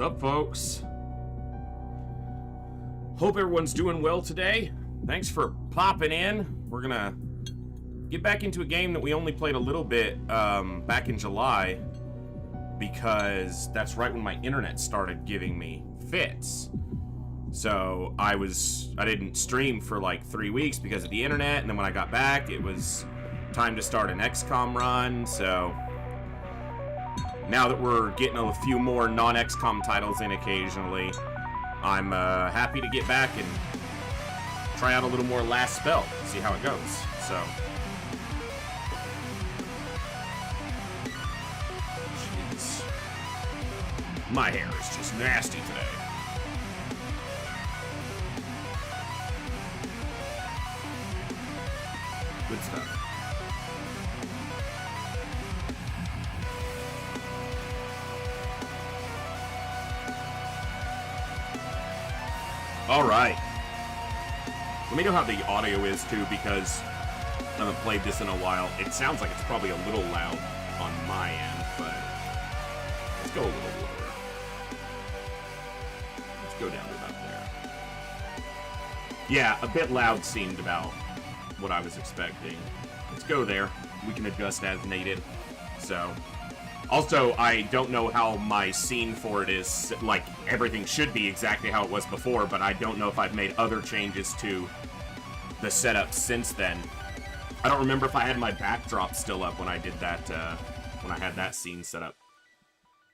up, folks? Hope everyone's doing well today. Thanks for popping in. We're gonna get back into a game that we only played a little bit back in July, because that's right when my internet started giving me fits. So I didn't stream for like 3 weeks because of the internet, and then when I got back, it was time to start an XCOM run. So now that we're getting a few more non-XCOM titles in occasionally, I'm happy to get back and try out a little more Last Spell, see how it goes. So, jeez, my hair is just nasty today. Good stuff. All right. Let me know how the audio is too, because I haven't played this in a while. It sounds like it's probably a little loud on my end, but let's go a little lower. Let's go down to about there. Yeah, a bit loud seemed about what I was expecting. Let's go there. We can adjust as needed. So, also, I don't know how my scene for it is. Like, everything should be exactly how it was before, but I don't know if I've made other changes to the setup since then. I don't remember if I had my backdrop still up when I did that, when I had that scene set up.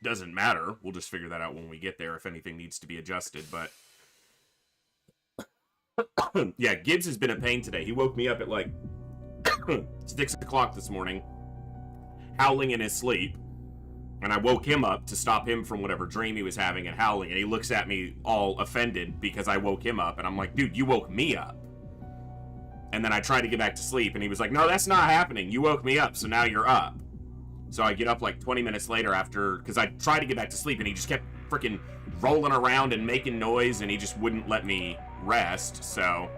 Doesn't matter. We'll just figure that out when we get there if anything needs to be adjusted, but yeah, Gibbs has been a pain today. He woke me up at like 6 o'clock this morning, howling in his sleep, and I woke him up to stop him from whatever dream he was having and howling, and he looks at me all offended because I woke him up, and I'm like, dude, you woke me up. And then I tried to get back to sleep, and he was like, no, that's not happening. You woke me up, so now you're up. So I get up like 20 minutes later after, because I tried to get back to sleep, and he just kept freaking rolling around and making noise, and he just wouldn't let me rest, so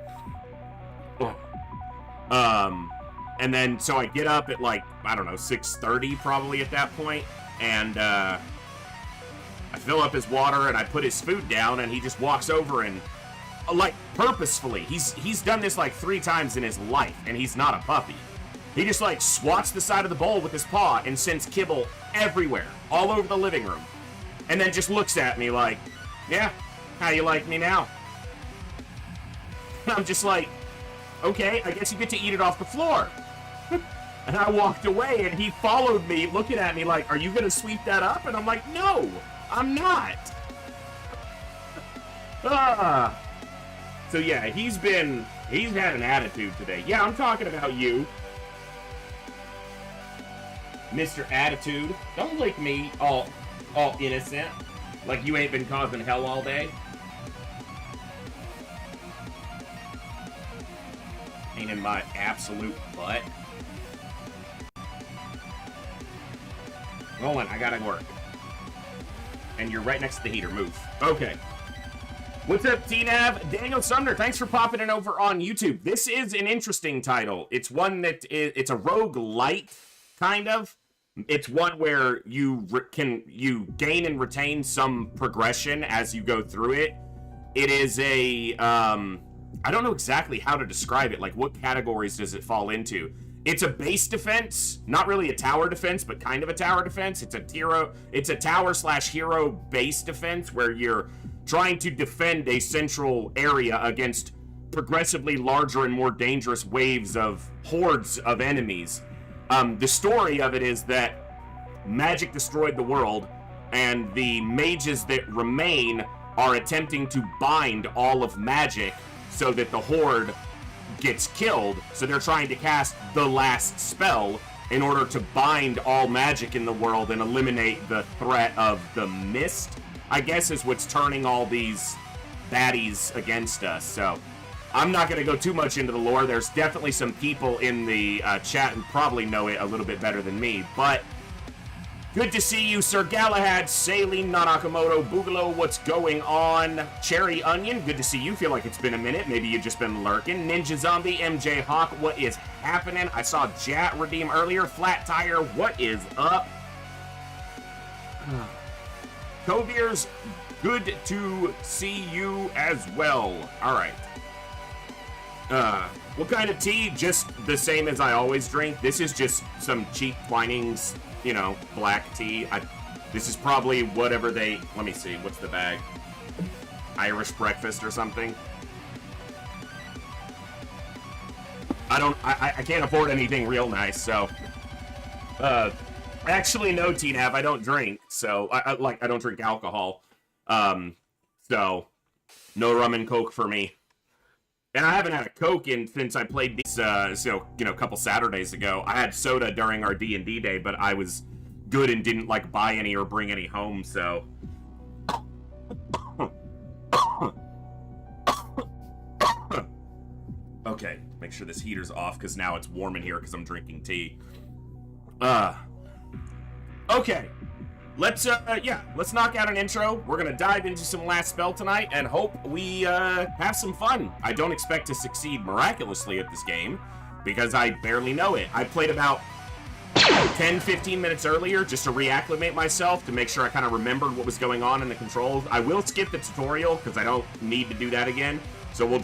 and then so I get up at like, I don't know, 6:30 probably at that point, and I fill up his water and I put his food down, and he just walks over and like purposefully, he's done this like 3 times in his life, and he's not a puppy. He just like swats the side of the bowl with his paw and sends kibble everywhere, all over the living room, and then just looks at me like, yeah, how you like me now? I'm just like, okay, I guess you get to eat it off the floor. And I walked away, and he followed me, looking at me like, are you gonna sweep that up? And I'm like, no, I'm not. So yeah, he's had an attitude today. Yeah, I'm talking about you, Mr. Attitude. Don't lick me all innocent, like you ain't been causing hell all day. Pain in my absolute butt. Hold on, I gotta work. And you're right next to the heater. Move. Okay. What's up, TNAV? Daniel Sumner, thanks for popping in over on YouTube. This is an interesting title. It's one that it's a roguelite, kind of. It's one where you gain and retain some progression as you go through it. It is a I don't know exactly how to describe it. Like, what categories does it fall into? It's a base defense, not really a tower defense, but kind of a tower defense. It's a tower/hero base defense where you're trying to defend a central area against progressively larger and more dangerous waves of hordes of enemies. The story of it is that magic destroyed the world, and the mages that remain are attempting to bind all of magic so that the horde gets killed. So they're trying to cast the last spell in order to bind all magic in the world and eliminate the threat of the mist, I guess, is what's turning all these baddies against us. So I'm not going to go too much into the lore. There's definitely some people in the chat who probably know it a little bit better than me, but good to see you, Sir Galahad, Saline, Nanakamoto, Boogaloo, what's going on? Cherry Onion, good to see you. Feel like it's been a minute. Maybe you've just been lurking. Ninja Zombie, MJ Hawk, what is happening? I saw Jat redeem earlier. Flat Tire, what is up? Coviers, good to see you as well. All right. What kind of tea? Just the same as I always drink. This is just some cheap Twinings, you know, black tea. This is probably whatever they... Let me see. What's the bag? Irish breakfast or something? I can't afford anything real nice, so... Actually, no, T-Nav, I don't drink, so... I don't drink alcohol. So... No rum and Coke for me. And I haven't had a Coke since I played these, a couple Saturdays ago. I had soda during our D&D day, but I was good and didn't, like, buy any or bring any home, so... Okay, make sure this heater's off, because now it's warm in here because I'm drinking tea. Okay. Let's knock out an intro. We're gonna dive into some last spell tonight and hope we have some fun. I don't expect to succeed miraculously at this game because I barely know it. I played about 10-15 minutes earlier just to reacclimate myself to make sure I kind of remembered what was going on in the controls. I will skip the tutorial because I don't need to do that again. So we'll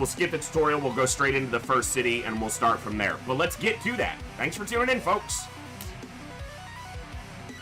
skip the tutorial, we'll go straight into the first city and we'll start from there. But let's get to that. Thanks for tuning in, folks.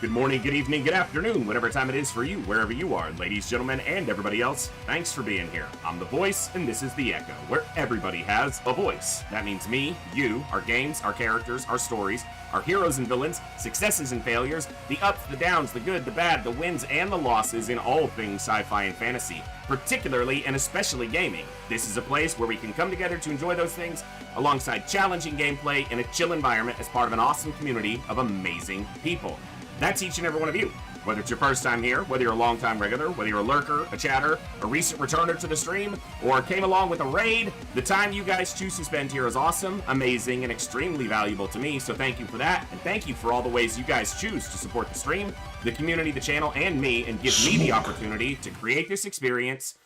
Good morning, good evening, good afternoon, whatever time it is for you, wherever you are, ladies, gentlemen, and everybody else. Thanks for being here. I'm the Voice, and this is the Echo, where everybody has a voice. That means me, you, our games, our characters, our stories, our heroes and villains, successes and failures, the ups, the downs, the good, the bad, the wins, and the losses in all things sci-fi and fantasy, particularly and especially gaming. This is a place where we can come together to enjoy those things alongside challenging gameplay in a chill environment as part of an awesome community of amazing people. That's each and every one of you. Whether it's your first time here, whether you're a long-time regular, whether you're a lurker, a chatter, a recent returner to the stream, or came along with a raid, the time you guys choose to spend here is awesome, amazing, and extremely valuable to me, so thank you for that, and thank you for all the ways you guys choose to support the stream, the community, the channel, and me, and give me the opportunity to create this experience,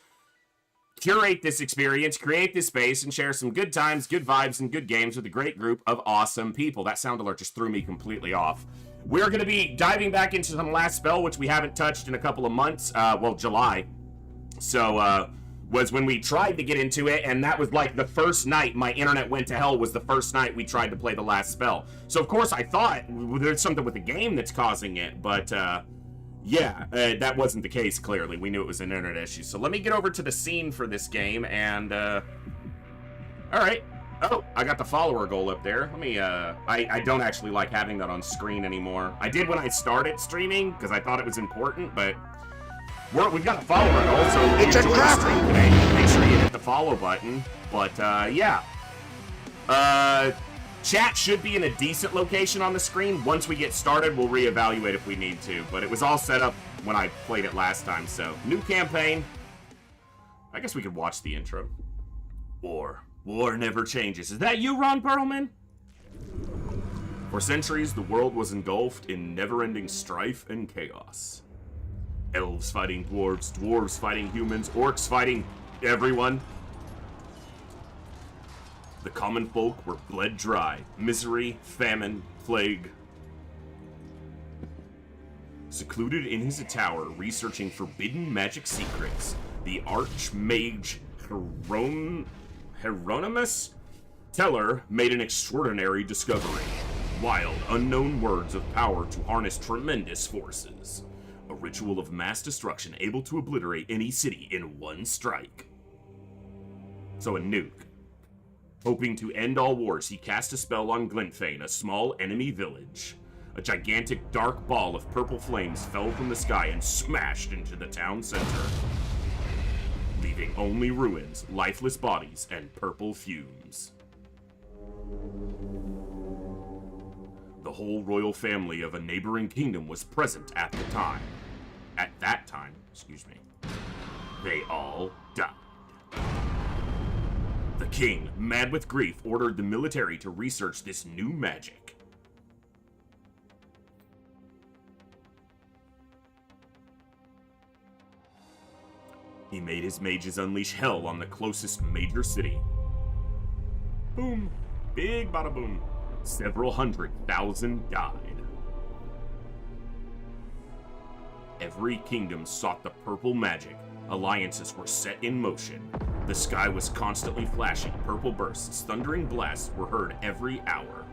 curate this experience, create this space, and share some good times, good vibes, and good games with a great group of awesome people. That sound alert just threw me completely off. We're going to be diving back into some last spell, which we haven't touched in a couple of months. July. So, was when we tried to get into it, and that was like the first night my internet went to hell was the first night we tried to play the last spell. So, of course, I thought there's something with the game that's causing it, but, that wasn't the case, clearly. We knew it was an internet issue. So, let me get over to the scene for this game, and, alright. Oh, I got the follower goal up there. Let me, I don't actually like having that on screen anymore. I did when I started streaming, because I thought it was important, but we've got a follower goal, so if you enjoy the stream today, make sure you hit the follow button. But, chat should be in a decent location on the screen. Once we get started, we'll reevaluate if we need to, but it was all set up when I played it last time, so new campaign. I guess we could watch the intro. War never changes. Is that you, Ron Perlman? For centuries, the world was engulfed in never-ending strife and chaos. Elves fighting dwarves, dwarves fighting humans, orcs fighting everyone. The common folk were bled dry. Misery, famine, plague. Secluded in his tower, researching forbidden magic secrets, the archmage Hieronymus Teller made an extraordinary discovery. Wild, unknown words of power to harness tremendous forces. A ritual of mass destruction able to obliterate any city in one strike. So a nuke. Hoping to end all wars, he cast a spell on Glintfane, a small enemy village. A gigantic dark ball of purple flames fell from the sky and smashed into the town center, leaving only ruins, lifeless bodies, and purple fumes. The whole royal family of a neighboring kingdom was present at that time. They all died. The king, mad with grief, ordered the military to research this new magic. He made his mages unleash hell on the closest major city. Boom. Big bada boom. Several 100,000 died. Every kingdom sought the purple magic. Alliances were set in motion. The sky was constantly flashing. Purple bursts, thundering blasts were heard every hour.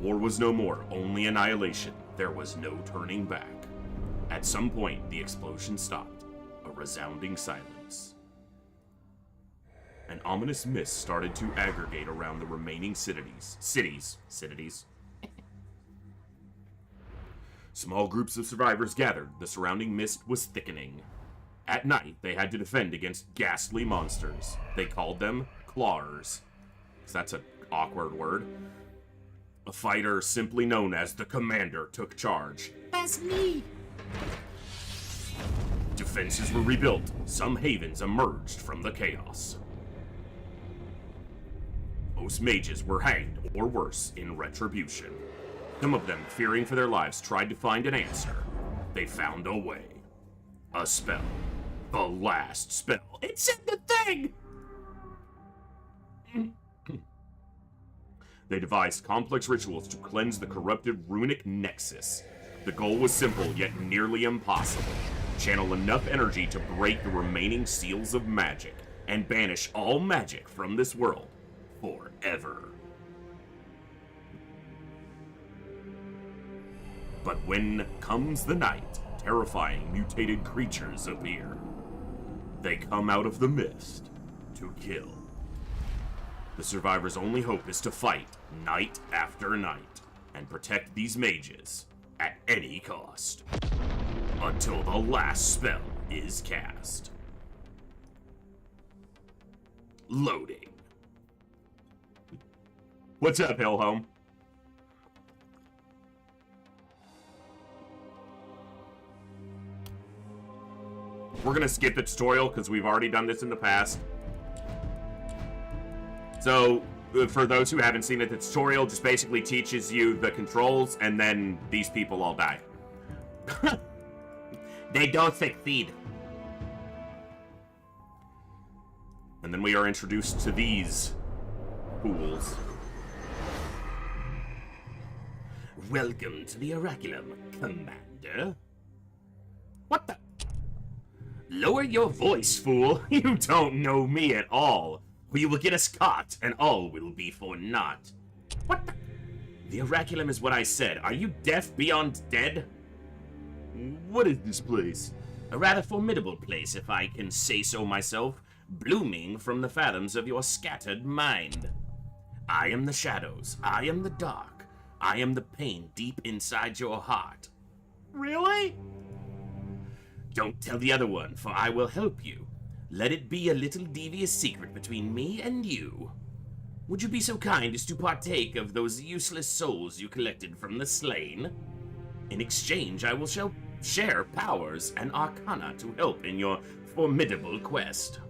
War was no more, only annihilation. There was no turning back. At some point, the explosion stopped. A resounding silence. An ominous mist started to aggregate around the remaining cities. Small groups of survivors gathered. The surrounding mist was thickening. At night, they had to defend against ghastly monsters. They called them clawers. That's an awkward word. A fighter simply known as the Commander took charge. That's me! Defenses were rebuilt. Some havens emerged from the chaos. Most mages were hanged, or worse, in retribution. Some of them, fearing for their lives, tried to find an answer. They found a way. A spell. The last spell. It's in the thing! They devised complex rituals to cleanse the corrupted runic nexus. The goal was simple, yet nearly impossible. Channel enough energy to break the remaining seals of magic, and banish all magic from this world forever. But when comes the night, terrifying mutated creatures appear. They come out of the mist to kill. The survivors' only hope is to fight night after night and protect these mages at any cost until the last spell is cast. Loading. What's up, Hellhome? We're gonna skip the tutorial because we've already done this in the past. So, for those who haven't seen it, the tutorial just basically teaches you the controls, and then these people all die. They don't succeed. And then we are introduced to these fools. Welcome to the Oraculum, Commander. What the? Lower your voice, fool. You don't know me at all. Or you will get us caught, and all will be for naught. What the? The Oraculum is what I said. Are you deaf beyond dead? What is this place? A rather formidable place, if I can say so myself, blooming from the fathoms of your scattered mind. I am the shadows. I am the dark. I am the pain deep inside your heart. Really? Don't tell the other one, for I will help you. Let it be a little devious secret between me and you. Would you be so kind as to partake of those useless souls you collected from the slain? In exchange, I will share powers and arcana to help in your formidable quest.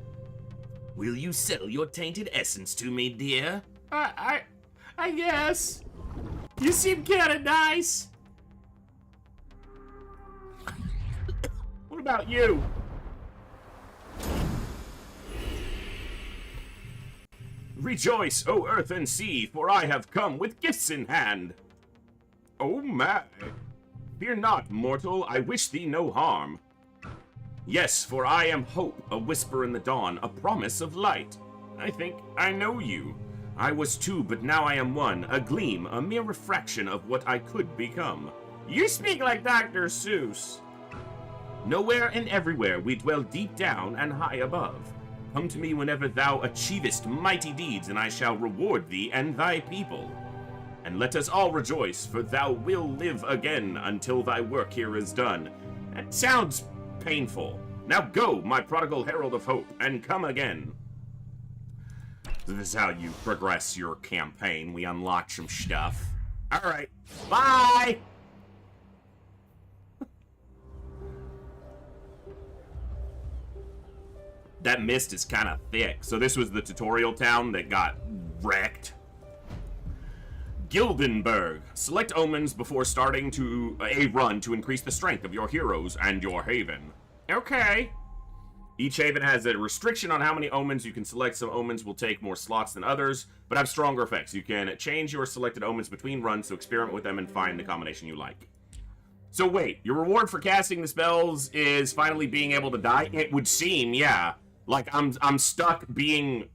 Will you sell your tainted essence to me, dear? I guess. You seem kinda nice. What about you? Rejoice, O earth and sea, for I have come with gifts in hand. Oh my. Fear not, mortal, I wish thee no harm. Yes, for I am hope, a whisper in the dawn, a promise of light. I think I know you. I was two, but now I am one, a gleam, a mere refraction of what I could become. You speak like Dr. Seuss. Nowhere and everywhere we dwell deep down and high above. Come to me whenever thou achievest mighty deeds, and I shall reward thee and thy people. And let us all rejoice, for thou will live again until thy work here is done. That sounds painful. Now go, my prodigal herald of hope, and come again. So this is how you progress your campaign. We unlock some stuff. Alright, bye! That mist is kind of thick. So this was the tutorial town that got wrecked. Gildenberg. Select omens before starting a run to increase the strength of your heroes and your haven. Okay. Each haven has a restriction on how many omens you can select. Some omens will take more slots than others, but have stronger effects. You can change your selected omens between runs to experiment with them and find the combination you like. So wait, your reward for casting the spells is finally being able to die? It would seem, yeah. Like, I'm stuck being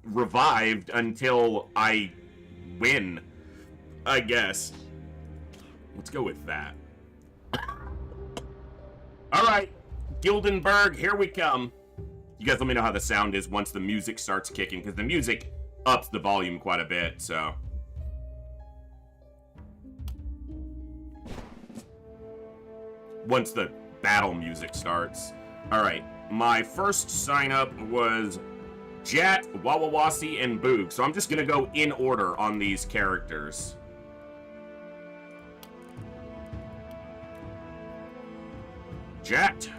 revived until I win, I guess. Let's go with that. Alright, Gildenberg, here we come. You guys let me know how the sound is once the music starts kicking, because the music ups the volume quite a bit, so... once the battle music starts. Alright, my first sign-up was Jat, Wawawasi, and Boog, so I'm just gonna go in order on these characters. Jat.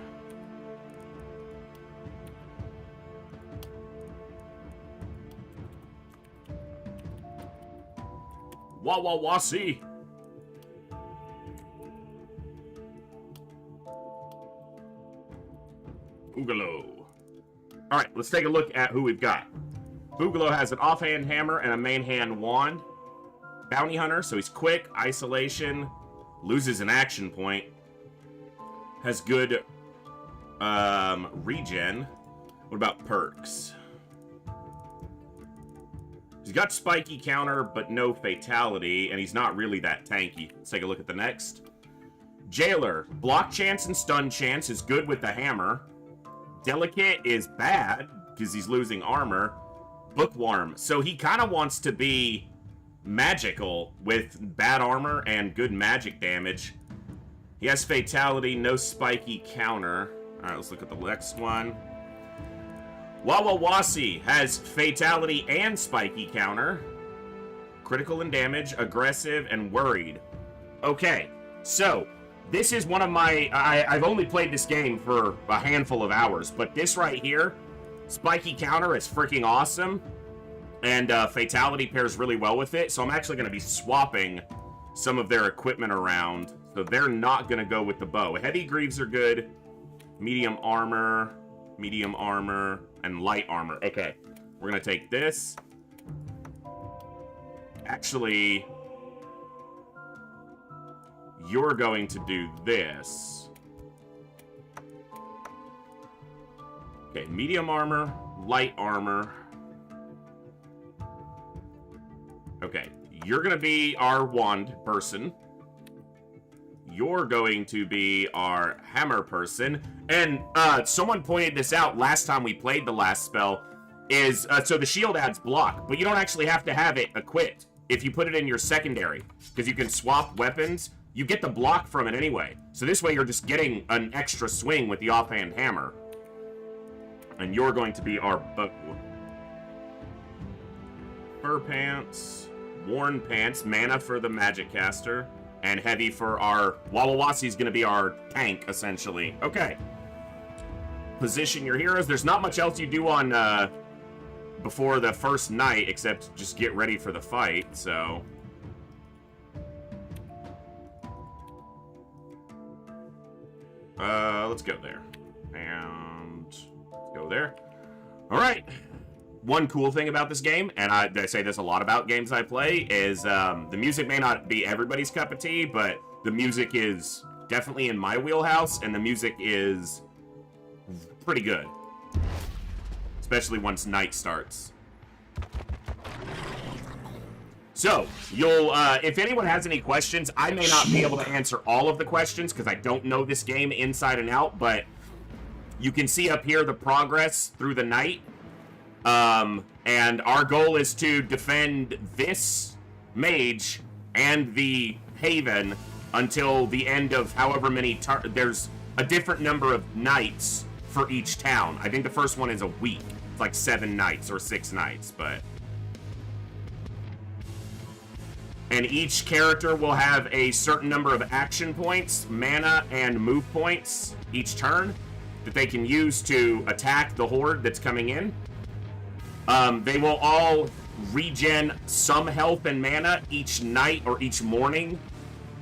Wawawasi. Boogaloo. Alright, let's take a look at who we've got. Boogaloo has an offhand hammer and a main hand wand. Bounty Hunter, so he's quick, isolation, loses an action point. Has good regen. What about perks? He's got spiky counter, but no fatality, and he's not really that tanky. Let's take a look at the next. Jailer, block chance and stun chance is good with the hammer. Delicate is bad, because he's losing armor. Bookworm, so he kind of wants to be magical with bad armor and good magic damage. He has fatality, no spiky counter. Alright, let's look at the next one. Wawawasi has fatality and spiky counter. Critical and damage, aggressive, and worried. Okay, so this is one of my... I've only played this game for a handful of hours, but this right here, spiky counter is freaking awesome. And fatality pairs really well with it, so I'm actually going to be swapping some of their equipment around. So they're not going to go with the bow. Heavy greaves are good. Medium armor, and light armor. Okay, we're going to take this. Actually, you're going to do this. Okay, medium armor, light armor. Okay, you're going to be our wand person. You're going to be our hammer person. And someone pointed this out last time we played the last spell. Is so the shield adds block, but you don't actually have to have it equipped if you put it in your secondary. Because you can swap weapons. You get the block from it anyway. So this way you're just getting an extra swing with the offhand hammer. And you're going to be our bow. Fur pants. Worn pants. Mana for the magic caster. And heavy for our... Wawawasi's going to be our tank, essentially. Okay. Position your heroes. There's not much else you do on... before the first night, except just get ready for the fight, so... let's go there. And... let's go there. Alright! One cool thing about this game, and I say this a lot about games I play, is the music may not be everybody's cup of tea, but the music is definitely in my wheelhouse, and the music is pretty good. Especially once night starts. So, you'll, if anyone has any questions, I may not be able to answer all of the questions, because I don't know this game inside and out, but you can see up here the progress through the night. And our goal is to defend this mage and the haven until the end of however many there's a different number of nights for each town. I think the first one is a week. It's like 7 nights or 6 nights, but... and each character will have a certain number of action points, mana, and move points each turn that they can use to attack the horde that's coming in. They will all regen some health and mana each night or each morning,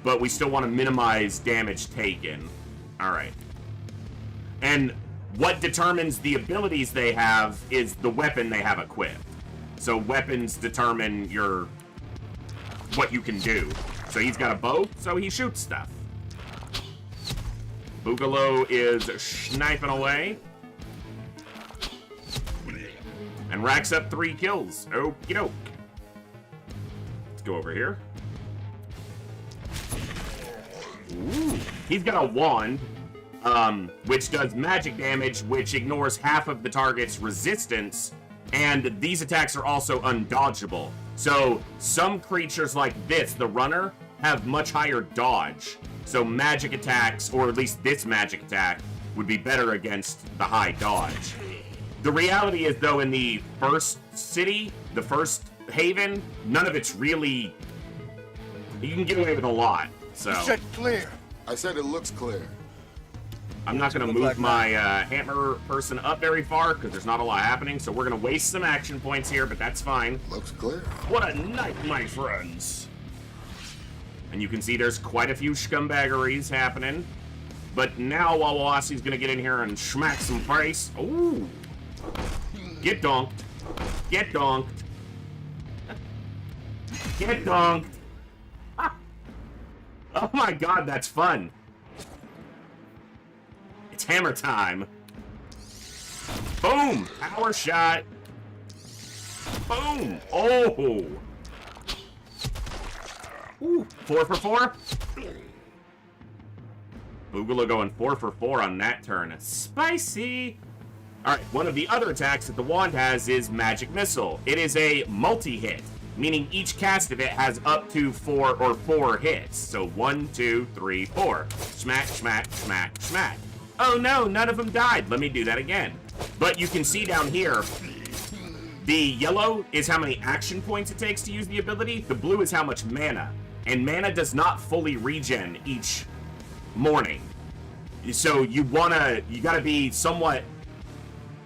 but we still want to minimize damage taken. Alright. And what determines the abilities they have is the weapon they have equipped. So weapons determine what you can do. So he's got a bow, so he shoots stuff. Boogaloo is sniping away. And racks up 3 kills. Okie doke. Let's go over here. Ooh. He's got a wand, which does magic damage, which ignores half of the target's resistance, and these attacks are also undodgeable. So some creatures like this, the runner, have much higher dodge. So magic attacks, or at least this magic attack, would be better against the high dodge. The reality is, though, in the first city, the first haven, none of it's really... You can get away with a lot, so... You said clear. I said it looks clear. I'm not going to move my hammer person up very far, because there's not a lot happening, so we're going to waste some action points here, but that's fine. Looks clear. What a night, my friends! And you can see there's quite a few scumbaggeries happening. But now Wawawasi's going to get in here and smack some face. Ooh! Get donked. Get donked. Get donked. Ah. Oh my god, that's fun. It's hammer time. Boom! Power shot. Boom! Oh! Ooh, 4 for 4. Boogaloo going 4 for 4 on that turn. Spicy! Alright, one of the other attacks that the wand has is Magic Missile. It is a multi-hit, meaning each cast of it has up to 4 hits. So 1, 2, 3, 4. Smack, smack, smack, smack. Oh no, none of them died. Let me do that again. But you can see down here, the yellow is how many action points it takes to use the ability. The blue is how much mana. And mana does not fully regen each morning. So you gotta be somewhat...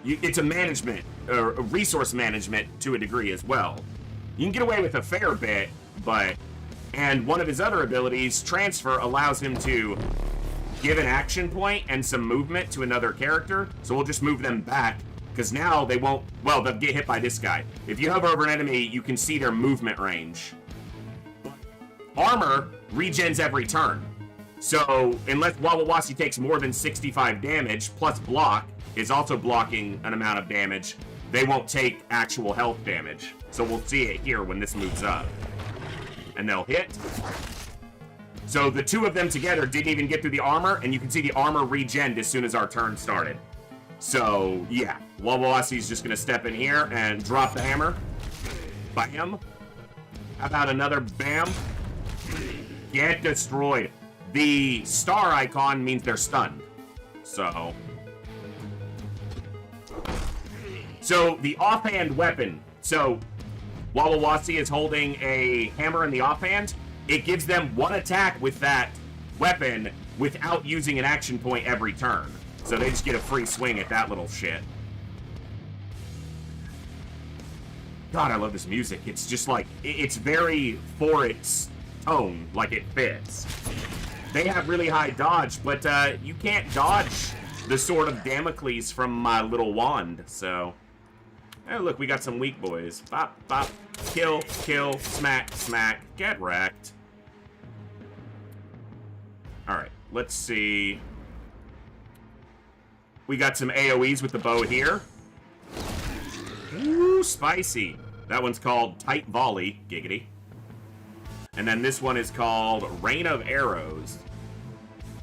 it's a management, or a resource management to a degree as well. You can get away with a fair bit, but... And one of his other abilities, Transfer, allows him to give an action point and some movement to another character. So we'll just move them back, because now they won't... Well, they'll get hit by this guy. If you hover over an enemy, you can see their movement range. Armor regens every turn. So, unless Wawawasi takes more than 65 damage, plus block is also blocking an amount of damage, they won't take actual health damage. So we'll see it here when this moves up. And they'll hit. So the two of them together didn't even get through the armor, and you can see the armor regened as soon as our turn started. So, yeah. Wawawasi's just gonna step in here and drop the hammer. Bam. How about another bam? Get destroyed. The star icon means they're stunned. So the offhand weapon. So Wawawasi is holding a hammer in the offhand. It gives them one attack with that weapon without using an action point every turn. So they just get a free swing at that little shit. God, I love this music. It's just like, it's very for its tone, like it fits. They have really high dodge, but you can't dodge the sword of Damocles from my little wand, so... Oh, look, we got some weak boys. Bop, bop, kill, kill, smack, smack, get wrecked. Alright, let's see. We got some AoEs with the bow here. Ooh, spicy. That one's called Tight Volley, giggity. And then this one is called Rain of Arrows.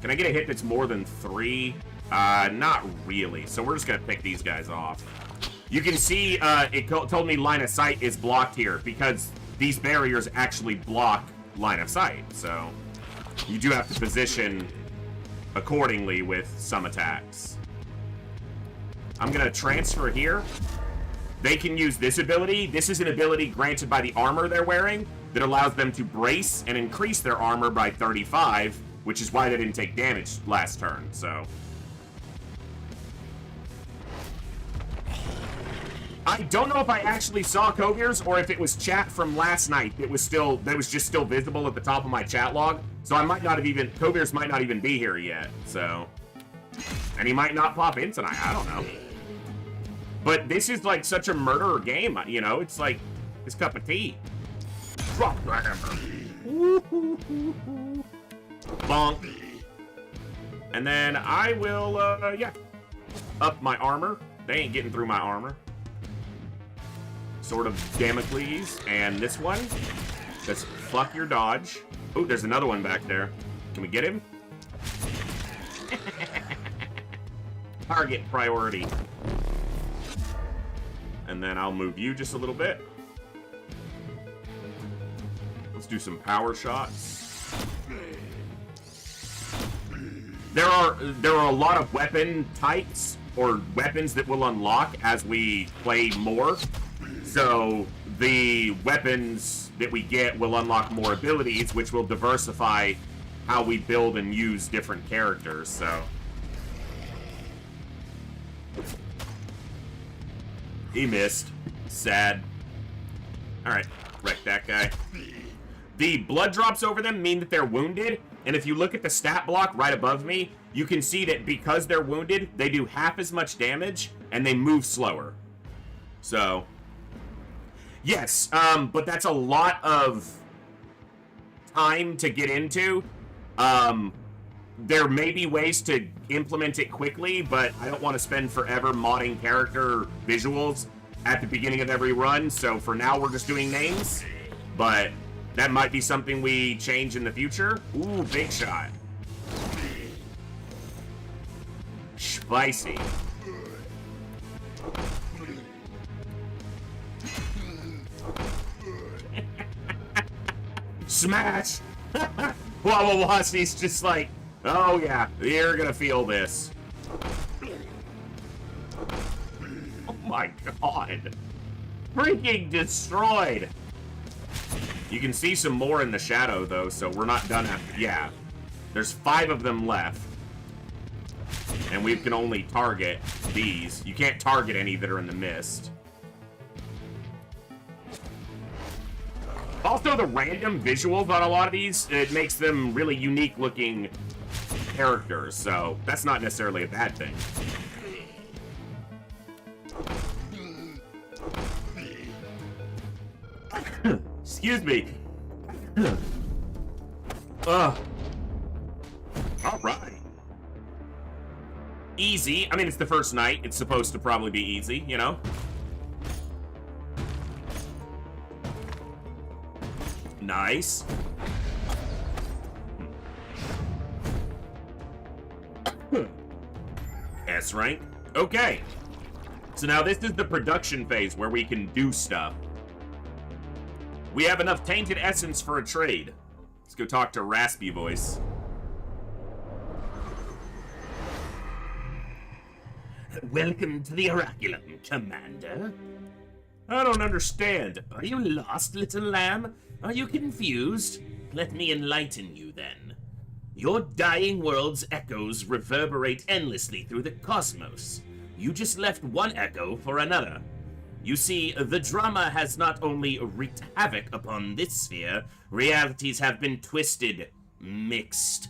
Can I get a hit that's more than 3? Not really. So we're just going to pick these guys off. You can see it told me line of sight is blocked here because these barriers actually block line of sight. So you do have to position accordingly with some attacks. I'm going to transfer here. They can use this ability. This is an ability granted by the armor they're wearing that allows them to brace and increase their armor by 35, which is why they didn't take damage last turn, so. I don't know if I actually saw Kovier's or if it was chat from last night that was just still visible at the top of my chat log. So I might not have even, Kovier's might not even be here yet, so. And he might not pop in tonight, I don't know. But this is like such a murderer game, you know, it's like his cup of tea. Drop the hammer. Bonk. And then I will, yeah, up my armor. They ain't getting through my armor. Sword of Damocles. And this one. Let's fuck your dodge. Oh, there's another one back there. Can we get him? Target priority. And then I'll move you just a little bit. Let's do some power shots. There are a lot of weapon types or weapons that will unlock as we play more. So the weapons that we get will unlock more abilities, which will diversify how we build and use different characters, so. He missed. Sad. Alright, wreck that guy. The blood drops over them mean that they're wounded, and if you look at the stat block right above me, you can see that because they're wounded, they do half as much damage, and they move slower. So, yes, but that's a lot of time to get into. There may be ways to implement it quickly, but I don't want to spend forever modding character visuals at the beginning of every run, so for now we're just doing names, but that might be something we change in the future. Ooh, big shot. Spicy. Smash! Wawawasi's just like, oh yeah, you're gonna feel this. Oh my god. Freaking destroyed. You can see some more in the shadow though, so we're not done after, yeah. There's 5 of them left. And we can only target these. You can't target any that are in the mist. Also, the random visuals on a lot of these, it makes them really unique looking characters, so that's not necessarily a bad thing. Excuse me. All right. Easy. I mean, it's the first night. It's supposed to probably be easy, you know? Nice. S rank. Okay. So now this is the production phase where we can do stuff. We have enough tainted essence for a trade. Let's go talk to Raspy Voice. Welcome to the Oraculum, Commander. I don't understand. Are you lost, little lamb? Are you confused? Let me enlighten you then. Your dying world's echoes reverberate endlessly through the cosmos. You just left one echo for another. You see, the drama has not only wreaked havoc upon this sphere, realities have been twisted, mixed.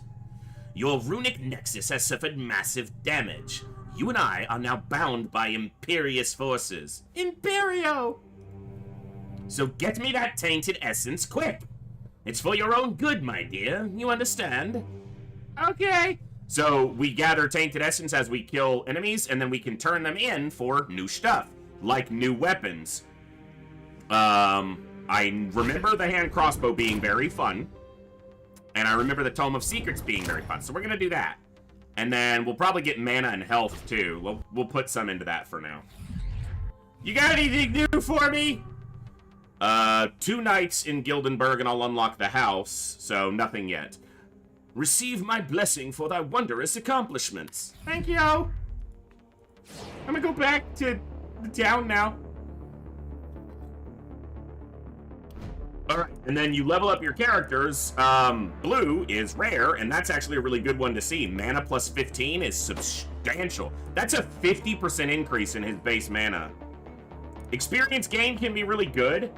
Your runic nexus has suffered massive damage. You and I are now bound by imperious forces. Imperio! So get me that tainted essence quick. It's for your own good, my dear. You understand? Okay. So we gather tainted essence as we kill enemies, and then we can turn them in for new stuff, like new weapons. I remember the hand crossbow being very fun, and I remember the Tome of Secrets being very fun, so we're gonna do that. And then we'll probably get mana and health, too. We'll put some into that for now. You got anything new for me? 2 nights in Gildenberg and I'll unlock the house, so nothing yet. Receive my blessing for thy wondrous accomplishments. Thank you. I'm gonna go back to the town now. Alright, and then you level up your characters. Blue is rare, and that's actually a really good one to see. Mana plus 15 is substantial. That's a 50% increase in his base mana. Experience gain can be really good,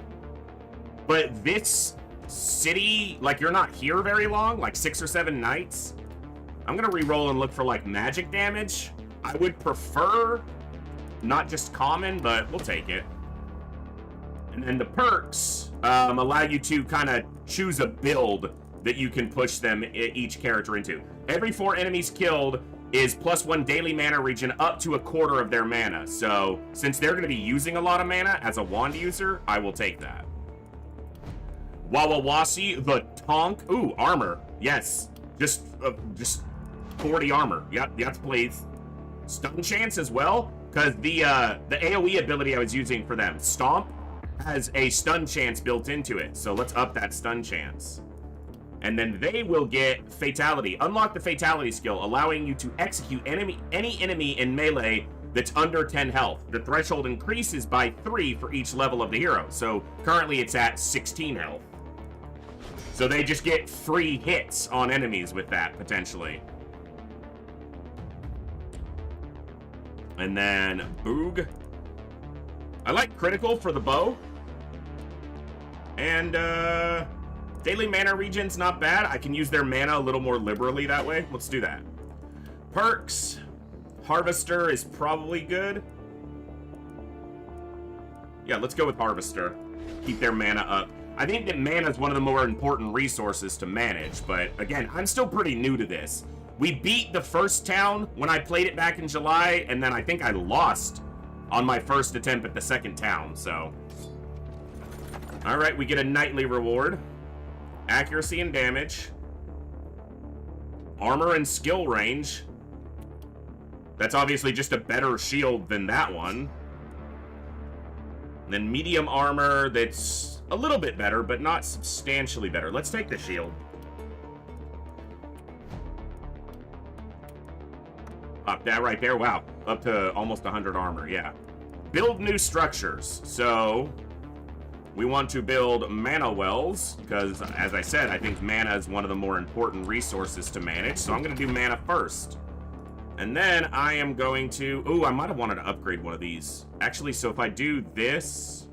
but this city, like, you're not here very long, like 6 or 7 nights. I'm gonna re-roll and look for, like, magic damage. I would prefer not just common, but we'll take it. And then the perks allow you to kind of choose a build that you can push them, each character into. Every 4 enemies killed is +1 daily mana regen up to a quarter of their mana. So since they're going to be using a lot of mana as a wand user, I will take that. Wawawasi the Tonk. Ooh, armor. Yes. Just 40 armor. Yep, yes, please. Stun chance as well, because the AoE ability I was using for them, Stomp, has a stun chance built into it. So let's up that stun chance. And then they will get Fatality. Unlock the Fatality skill, allowing you to execute any enemy in melee that's under 10 health. The threshold increases by 3 for each level of the hero. So currently it's at 16 health. So they just get free hits on enemies with that, potentially. And then Boog. I like critical for the bow. And daily mana regen's not bad. I can use their mana a little more liberally that way. Let's do that. Perks. Harvester is probably good. Yeah, let's go with Harvester. Keep their mana up. I think that mana is one of the more important resources to manage, but again, I'm still pretty new to this. We beat the first town when I played it back in July, and then I think I lost on my first attempt at the second town, so. All right, we get a nightly reward. Accuracy and damage. Armor and skill range. That's obviously just a better shield than that one. And then medium armor that's a little bit better, but not substantially better. Let's take the shield. Up that right there. Wow. Up to almost 100 armor. Yeah. Build new structures. So we want to build mana wells because, as I said, I think mana is one of the more important resources to manage. So I'm going to do mana first. And then I am going to... Ooh, I might have wanted to upgrade one of these. Actually, so if I do this...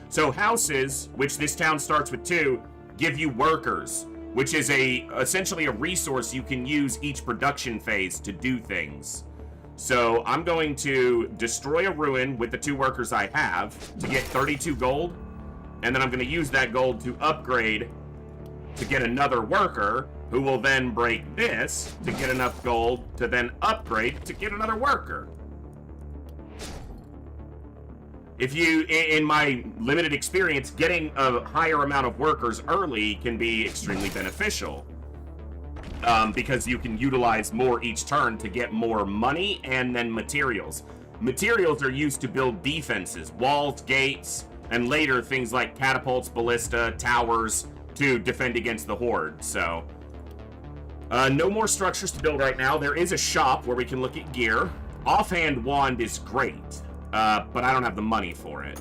So houses, which this town starts with 2, give you workers, which is essentially a resource you can use each production phase to do things. So I'm going to destroy a ruin with the 2 workers I have to get 32 gold. And then I'm going to use that gold to upgrade to get another worker, who will then break this to get enough gold to then upgrade to get another worker. If you, in my limited experience, getting a higher amount of workers early can be extremely beneficial. Because you can utilize more each turn to get more money and then materials. Materials are used to build defenses, walls, gates, and later things like catapults, ballista, towers to defend against the horde, so. No more structures to build right now. There is a shop where we can look at gear. Offhand wand is great, but I don't have the money for it.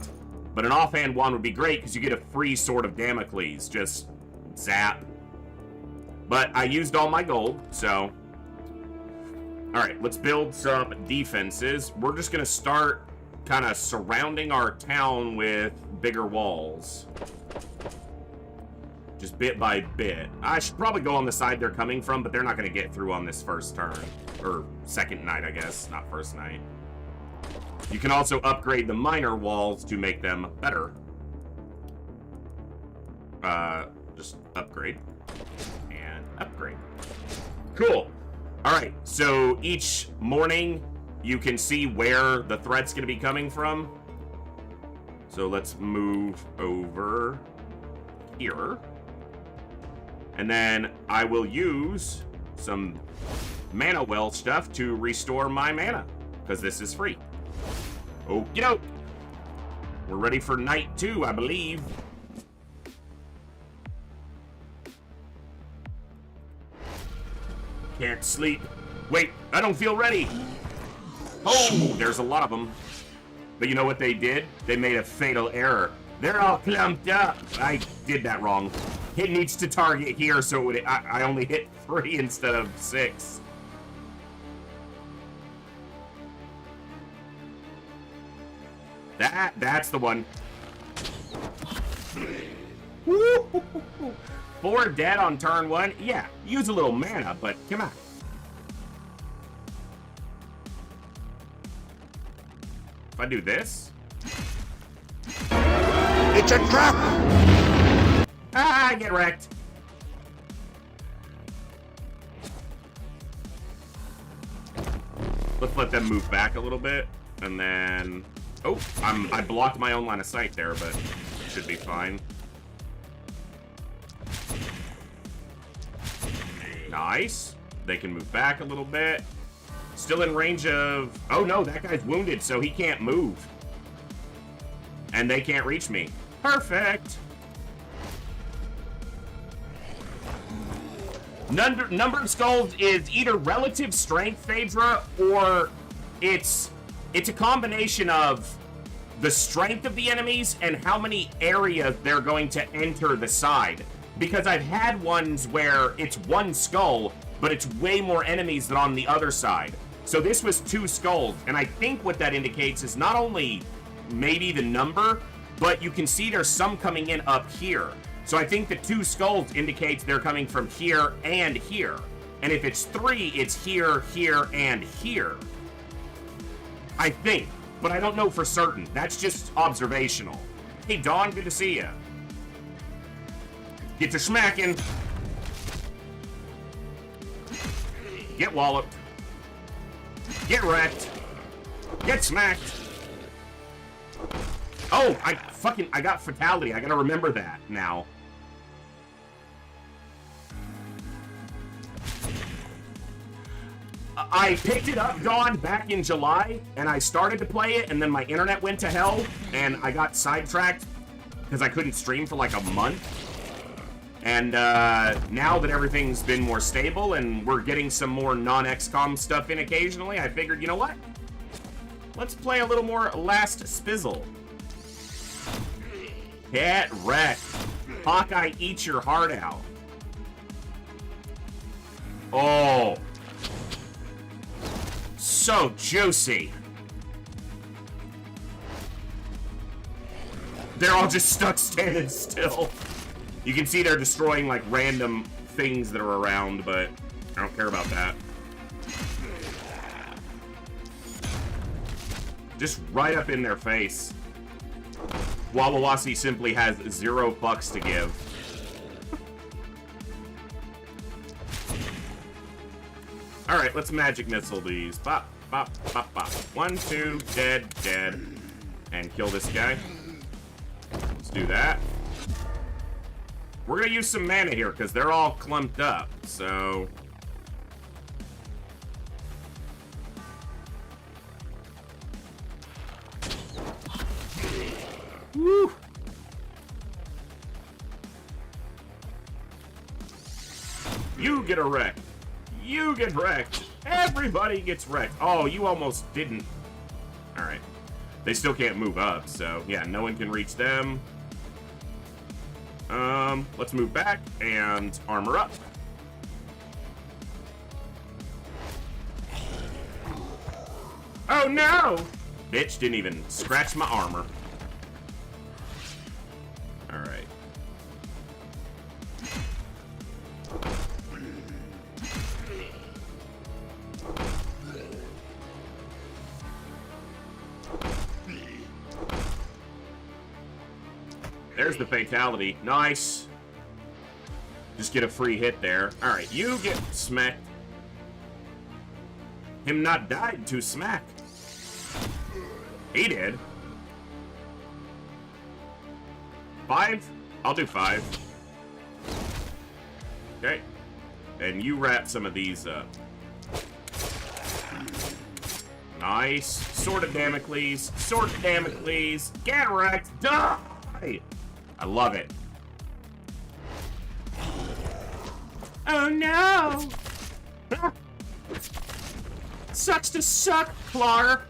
But an offhand wand would be great because you get a free Sword of Damocles. Just zap. But I used all my gold, so. Alright, let's build some defenses. We're just going to start kind of surrounding our town with bigger walls. Just bit by bit. I should probably go on the side they're coming from, but they're not going to get through on this first turn. Or second night, I guess. Not first night. You can also upgrade the minor walls to make them better. Just upgrade. And upgrade. Cool. Alright, so each morning you can see where the threat's going to be coming from. So let's move over here. And then I will use some mana well stuff to restore my mana, because this is free. Okie doke. We're ready for night 2, I believe. Can't sleep. Wait, I don't feel ready. Oh, there's a lot of them. But you know what they did? They made a fatal error. They're all clumped up. I did that wrong. It needs to target here, so I only hit 3 instead of 6. That's the one. Woo! 4 dead on turn 1. Yeah, use a little mana, but come on. If I do this. It's a trap! Ah, get wrecked. Let's let them move back a little bit, and then... Oh, I blocked my own line of sight there, but it should be fine. Nice. They can move back a little bit. Still in range of... Oh, no, that guy's wounded, so he can't move. And they can't reach me. Perfect. Numbered skulls is either relative strength, Phaedra, or it's a combination of the strength of the enemies and how many areas they're going to enter the side. Because I've had ones where it's one skull, but it's way more enemies than on the other side. So this was 2 skulls, and I think what that indicates is not only maybe the number, but you can see there's some coming in up here. So I think the 2 skulls indicates they're coming from here and here. And if it's 3, it's here, here, and here. I think, but I don't know for certain. That's just observational. Hey, Dawn, good to see ya. Get to smacking. Get walloped. Get wrecked. Get smacked. Oh, I got fatality. I gotta remember that now. I picked it up, Dawn, back in July, and I started to play it, and then my internet went to hell, and I got sidetracked because I couldn't stream for like a month. And now that everything's been more stable and we're getting some more non-XCOM stuff in occasionally, I figured, you know what? Let's play a little more Last Spizzle. Get wrecked. Hawkeye, eat your heart out. Oh. So juicy. They're all just stuck standing still. You can see they're destroying like random things that are around, but I don't care about that. Just right up in their face. Wawawasi simply has 0 fucks to give. Alright, let's magic missile these. Bop, bop, bop, bop. 1, 2, dead, dead. And kill this guy. Let's do that. We're gonna use some mana here, because they're all clumped up, so... Woo! You get a wreck. You get wrecked. Everybody gets wrecked. Oh, you almost didn't. Alright. They still can't move up, so yeah, no one can reach them. Let's move back and armor up. Oh no! Bitch didn't even scratch my armor. Alright. There's the fatality. Nice. Just get a free hit there. Alright, you get smacked. Him not died to smack. He did. 5? I'll do 5. Okay. And you wrap some of these up. Nice. Sword of Damocles. Sword of Damocles. Get wrecked. Die! I love it. Oh no! Sucks to suck, Clark.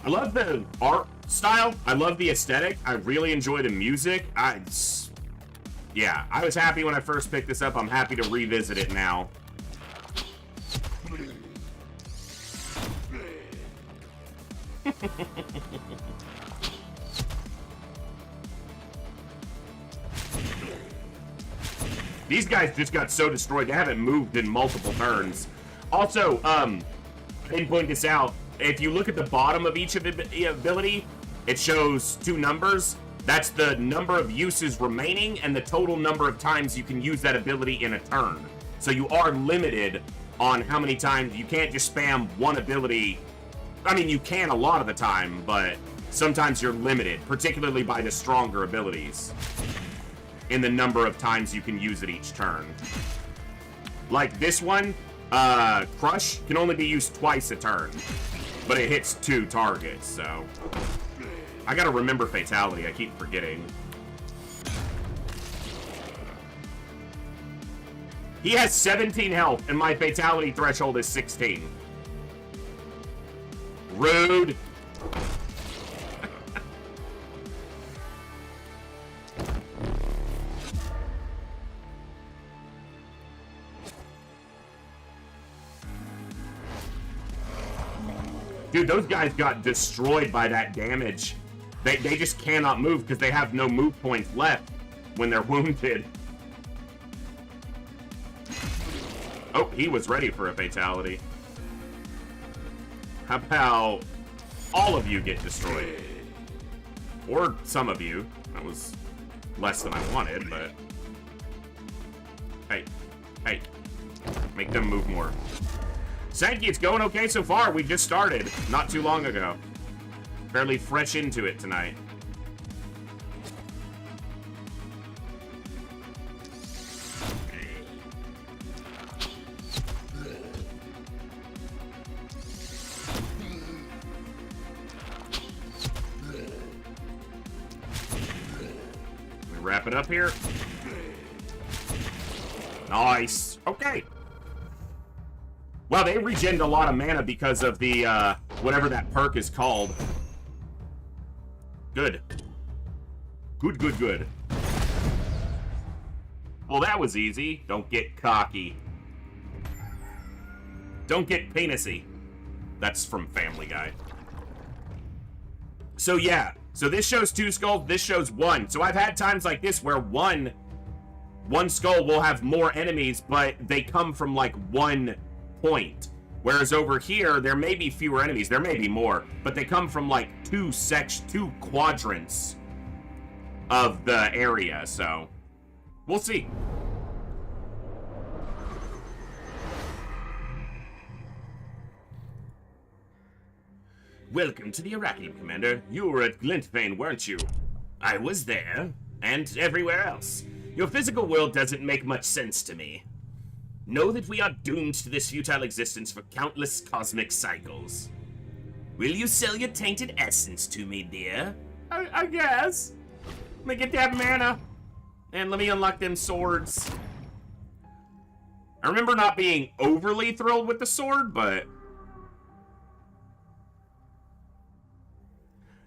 I love the art style. I love the aesthetic. I really enjoy the music. Yeah, I was happy when I first picked this up. I'm happy to revisit it now. These guys just got so destroyed. They haven't moved in multiple turns. Also, I didn't point this out. If you look at the bottom of each ability, it shows 2 numbers. That's the number of uses remaining and the total number of times you can use that ability in a turn. So you are limited on how many times you can't just spam one ability. I mean, you can a lot of the time, but sometimes you're limited, particularly by the stronger abilities, in the number of times you can use it each turn. Like this one, Crush can only be used twice a turn, but it hits 2 targets, so... I gotta remember Fatality, I keep forgetting. He has 17 health, and my Fatality threshold is 16. Rude. Dude, those guys got destroyed by that damage. They just cannot move because they have no move points left when they're wounded. Oh, he was ready for a fatality. How about all of you get destroyed? Or some of you. That was less than I wanted, but... Hey. Hey. Make them move more. Sankey, it's going okay so far. We just started not too long ago. Fairly fresh into it tonight. Wrap it up here. Nice. Okay. Well, they regened a lot of mana because of the, whatever that perk is called. Good. Good, good, good. Well, that was easy. Don't get cocky. Don't get penisy. That's from Family Guy. So, yeah. So this shows 2 skulls, this shows 1. So I've had times like this where one skull will have more enemies, but they come from like 1 point. Whereas over here, there may be fewer enemies, there may be more, but they come from like 2 quadrants of the area, so we'll see. Welcome to the Arakium, Commander. You were at Glintvane, weren't you? I was there, and everywhere else. Your physical world doesn't make much sense to me. Know that we are doomed to this futile existence for countless cosmic cycles. Will you sell your tainted essence to me, dear? I guess. Let me get that mana. And let me unlock them swords. I remember not being overly thrilled with the sword, but...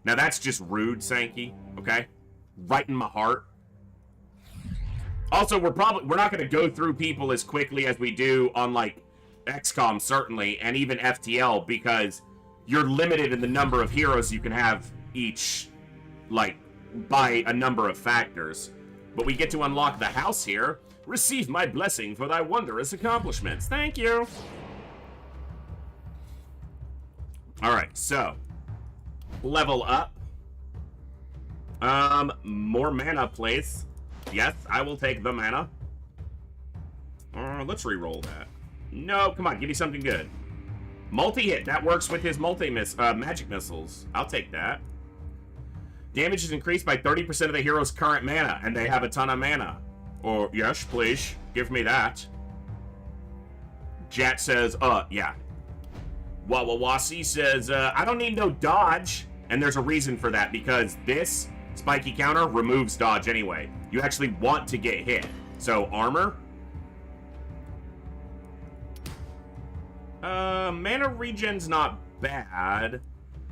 Now that's just rude, Sankey, okay? Right in my heart. Also, we're not going to go through people as quickly as we do on, like, XCOM, certainly, and even FTL, because you're limited in the number of heroes you can have each, like, by a number of factors. But we get to unlock the house here. Receive my blessing for thy wondrous accomplishments. Thank you. Alright, so... Level up. More mana, please. Yes, I will take the mana. Let's re-roll that. No, come on, give me something good. Multi-hit, that works with his magic missiles. I'll take that. Damage is increased by 30% of the hero's current mana, and they have a ton of mana. Or, yes, please, give me that. Jat says, yeah. Wawawasi says, I don't need no dodge. And there's a reason for that, because this spiky counter removes dodge anyway. You actually want to get hit. So, armor. Mana regen's not bad.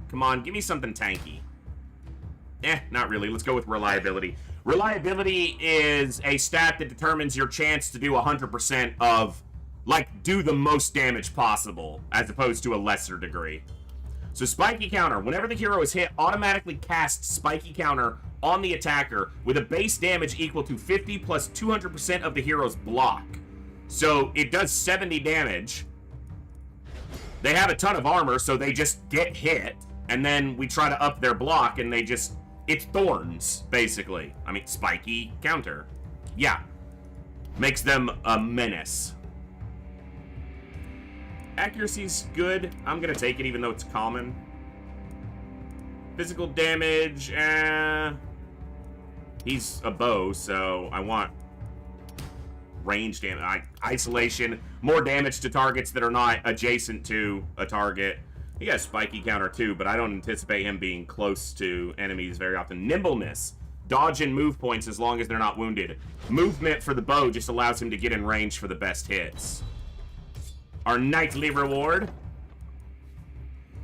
Come on, give me something tanky. Not really. Let's go with reliability. Reliability is a stat that determines your chance to do 100% of, like, do the most damage possible, as opposed to a lesser degree. So Spiky Counter, whenever the hero is hit, automatically casts Spiky Counter on the attacker with a base damage equal to 50 plus 200% of the hero's block. So it does 70 damage. They have a ton of armor, so they just get hit, and then we try to up their block, and they just... It's thorns, basically. I mean, Spiky Counter. Yeah. Makes them a menace. Accuracy's good. I'm gonna take it even though it's common. Physical damage, he's a bow, so I want range damage. Isolation, more damage to targets that are not adjacent to a target. He has spiky counter too, but I don't anticipate him being close to enemies very often. Nimbleness. Dodge and move points as long as they're not wounded. Movement for the bow just allows him to get in range for the best hits. Our nightly reward.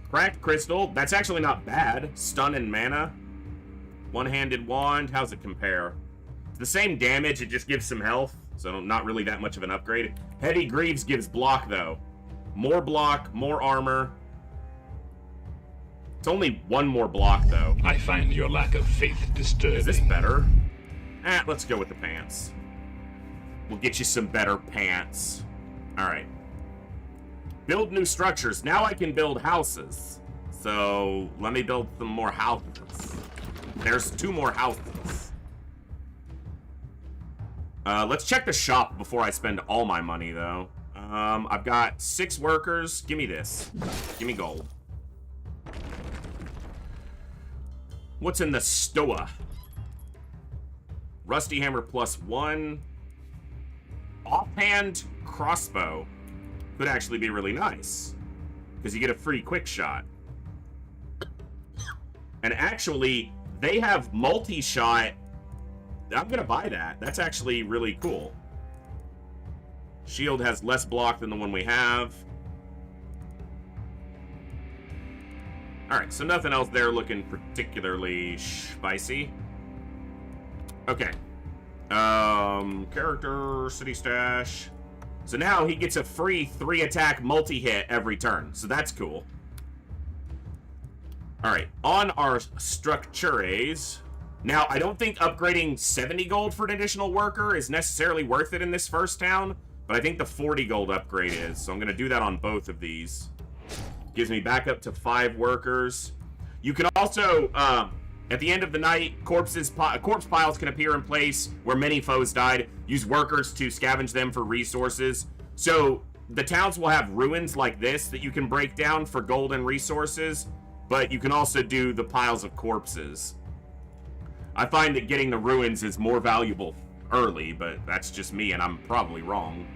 Cracked crystal. That's actually not bad. Stun and mana. One-handed wand. How's it compare? It's the same damage. It just gives some health. So not really that much of an upgrade. Heavy Greaves gives block, though. More block, more armor. It's only one more block, though. I find your lack of faith disturbing. Is this better? Let's go with the pants. We'll get you some better pants. Alright. Build new structures. Now I can build houses. So, let me build some more houses. There's 2 more houses. Let's check the shop before I spend all my money, though. I've got 6 workers. Give me this. Give me gold. What's in the stoa? Rusty hammer +1. Offhand crossbow. Could actually be really nice. Because you get a free quick shot. And actually, they have multi-shot. I'm gonna buy that. That's actually really cool. Shield has less block than the one we have. Alright, so nothing else there looking particularly spicy. Okay. Character, city stash. So now he gets a free 3-attack multi-hit every turn. So that's cool. Alright, on our structures. Now, I don't think upgrading 70 gold for an additional worker is necessarily worth it in this first town. But I think the 40 gold upgrade is. So I'm going to do that on both of these. Gives me back up to 5 workers. You can also, at the end of the night, corpse piles can appear in place where many foes died. Use workers to scavenge them for resources. So the towns will have ruins like this that you can break down for gold and resources, but you can also do the piles of corpses. I find that getting the ruins is more valuable early, but that's just me, and I'm probably wrong.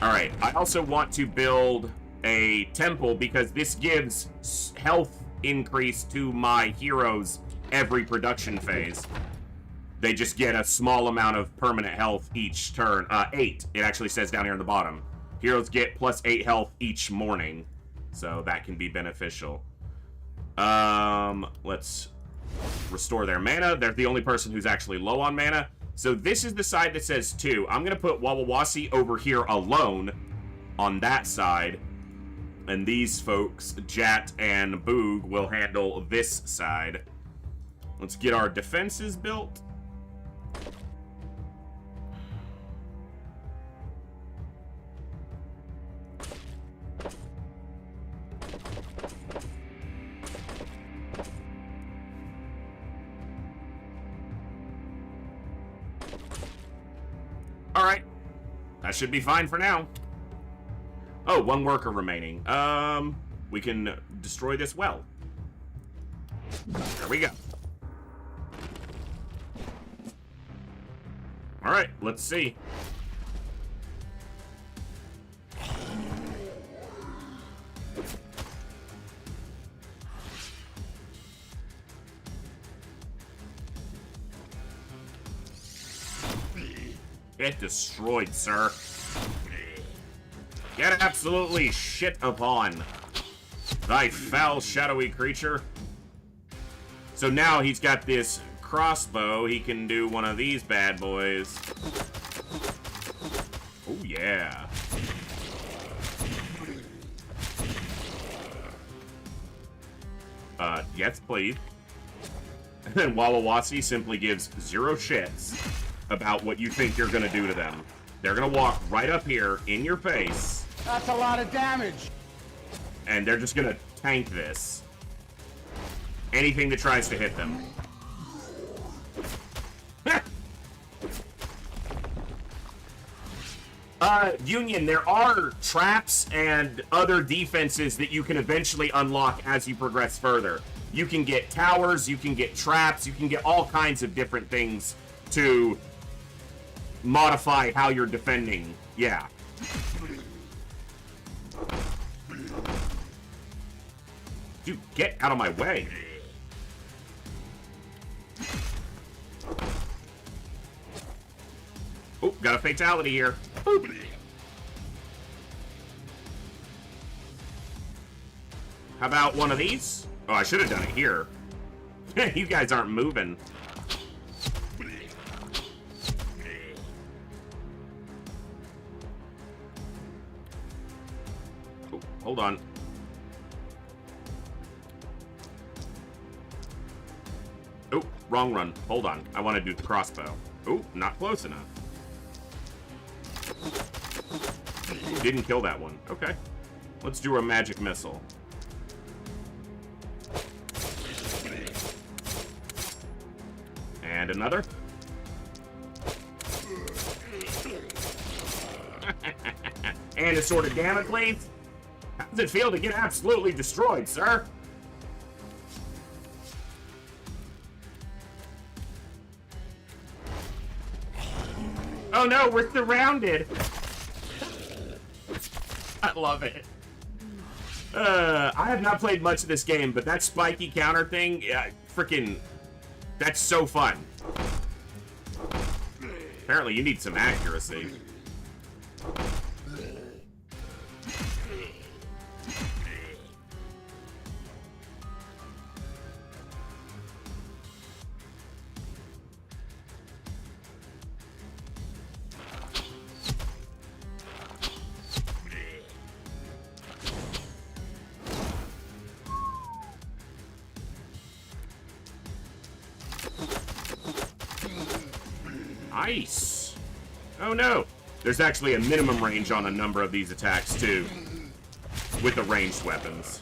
Alright, I also want to build a temple because this gives health increase to my heroes every production phase. They just get a small amount of permanent health each turn. 8, it actually says down here on the bottom. Heroes get +8 health each morning, so that can be beneficial. Let's restore their mana. They're the only person who's actually low on mana. So this is the side that says 2. I'm going to put Wawawasi over here alone on that side. And these folks, Jat and Boog, will handle this side. Let's get our defenses built. Alright. That should be fine for now. Oh, 1 worker remaining. We can destroy this well. There we go. Alright, let's see. Get destroyed, sir. Get absolutely shit upon, thy foul, shadowy creature. So now he's got this crossbow. He can do one of these bad boys. Oh, yeah. Yes, please. And then Wawawasi simply gives 0 shits about what you think you're gonna do to them. They're gonna walk right up here in your face. That's a lot of damage. And they're just gonna tank this. Anything that tries to hit them. Union, there are traps and other defenses that you can eventually unlock as you progress further. You can get towers, you can get traps, you can get all kinds of different things to modify how you're defending. Yeah. Dude, get out of my way. Oh, got a fatality here. Boop. How about one of these? Oh, I should have done it here. You guys aren't moving. Oh, hold on. Oh, wrong run. Hold on. I want to do the crossbow. Oh, not close enough. Didn't kill that one. Okay. Let's do a magic missile. And another. And a sword of Damocles. How does it feel to get absolutely destroyed, sir? Oh no, we're surrounded. I love it. I have not played much of this game, but that spiky counter thing, yeah, freaking, that's so fun. Apparently you need some accuracy. Nice. Oh no. There's actually a minimum range on a number of these attacks too, with the ranged weapons.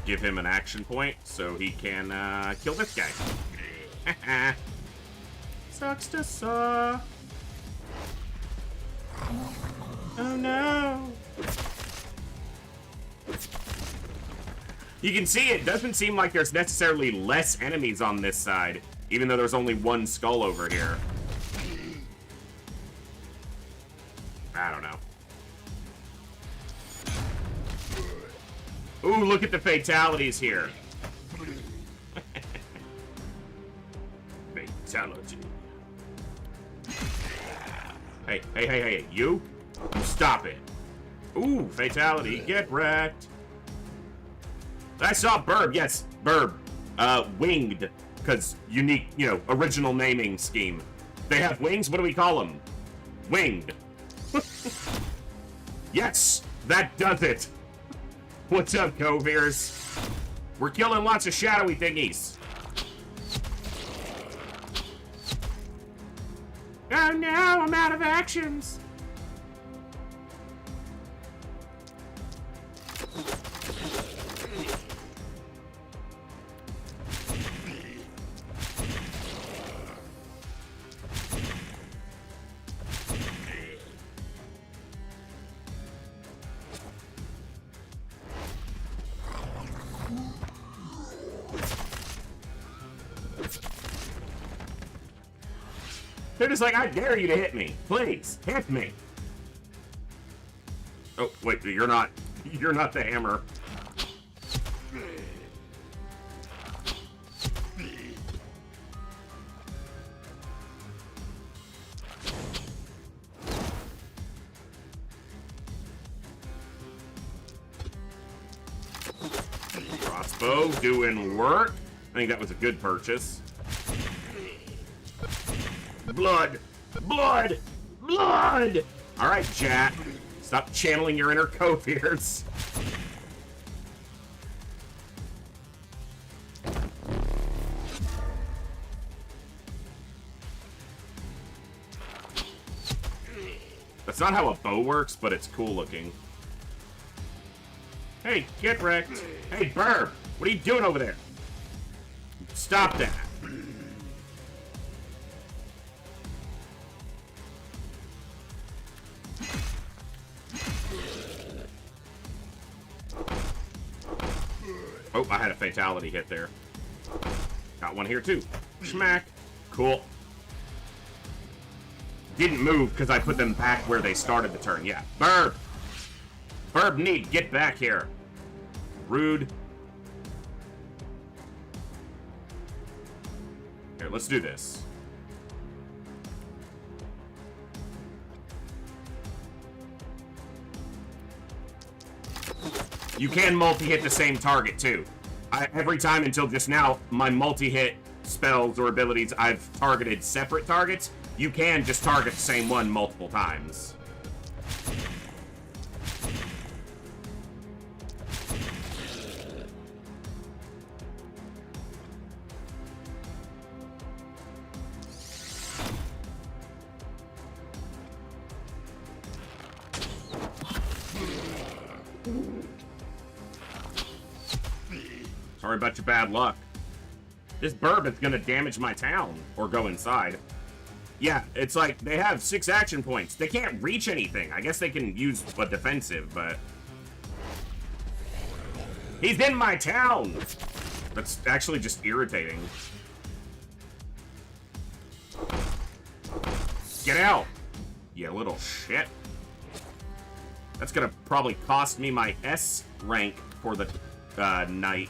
Give him an action point so he can kill this guy. Sucks to suck. Oh no. You can see it doesn't seem like there's necessarily less enemies on this side, even though there's only one skull over here. I don't know. Ooh, look at the fatalities here. Fatality. Hey, you stop it. Ooh, fatality, get wrecked. I saw Burb, yes, Burb. Winged, because unique, you know, original naming scheme. They have wings, what do we call them? Winged. Yes, that does it. What's up, Coviers? We're killing lots of shadowy thingies. Oh no, I'm out of actions. They're just like, I dare you to hit me. Please, hit me. Oh, wait, you're not the hammer. Crossbow doing work. I think that was a good purchase. Blood! Blood! Blood! Alright, chat. Stop channeling your inner co-fears. That's not how a bow works, but it's cool looking. Hey, get wrecked. Hey, Burr! What are you doing over there? Stop that. Oh, I had a fatality hit there. Got one here too. Smack. Cool. Didn't move because I put them back where they started the turn. Yeah. Burb. Burb need. Get back here. Rude. Here, let's do this. You can multi-hit the same target, too. Every time until just now, my multi-hit spells or abilities, I've targeted separate targets. You can just target the same one multiple times. Sorry about your bad luck. This burb is gonna damage my town or go inside. Yeah, it's like they have 6 action points. They can't reach anything. I guess they can use a defensive, but he's in my town. That's actually just irritating. Get out, you little shit. That's gonna probably cost me my S rank for the night.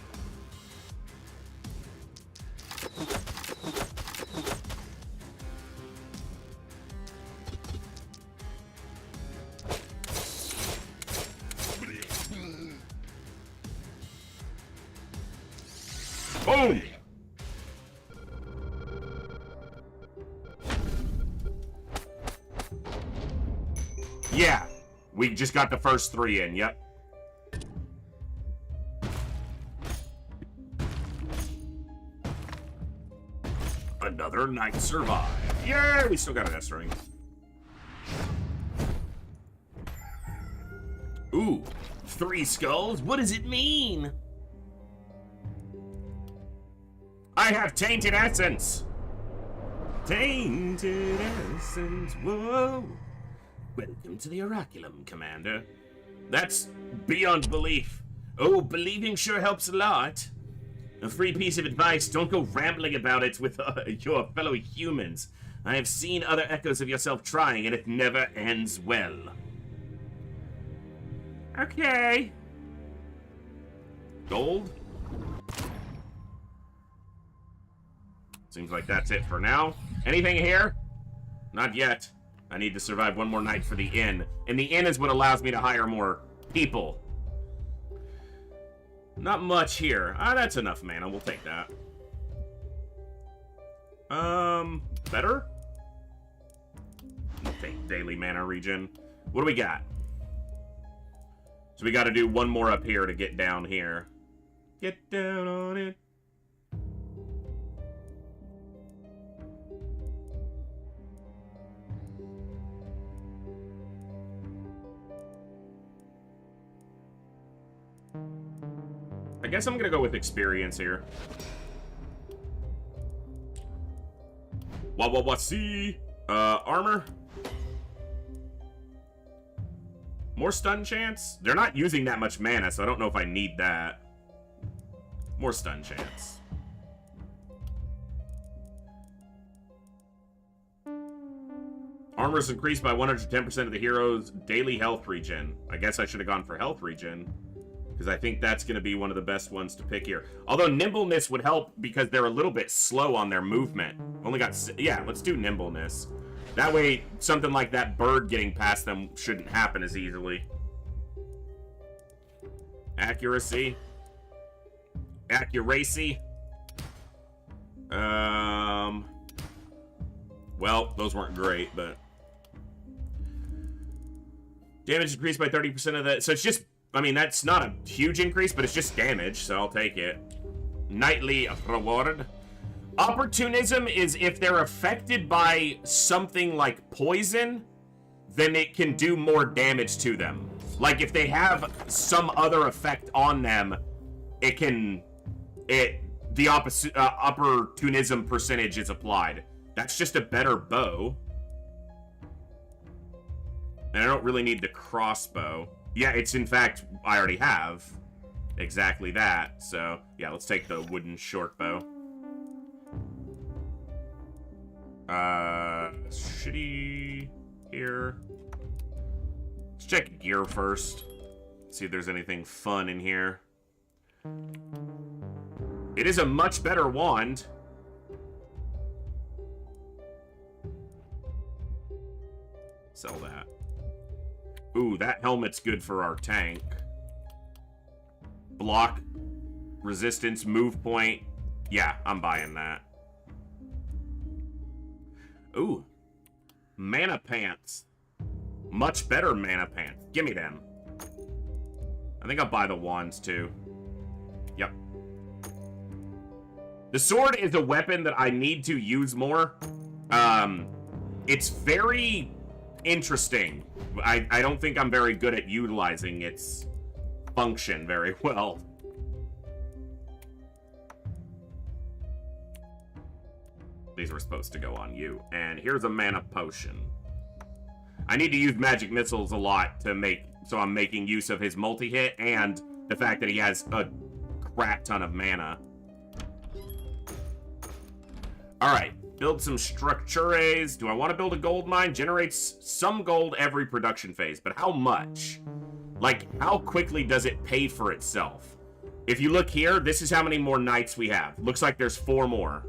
Boom! Yeah, we just got the first 3 in, yep. Another night survived. Yeah, we still got an S ring. Ooh, 3 skulls? What does it mean? I have tainted essence. Tainted essence, whoa. Welcome to the Oraculum, Commander. That's beyond belief. Oh, believing sure helps a lot. A free piece of advice, don't go rambling about it with your fellow humans. I have seen other echoes of yourself trying, and it never ends well. Okay. Gold? Seems like that's it for now. Anything here? Not yet. I need to survive one more night for the inn. And the inn is what allows me to hire more people. Not much here. Ah, that's enough mana. We'll take that. Better? Take daily mana regen. What do we got? So we got to do one more up here to get down here. Get down on it. I guess I'm gonna go with experience here. See. Armor. More stun chance? They're not using that much mana, so I don't know if I need that. More stun chance. Armor is increased by 110% of the hero's daily health regen. I guess I should have gone for health regen, because I think that's going to be one of the best ones to pick here. Although nimbleness would help because they're a little bit slow on their movement. Only got... Yeah, let's do nimbleness. That way, something like that bird getting past them shouldn't happen as easily. Accuracy. Accuracy. Well, those weren't great, but... Damage increased by 30% of that. So it's just... I mean, that's not a huge increase, but it's just damage, so I'll take it. Nightly reward. Opportunism is if they're affected by something like poison, then it can do more damage to them. Like, if they have some other effect on them, it can... the opportunism percentage is applied. That's just a better bow. And I don't really need the crossbow. Yeah, it's in fact, I already have. exactly that. So, yeah, let's take the wooden short bow. Shitty here. Let's check gear first. See if there's anything fun in here. It is a much better wand. Sell that. Ooh, that helmet's good for our tank. Block, resistance, move point. Yeah, I'm buying that. Ooh, mana pants. Much better mana pants. Give me them. I think I'll buy the wands too. Yep. The sword is a weapon that I need to use more. It's very interesting. I don't think I'm very good at utilizing its function very well. These were supposed to go on you. And here's a mana potion. I need to use magic missiles a lot to make, so I'm making use of his multi-hit and the fact that he has a crap ton of mana. Alright, build some structures. Do I want to build a gold mine? Generates some gold every production phase, but how much? Like, how quickly does it pay for itself? If you look here, this is how many more nights we have. Looks like there's 4 more.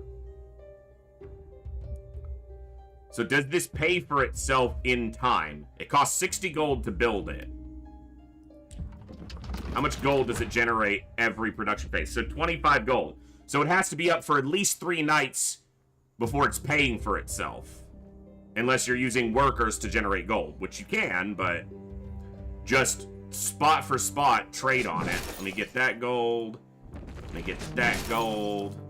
So does this pay for itself in time? It costs 60 gold to build it. How much gold does it generate every production phase? So 25 gold. So it has to be up for at least 3 nights before it's paying for itself. Unless you're using workers to generate gold, which you can, but just spot for spot trade on it. Let me get that gold. Let me get that gold.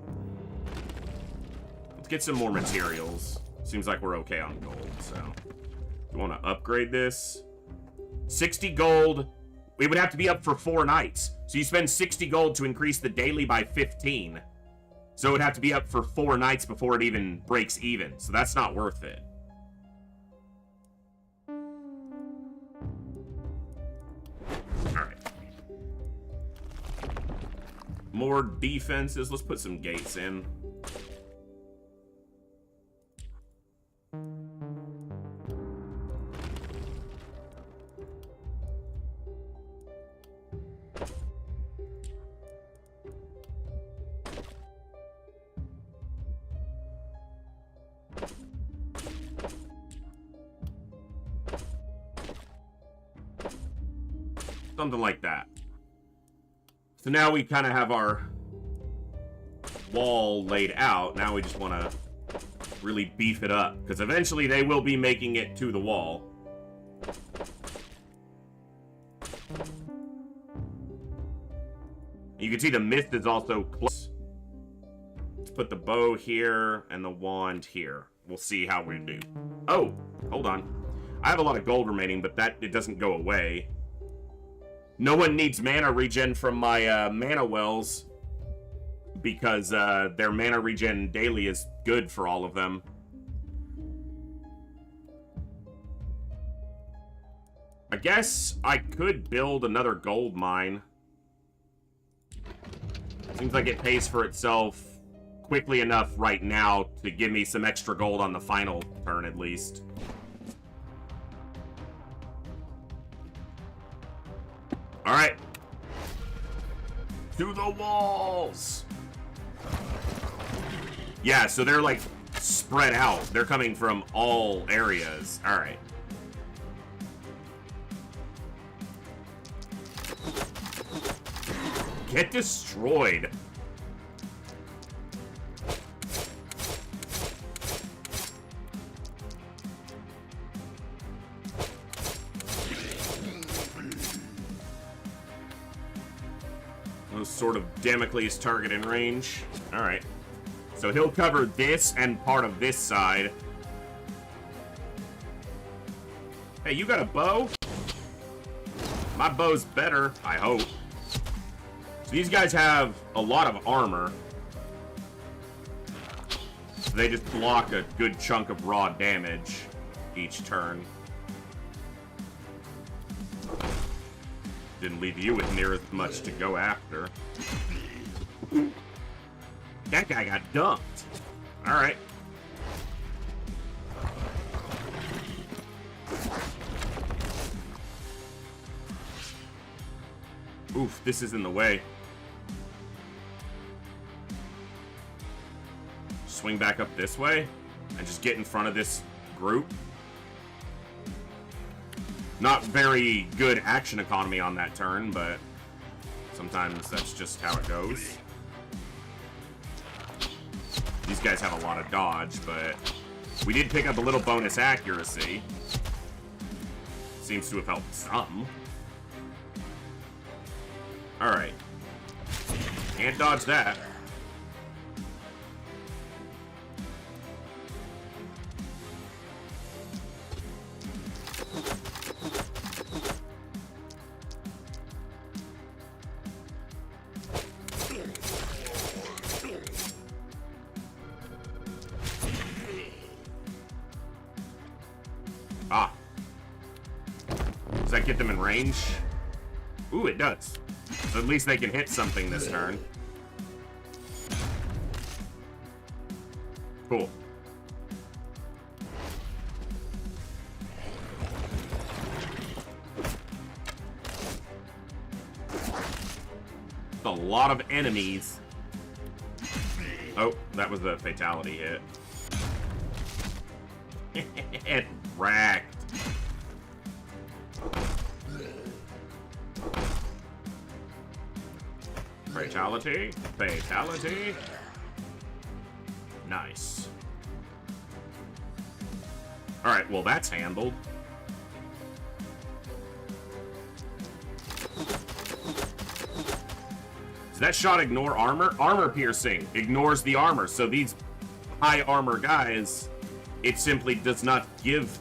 Let's get some more materials. Seems like we're okay on gold, so. You want to upgrade this? 60 gold. It would have to be up for 4 nights. So you spend 60 gold to increase the daily by 15. So it would have to be up for 4 nights before it even breaks even. So that's not worth it. Alright. More defenses. Let's put some gates in. Something like that. So now we kind of have our wall laid out. Now we just want to really beef it up, because eventually they will be making it to the wall. You can see the mist is also close. Let's put the bow here and the wand here. We'll see how we do. Oh, hold on. I have a lot of gold remaining, but it doesn't go away. No one needs mana regen from my mana wells, because their mana regen daily is good for all of them. I guess I could build another gold mine. Seems like it pays for itself quickly enough right now to give me some extra gold on the final turn at least. Alright. To the walls! Yeah, so they're like spread out. They're coming from all areas. Alright. Get destroyed. Sort of Damocles target in range. Alright. So he'll cover this and part of this side. Hey, you got a bow? My bow's better, I hope. So these guys have a lot of armor. So they just block a good chunk of raw damage each turn. Didn't leave you with near as much to go after. That guy got dumped. Alright. Oof, this is in the way. Swing back up this way and just get in front of this group. Not very good action economy on that turn, but sometimes that's just how it goes. These guys have a lot of dodge, but we did pick up a little bonus accuracy. Seems to have helped some. Alright. Can't dodge that. Ah. Does that get them in range? Ooh, it does. So at least they can hit something this turn. Cool. A lot of enemies. Oh, that was a fatality hit. It wrecked. Fatality. Fatality. Nice. Alright, well that's handled. Does that shot ignore armor? Armor piercing ignores the armor, so these high armor guys, it simply does not give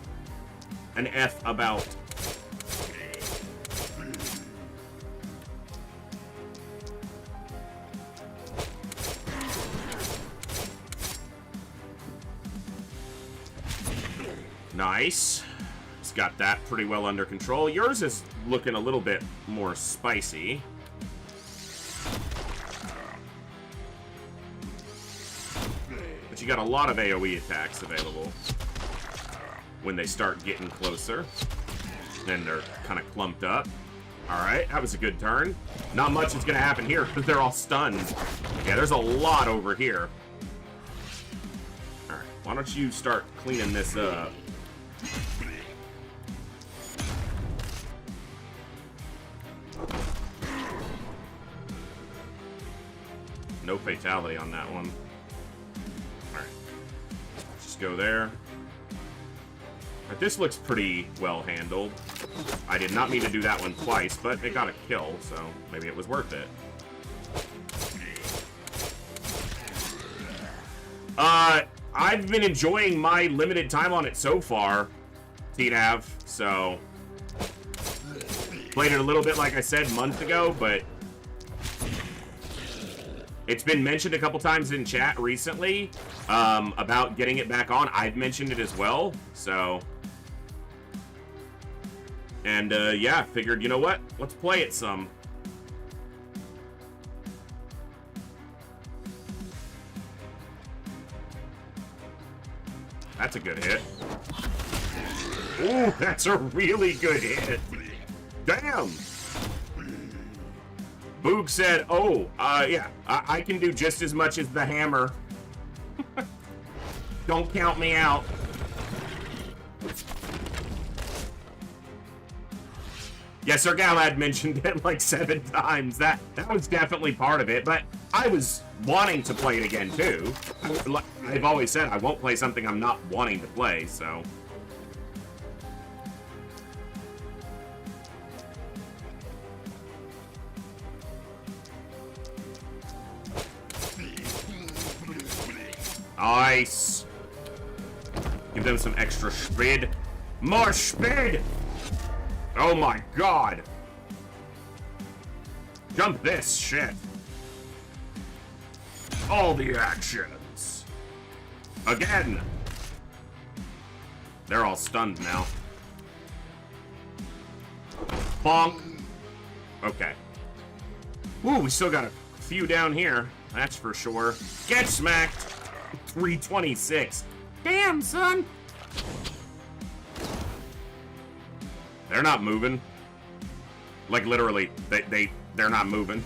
an F about. Nice. It's got that pretty well under control. Yours is looking a little bit more spicy. But you got a lot of AoE attacks available when they start getting closer. Then they're kind of clumped up. Alright, that was a good turn. Not much is going to happen here because they're all stunned. Yeah, there's a lot over here. Alright, why don't you start cleaning this up? No fatality on that one. Alright. Just go there. Alright, this looks pretty well handled. I did not mean to do that one twice, but it got a kill, so maybe it was worth it. I've been enjoying my limited time on it so far, TNAV, so played it a little bit, like I said, months ago, but it's been mentioned a couple times in chat recently about getting it back on. I've mentioned it as well, so. And yeah, figured, you know what? Let's play it some. That's a good hit. Ooh, that's a really good hit. Damn. Boog said, oh, yeah, I can do just as much as the hammer. Don't count me out. Yeah, Sir Galad mentioned it like 7 times. That was definitely part of it, but I was wanting to play it again, too. I've always said I won't play something I'm not wanting to play, so. Nice. Give them some extra speed. More speed! Oh my god. Jump this shit. All the actions. Again. They're all stunned now. Bonk. Okay. Ooh, we still got a few down here. That's for sure. Get smacked. 326. Damn, son. They're not moving. Like, literally, they're not moving.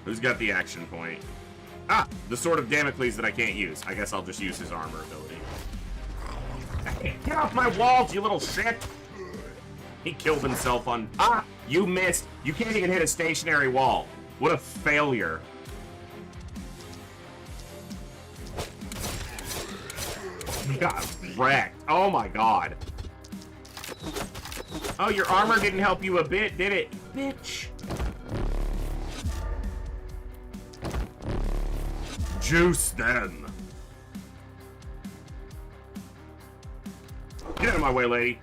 Who's got the action point? Ah, the Sword of Damocles that I can't use. I guess I'll just use his armor ability. Get off my walls, you little shit! He killed himself on... Ah! You missed! You can't even hit a stationary wall. What a failure. You got wrecked. Oh my god. Oh, your armor didn't help you a bit, did it? Bitch. Juice them. Get out of my way, lady.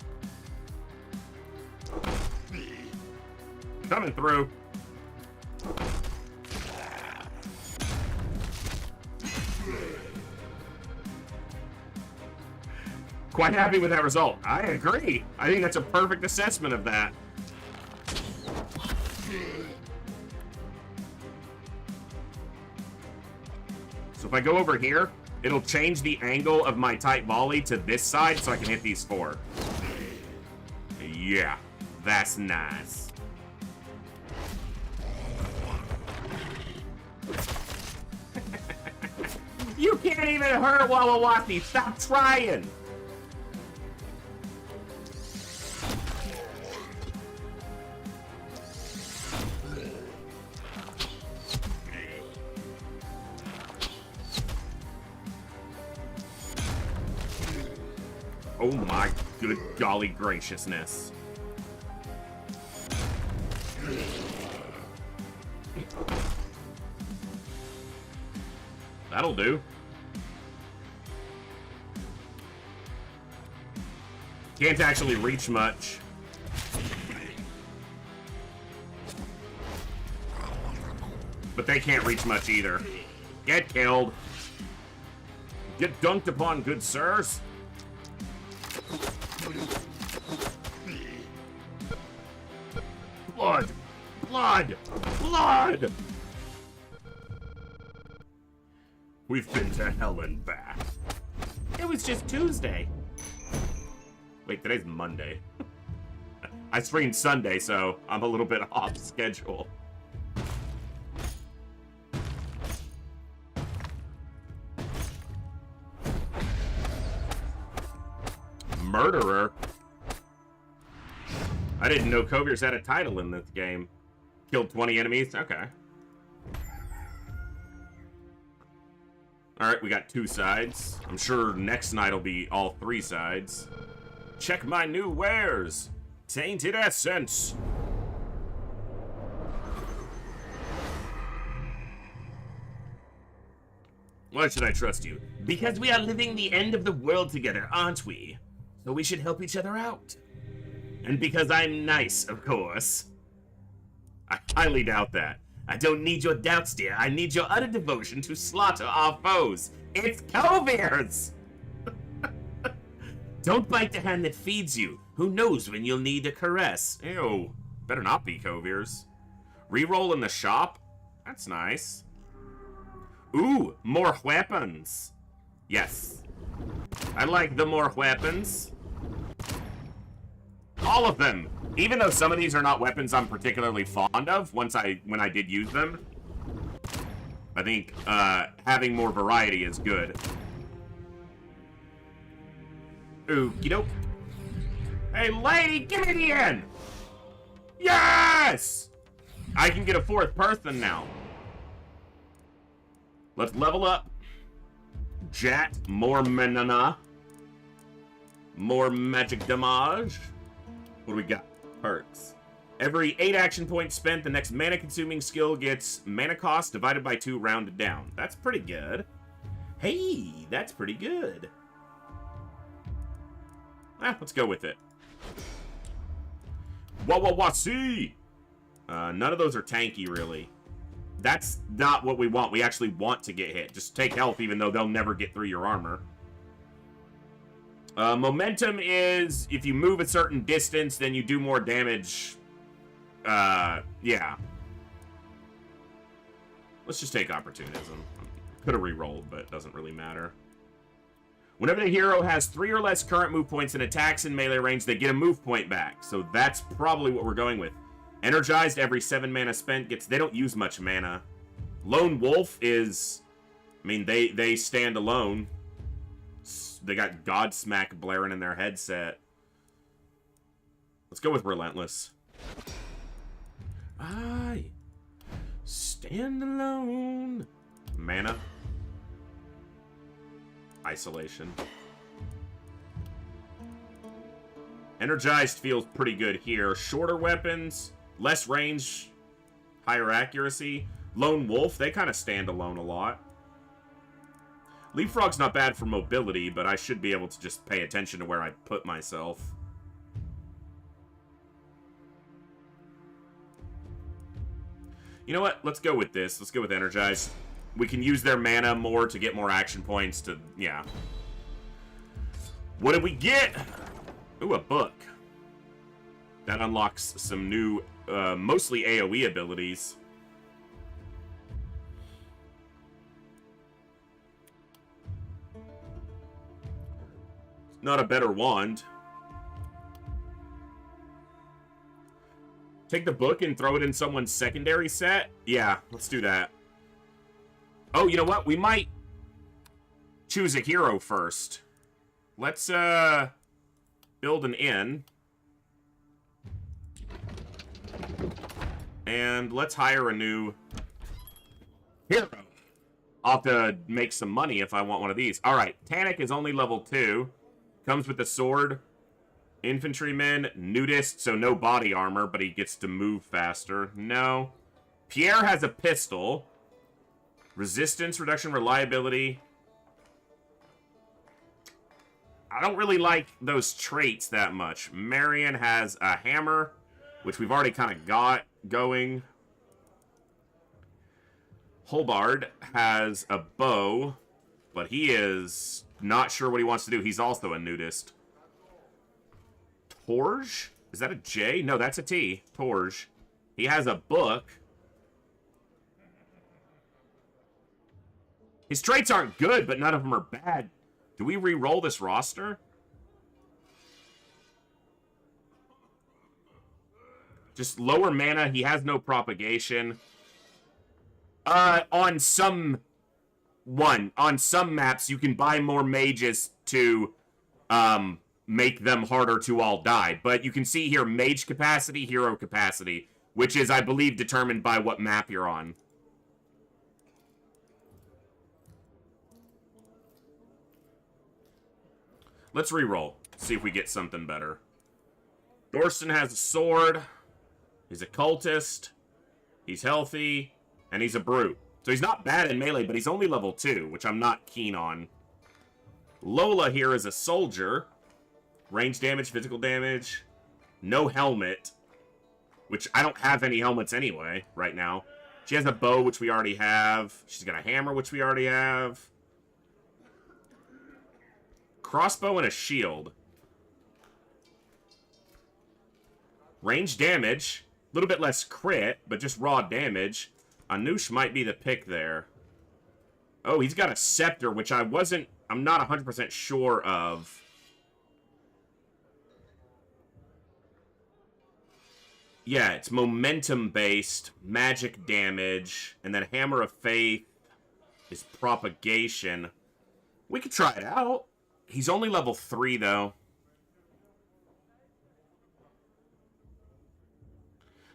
Coming through. Quite happy with that result. I agree. I think that's a perfect assessment of that. So if I go over here, it'll change the angle of my tight volley to this side so I can hit these four. Yeah, that's nice. You can't even hurt Wawawati. Stop trying. Oh my good golly graciousness. That'll do. Can't actually reach much. But they can't reach much either. Get killed. Get dunked upon, good sirs. Blood! Blood! Blood! We've been to hell and back. It was just Tuesday. Wait, today's Monday. I streamed Sunday, so I'm a little bit off schedule. Murderer? I didn't know Coviers had a title in this game. Killed 20 enemies? Okay. Alright, we got 2 sides. I'm sure next night will be all 3 sides. Check my new wares! Tainted Essence! Why should I trust you? Because we are living the end of the world together, aren't we? So we should help each other out. And because I'm nice, of course. I highly doubt that. I don't need your doubts, dear. I need your utter devotion to slaughter our foes. It's Coviers! Don't bite the hand that feeds you. Who knows when you'll need a caress? Ew. Better not be Coviers. Reroll in the shop? That's nice. Ooh, more weapons. Yes. I like the more weapons. All of them. Even though some of these are not weapons I'm particularly fond of, when I did use them. I think having more variety is good. Okie doke. Hey lady, give me the end! Yes! I can get a 4th person now. Let's level up. Jat, more manana. More magic damage. What do we got? Perks. Every 8 action points spent, the next mana-consuming skill gets mana cost divided by 2 rounded down. That's pretty good. Hey, that's pretty good. Let's go with it. Wah-wah-wah-see! None of those are tanky, really. That's not what we want. We actually want to get hit. Just take health, even though they'll never get through your armor. Momentum is, if you move a certain distance, then you do more damage. Yeah. Let's just take opportunism. Could have re-rolled, but it doesn't really matter. Whenever the hero has 3 or less current move points and attacks in melee range, they get a move point back. So that's probably what we're going with. Energized every 7 mana spent gets... They don't use much mana. Lone Wolf is... I mean, they stand alone. They got Godsmack blaring in their headset. Let's go with Relentless. I stand alone. Mana. Isolation. Energized feels pretty good here. Shorter weapons, less range, higher accuracy. Lone Wolf, they kind of stand alone a lot. Leapfrog's not bad for mobility, but I should be able to just pay attention to where I put myself. You know what? Let's go with this. Let's go with Energized. We can use their mana more to get more action points to... Yeah. What did we get? Ooh, a book. That unlocks some new, mostly AoE abilities. Not a better wand. Take the book and throw it in someone's secondary set? Yeah, let's do that. Oh, you know what? We might choose a hero first. Let's, build an inn. And let's hire a new hero. I'll have to make some money if I want one of these. Alright, Tannic is only level 2. Comes with a sword. Infantryman, nudist, so no body armor, but he gets to move faster. No. Pierre has a pistol. Resistance, reduction, reliability. I don't really like those traits that much. Marion has a hammer, which we've already kind of got going. Holbard has a bow, but he is not sure what he wants to do. He's also a nudist. Torge? Is that a J? No, that's a T. Torge. He has a book. His traits aren't good, but none of them are bad. Do we re-roll this roster? Just lower mana. He has no propagation. On some maps, you can buy more mages to make them harder to all die. But you can see here mage capacity, hero capacity, which is, I believe, determined by what map you're on. Let's re-roll. See if we get something better. Dorston has a sword. He's a cultist. He's healthy. And he's a brute. So he's not bad in melee, but he's only level 2, which I'm not keen on. Lola here is a soldier. Range damage, physical damage. No helmet. Which I don't have any helmets anyway, right now. She has a bow, which we already have. She's got a hammer, which we already have. Crossbow and a shield. Range damage. A little bit less crit, but just raw damage. Anush might be the pick there. Oh, he's got a scepter, which I'm not 100% sure of. Yeah, it's momentum-based, magic damage, and then Hammer of Faith is propagation. We could try it out. He's only level 3, though.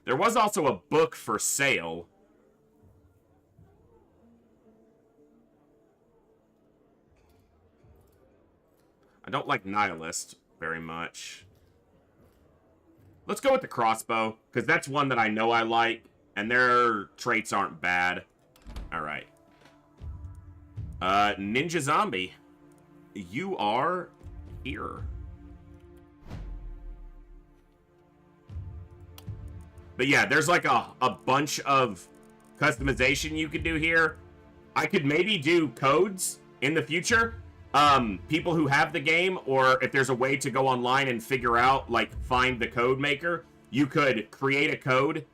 There was also a book for sale. I don't like Nihilist very much. Let's go with the crossbow, because that's one that I know I like, and their traits aren't bad. Alright. Ninja Zombie. You are here. But yeah, there's like a bunch of customization you could do here. I could maybe do codes in the future. People who have the game, or if there's a way to go online and figure out, like, find the code maker, you could create a code,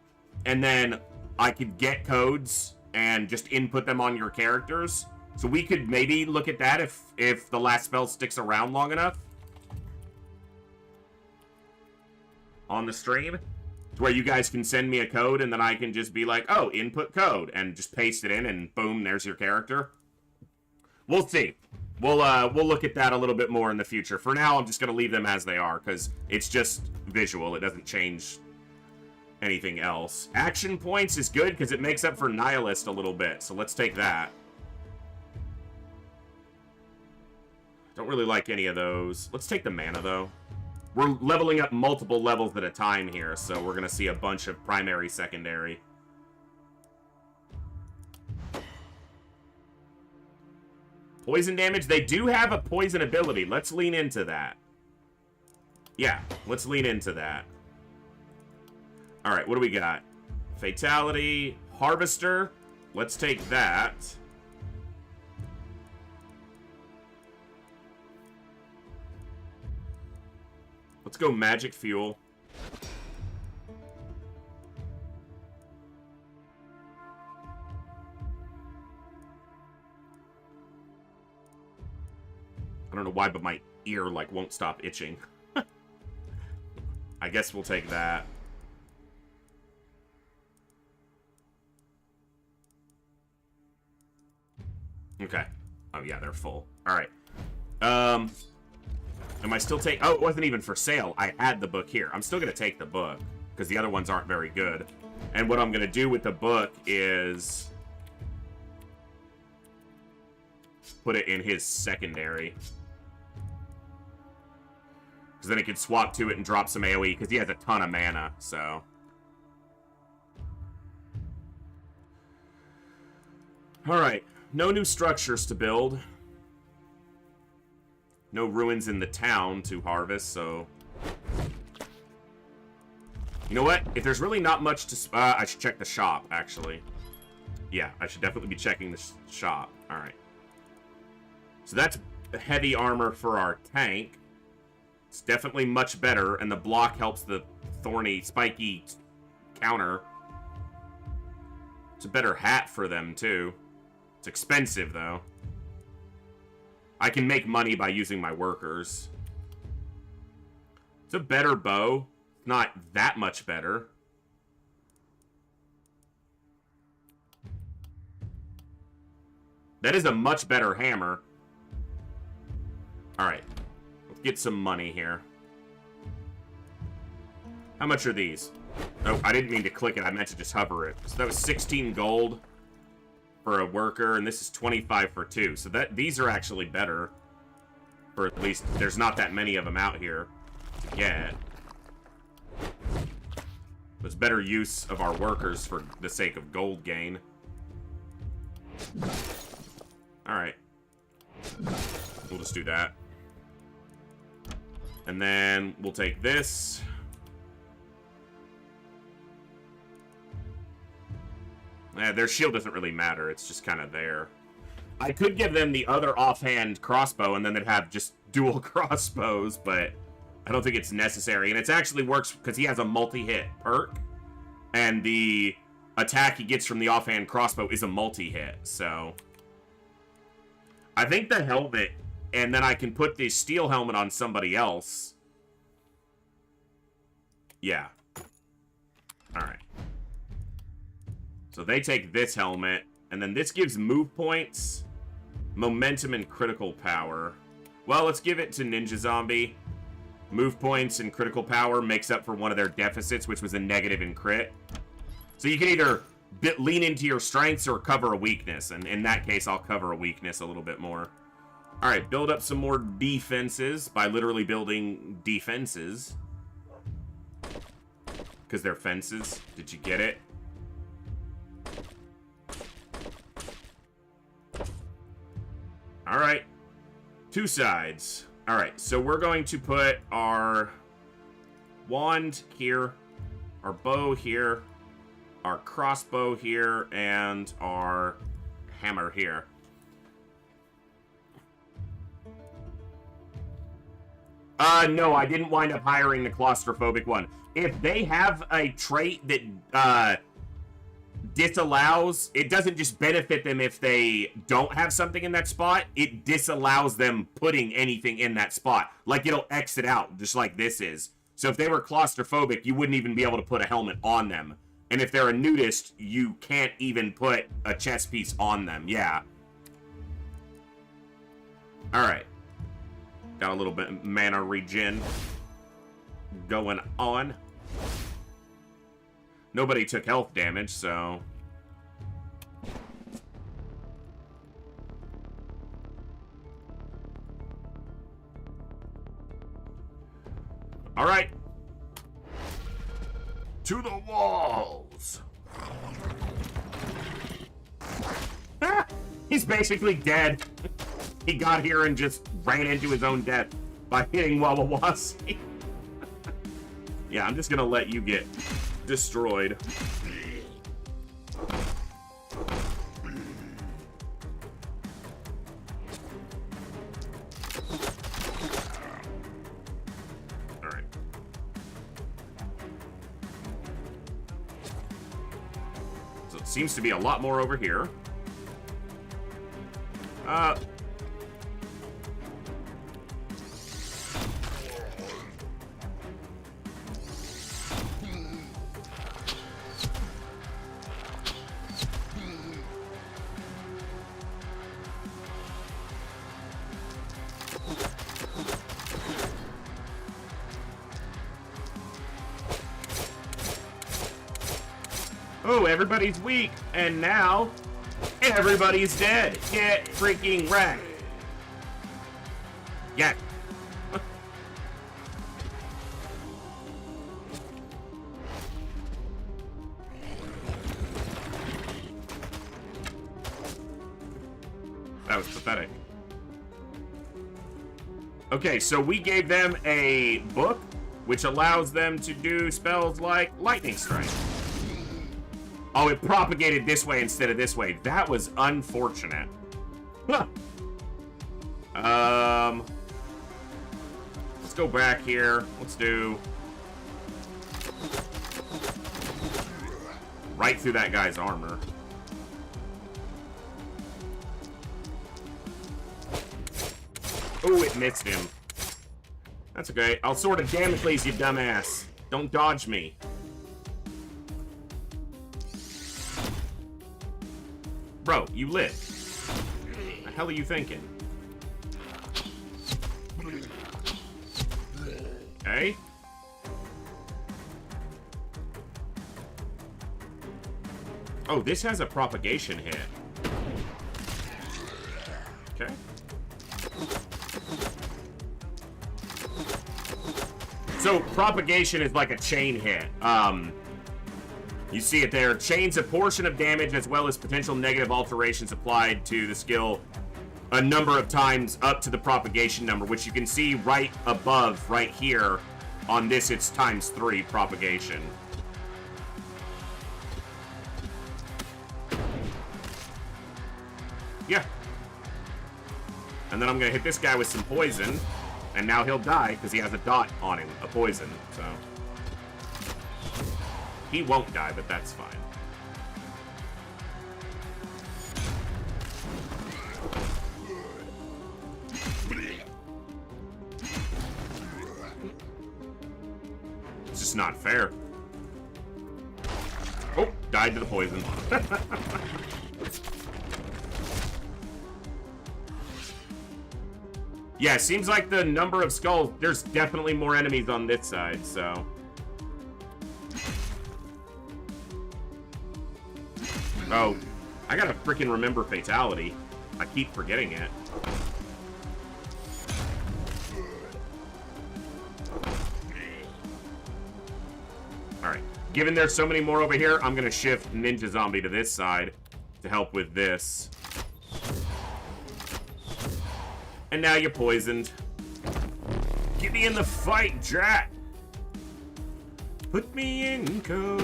and then I could get codes and just input them on your characters. So we could maybe look at that if the last spell sticks around long enough on the stream, to where you guys can send me a code and then I can just be like, oh, input code, and just paste it in, and boom, there's your character. We'll see. We'll look at that a little bit more in the future. For now, I'm just going to leave them as they are, because it's just visual. It doesn't change anything else. Action points is good, because it makes up for Nihilist a little bit, so let's take that. Don't really like any of those. Let's take the mana, though. We're leveling up multiple levels at a time here, so we're going to see a bunch of primary, secondary. Poison damage, they do have a poison ability. Let's lean into that. Yeah, let's lean into that. Alright, what do we got? Fatality, Harvester. Let's take that. Let's go Magic Fuel. I don't know why, but my ear, like, won't stop itching. I guess we'll take that. Okay. Oh, yeah, they're full. Alright. Am I still take... Oh, it wasn't even for sale. I had the book here. I'm still going to take the book, because the other ones aren't very good. And what I'm going to do with the book is... put it in his secondary. Because then he can swap to it and drop some AoE, because he has a ton of mana, so... Alright, no new structures to build. No ruins in the town to harvest, so... You know what? If there's really not much to... I should check the shop, actually. Yeah, I should definitely be checking the shop. Alright. So that's heavy armor for our tank. It's definitely much better, and the block helps the thorny, spiky counter. It's a better hat for them, too. It's expensive, though. I can make money by using my workers. It's a better bow. Not that much better. That is a much better hammer. Alright. Let's get some money here. How much are these? Oh, I didn't mean to click it. I meant to just hover it. So that was 16 gold for a worker, and this is 25 for 2. So these are actually better. For at least, there's not that many of them out here to get. It's better use of our workers for the sake of gold gain. Alright. We'll just do that. And then we'll take this. Their shield doesn't really matter. It's just kind of there. I could give them the other offhand crossbow, and then they'd have just dual crossbows, but I don't think it's necessary. And it actually works because he has a multi-hit perk, and the attack he gets from the offhand crossbow is a multi-hit, so... I think the helmet, and then I can put the steel helmet on somebody else. Yeah. Alright. So they take this helmet, and then this gives move points, momentum, and critical power. Well, let's give it to Ninja Zombie. Move points and critical power makes up for one of their deficits, which was a negative in crit. So you can either lean into your strengths or cover a weakness, and in that case, I'll cover a weakness a little bit more. Alright, build up some more defenses by literally building defenses. Because they're fences. Did you get it? Alright. Two sides. Alright, so we're going to put our wand here, our bow here, our crossbow here and our hammer here. No, I didn't wind up hiring the claustrophobic one. If they have a trait that disallows, it doesn't just benefit them if they don't have something in that spot, it disallows them putting anything in that spot. Like, it'll exit out, just like this is. So if they were claustrophobic, you wouldn't even be able to put a helmet on them. And if they're a nudist, you can't even put a chest piece on them. Yeah. Alright. Got a little bit of mana regen going on. Nobody took health damage, so... Alright. To the walls! Ah, he's basically dead. He got here and just ran into his own death by hitting Wawawasi. Yeah, I'm just gonna let you get destroyed. Alright. So it seems to be a lot more over here. Oh, everybody's weak, and now everybody's dead. Get freaking wrecked. Yeah. That was pathetic. Okay, so we gave them a book, which allows them to do spells like Lightning Strike. Oh, it propagated this way instead of this way. That was unfortunate. Huh. Let's go back here. Let's do... right through that guy's armor. Oh, it missed him. That's okay. I'll sword of Damocles, you dumbass. Don't dodge me. Bro, you lit. The hell are you thinking? Okay. Oh, this has a propagation hit. Okay. So, propagation is like a chain hit. You see it there. Chains a portion of damage as well as potential negative alterations applied to the skill a number of times up to the propagation number, which you can see right above, right here. On this, it's ×3 propagation. Yeah. And then I'm going to hit this guy with some poison, and now he'll die because he has a dot on him, a poison, so... He won't die, but that's fine. It's just not fair. Oh, died to the poison. Yeah, seems like the number of skulls, there's definitely more enemies on this side, so... Oh, I gotta freaking remember Fatality. I keep forgetting it. Alright. Given there's so many more over here, I'm gonna shift Ninja Zombie to this side to help with this. And now you're poisoned. Get me in the fight, Jack! Put me in, coach.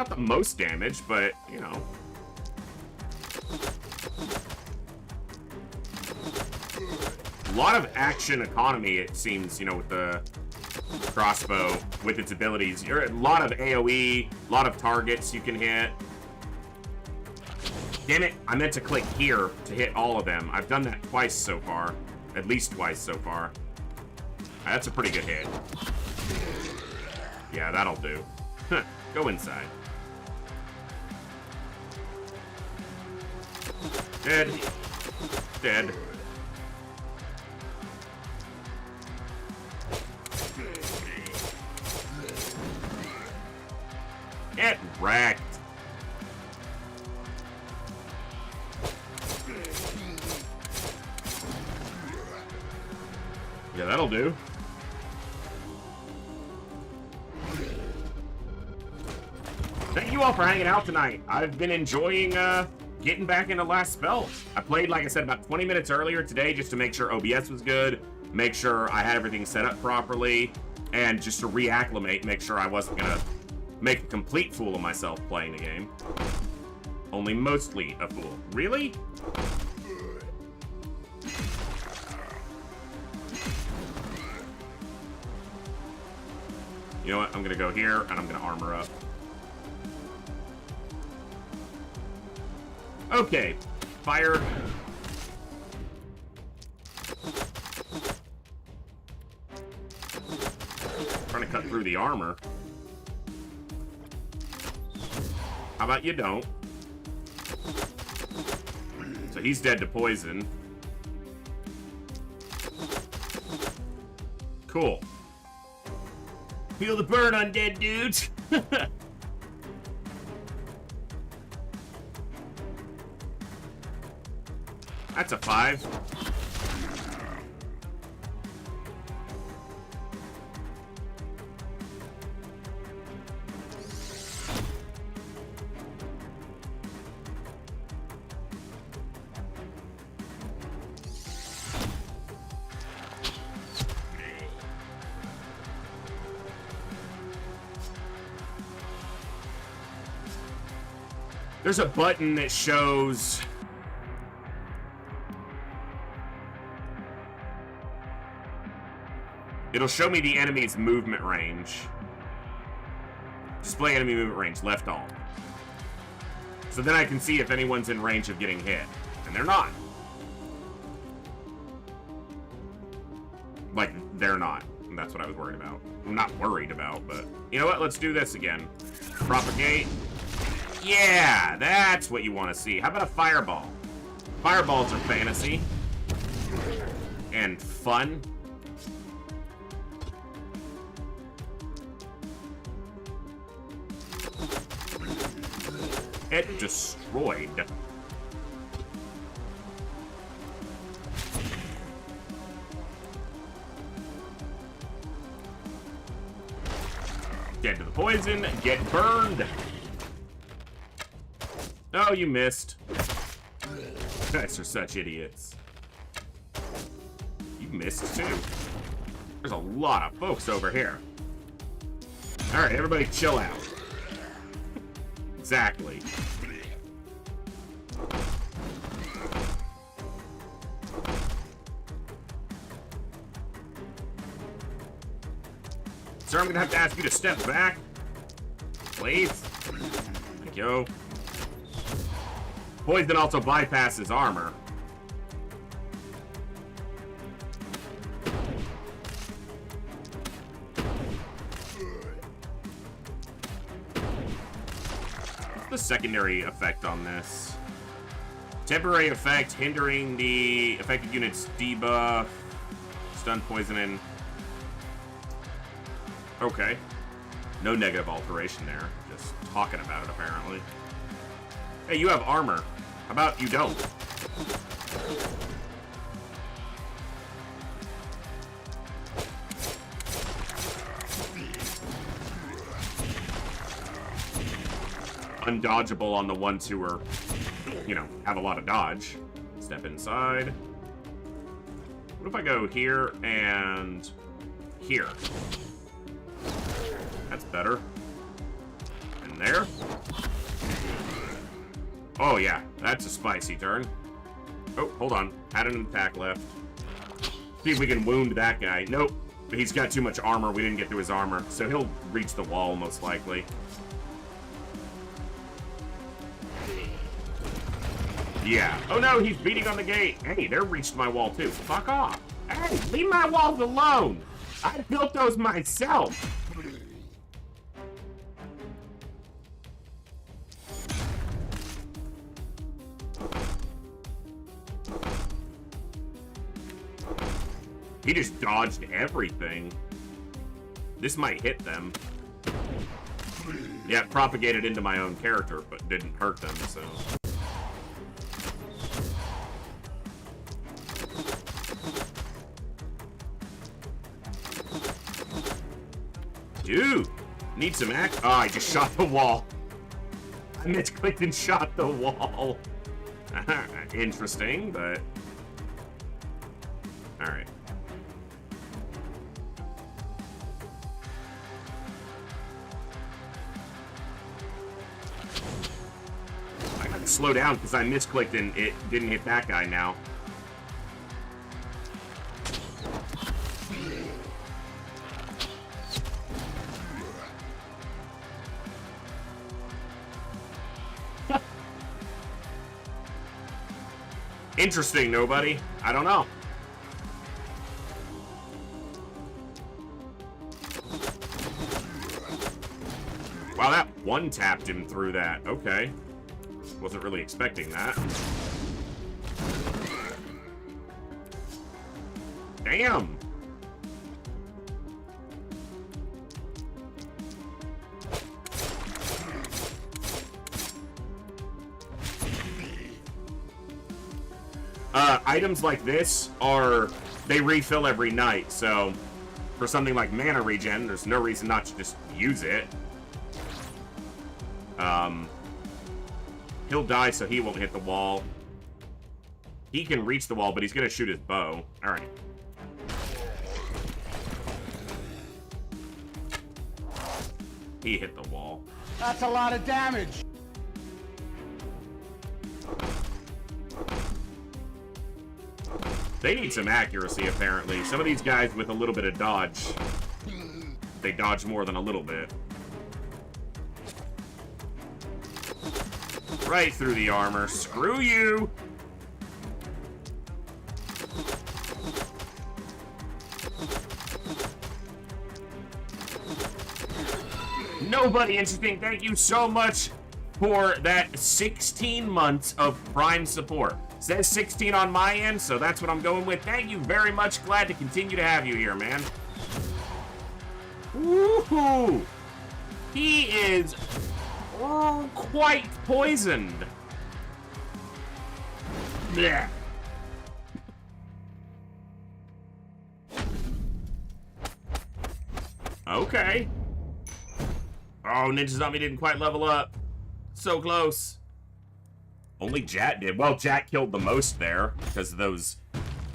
Not the most damage, but, you know. A lot of action economy, it seems, you know, with the crossbow, with its abilities. You're a lot of AoE, a lot of targets you can hit. Damn it, I meant to click here to hit all of them. I've done that twice so far. At least twice so far. That's a pretty good hit. Yeah, that'll do. Go inside. Dead. Dead. Get wrecked. Yeah, that'll do. Thank you all for hanging out tonight. I've been enjoying getting back into Last Spell. I played, like I said, about 20 minutes earlier today just to make sure OBS was good, make sure I had everything set up properly, and just to reacclimate, make sure I wasn't gonna make a complete fool of myself playing the game. Only mostly a fool. Really? You know what? I'm gonna go here, and I'm gonna armor up. Okay. Fire. Trying to cut through the armor. How about you don't? So he's dead to poison. Cool. Feel the burn, undead dudes. That's a 5. There's a button that shows it'll show me the enemy's movement range. Display enemy movement range, left all. So then I can see if anyone's in range of getting hit. And they're not. Like, they're not. And that's what I was worried about. I'm not worried about, but... You know what? Let's do this again. Propagate. Yeah! That's what you want to see. How about a fireball? Fireballs are fantasy. And fun. It destroyed. Dead to the poison. Get burned. Oh, you missed. You guys are such idiots. You missed too. There's a lot of folks over here. Alright, everybody chill out. Exactly. Sir, I'm gonna have to ask you to step back. Please. Thank you. Poison also bypasses armor. What's the secondary effect on this? Temporary effect, hindering the affected unit's debuff. Stun, poisoning. Okay. No negative alteration there. Just talking about it, apparently. Hey, you have armor. How about you don't? Undodgeable on the ones who are, you know, have a lot of dodge. Step inside. What if I go here and here? That's better. And There. Oh, yeah. That's a spicy turn. Oh, hold on. Had an attack left. See if we can wound that guy. Nope. He's got too much armor. We didn't get through his armor. So he'll reach the wall, most likely. Yeah. Oh, no. He's beating on the gate. Hey, they're reached my wall, too. Fuck off. Hey, leave my walls alone. I built those myself. He just dodged everything. This might hit them. Yeah, it propagated into my own character, but didn't hurt them, so... Dude! Need some act. Oh, I just shot the wall. I misclicked and shot the wall. Interesting, but... Alright. I gotta slow down because I misclicked and it didn't hit that guy now. Interesting, nobody. I don't know. Wow, that one tapped him through that. Okay. Wasn't really expecting that. Damn. Items like this they refill every night, so for something like mana regen, there's no reason not to just use it. He'll die, so he won't hit the wall. He can reach the wall, but he's gonna shoot his bow. Alright. He hit the wall. That's a lot of damage. They need some accuracy, apparently. Some of these guys with a little bit of dodge, they dodge more than a little bit. Right through the armor. Screw you! Nobody interesting. Thank you so much for that 16 months of Prime support. Says 16 on my end, so that's what I'm going with. Thank you very much. Glad to continue to have you here, man. Woohoo! He is quite poisoned. Yeah. Okay. Oh, Ninja Zombie didn't quite level up. So close. Only Jat did. Well, Jat killed the most there because of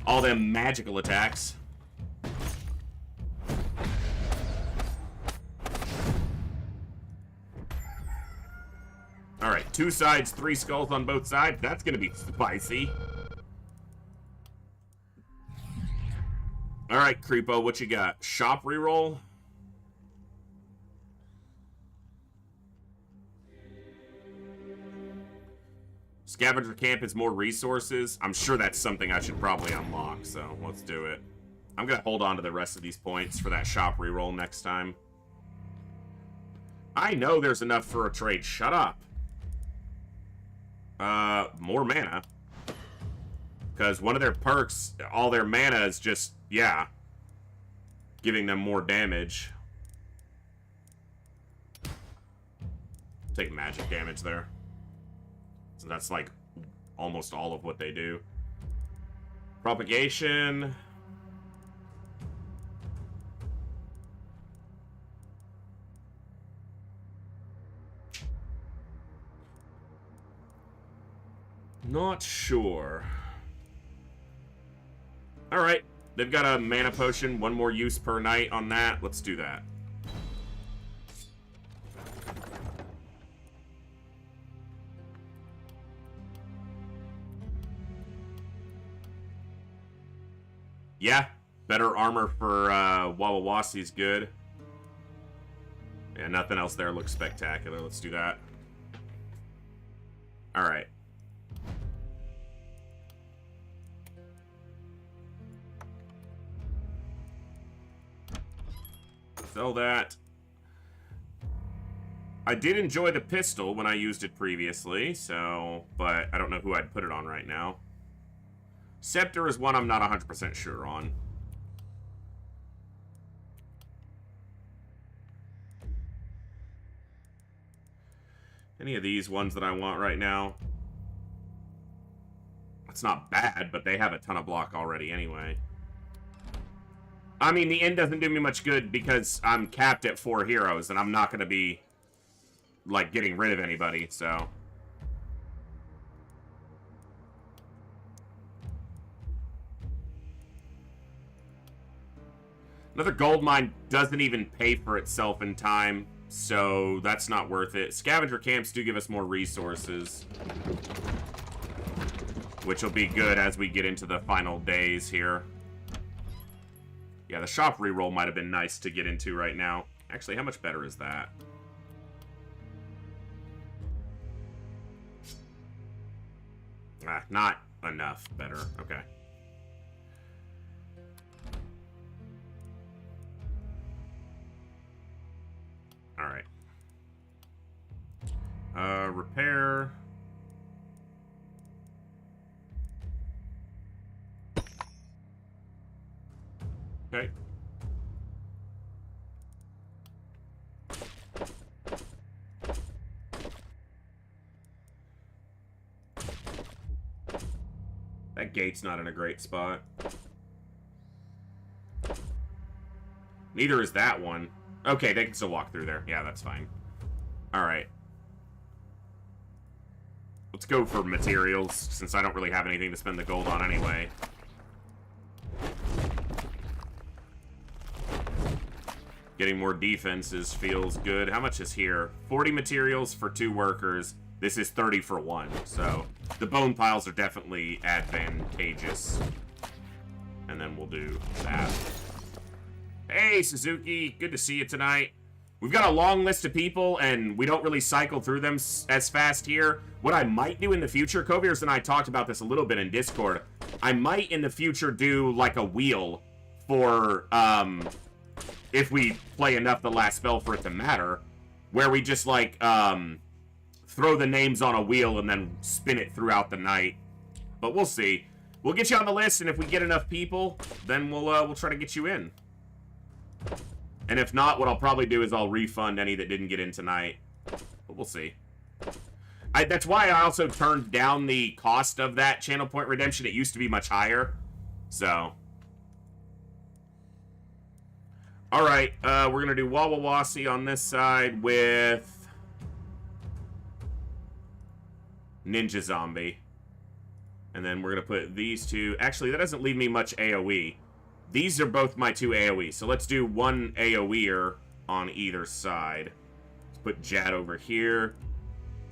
all them magical attacks. All right, 2 sides, 3 skulls on both sides. That's gonna be spicy. All right, Creepo, what you got? Shop reroll. Scavenger camp is more resources. I'm sure that's something I should probably unlock, so let's do it. I'm gonna hold on to the rest of these points for that shop reroll next time. I know there's enough for a trade. Shut up. More mana. Because one of their perks, all their mana is just, yeah, giving them more damage. Take magic damage there. So that's like almost all of what they do. Propagation. Not sure. Alright, they've got a mana potion, 1 more use per night on that. Let's do that. Yeah, better armor for Wawawasi's good. Yeah, nothing else there looks spectacular. Let's do that. Alright. Sell that. I did enjoy the pistol when I used it previously, so... But I don't know who I'd put it on right now. Scepter is one I'm not 100% sure on. Any of these ones that I want right now? It's not bad, but they have a ton of block already anyway. I mean, the end doesn't do me much good because I'm capped at 4 heroes, and I'm not going to be, like, getting rid of anybody, so... Another gold mine doesn't even pay for itself in time, so that's not worth it. Scavenger camps do give us more resources, which will be good as we get into the final days here. Yeah, the shop reroll might have been nice to get into right now. Actually, how much better is that? Ah, not enough better. Okay. Alright. Repair. Okay. That gate's not in a great spot. Neither is that one. Okay, they can still walk through there. Yeah, that's fine. Alright. Let's go for materials, since I don't really have anything to spend the gold on anyway. Getting more defenses feels good. How much is here? 40 materials for 2 workers. This is 30 for 1, so the bone piles are definitely advantageous. And then we'll do that. Hey, Suzuki, good to see you tonight. We've got a long list of people, and we don't really cycle through them as fast here. What I might do in the future, Koviers and I talked about this a little bit in Discord. I might in the future do like a wheel for, if we play enough the last spell for it to matter, where we just like, throw the names on a wheel and then spin it throughout the night. But we'll see. We'll get you on the list, and if we get enough people, then we'll try to get you in. And if not, what I'll probably do is I'll refund any that didn't get in tonight. But we'll see. That's why I also turned down the cost of that channel point redemption. It used to be much higher. So. Alright, we're going to do Wawawasi on this side with Ninja Zombie. And then we're going to put these two. Actually, that doesn't leave me much AoE. These are both my 2 AoE, so let's do 1 AoEer on either side. Let's put Jad over here,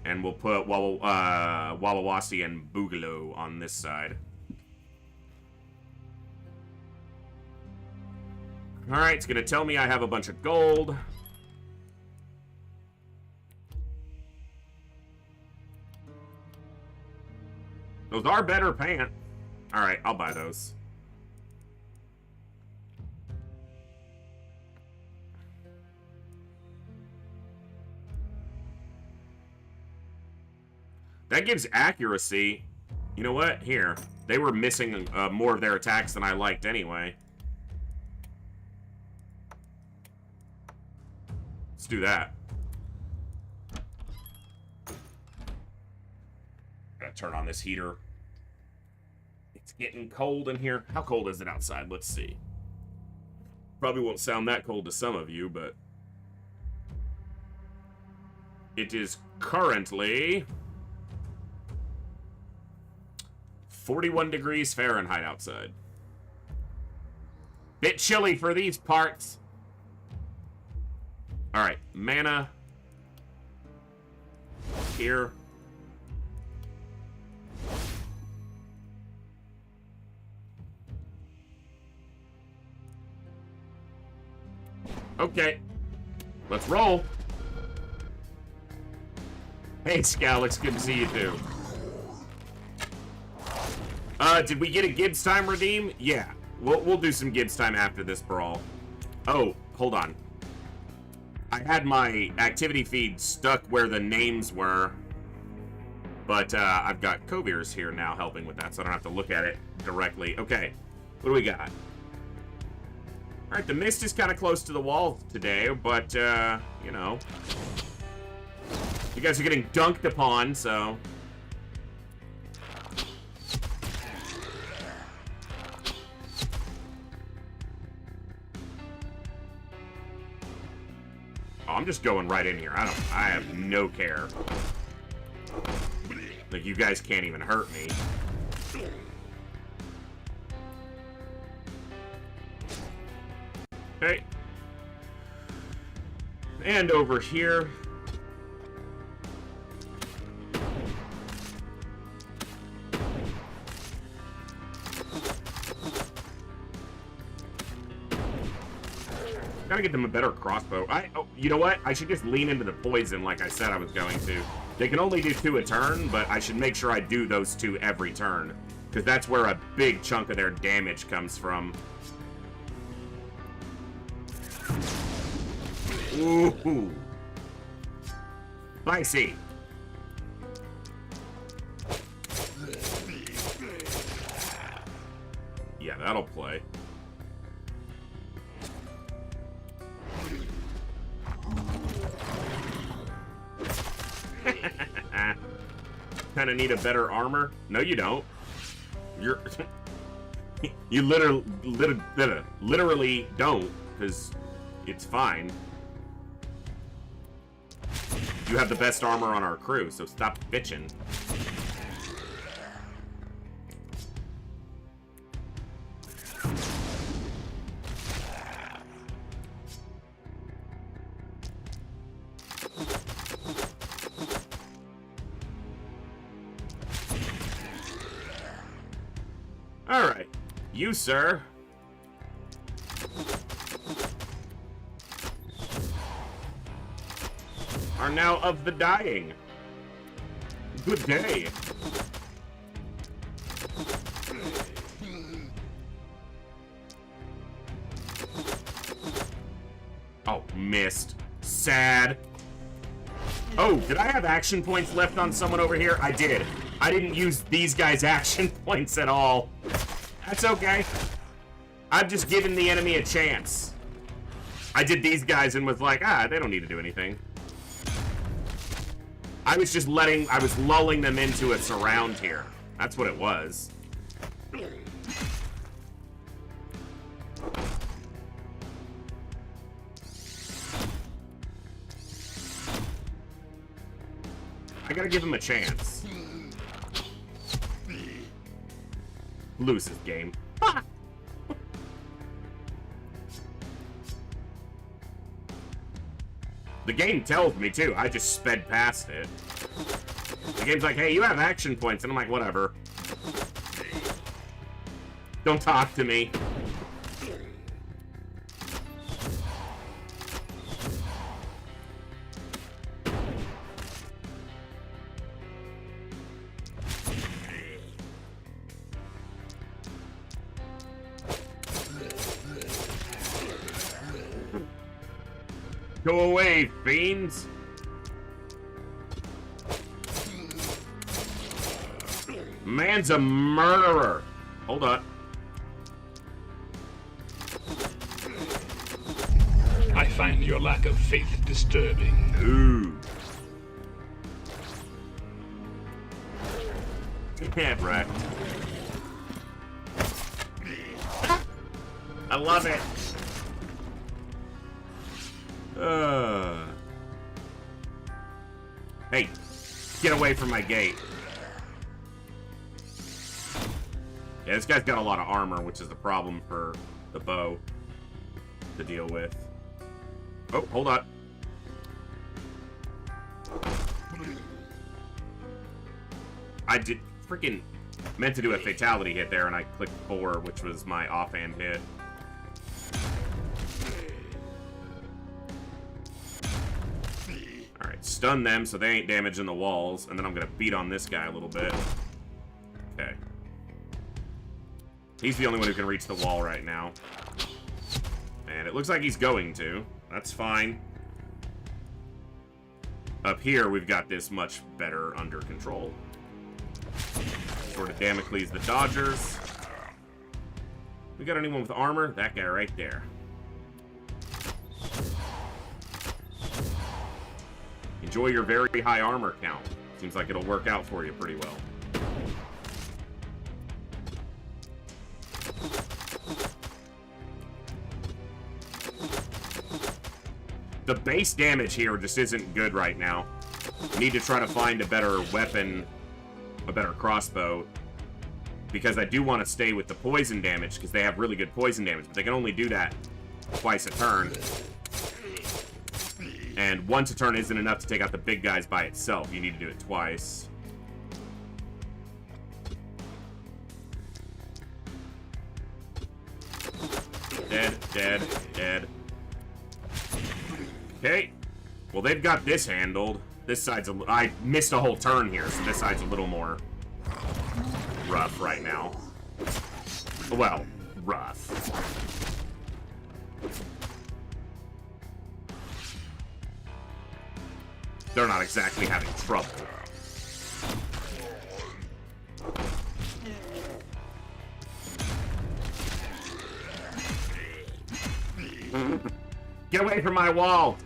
and we'll put Wawawasi and Boogaloo on this side. Alright, it's going to tell me I have a bunch of gold. Those are better pants. Alright, I'll buy those. That gives accuracy. You know what? Here. They were missing more of their attacks than I liked anyway. Let's do that. Gotta turn on this heater. It's getting cold in here. How cold is it outside? Let's see. Probably won't sound that cold to some of you, but it is currently 41 degrees Fahrenheit outside. Bit chilly for these parts. Alright, mana. Here. Okay. Let's roll. Hey, Scalix, good to see you too. Did we get a Gibbs time redeem? Yeah. We'll do some Gibbs time after this brawl. Oh, hold on. I had my activity feed stuck where the names were. But I've got Kovir's here now helping with that, so I don't have to look at it directly. Okay, what do we got? Alright, the mist is kind of close to the wall today, but, you know. You guys are getting dunked upon, so... Oh, I'm just going right in here. I have no care. Like, you guys can't even hurt me. Okay. And over here. Gotta get them a better crossbow. Oh, you know what? I should just lean into the poison like I said I was going to. They can only do 2 a turn, but I should make sure I do those 2 every turn. Because that's where a big chunk of their damage comes from. Ooh. Spicy. Yeah, that'll play. Kind of need a better armor? No, you don't. You're... you literally don't, because it's fine. You have the best armor on our crew, so stop bitching. Alright. You, sir. Are now of the dying. Good day. Oh, missed. Sad. Oh, did I have action points left on someone over here? I did. I didn't use these guys' action points at all. That's okay. I'm just giving the enemy a chance. I did these guys and was like, they don't need to do anything. I was just I was lulling them into a surround here. That's what it was. I gotta give him a chance. Lose this game. The game tells me too. I just sped past it. The game's like, hey, you have action points. And I'm like, whatever. Don't talk to me. Go away, fiends! Man's a murderer! Hold on. I find your lack of faith disturbing. Ooh. Yeah, right. I love it. Hey, get away from my gate. Yeah, this guy's got a lot of armor, which is the problem for the bow to deal with. Oh, hold on. I did freaking meant to do a fatality hit there, and I clicked 4, which was my offhand hit. stun them so they ain't damaging the walls. And then I'm gonna beat on this guy a little bit. Okay. He's the only one who can reach the wall right now. And it looks like he's going to. That's fine. Up here, we've got this much better under control. Sword of Damocles, the Dodgers. We got anyone with armor? That guy right there. Enjoy your very high armor count. Seems like it'll work out for you pretty well. The base damage here just isn't good right now. Need to try to find a better weapon, a better crossbow, because I do want to stay with the poison damage, because they have really good poison damage, but they can only do that twice a turn. And once a turn isn't enough to take out the big guys by itself. You need to do it twice. Dead, dead, dead. Okay. Well, they've got this handled. This side's I missed a whole turn here, so this side's a little more rough right now. Well, rough. They're not exactly having trouble. Get away from my wall!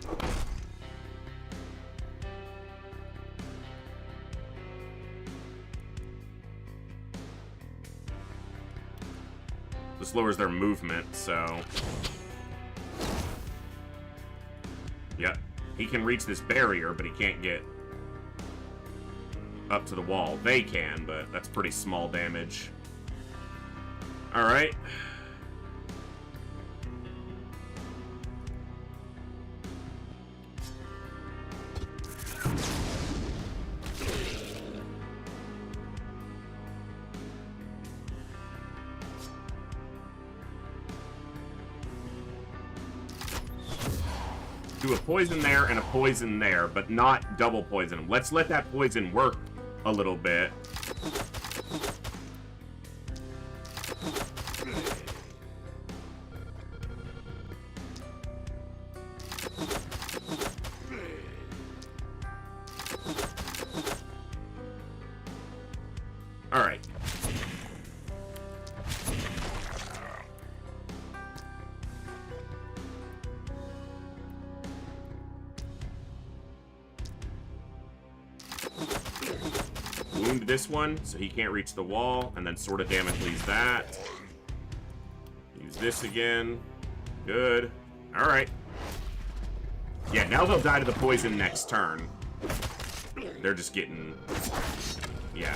This lowers their movement, so... Yep. He can reach this barrier, but he can't get up to the wall. They can, but that's pretty small damage. Alright. Do a poison there and a poison there, but not double poison them. Let's let that poison work a little bit. All right. Wound this one, so he can't reach the wall, and then Sword of Damocles that. Use this again. Good. Alright. Yeah, now they'll die to the poison next turn. They're just getting... Yeah.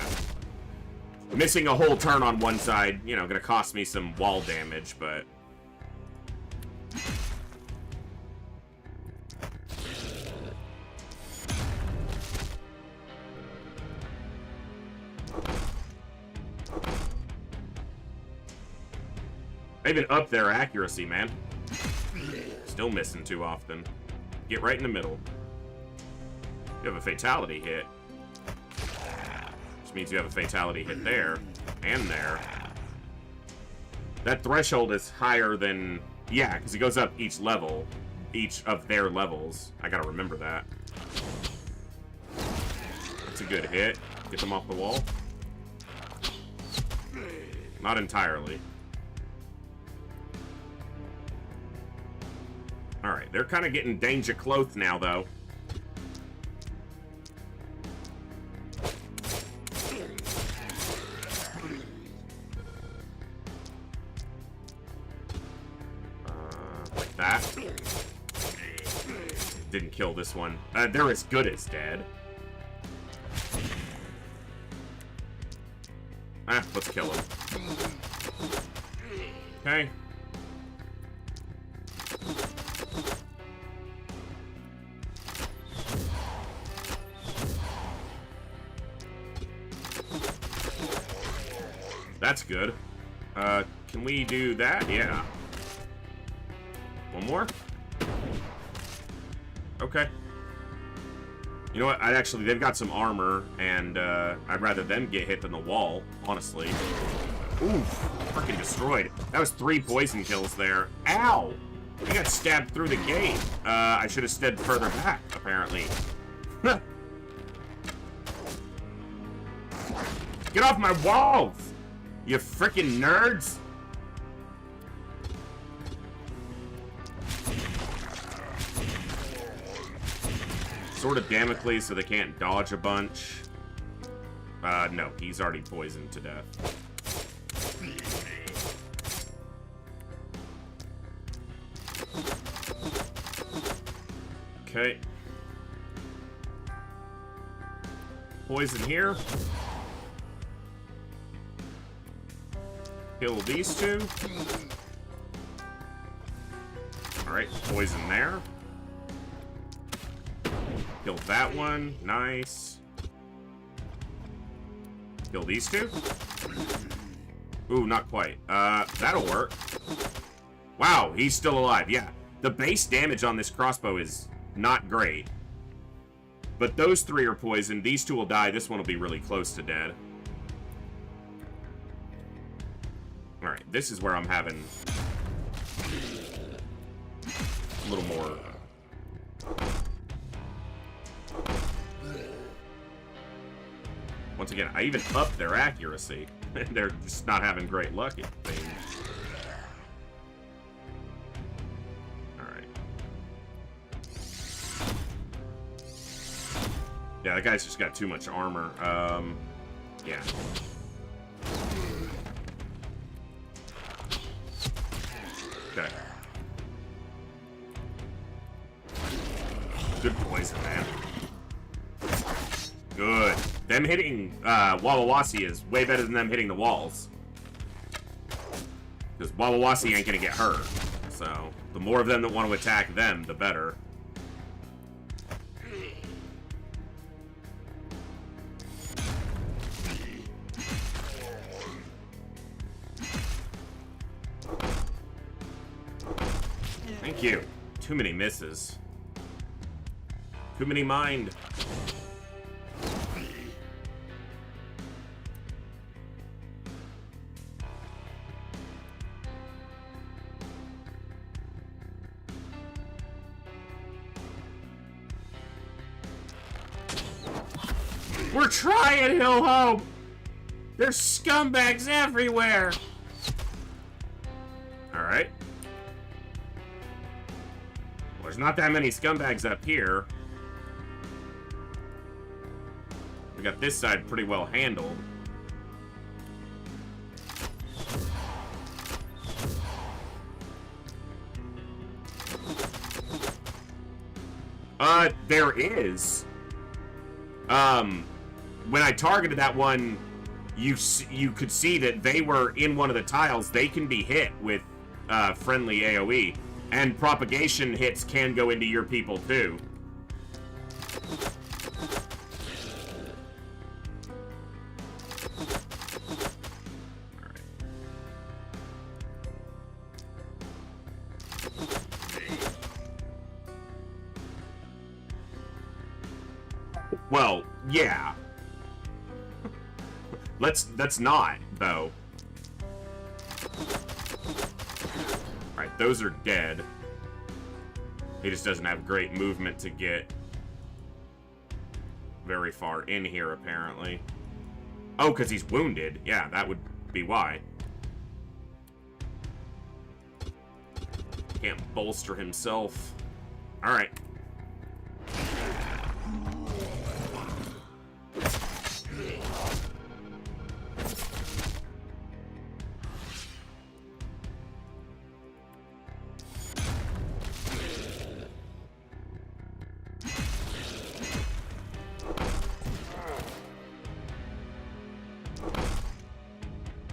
Missing a whole turn on one side, you know, gonna cost me some wall damage, but... I even up their accuracy, man. Still missing too often. Get right in the middle. You have a fatality hit. Which means you have a fatality hit there. And there. That threshold is higher than... Yeah, because it goes up each level. Each of their levels. I gotta remember that. That's a good hit. Get them off the wall. Not entirely. Alright, they're kind of getting danger close now, though. Like that. Didn't kill this one. They're as good as dead. Let's kill him. Okay. That's good. Can we do that? Yeah. One more? Okay. You know what? They've got some armor, and I'd rather them get hit than the wall, honestly. Oof, freaking destroyed. That was 3 poison kills there. Ow! I got stabbed through the gate. I should have stood further back, apparently. Get off my walls, you freaking nerds! Sword of Damocles so they can't dodge a bunch. No, he's already poisoned to death. Okay. Poison here. Kill these 2. Alright, poison there. Kill that one. Nice. Kill these 2. Ooh, not quite. That'll work. Wow, he's still alive. Yeah. The base damage on this crossbow is not great. But those 3 are poisoned. These 2 will die. This one will be really close to dead. Alright, this is where I'm having a little more. Once again, I even upped their accuracy. They're just not having great luck at things. Alright. Yeah, that guy's just got too much armor. Yeah. Okay. Good poison, man. Good. Them hitting Wawawasi is way better than them hitting the walls. Because Wawawasi ain't gonna get hurt. So, the more of them that want to attack them, the better. Thank you. Too many misses. Too many mind. We're trying, Hill Hope! There's scumbags everywhere! Alright. Well, there's not that many scumbags up here. We got this side pretty well handled. There is. When I targeted that one, you could see that they were in one of the tiles. They can be hit with friendly AoE, and propagation hits can go into your people too. Well, yeah. Let's not, though. Alright, those are dead. He just doesn't have great movement to get very far in here, apparently. Oh, because he's wounded. Yeah, that would be why. Can't bolster himself. Alright.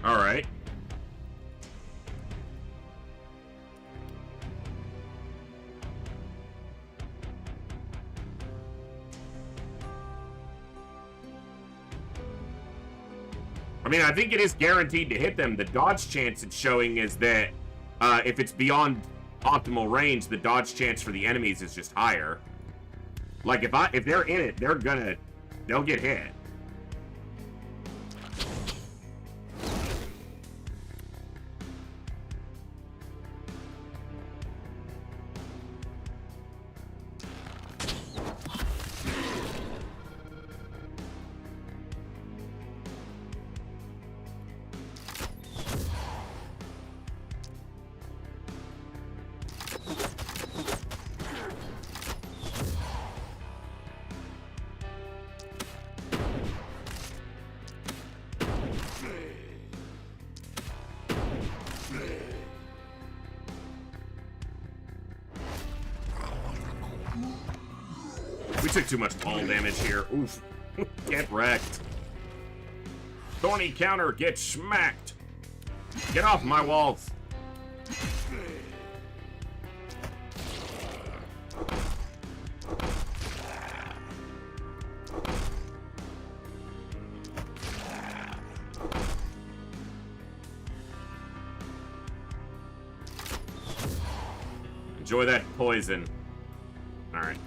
Alright. I mean, I think it is guaranteed to hit them. The dodge chance it's showing is that if it's beyond optimal range, the dodge chance for the enemies is just higher. Like, if they're in it, they'll get hit. We took too much fall damage here. Oof. Get wrecked. Thorny counter, get smacked. Get off my walls. Enjoy that poison. Alright.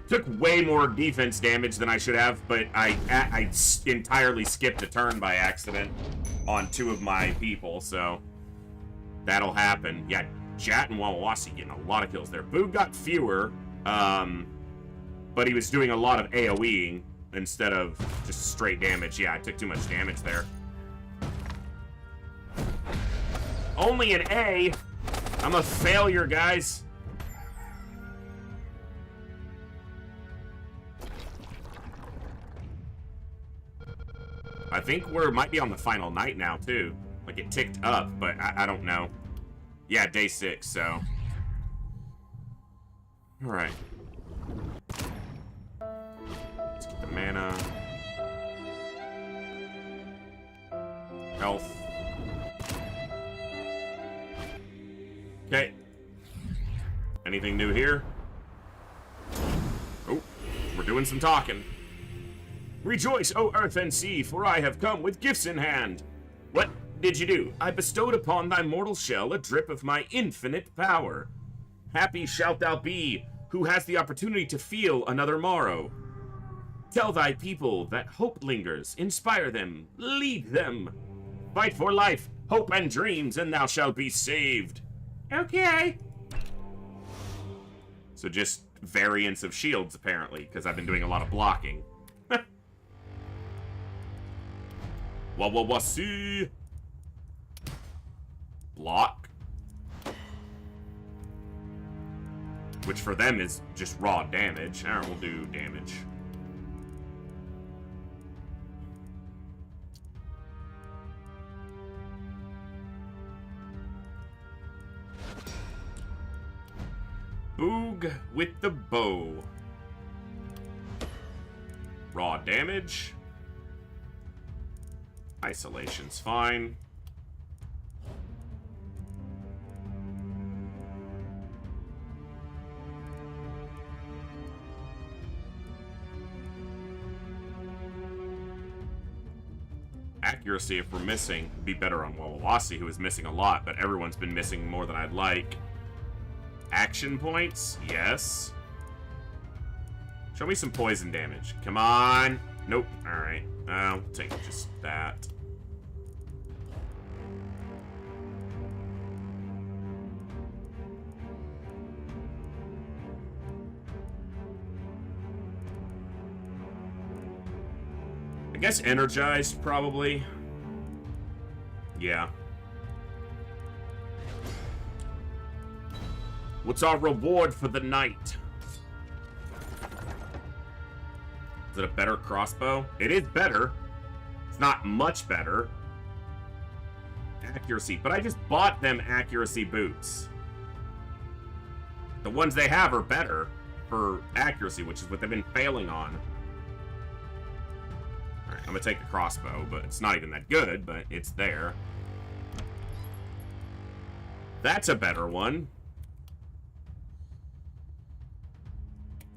Took way more defense damage than I should have, but I entirely skipped a turn by accident on 2 of my people, so that'll happen. Yeah, Jat and Wawawasi getting a lot of kills there. Boog got fewer, but he was doing a lot of AoEing instead of just straight damage. Yeah, I took too much damage there. Only an A. I'm a failure, guys. I think we might be on the final night now, too. Like, it ticked up, but I don't know. Yeah, day 6, so. Alright. Let's get the mana. Health. Okay. Anything new here? Oh, we're doing some talking. Rejoice, O earth and sea, for I have come with gifts in hand. What did you do? I bestowed upon thy mortal shell a drip of my infinite power. Happy shalt thou be, who has the opportunity to feel another morrow. Tell thy people that hope lingers, inspire them, lead them. Fight for life, hope and dreams, and thou shalt be saved. Okay. So just variants of shields, apparently, because I've been doing a lot of blocking. Wawawasi. Block. Which for them is just raw damage. Alright, we'll do damage. Boog with the bow. Raw damage. Isolation's fine. Accuracy, if we're missing, would be better on Wawawasi, who is missing a lot, but everyone's been missing more than I'd like. Action points? Yes. Show me some poison damage. Come on. Nope. Alright. I'll take just that. I guess energized, probably. Yeah. What's our reward for the night? Is it a better crossbow? It is better. It's not much better. Accuracy. But I just bought them accuracy boots. The ones they have are better for accuracy, which is what they've been failing on. Alright, I'm gonna take the crossbow, but it's not even that good, but it's there. That's a better one.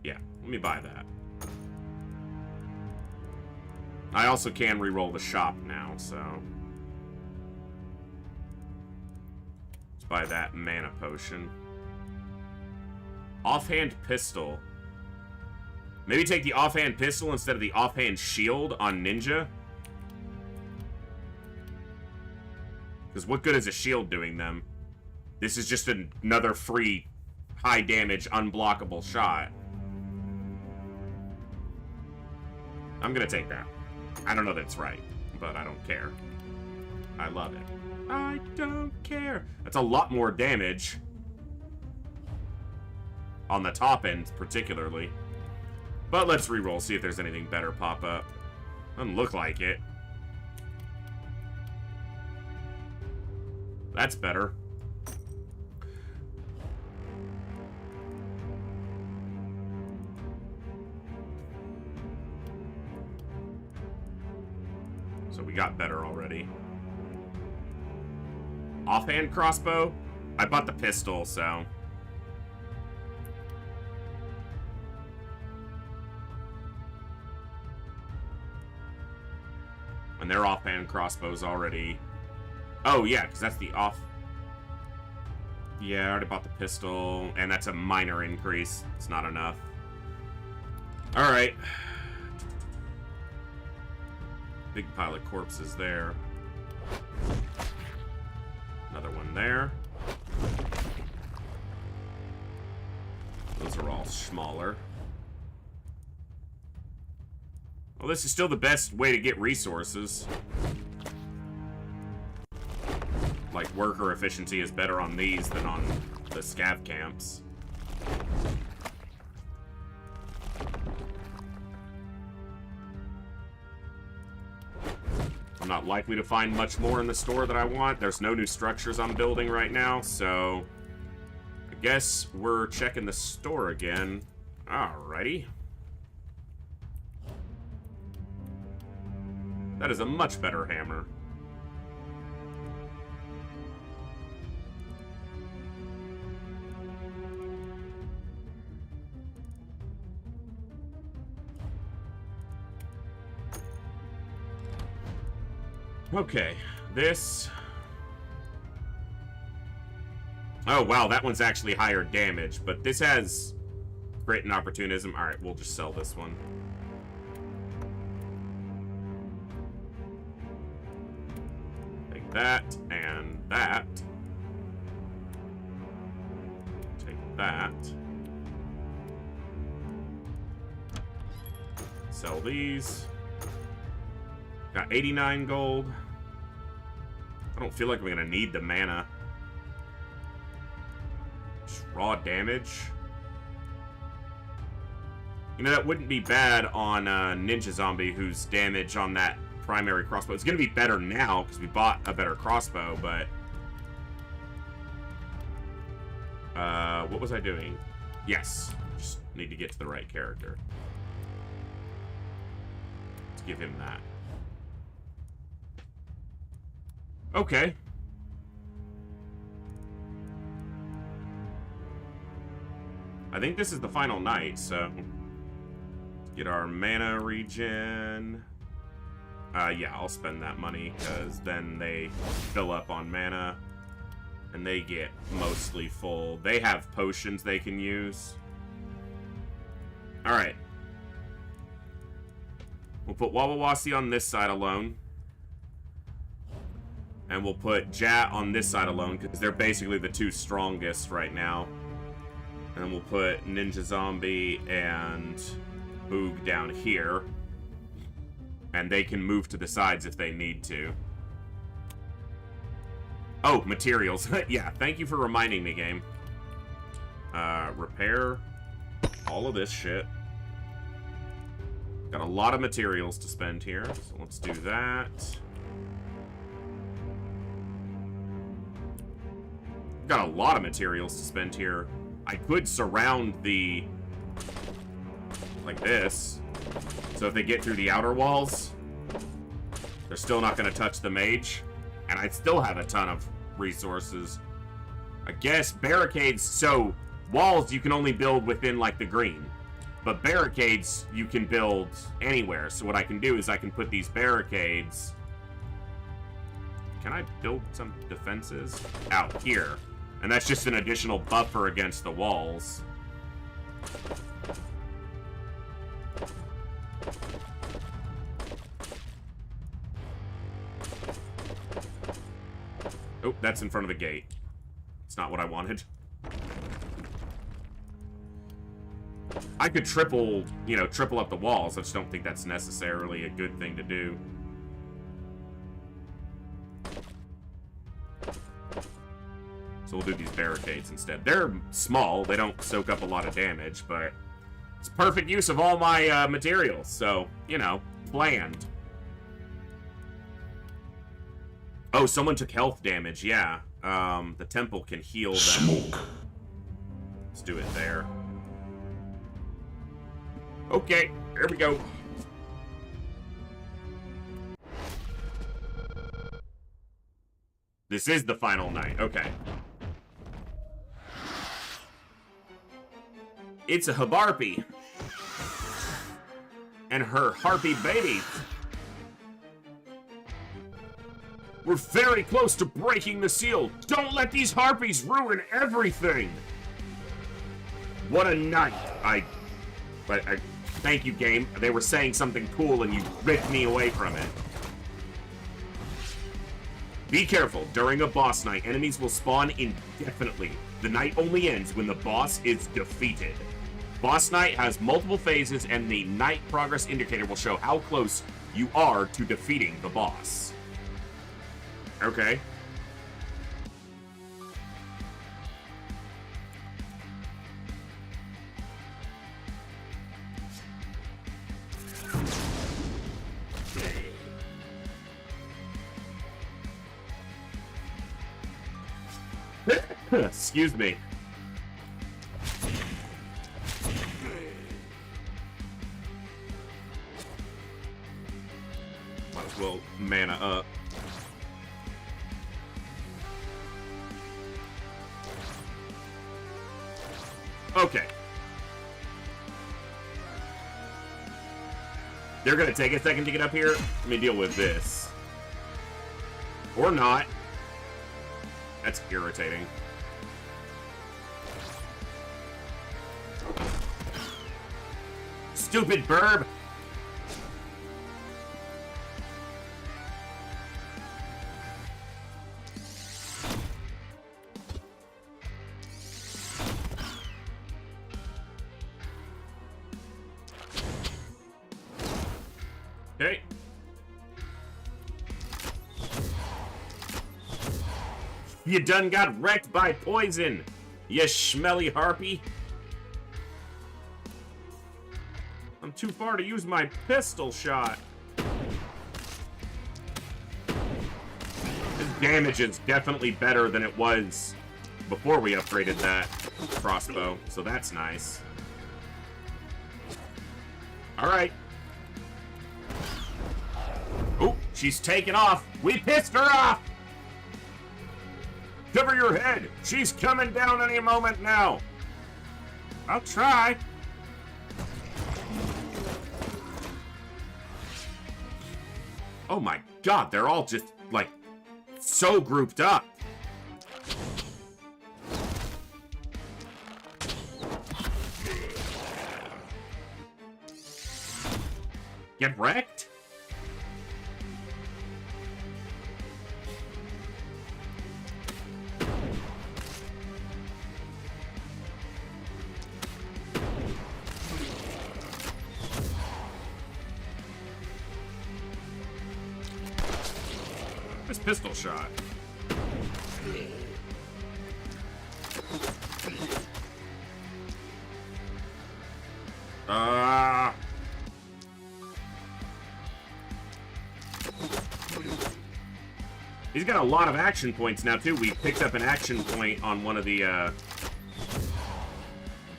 Yeah, let me buy that. I also can re-roll the shop now, so... let's buy that mana potion. Offhand pistol. Maybe take the offhand pistol instead of the offhand shield on ninja. Because what good is a shield doing them? This is just another free, high damage, unblockable shot. I'm gonna take that. I don't know that's right, but I don't care. I love it. I don't care. That's a lot more damage. On the top end, particularly. But let's reroll, see if there's anything better pop up. Doesn't look like it. That's better. So we got better already. Offhand crossbow? I bought the pistol, so... And their offhand crossbow's already... Oh, yeah, because that's the off... Yeah, I already bought the pistol, and that's a minor increase. It's not enough. Alright. Big pile of corpses there. Another one there. Those are all smaller. Well, this is still the best way to get resources. Like, worker efficiency is better on these than on the scav camps. I'm not likely to find much more in the store that I want. There's no new structures I'm building right now, so... I guess we're checking the store again. Alrighty. That is a much better hammer. Okay, this... Oh, wow, that one's actually higher damage, but this has grit and opportunism. Alright, we'll just sell this one. Take that, and that. Take that. Sell these. Got 89 gold. I don't feel like we're gonna need the mana. Just raw damage. You know, that wouldn't be bad on Ninja Zombie, whose damage on that primary crossbow. It's gonna be better now, because we bought a better crossbow, but... what was I doing? Yes. Just need to get to the right character. Let's give him that. Okay. I think this is the final night, so... Let's get our mana regen. Yeah, I'll spend that money, because then they fill up on mana. And they get mostly full. They have potions they can use. Alright. We'll put Wawawasi on this side alone. And we'll put Jat on this side alone, because they're basically the two strongest right now. And then we'll put Ninja Zombie and Boog down here. And they can move to the sides if they need to. Oh, materials. Yeah, thank you for reminding me, game. Repair all of this shit. Got a lot of materials to spend here, so let's do that. Got a lot of materials to spend here. I could surround the... like this. So if they get through the outer walls, they're still not going to touch the mage. And I'd still have a ton of resources. I guess barricades... So, walls you can only build within, like, the green. But barricades you can build anywhere. So what I can do is I can put these barricades... Can I build some defenses? Out here. And that's just an additional buffer against the walls. Oh, that's in front of the gate. It's not what I wanted. I could triple up the walls. I just don't think that's necessarily a good thing to do. So we'll do these barricades instead. They're small. They don't soak up a lot of damage, but it's perfect use of all my materials. So, you know, planned. Oh, someone took health damage. Yeah. The temple can heal them. Smoke. Let's do it there. Okay, here we go. This is the final night. Okay. It's a Habarpy. And her harpy baby. We're very close to breaking the seal. Don't let these harpies ruin everything. What a night. Thank you, game. They were saying something cool and you ripped me away from it. Be careful. During a boss night, enemies will spawn indefinitely. The night only ends when the boss is defeated. Boss night has multiple phases, and the night progress indicator will show how close you are to defeating the boss. Okay. Excuse me. Might as well mana up. Okay. They're gonna take a second to get up here. Let me deal with this. Or not. That's irritating. Stupid burb! Okay. You done got wrecked by poison, you schmelly harpy. I'm too far to use my pistol shot. This damage is definitely better than it was before we upgraded that crossbow, so that's nice. Alright. Oh, she's taking off. We pissed her off. Cover your head. She's coming down any moment now. I'll try. Oh my god, they're all just, like, so grouped up. Get wrecked? This pistol shot. He's got a lot of action points now, too. We picked up an action point on one of the,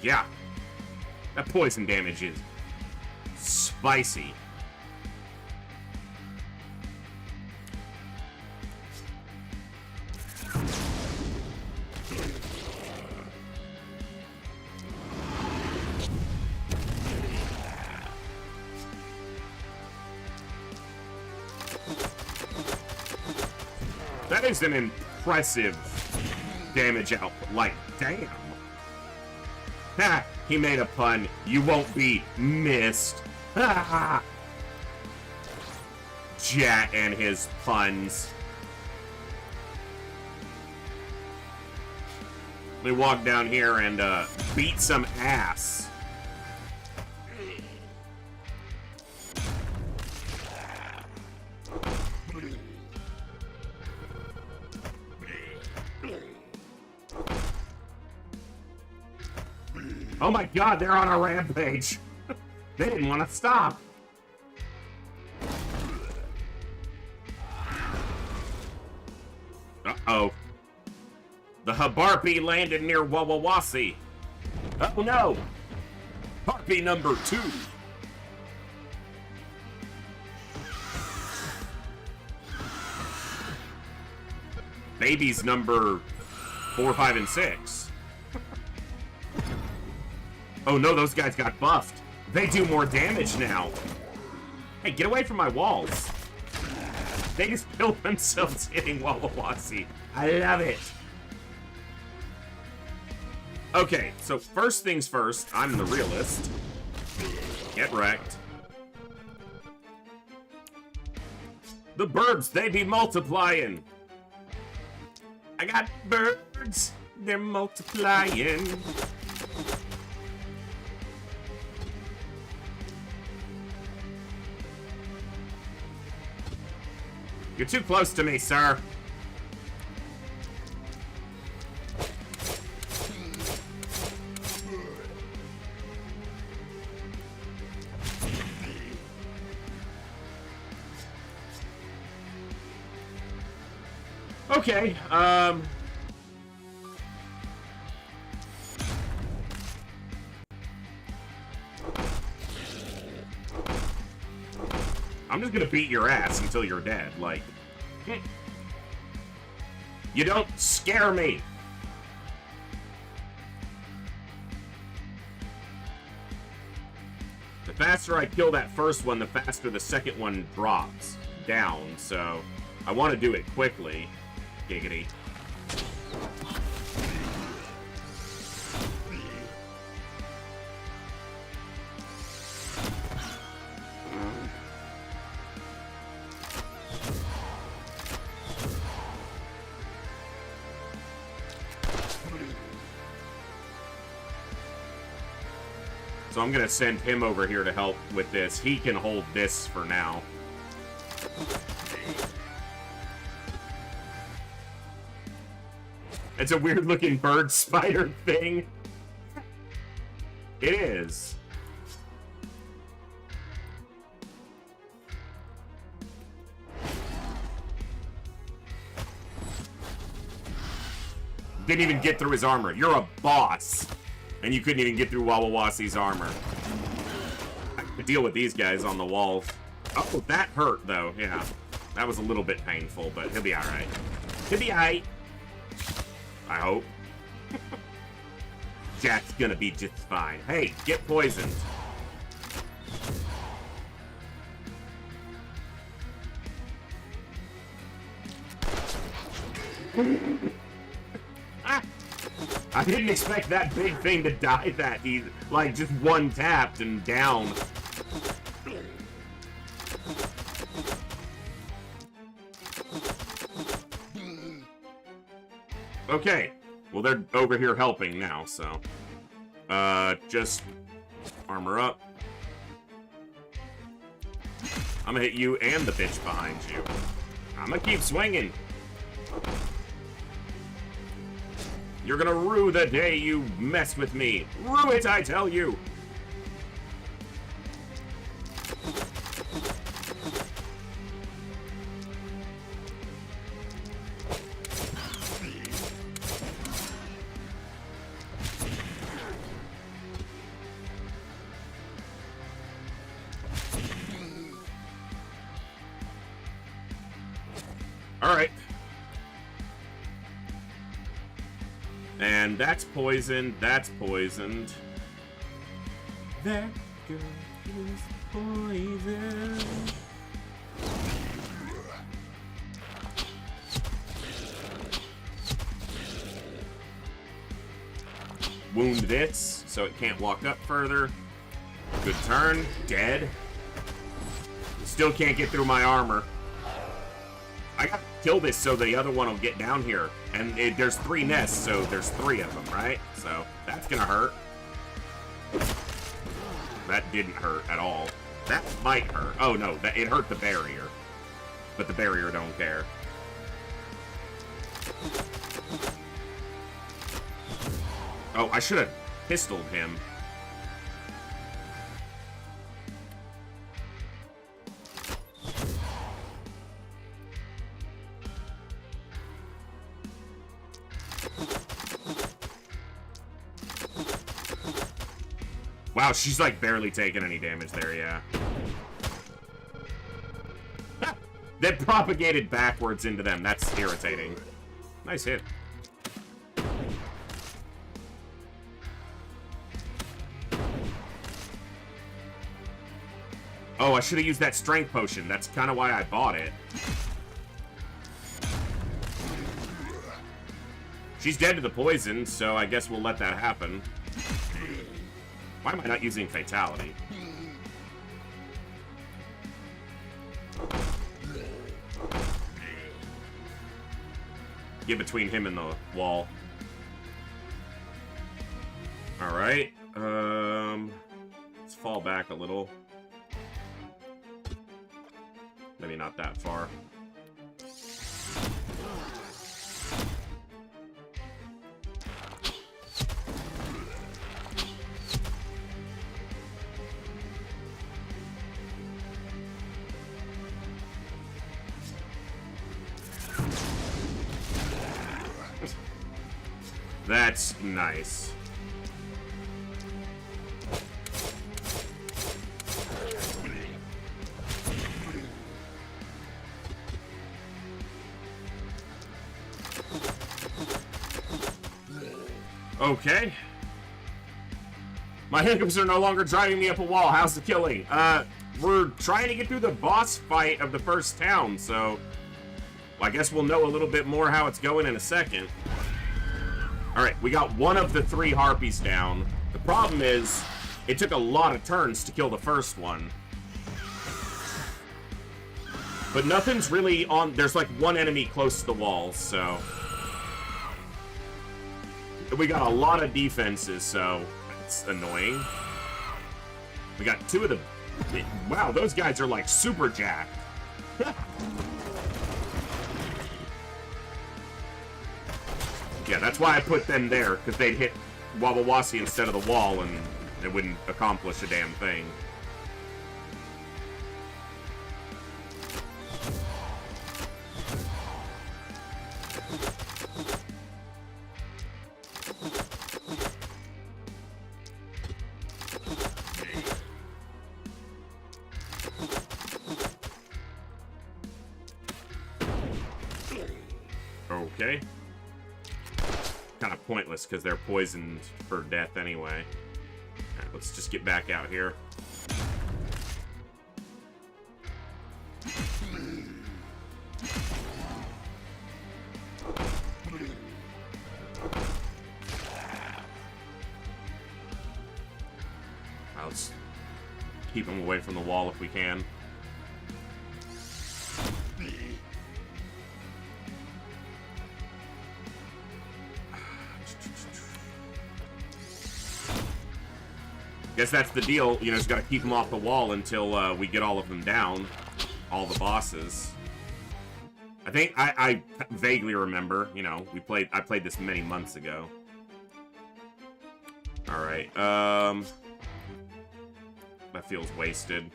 Yeah. That poison damage is spicy. That is an impressive damage output. Like, damn. Ha! He made a pun. You won't be missed. Jat and his puns. We walk down here and beat some ass. Oh my god, they're on a rampage. They didn't want to stop. Uh-oh. The Habarpi landed near Wawawasi. Oh no! Harpy number 2. Babies number 4, 5, and 6. Oh no, those guys got buffed. They do more damage now. Hey, get away from my walls. They just killed themselves hitting Wawawasi. I love it. Okay, so first things first, I'm the realist. Get wrecked. The birds, they be multiplying. I got birds, they're multiplying. You're too close to me, sir. Okay, I'm just gonna beat your ass until you're dead, like... You don't scare me! The faster I kill that first one, the faster the second one drops down, so... I want to do it quickly. Giggity. So I'm gonna send him over here to help with this. He can hold this for now. It's a weird looking bird spider thing. It is. Didn't even get through his armor. You're a boss. And you couldn't even get through Wawawasi's armor. I could deal with these guys on the walls. Oh, that hurt, though. Yeah. That was a little bit painful, but he'll be alright. He'll be alright. I hope. Jack's gonna be just fine. Hey, get poisoned. I didn't expect that big thing to die that easy. Like, just one tapped and down. Okay. Well, they're over here helping now, so... just... armor up. I'm gonna hit you and the bitch behind you. I'm gonna keep swinging. You're gonna rue the day you mess with me. Rue it, I tell you! Alright. And that's poisoned, that's poisoned. That girl is poisoned. Wound this, so it can't walk up further. Good turn. Dead. Still can't get through my armor. I gotta kill this so the other one will get down here. And there's 3 nests, so there's 3 of them, right? So that's gonna hurt. That didn't hurt at all. That might hurt. Oh no, it hurt the barrier. But the barrier don't care. Oh, I should have pistoled him. Wow, she's like barely taking any damage there, yeah. That propagated backwards into them. That's irritating. Nice hit. Oh, I should have used that strength potion. That's kind of why I bought it. She's dead to the poison, so I guess we'll let that happen. Why am I not using fatality? Get between him and the wall. Alright. Let's fall back a little. Maybe not that far. That's nice. Okay. My hiccups are no longer driving me up a wall. How's the killing? We're trying to get through the boss fight of the first town, so I guess we'll know a little bit more how it's going in a second. Alright, we got one of the 3 harpies down. The problem is, it took a lot of turns to kill the first one. But nothing's really on... There's like one enemy close to the walls, so... We got a lot of defenses, so... It's annoying. We got 2 of the... Wow, those guys are like super jacked. Yeah, that's why I put them there, because they'd hit Wabawasi instead of the wall, and it wouldn't accomplish a damn thing. Okay. Kind of pointless because they're poisoned for death anyway. Alright, let's just get back out here. Let's keep them away from the wall if we can. Guess that's the deal, you know, just gotta keep them off the wall until we get all of them down. All the bosses. I think, I vaguely remember, you know, I played this many months ago. Alright, that feels wasted.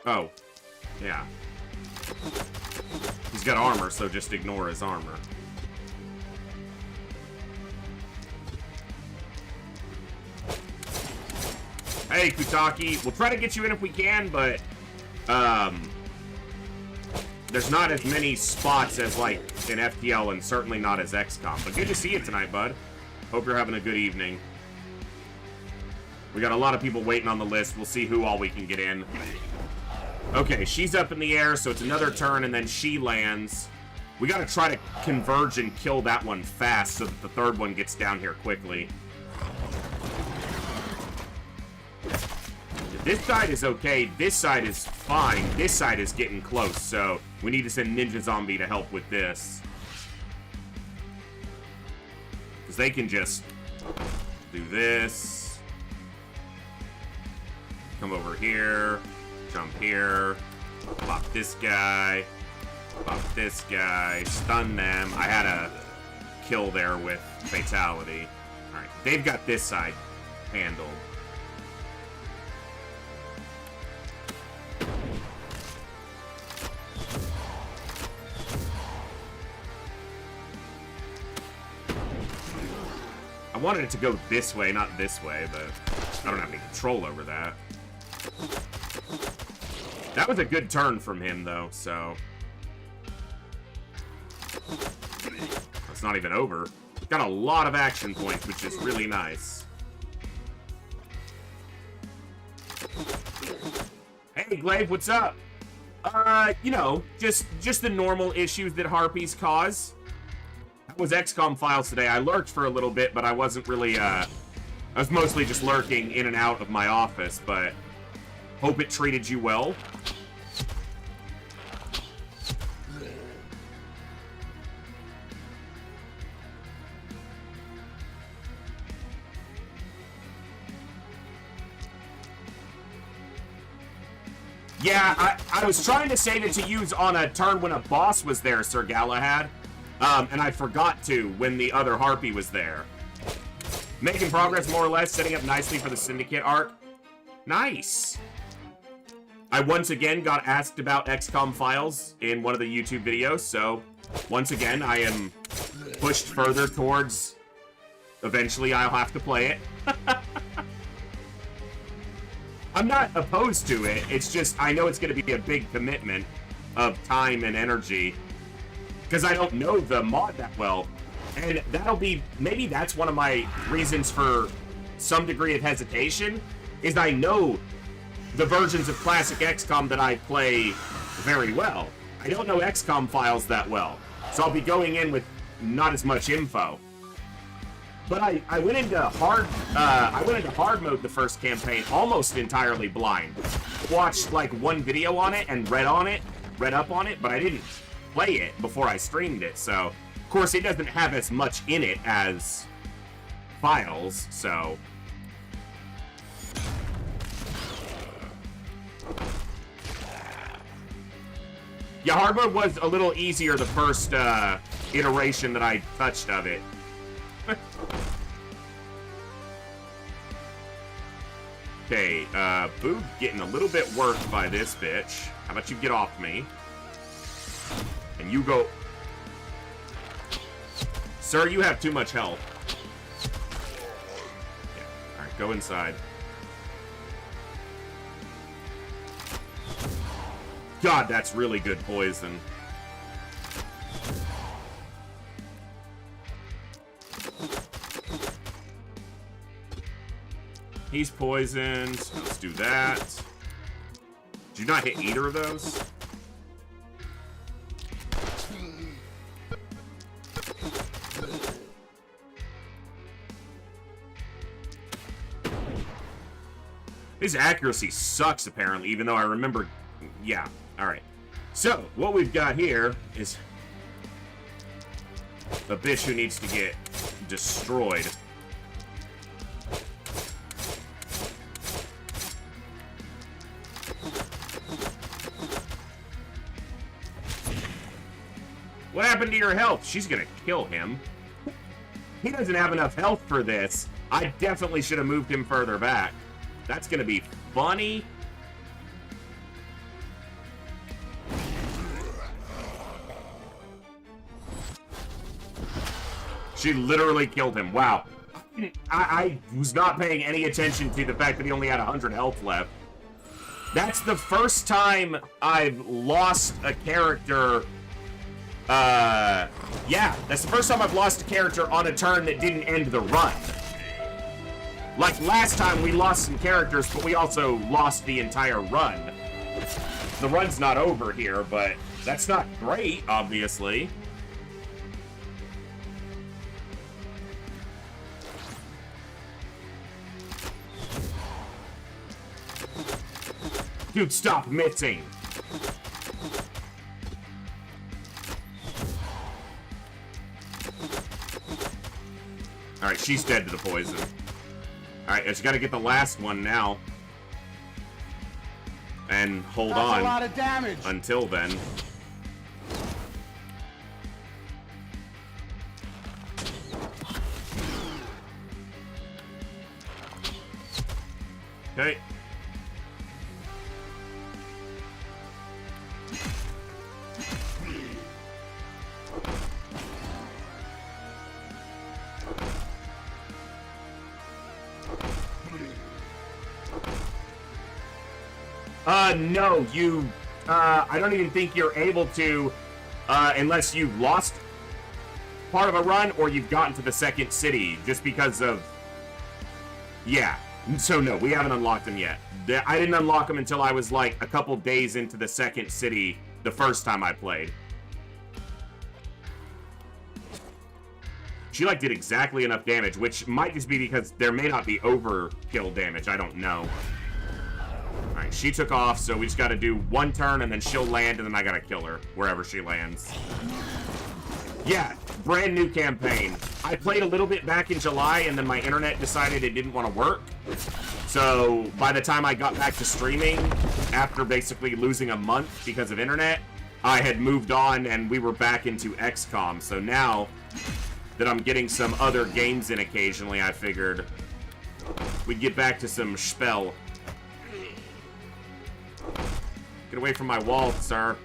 Oh, yeah. He's got armor, so just ignore his armor. Hey, Kutaki, we'll try to get you in if we can, but, there's not as many spots as, like, in FTL, and certainly not as XCOM. But good to see you tonight, bud. Hope you're having a good evening. We got a lot of people waiting on the list. We'll see who all we can get in. Okay, she's up in the air, so it's another turn, and then she lands. We gotta try to converge and kill that one fast so that the third one gets down here quickly. This side is okay. This side is fine. This side is getting close, so we need to send Ninja Zombie to help with this. Because they can just do this. Come over here. Jump here. Pop this guy. Pop this guy. Stun them. I had a kill there with Fatality. Alright, they've got this side handled. I wanted it to go this way, not this way, but I don't have any control over that. That was a good turn from him, though, so... It's not even over. Got a lot of action points, which is really nice. Hey, Glaive, what's up? You know, just the normal issues that harpies cause. That was XCOM files today. I lurked for a little bit, but I wasn't really, I was mostly just lurking in and out of my office, but hope it treated you well. Yeah, I was trying to save it to use on a turn when a boss was there, Sir Galahad. And I forgot to when the other Harpy was there. Making progress, more or less, setting up nicely for the Syndicate arc. Nice! I once again got asked about XCOM files in one of the YouTube videos, so once again, I am pushed further towards eventually I'll have to play it. I'm not opposed to it, it's just I know it's going to be a big commitment of time and energy because I don't know the mod that well, and that'll be, maybe that's one of my reasons for some degree of hesitation, is I know the versions of classic XCOM that I play very well. I don't know XCOM files that well, so I'll be going in with not as much info. But I went into hard mode the first campaign almost entirely blind. Watched like one video on it and read up on it, but I didn't play it before I streamed it. So, of course, it doesn't have as much in it as files, so. Yeah, hard mode was a little easier the first iteration that I touched of it. Okay, Boog getting a little bit worked by this bitch. How about you get off me? And you go... Sir, you have too much health. Yeah. Alright, go inside. God, that's really good poison. He's poisoned. Let's do that. Did you not hit either of those? His accuracy sucks, apparently, even though I remember... Yeah, alright. So, what we've got here is a bitch who needs to get destroyed. What happened to your health? She's gonna kill him. He doesn't have enough health for this. I definitely should have moved him further back. That's gonna be funny. She literally killed him. Wow. I was not paying any attention to the fact that he only had 100 health left. That's the first time I've lost a character... yeah, that's the first time I've lost a character on a turn that didn't end the run. Like last time, we lost some characters, but we also lost the entire run. The run's not over here, but that's not great, obviously. Dude, stop missing. Alright, she's dead to the poison. Alright, I just gotta get the last one now. And hold That's on. a lot of damage. Until then. Okay. No, you, I don't even think you're able to, unless you've lost part of a run or you've gotten to the second city, just because of, yeah. So no, we haven't unlocked them yet. I didn't unlock them until I was like a couple days into the second city the first time I played. She like did exactly enough damage, which might just be because there may not be overkill damage, I don't know. Alright, she took off, so we just gotta do one turn and then she'll land and then I gotta kill her wherever she lands. Yeah, brand new campaign. I played a little bit back in July and then my internet decided it didn't want to work. So by the time I got back to streaming, after basically losing a month because of internet, I had moved on and we were back into XCOM. So now that I'm getting some other games in occasionally, I figured we'd get back to some spell. Get away from my wall, sir.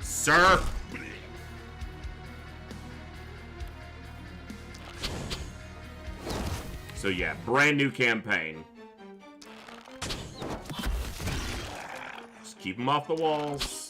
Sir! So yeah, brand new campaign. Just keep them off the walls.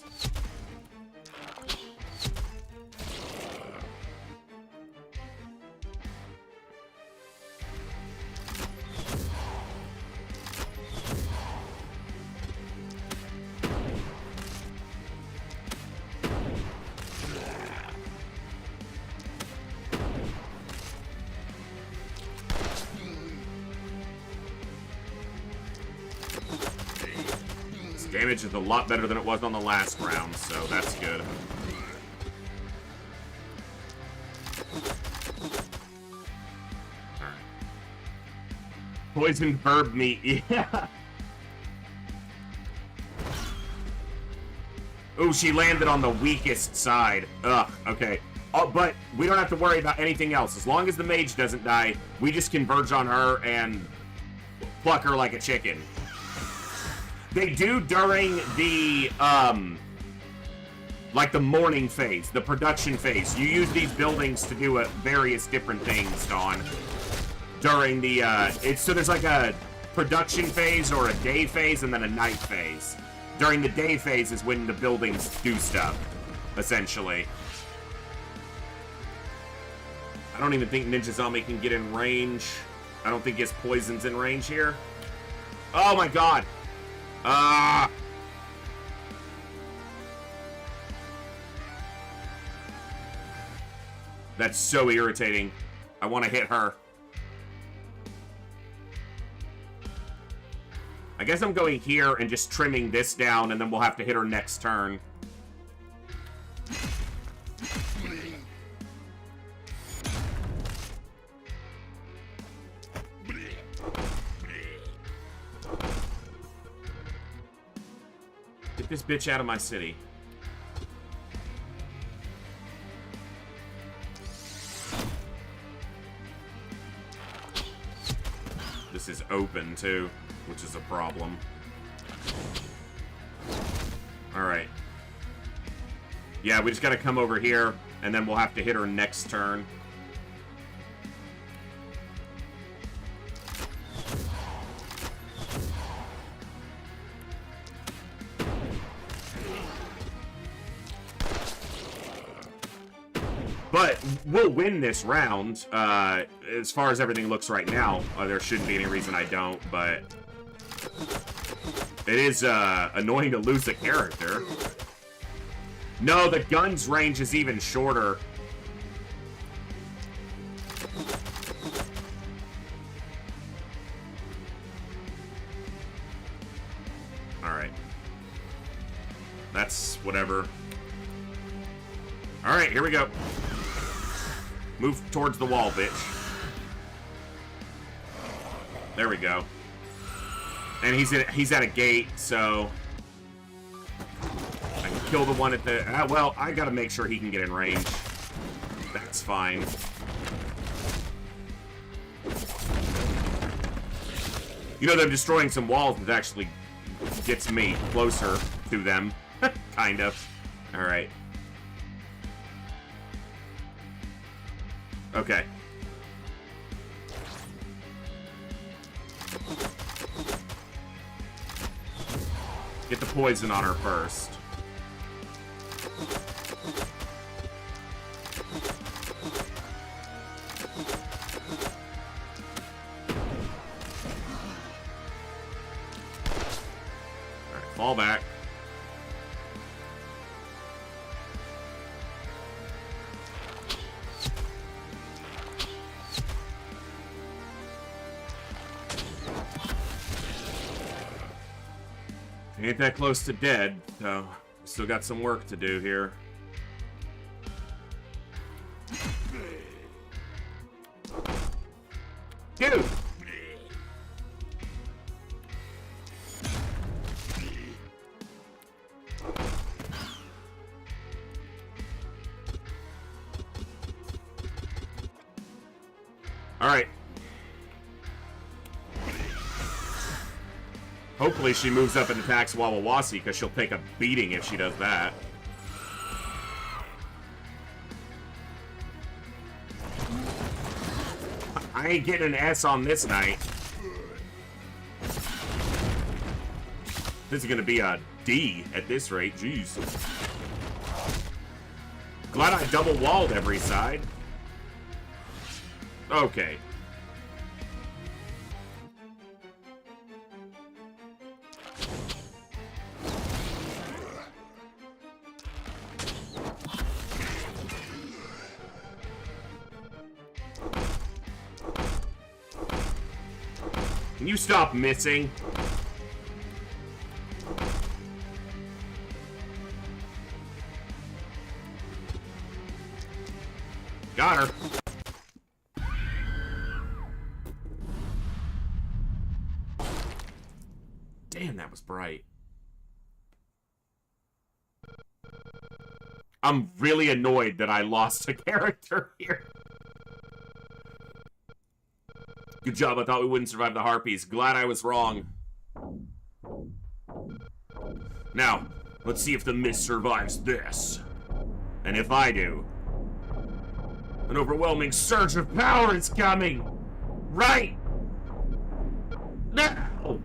Damage is a lot better than it was on the last round, so that's good. Alright. Poisoned herb meat, yeah. Ooh, she landed on the weakest side. Ugh, okay. Oh, but we don't have to worry about anything else. As long as the mage doesn't die, we just converge on her and pluck her like a chicken. They do during the, like the morning phase, the production phase. You use these buildings to do various different things, Dawn. During the, so there's like a production phase or a day phase and then a night phase. During the day phase is when the buildings do stuff, essentially. I don't even think Ninja Zombie can get in range. I don't think his poison's in range here. Oh my god! That's so irritating. I want to hit her. I guess I'm going here and just trimming this down, and then we'll have to hit her next turn. Get this bitch out of my city. This is open, too, which is a problem. Alright. Yeah, we just gotta come over here, and then we'll have to hit her next turn. But we'll win this round, as far as everything looks right now. There shouldn't be any reason I don't, but it is annoying to lose a character. No, the gun's range is even shorter. Alright. Alright, here we go. Move towards the wall, bitch. There we go. And he's at a gate, so I can kill the one at the... well, I gotta make sure he can get in range. That's fine. You know, them destroying some walls that actually gets me closer to them. Kind of. Alright. Okay. Get the poison on her first. Alright, fall back. Ain't that close to dead, so still got some work to do here. Dude! Alright. Hopefully she moves up and attacks Wawawasi, because she'll take a beating if she does that. I ain't getting an S on this night. This is gonna be a D at this rate, jeez. Glad I double walled every side. Okay. Can you stop missing? Got her. Damn, that was bright. I'm really annoyed that I lost a character here. Good job, I thought we wouldn't survive the Harpies. Glad I was wrong. Now, let's see if the mist survives this. And if I do, an overwhelming surge of power is coming! Right now!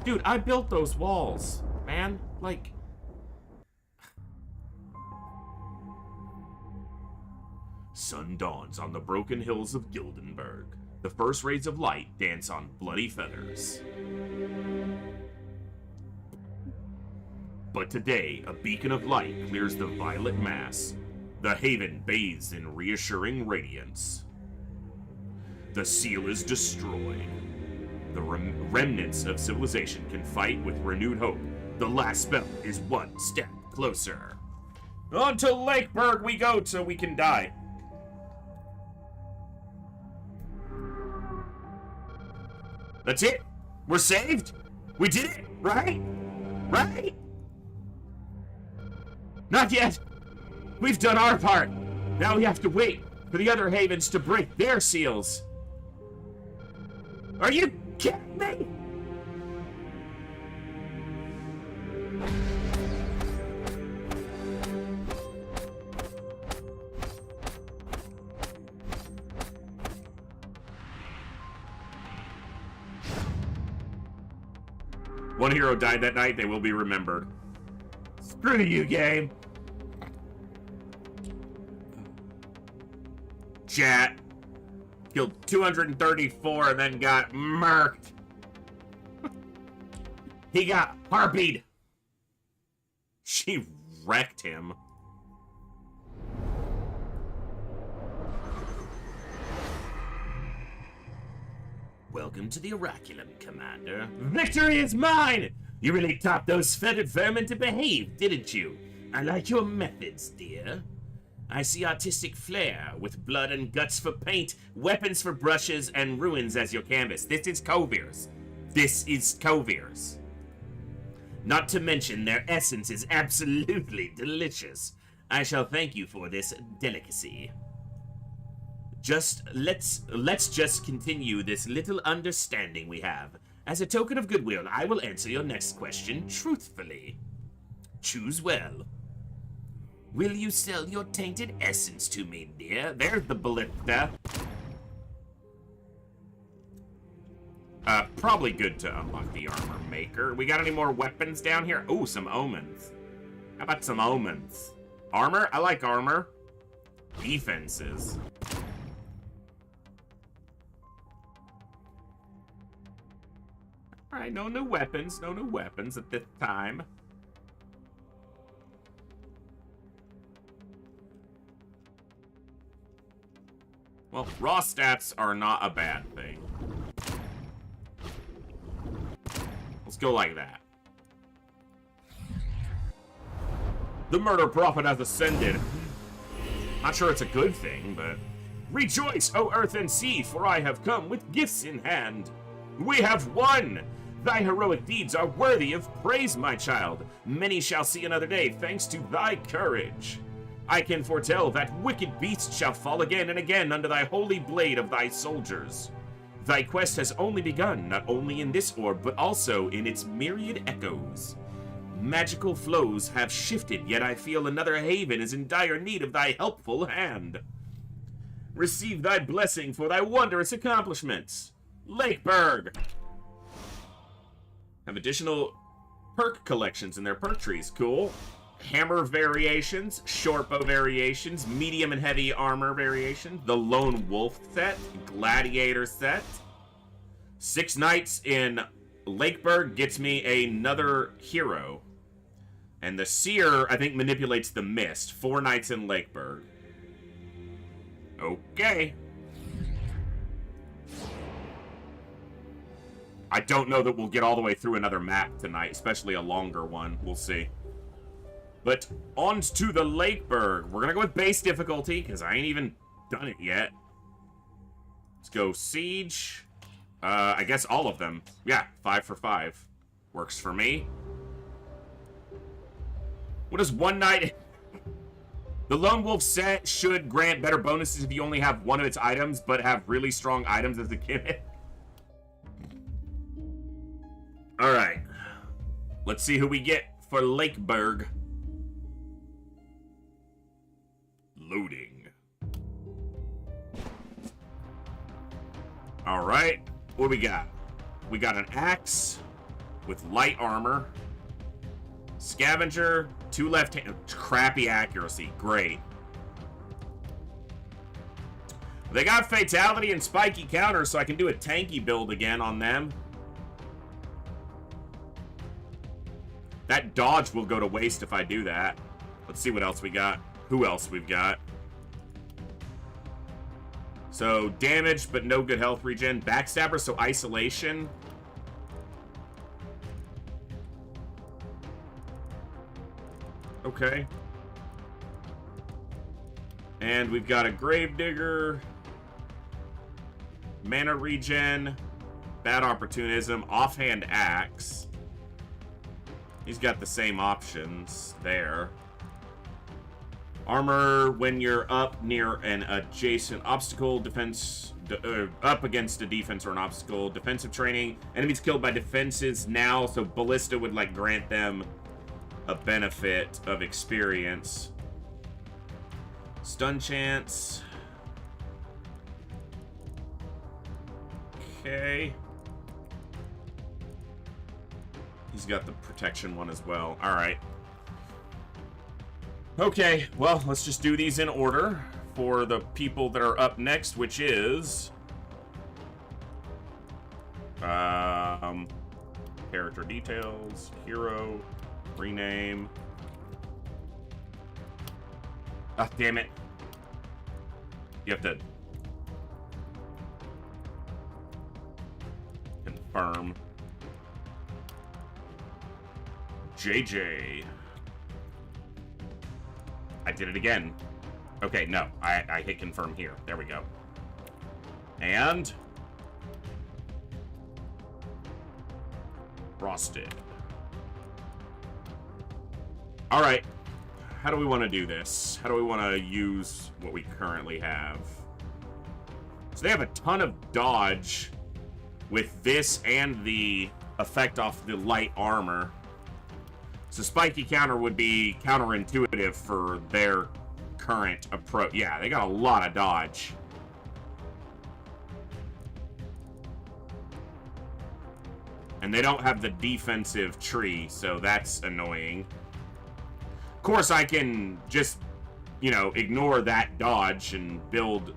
Dude, I built those walls, man. Like... Sun dawns on the broken hills of Gildenberg. The first rays of light dance on bloody feathers. But today, a beacon of light clears the violet mass. The haven bathes in reassuring radiance. The seal is destroyed. The remnants of civilization can fight with renewed hope. The last spell is one step closer. On to Lakeburg we go so we can die. That's it. We're saved. We did it, right? Right? Not yet. We've done our part. Now we have to wait for the other havens to break their seals. Are you kidding me? One hero died that night, they will be remembered. Screw you, game. Chat. Killed 234 and then got murked. He got harpied. She wrecked him. Welcome to the Oraculum, Commander. Victory is mine! You really taught those feathered vermin to behave, didn't you? I like your methods, dear. I see artistic flair, with blood and guts for paint, weapons for brushes, and ruins as your canvas. This is Kovir's. This is Kovir's. Not to mention their essence is absolutely delicious. I shall thank you for this delicacy. Let's just continue this little understanding we have. As a token of goodwill, I will answer your next question truthfully. Choose well. Will you sell your tainted essence to me, dear? There's the ballista. Probably good to unlock the armor maker. We got any more weapons down here? Ooh, some omens. How about some omens? Armor? I like armor. Defenses. Alright, no new weapons. No new weapons at this time. Well, raw stats are not a bad thing. Let's go like that. The murder prophet has ascended. Not sure it's a good thing, but... Rejoice, O earth and sea, for I have come with gifts in hand. We have won! Thy heroic deeds are worthy of praise, my child. Many shall see another day, thanks to thy courage. I can foretell that wicked beasts shall fall again and again under thy holy blade of thy soldiers. Thy quest has only begun, not only in this orb, but also in its myriad echoes. Magical flows have shifted, yet I feel another haven is in dire need of thy helpful hand. Receive thy blessing for thy wondrous accomplishments. Lakeburg! Have additional perk collections in their perk trees. Cool. Hammer variations, short bow variations, medium and heavy armor variation, the Lone Wolf set, Gladiator set. 6 nights in Lakeburg gets me another hero. And the Seer, I think, manipulates the mist. 4 nights in Lakeburg. Okay. I don't know that we'll get all the way through another map tonight, especially a longer one. We'll see. But on to the Lakeburg. We're gonna go with base difficulty, because I ain't even done it yet. Let's go Siege. I guess all of them. Yeah, 5 for 5. Works for me. What is one night? The Lone Wolf set should grant better bonuses if you only have one of its items, but have really strong items as a gimmick. Alright. Let's see who we get for Lakeburg. Loading. Alright. What do we got? We got an axe with light armor. Scavenger, 2 left hand. Crappy accuracy. Great. They got fatality and spiky counter, so I can do a tanky build again on them. That dodge will go to waste if I do that. Let's see what else we got. Who else we've got? So, damage, but no good health regen. Backstabber, so isolation. Okay. And we've got a Gravedigger. Mana regen. Bad opportunism. Offhand axe. He's got the same options there. Armor when you're up near an adjacent obstacle. Defense up against a defense or an obstacle. Defensive training. Enemies killed by defenses now, so Ballista would like grant them a benefit of experience. Stun chance. Okay. He's got the protection one as well. Alright. Okay, well, let's just do these in order for the people that are up next, which is... character details, hero, rename. Ah, damn it. You have to... confirm. JJ. I did it again. Okay, no. I hit confirm here. There we go. And... Frosted. Alright. How do we want to do this? How do we want to use what we currently have? So they have a ton of dodge with this and the effect off the light armor. So spiky counter would be counterintuitive for their current approach. Yeah, they got a lot of dodge. And they don't have the defensive tree, so that's annoying. Of course, I can just, you know, ignore that dodge and build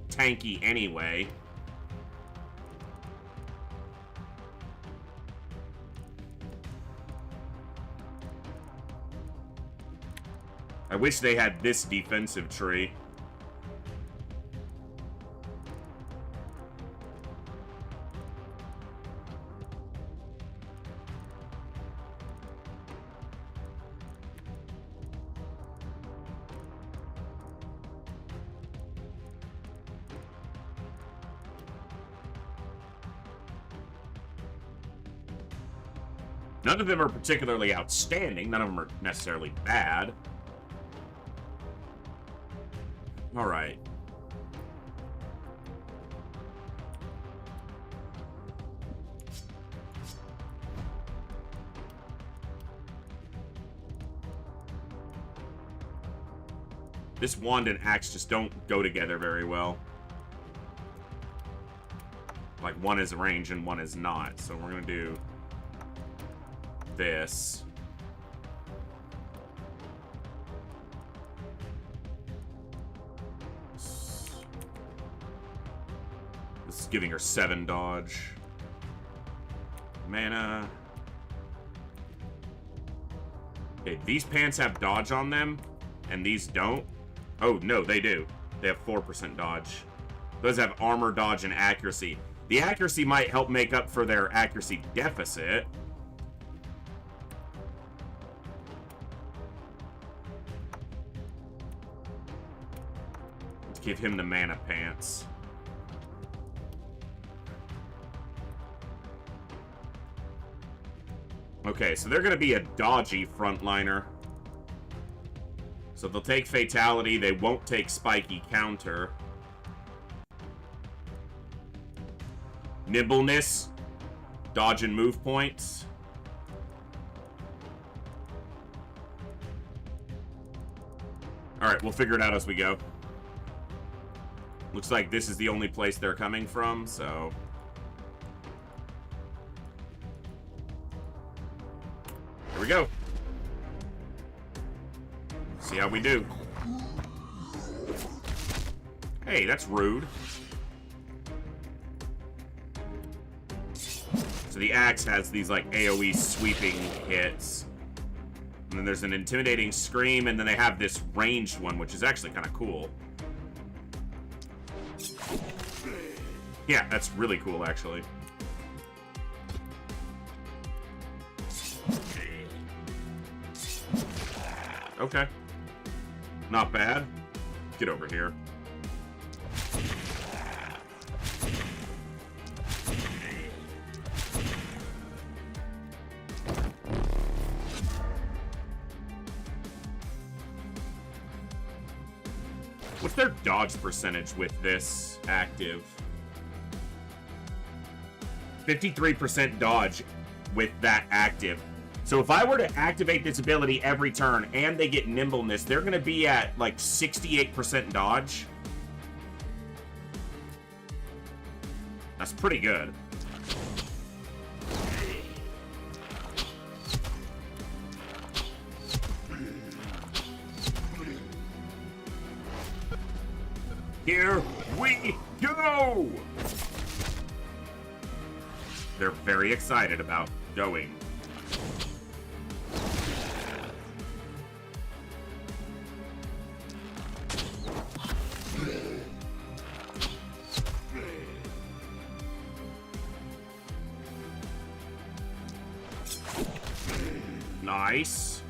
tanky anyway. I wish they had this defensive tree. None of them are particularly outstanding. None of them are necessarily bad. All right. This wand and axe just don't go together very well. Like, one is range and one is not. So we're gonna do this. This is giving her 7 dodge. Mana. Okay, these pants have dodge on them, and these don't. Oh, no, they do. They have 4% dodge. Those have armor, dodge, and accuracy. The accuracy might help make up for their accuracy deficit. Let's give him the mana pants. Okay, so they're going to be a dodgy frontliner. So they'll take Fatality. They won't take Spiky Counter. Nimbleness. Dodge and move points. Alright, we'll figure it out as we go. Looks like this is the only place they're coming from, so... Here we go. See how we do. Hey, that's rude. So the axe has these like AoE sweeping hits. And then there's an intimidating scream, and then they have this ranged one, which is actually kind of cool. Yeah, that's really cool, actually. Okay. Not bad. Get over here. What's their dodge percentage with this active? 53% dodge with that active. So if I were to activate this ability every turn and they get nimbleness, they're going to be at like 68% dodge. That's pretty good. Here we go! They're very excited about going. Nice.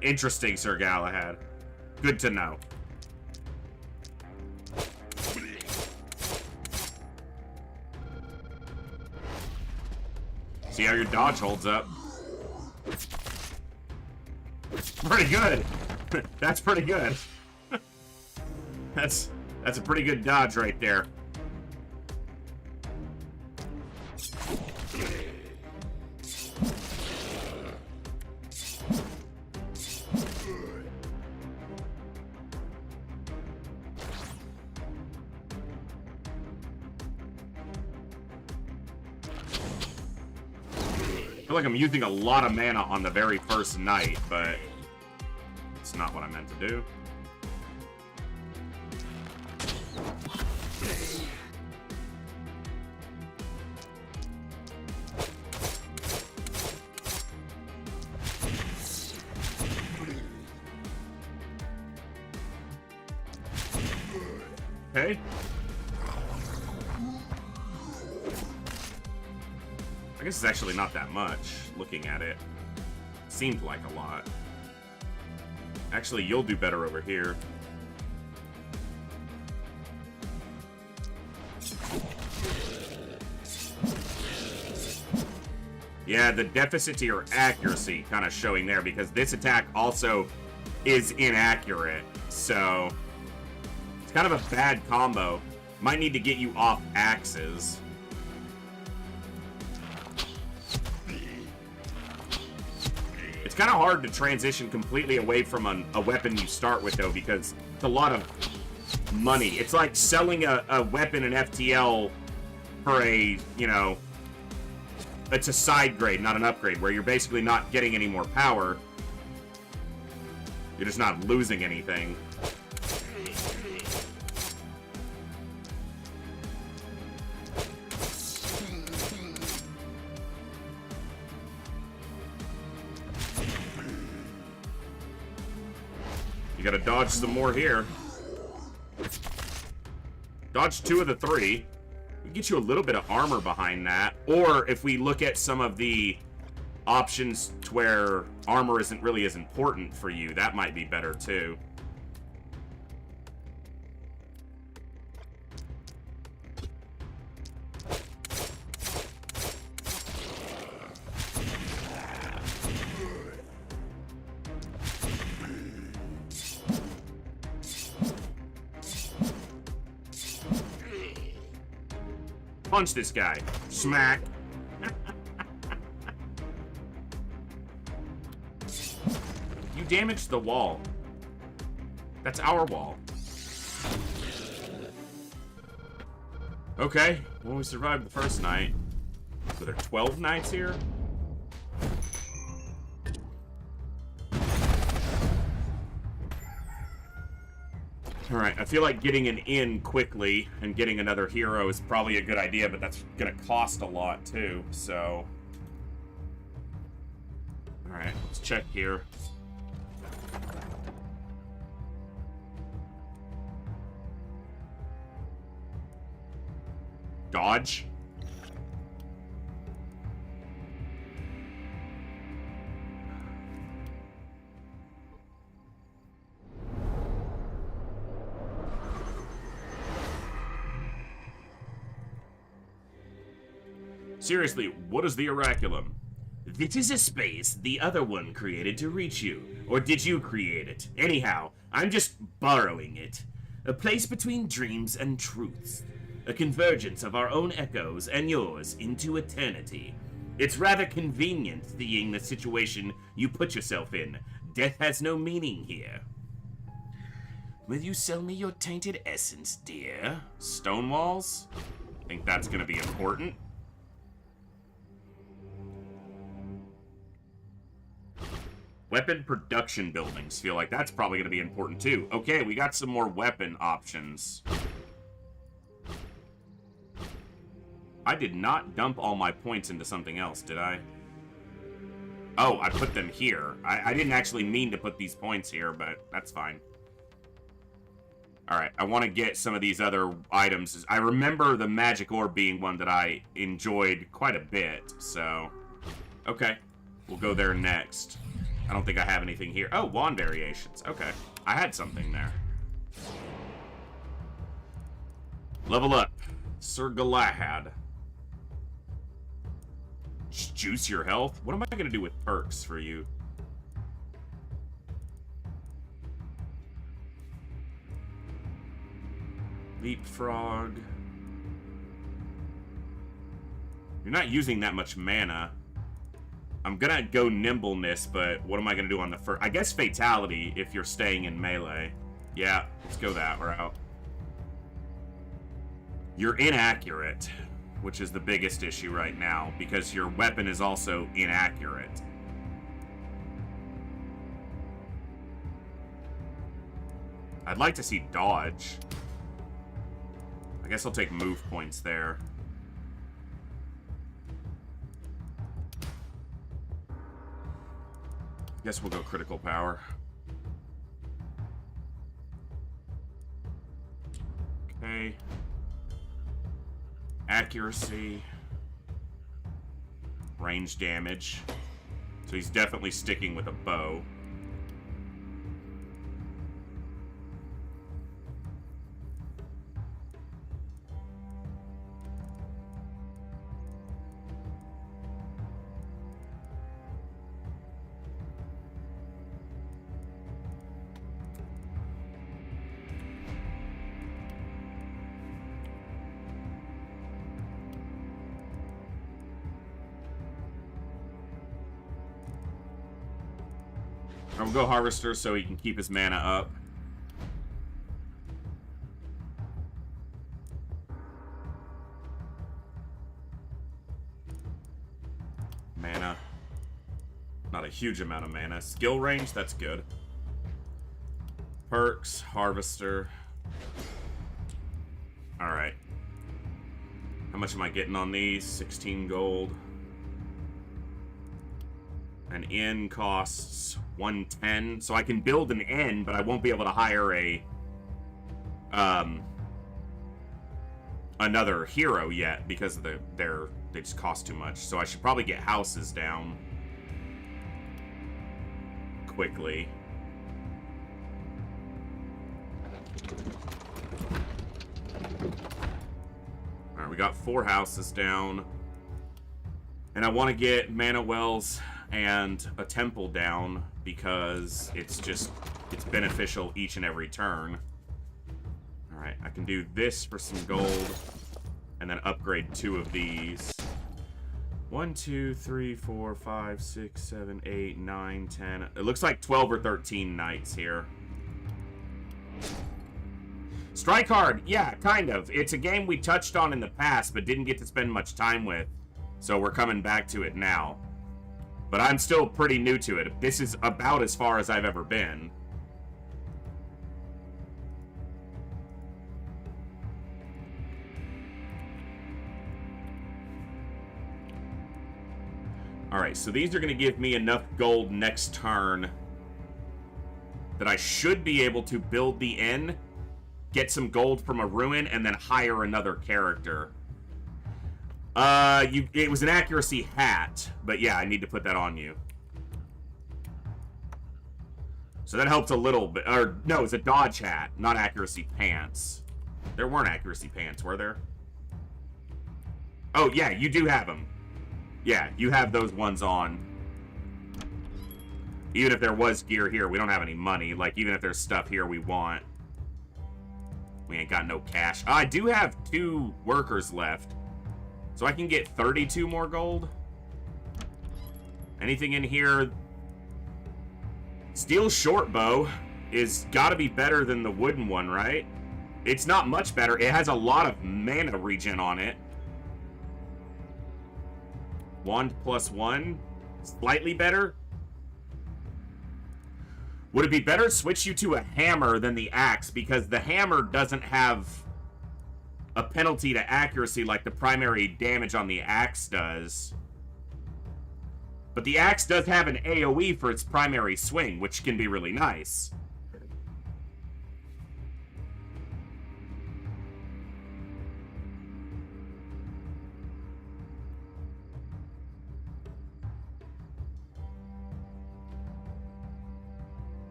Interesting, Sir Galahad. Good to know. See how your dodge holds up. Pretty good. That's pretty good. That's a pretty good dodge right there. I feel like I'm using a lot of mana on the very first night, but it's not what I meant to do. Okay. I guess it's actually not that much, looking at it. Seemed like a lot. Actually, you'll do better over here. Yeah, the deficit to your accuracy kind of showing there, because this attack also is inaccurate, so it's kind of a bad combo. Might need to get you off axes. It's kind of hard to transition completely away from a weapon you start with, though, because it's a lot of money. It's like selling a weapon in FTL for a, you know, it's a side grade, not an upgrade, where you're basically not getting any more power. You're just not losing anything. You gotta dodge some more here. Dodge 2 of the 3. We can get you a little bit of armor behind that. Or if we look at some of the options to where armor isn't really as important for you, that might be better too. Punch this guy. Smack. You damaged the wall. That's our wall. Okay. Well, we survived the first night. So there are 12 nights here? Alright, I feel like getting an inn quickly and getting another hero is probably a good idea, but that's gonna cost a lot too, so... Alright, let's check here. Dodge. Seriously, what is the Oraculum? This is a space the other one created to reach you. Or did you create it? Anyhow, I'm just borrowing it. A place between dreams and truths. A convergence of our own echoes and yours into eternity. It's rather convenient seeing the situation you put yourself in. Death has no meaning here. Will you sell me your tainted essence, dear? Stone walls? I think that's gonna be important. Weapon production buildings. Feel like that's probably going to be important too. Okay, we got some more weapon options. I did not dump all my points into something else, did I? Oh, I put them here. I didn't actually mean to put these points here, but that's fine. Alright, I want to get some of these other items. I remember the magic orb being one that I enjoyed quite a bit, so... Okay, we'll go there next. I don't think I have anything here. Oh, wand variations. Okay, I had something there. Level up. Sir Galahad. Juice your health? What am I going to do with perks for you? Leapfrog. You're not using that much mana. I'm gonna go nimbleness, but what am I gonna do on the first? I guess fatality if you're staying in melee. Yeah, let's go that route. You're inaccurate, which is the biggest issue right now, because your weapon is also inaccurate. I'd like to see dodge. I guess I'll take move points there. Guess we'll go critical power. Okay. Accuracy. Range damage. So he's definitely sticking with a bow. We'll go Harvester so he can keep his mana up. Mana. Not a huge amount of mana. Skill range, that's good. Perks, Harvester. Alright. How much am I getting on these? 16 gold. An inn costs 110, so I can build an inn, but I won't be able to hire a another hero yet because of they just cost too much. So I should probably get houses down quickly. All right, we got 4 houses down, and I want to get mana wells and a temple down because it's beneficial each and every turn. Alright, I can do this for some gold and then upgrade 2 of these. 1, 2, 3, 4, 5, 6, 7, 8, 9, 10. It looks like 12 or 13 knights here. Strike Hard, yeah, kind of. It's a game we touched on in the past but didn't get to spend much time with, so we're coming back to it now. But I'm still pretty new to it. This is about as far as I've ever been. Alright, so these are going to give me enough gold next turn that I should be able to build the inn, get some gold from a ruin, and then hire another character. It was an accuracy hat, but yeah, I need to put that on you. So that helps a little bit. Or, no, it's a dodge hat, not accuracy pants. There weren't accuracy pants, were there? Oh, yeah, you do have them. Yeah, you have those ones on. Even if there was gear here, we don't have any money. Like, even if there's stuff here we want, we ain't got no cash. I do have 2 workers left. So I can get 32 more gold. Anything in here? Steel short bow is gotta be better than the wooden one, right? It's not much better. It has a lot of mana regen on it. Wand +1. Slightly better. Would it be better to switch you to a hammer than the axe? Because the hammer doesn't have a penalty to accuracy like the primary damage on the axe does. But the axe does have an AoE for its primary swing, which can be really nice.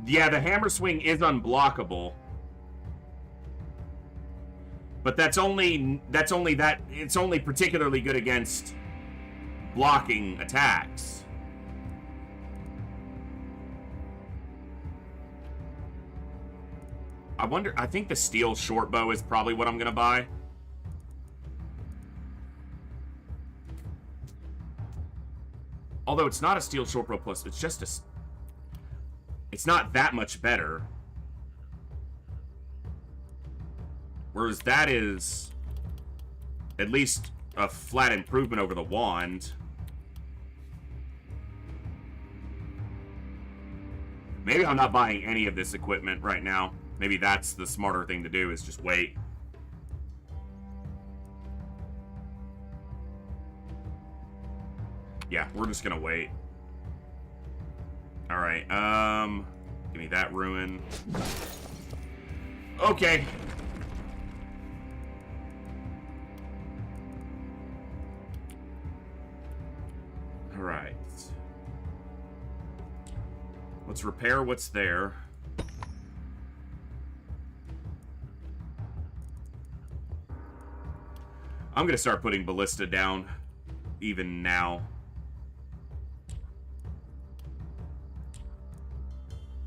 Yeah, the hammer swing is unblockable. But it's only particularly good against blocking attacks. I think the steel short bow is probably what I'm gonna buy. Although it's not a steel short bow plus, it's just a... It's not that much better. Whereas that is at least a flat improvement over the wand. Maybe I'm not buying any of this equipment right now. Maybe that's the smarter thing to do, is just wait. Yeah, we're just gonna wait. Alright, give me that ruin. Okay. Alright. Let's repair what's there. I'm gonna start putting ballista down even now.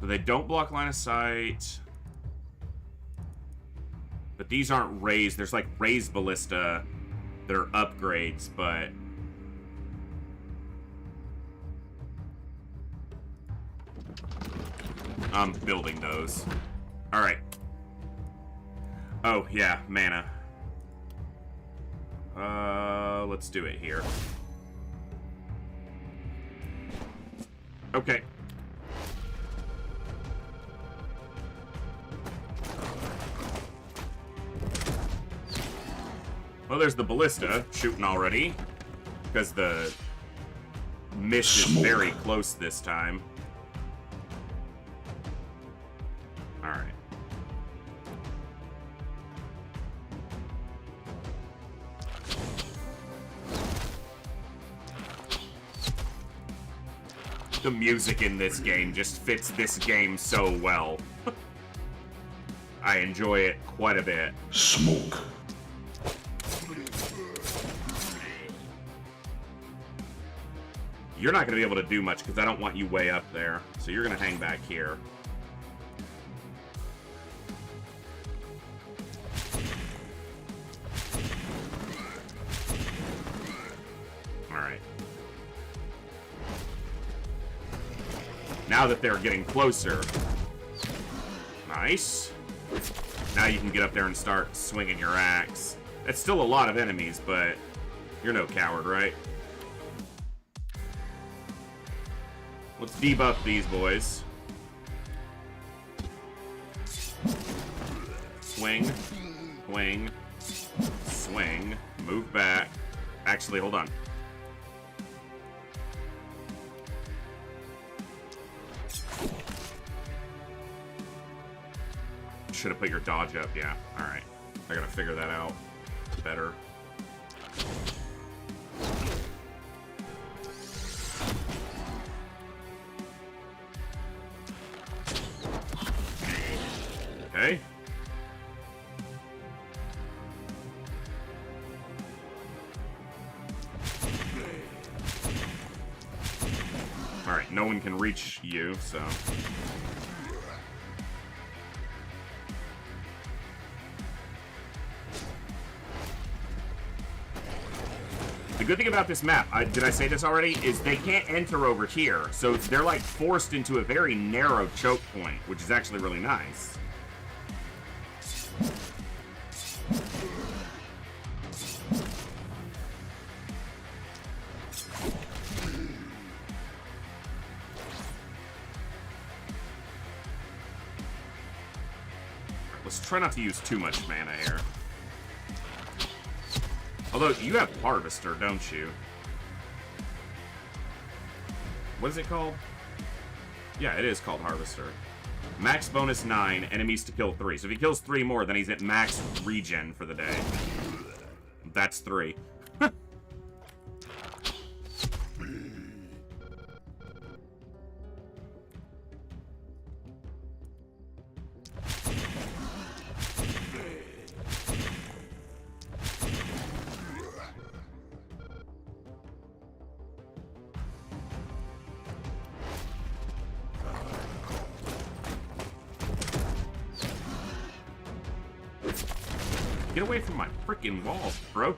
So they don't block line of sight. But these aren't raised. There's like raised ballista that are upgrades, but... I'm building those. Alright. Oh, yeah, mana. Let's do it here. Okay. Well, there's the ballista shooting already, because the mist is very close this time. All right. The music in this game just fits this game so well. I enjoy it quite a bit. Smoke. You're not going to be able to do much because I don't want you way up there. So you're going to hang back here. Alright. Now that they're getting closer. Nice. Now you can get up there and start swinging your axe. That's still a lot of enemies, but you're no coward, right? Let's debuff these boys. Swing, swing, swing, move back. Actually, hold on. Should have put your dodge up, yeah. Alright. I gotta figure that out better. Okay. Alright, no one can reach you, so... The good thing about this map, did I say this already, is they can't enter over here, so they're like forced into a very narrow choke point, which is actually really nice. Let's try not to use too much mana here. Although, you have Harvester, don't you? What is it called? Yeah, it is called Harvester. Max bonus 9, enemies to kill 3. So if he kills 3 more, then he's at max regen for the day. That's 3. Get away from my freaking walls, bro.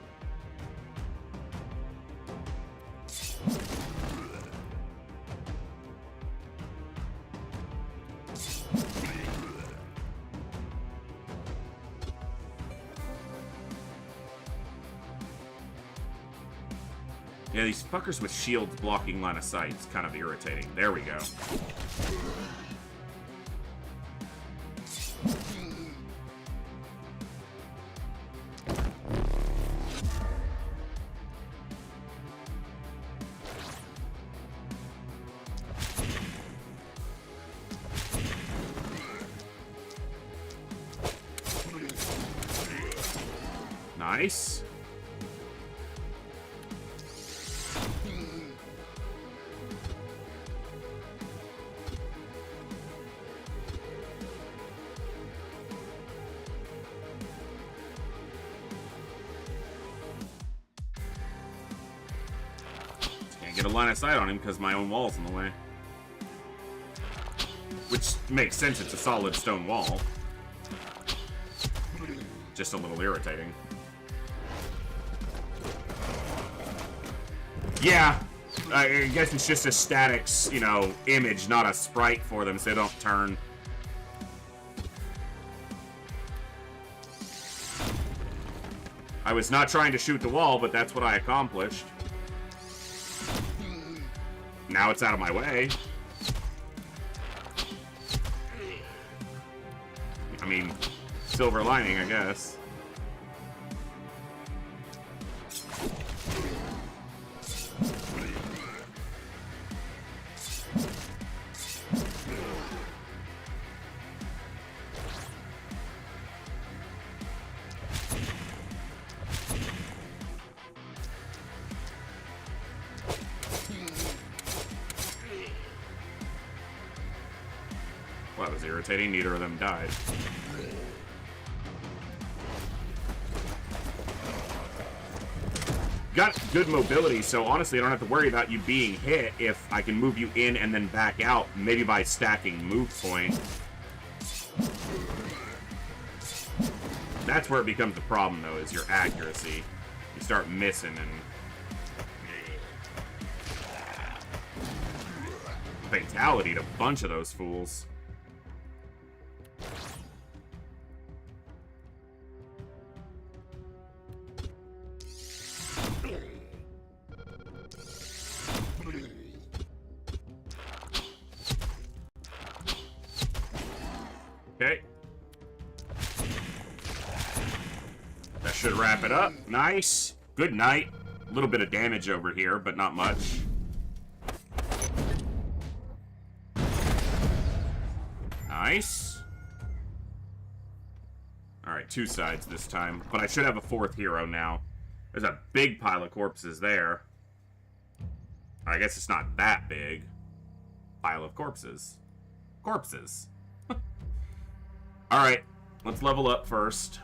Yeah, these fuckers with shields blocking line of sight is kind of irritating. There we go. Nice. Can't get a line of sight on him because my own wall's in the way. Which makes sense, it's a solid stone wall. Just a little irritating. Yeah, I guess it's just a static, you know, image, not a sprite for them, so they don't turn. I was not trying to shoot the wall, but that's what I accomplished. Now it's out of my way. I mean, silver lining, I guess. Well, that was irritating. Neither of them died. Got good mobility, so honestly, I don't have to worry about you being hit if I can move you in and then back out, maybe by stacking move point. That's where it becomes the problem, though, is your accuracy. You start missing and... Fatality to a bunch of those fools. Okay. That should wrap it up. Nice. Good night. A little bit of damage over here, but not much. Nice. Alright, 2 sides this time. But I should have a 4th hero now. There's a big pile of corpses there. I guess it's not that big. Pile of corpses. Corpses. Alright, let's level up first.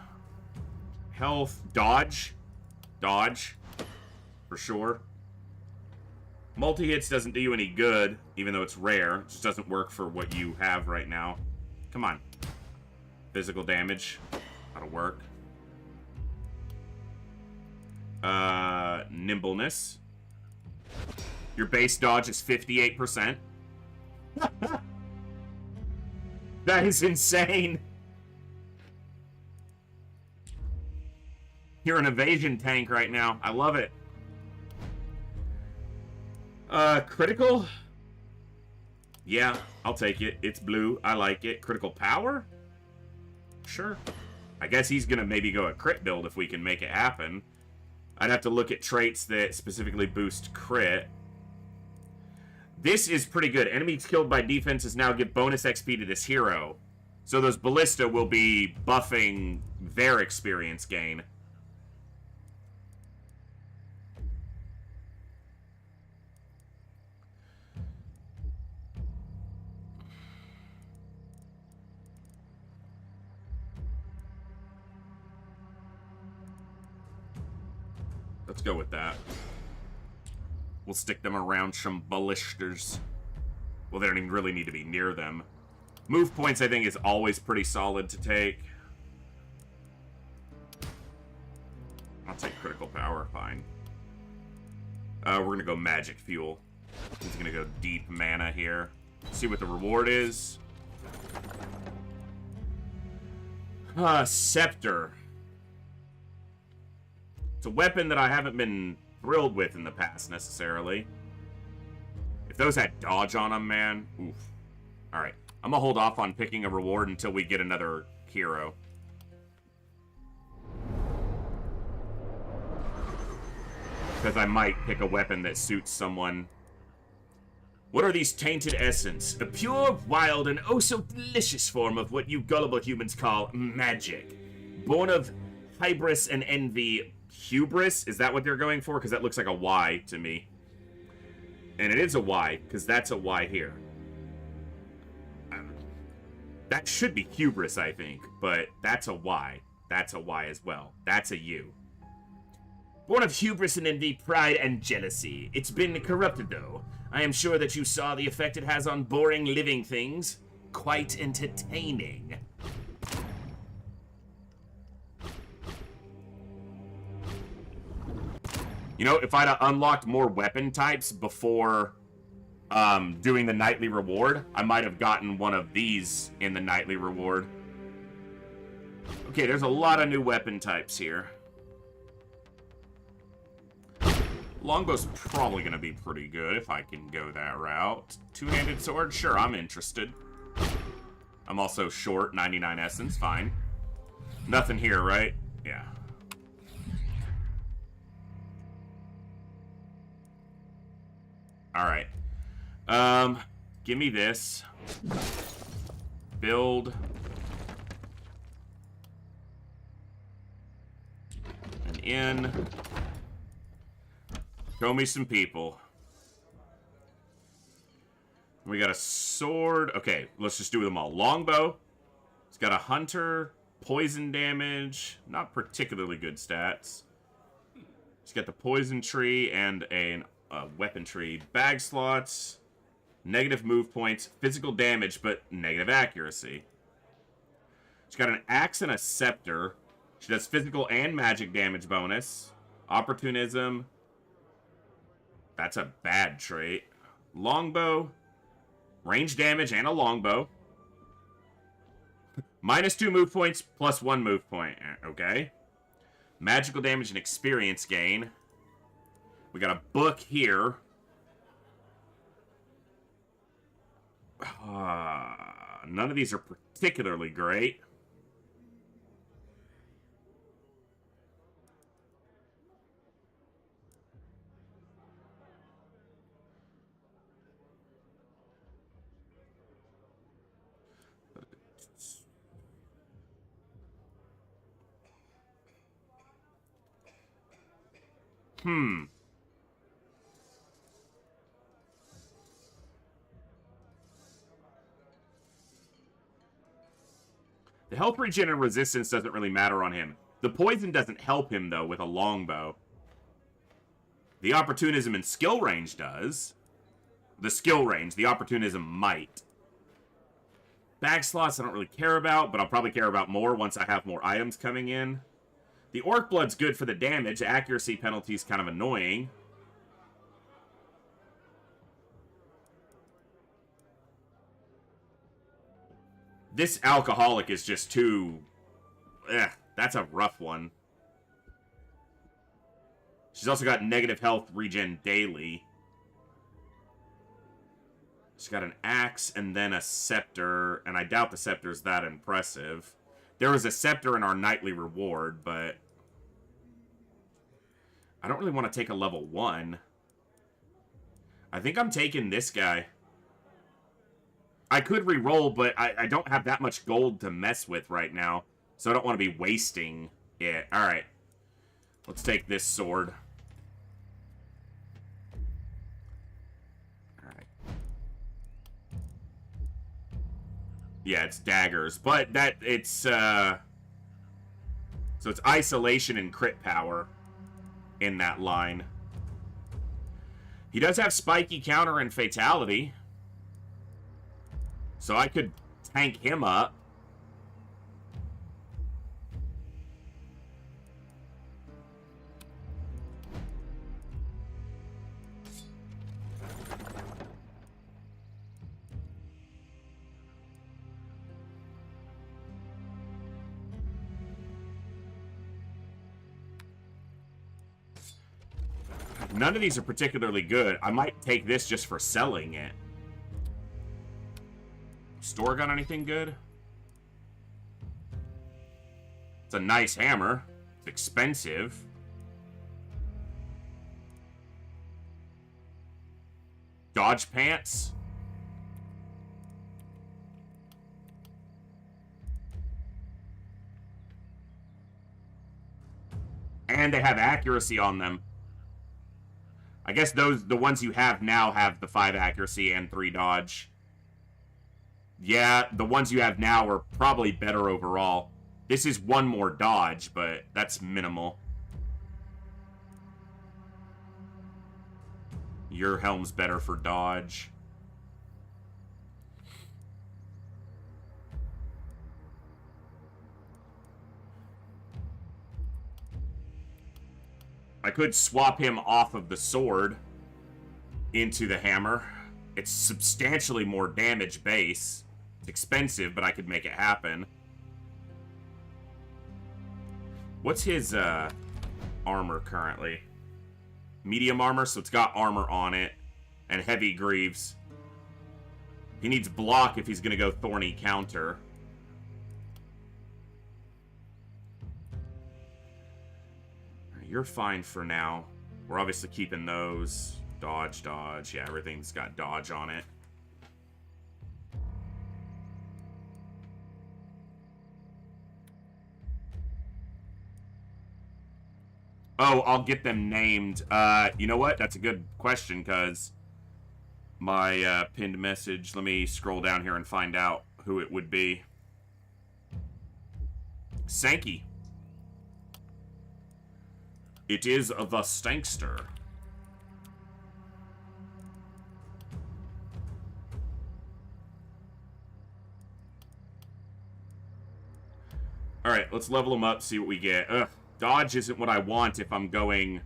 Health, dodge. Dodge. For sure. Multi-hits doesn't do you any good, even though it's rare. It just doesn't work for what you have right now. Come on. Physical damage. That'll work. Nimbleness. Your base dodge is 58%. That is insane. You're an evasion tank right now. I love it. Critical? Yeah, I'll take it. It's blue. I like it. Critical power? Sure. I guess he's gonna maybe go a crit build if we can make it happen. I'd have to look at traits that specifically boost crit. This is pretty good. Enemies killed by defenses now give bonus XP to this hero. So those ballista will be buffing their experience gain. Let's go with that. We'll stick them around some ballistas. Well, they don't even really need to be near them. Move points, I think, is always pretty solid to take. I'll take critical power, fine. We're gonna go magic fuel. He's gonna go deep mana here. See what the reward is. Scepter. It's a weapon that I haven't been thrilled with in the past, necessarily. If those had dodge on them, man, oof. Alright, I'm gonna hold off on picking a reward until we get another hero. Because I might pick a weapon that suits someone. What are these tainted essence? A pure, wild, and oh so delicious form of what you gullible humans call magic. Born of hybris and envy. Hubris? Is that what they're going for? Because that looks like a Y to me. And it is a Y, because that's a Y here. That should be hubris, I think, but that's a Y. That's a Y as well. That's a U. Born of hubris and envy, pride, and jealousy. It's been corrupted, though. I am sure that you saw the effect it has on boring living things. Quite entertaining. You know, if I'd unlocked more weapon types before doing the nightly reward, I might have gotten one of these in the nightly reward. Okay, there's a lot of new weapon types here. Longbow's probably going to be pretty good if I can go that route. Two-handed sword? Sure, I'm interested. I'm also short, 99 essence, fine. Nothing here, right? Yeah. Alright. Give me this. Build. An inn. Show me some people. We got a sword. Okay, let's just do them all. Longbow. It's got a hunter. Poison damage. Not particularly good stats. It's got the poison tree and a weapon tree. Bag slots. Negative move points. Physical damage, but negative accuracy. She's got an axe and a scepter. She does physical and magic damage bonus. Opportunism. That's a bad trait. Longbow. Range damage and a longbow. -2 move points, +1 move point. Okay. Magical damage and experience gain. We got a book here. None of these are particularly great. The health regen and resistance doesn't really matter on him. The poison doesn't help him, though, with a longbow. The opportunism and skill range does. The skill range, the opportunism might. Bag slots I don't really care about, but I'll probably care about more once I have more items coming in. The orc blood's good for the damage. Accuracy penalty's kind of annoying. This alcoholic is just too... that's a rough one. She's also got negative health regen daily. She's got an axe and then a scepter, and I doubt the scepter's that impressive. There was a scepter in our nightly reward, but... I don't really want to take a level 1. I think I'm taking this guy. I could re-roll, but I don't have that much gold to mess with right now. So I don't want to be wasting it. Alright. Let's take this sword. Alright. Yeah, it's daggers. But it's, so it's isolation and crit power in that line. He does have spiky counter and fatality. So I could tank him up. None of these are particularly good. I might take this just for selling it. Store got anything good? It's a nice hammer. It's expensive. Dodge pants. And they have accuracy on them. I guess the ones you have now have the 5 accuracy and 3 dodge. Yeah, the ones you have now are probably better overall. This is 1 more dodge, but that's minimal. Your helm's better for dodge. I could swap him off of the sword into the hammer. It's substantially more damage base. It's expensive, but I could make it happen. What's his armor currently? Medium armor, so it's got armor on it. And heavy greaves. He needs block if he's going to go thorny counter. You're fine for now. We're obviously keeping those. Dodge, dodge. Yeah, everything's got dodge on it. Oh, I'll get them named. You know what? That's a good question, because my pinned message... Let me scroll down here and find out who it would be. Sankey. It is the Stankster. Alright, let's level him up, see what we get. Ugh, dodge isn't what I want if I'm going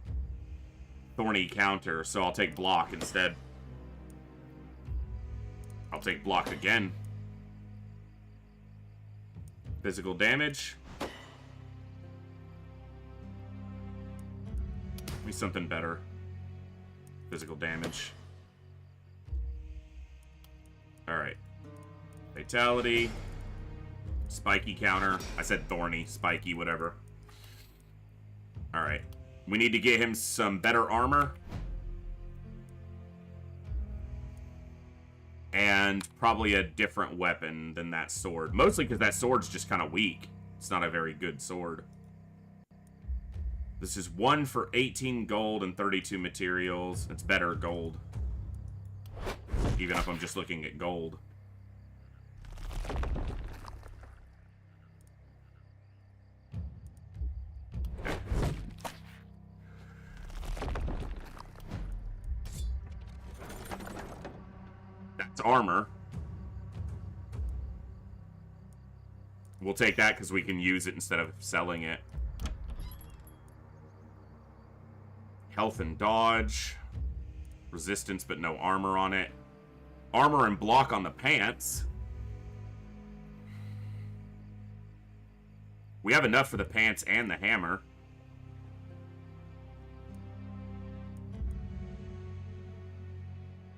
thorny counter, so I'll take block instead. I'll take block again. Physical damage. Give me something better. Physical damage. Alright. Fatality. Spiky counter. I said thorny. Spiky, whatever. Alright. We need to get him some better armor. And probably a different weapon than that sword. Mostly because that sword's just kind of weak. It's not a very good sword. This is 1 for 18 gold and 32 materials. It's better gold. Even if I'm just looking at gold. That's armor. We'll take that because we can use it instead of selling it. Health and dodge. Resistance, but no armor on it. Armor and block on the pants. We have enough for the pants and the hammer.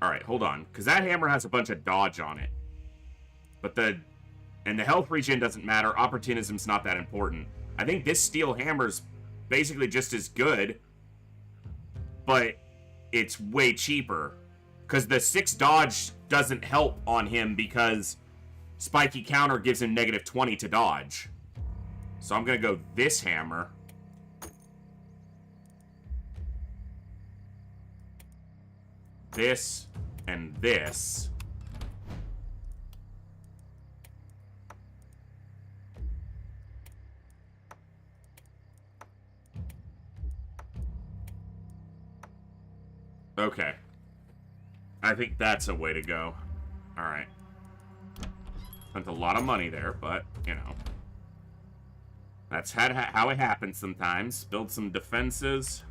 Alright, hold on. Because that hammer has a bunch of dodge on it. But the health regen doesn't matter. Opportunism's not that important. I think this steel hammer's basically just as good. but it's way cheaper. Because the 6 dodge doesn't help on him because spiky counter gives him -20 to dodge. So I'm going to go this hammer. This and this. Okay. I think that's a way to go. Alright. Spent a lot of money there, but, you know. That's how it happens sometimes. Build some defenses.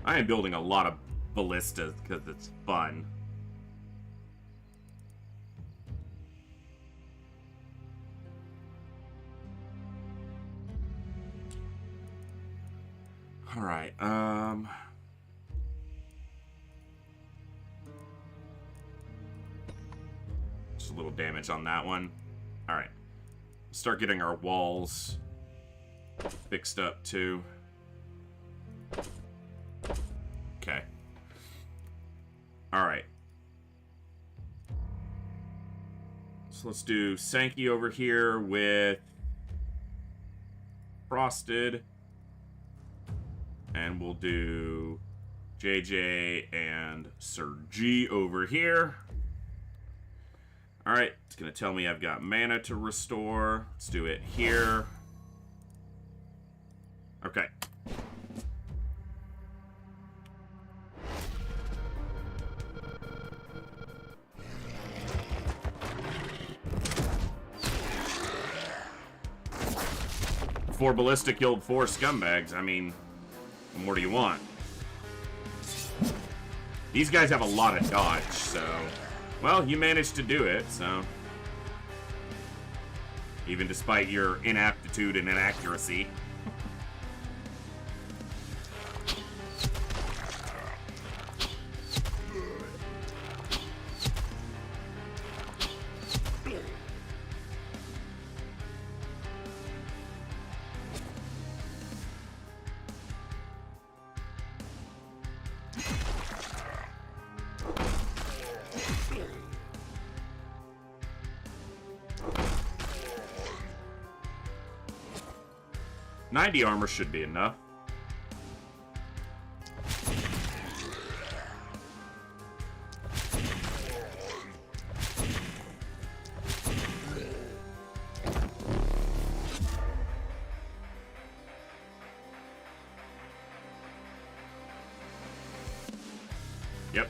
I am building a lot of ballistas because it's fun. All right. Just a little damage on that one. All right. Start getting our walls fixed up too. Okay. All right. So let's do Sankey over here with Frosted. And we'll do JJ and Sir G over here. All right, it's gonna tell me I've got mana to restore. Let's do it here. Okay. Four ballista killed 4 scumbags. I mean, what more do you want? These guys have a lot of dodge, so... Well, you managed to do it, so... Even despite your inaptitude and inaccuracy. .90 armor should be enough. Yep.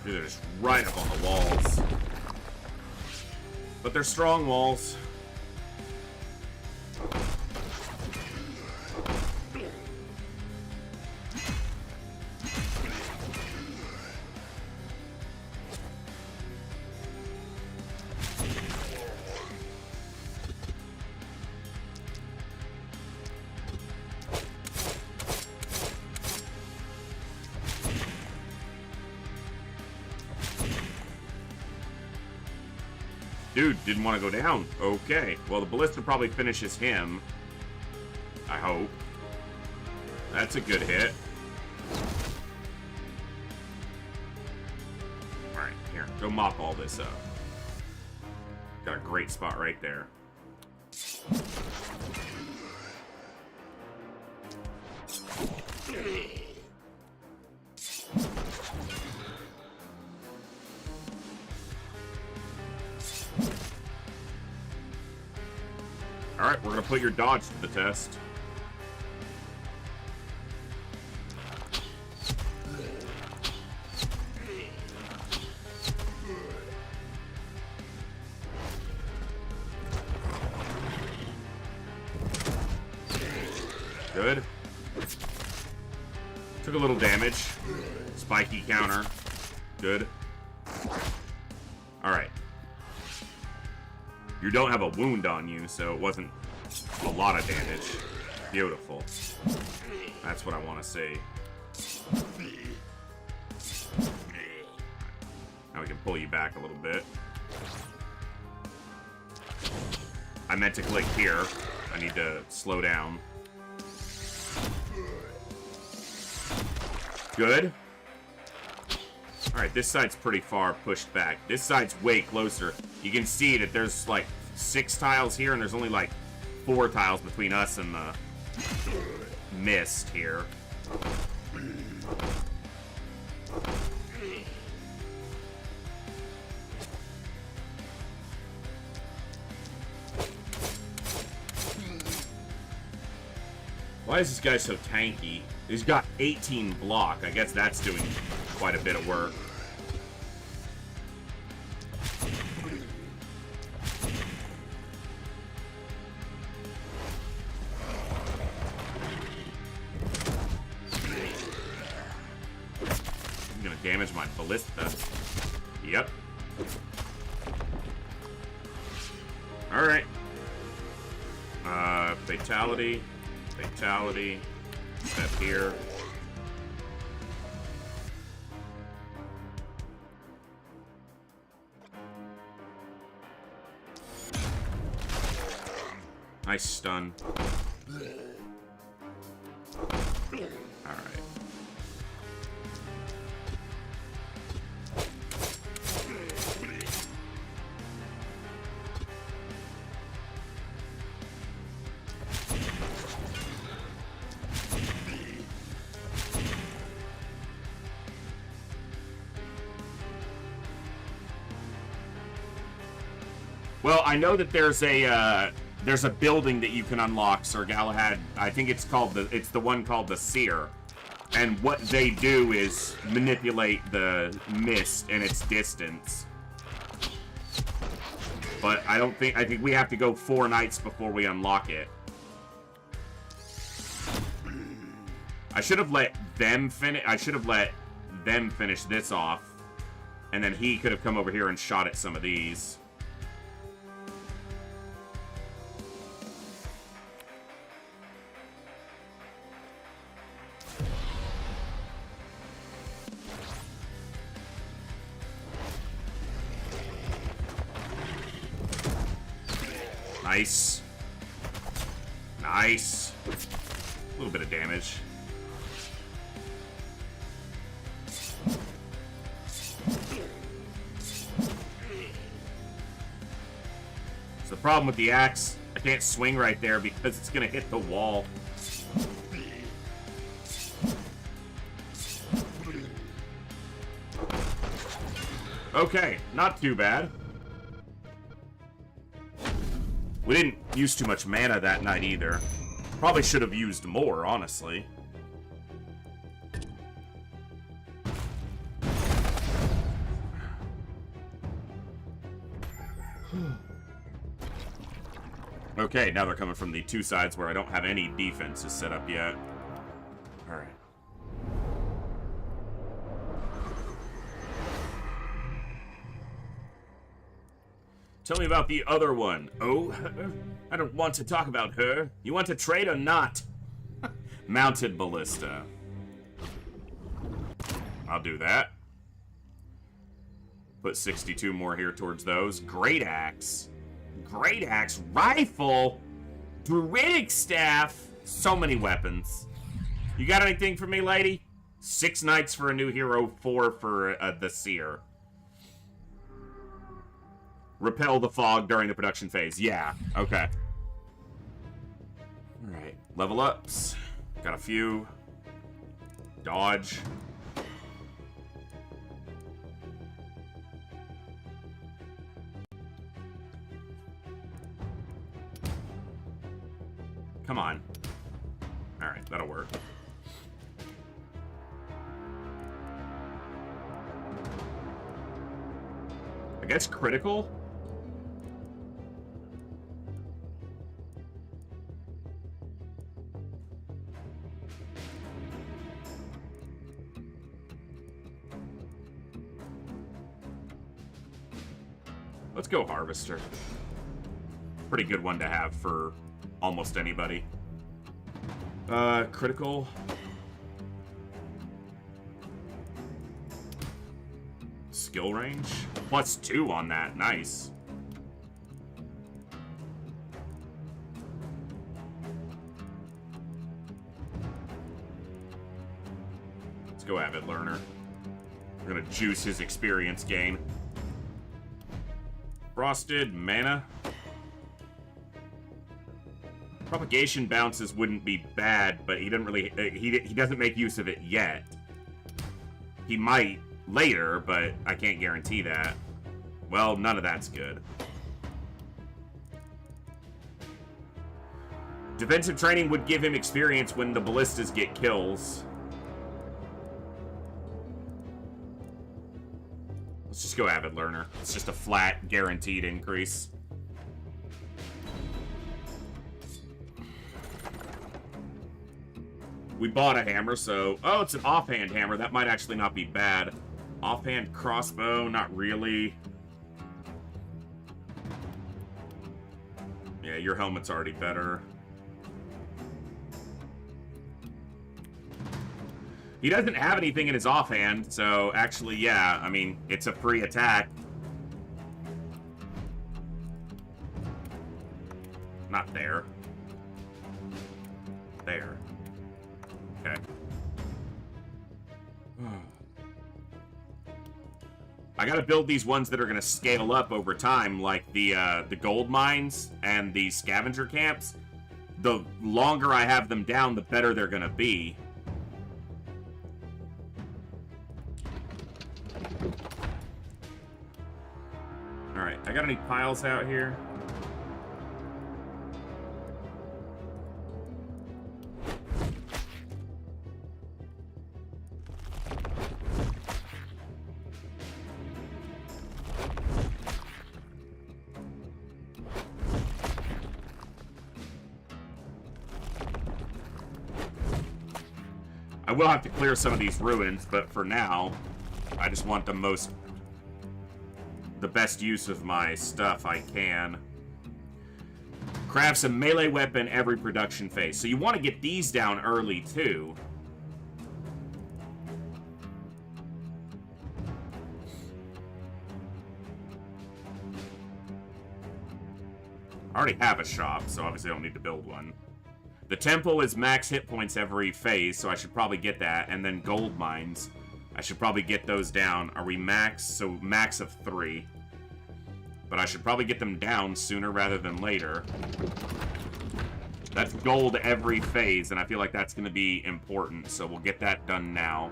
Dude, they're just right up on the walls. But they're strong walls. Dude, didn't want to go down. Okay. Well, the ballista probably finishes him. I hope. That's a good hit. Alright, here. Go mop all this up. Got a great spot right there. Alright, we're gonna put your dodge to the test. Good. Took a little damage. Spiky counter. Good. Alright. You don't have a wound on you, so it wasn't a lot of damage. Beautiful. That's what I want to see. Now we can pull you back a little bit. I meant to click here. I need to slow down. Good. Alright, this side's pretty far pushed back. This side's way closer. You can see that there's like 6 tiles here, and there's only like 4 tiles between us and the mist here. Why is this guy so tanky? He's got 18 block. I guess that's doing quite a bit of work. I'm gonna damage my ballista. Yep. Alright. Fatality. Fatality. Step here. Nice stun. Alright. Well, I know that there's a building that you can unlock, Sir Galahad. I think it's the one called the Seer. And what they do is manipulate the mist and its distance. But I think we have to go 4 nights before we unlock it. I should have let them finish this off. And then he could have come over here and shot at some of these. Nice. Nice. A little bit of damage. So the problem with the axe, I can't swing right there because it's gonna hit the wall. Okay, not too bad. We didn't use too much mana that night either. Probably should have used more, honestly. Okay, now they're coming from the 2 sides where I don't have any defenses set up yet. Alright. Tell me about the other one. Oh, I don't want to talk about her. You want to trade or not? Mounted ballista. I'll do that. Put 62 more here towards those. Great axe. Great axe. Rifle. Druidic staff. So many weapons. You got anything for me, lady? 6 nights for a new hero, 4 for the seer. Repel the fog during the production phase. Yeah, okay. Alright, level ups. Got a few. Dodge. Come on. Alright, that'll work. I guess critical? Let's go Harvester. Pretty good one to have for almost anybody. skill range. +2 on that. Nice. Let's go Avid Learner. We're gonna juice his experience gain. Frosted Mana. Propagation bounces wouldn't be bad, but he doesn't really he doesn't make use of it yet. He might later, but I can't guarantee that. Well, none of that's good. Defensive training would give him experience when the ballistas get kills. Let's just go Avid Learner. It's just a flat, guaranteed increase. We bought a hammer, so... Oh, it's an offhand hammer. That might actually not be bad. Offhand crossbow, not really. Yeah, your helmet's already better. He doesn't have anything in his offhand, so actually, yeah, I mean, it's a free attack. Not there. There. Okay. I gotta build these ones that are gonna scale up over time, like the gold mines and the scavenger camps. The longer I have them down, the better they're gonna be. Alright, I got any piles out here? I will have to clear some of these ruins, but for now, I just want the best use of my stuff I can. Crafts a melee weapon every production phase. So you want to get these down early, too. I already have a shop, so obviously I don't need to build one. The temple is max hit points every phase, so I should probably get that. And then gold mines. I should probably get those down. Are we max? So max of 3. But I should probably get them down sooner rather than later. That's gold every phase, and I feel like that's going to be important. So we'll get that done now.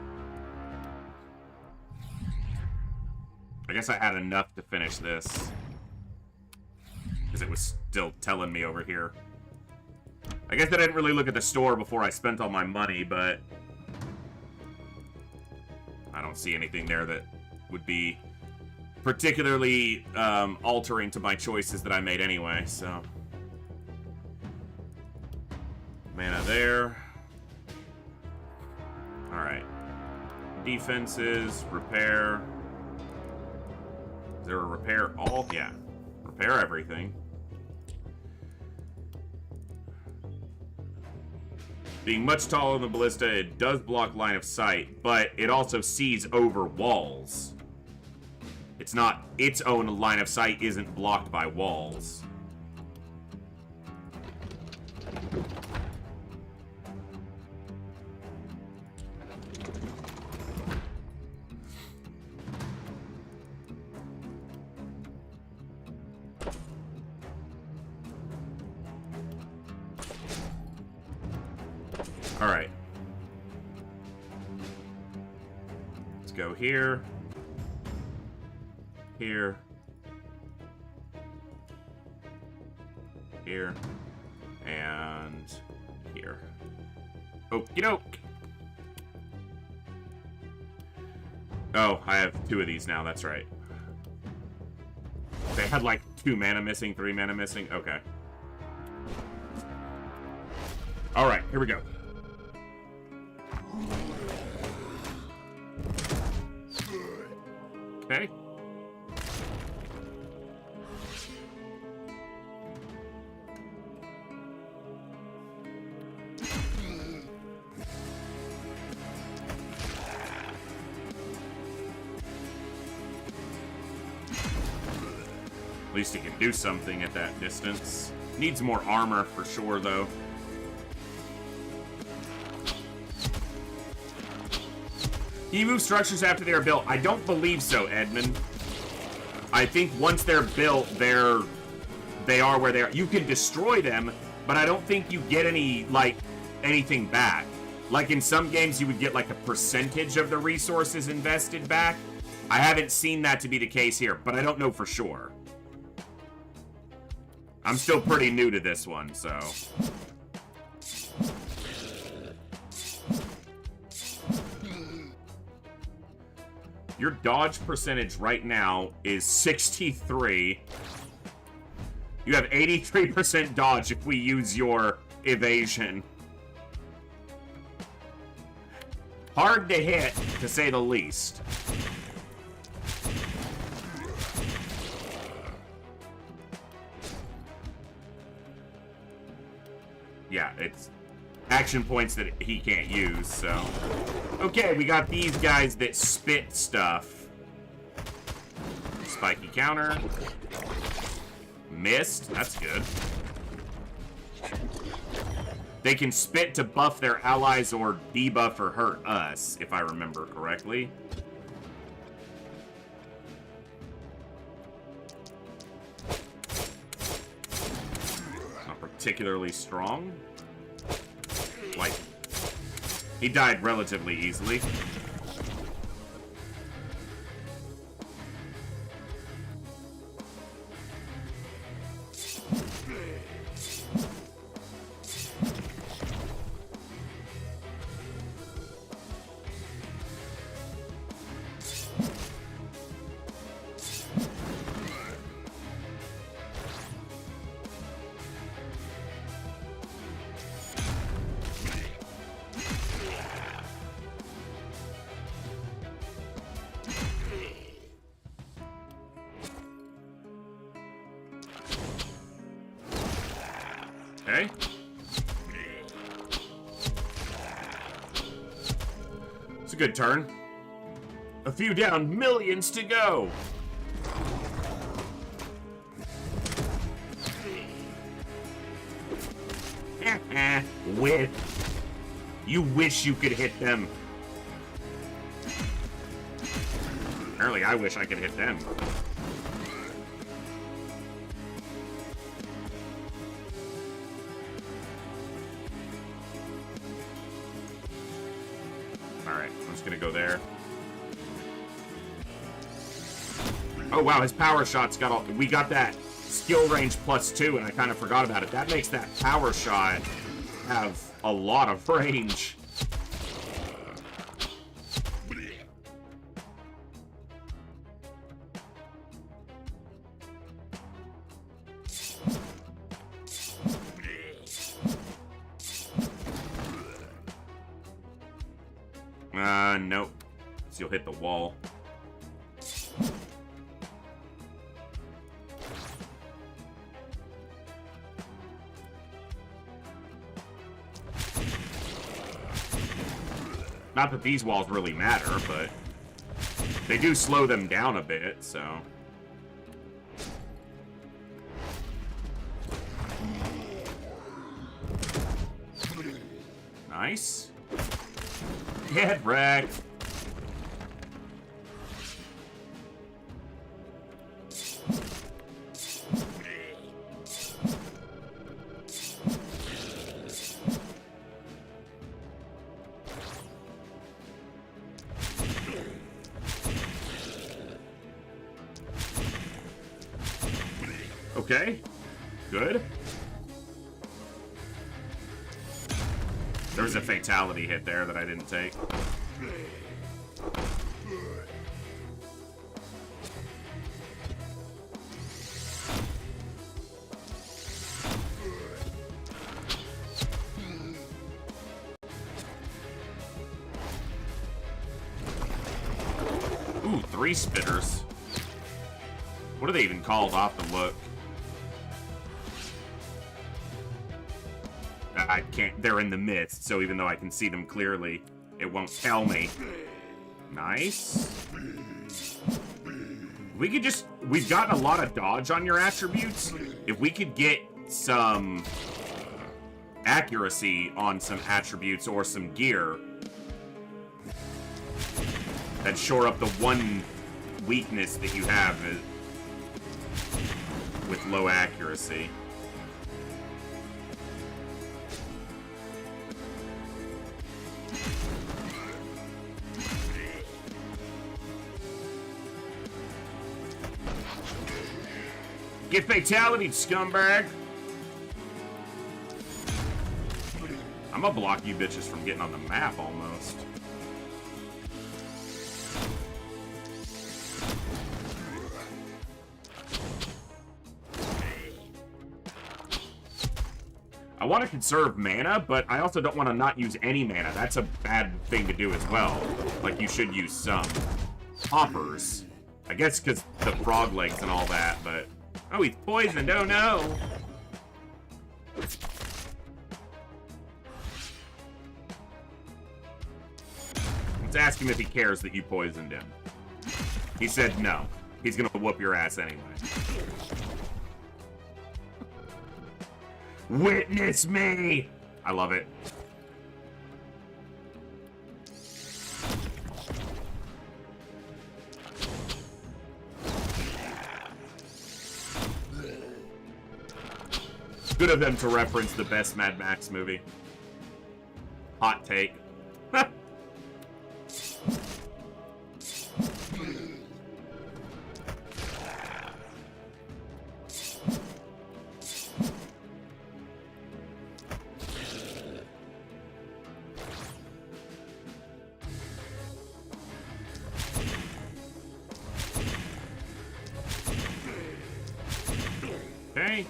I guess I had enough to finish this. Because it was still telling me over here. I guess I didn't really look at the store before I spent all my money, but I don't see anything there that would be particularly altering to my choices that I made anyway, so. Mana there. Alright. Defenses, repair. Is there a repair all? Yeah. Repair everything. Being much taller than the ballista, it does block line of sight, but it also sees over walls. It's not its own line of sight isn't blocked by walls. All right. Let's go here. Here. Here. And here. Okie doke. Oh, I have 2 of these now, that's right. They had like 2 mana missing, 3 mana missing. Okay. Alright, here we go. Okay. At least it can do something at that distance. Needs more armor for sure, though. Can you move structures after they are built? I don't believe so, Edmund. I think once they're built, they are where they are. You can destroy them, but I don't think you get any, like, anything back. Like in some games, you would get like a percentage of the resources invested back. I haven't seen that to be the case here, but I don't know for sure. I'm still pretty new to this one, so... Your dodge percentage right now is 63. You have 83% dodge if we use your evasion. Hard to hit, to say the least. Yeah, it's action points that he can't use, so... Okay, we got these guys that spit stuff. Spiky counter. Missed. That's good. They can spit to buff their allies or debuff or hurt us, if I remember correctly. Not particularly strong. Like, he died relatively easily. Okay. It's a good turn. A few down, millions to go. With. You wish you could hit them. Apparently, I wish I could hit them. Alright, I'm just gonna go there. Oh wow, his power shot's got all... We got that skill range +2, and I kind of forgot about it. That makes that power shot have a lot of range. Nope. So you'll hit the wall. Not that these walls really matter, but they do slow them down a bit, so... Nice. Get wrecked. Okay. Good. There was a fatality hit there that I didn't take. Ooh, 3 spitters. What are they even called? I'll have to look. I can't, they're in the midst, so even though I can see them clearly, it won't tell me. Nice. We could just... We've gotten a lot of dodge on your attributes. If we could get some accuracy on some attributes or some gear, that'd shore up the one weakness that you have with low accuracy. Get fatality, scumbag! I'm gonna block you bitches from getting on the map, almost. I want to conserve mana, but I also don't want to not use any mana. That's a bad thing to do as well. Like, you should use some. Hoppers. I guess because the frog legs and all that, but... Oh, he's poisoned. Oh, no. Let's ask him if he cares that you poisoned him. He said no. He's gonna whoop your ass anyway. Witness me! I love it. Good of them to reference the best Mad Max movie. Hot take. Okay.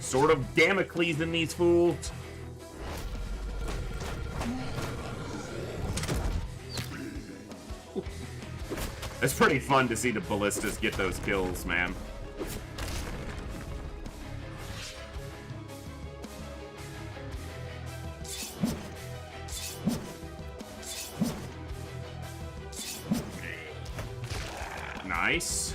Sort of Damocles in these fools. It's pretty fun to see the ballistas get those kills, man. Nice.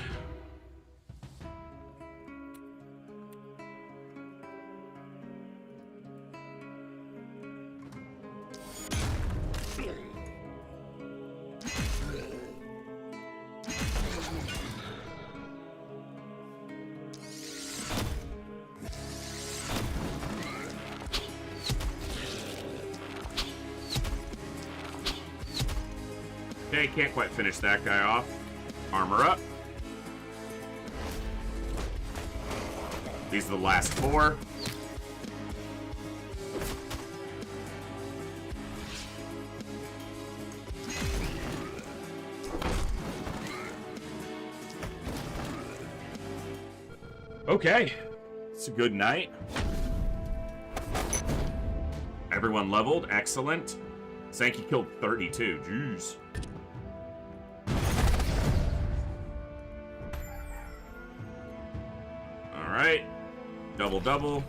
Okay, can't quite finish that guy off. Armor up. These are the last four. Okay. It's a good night. Everyone leveled. Excellent. Sankey killed 32. Jeez. Alright. Double.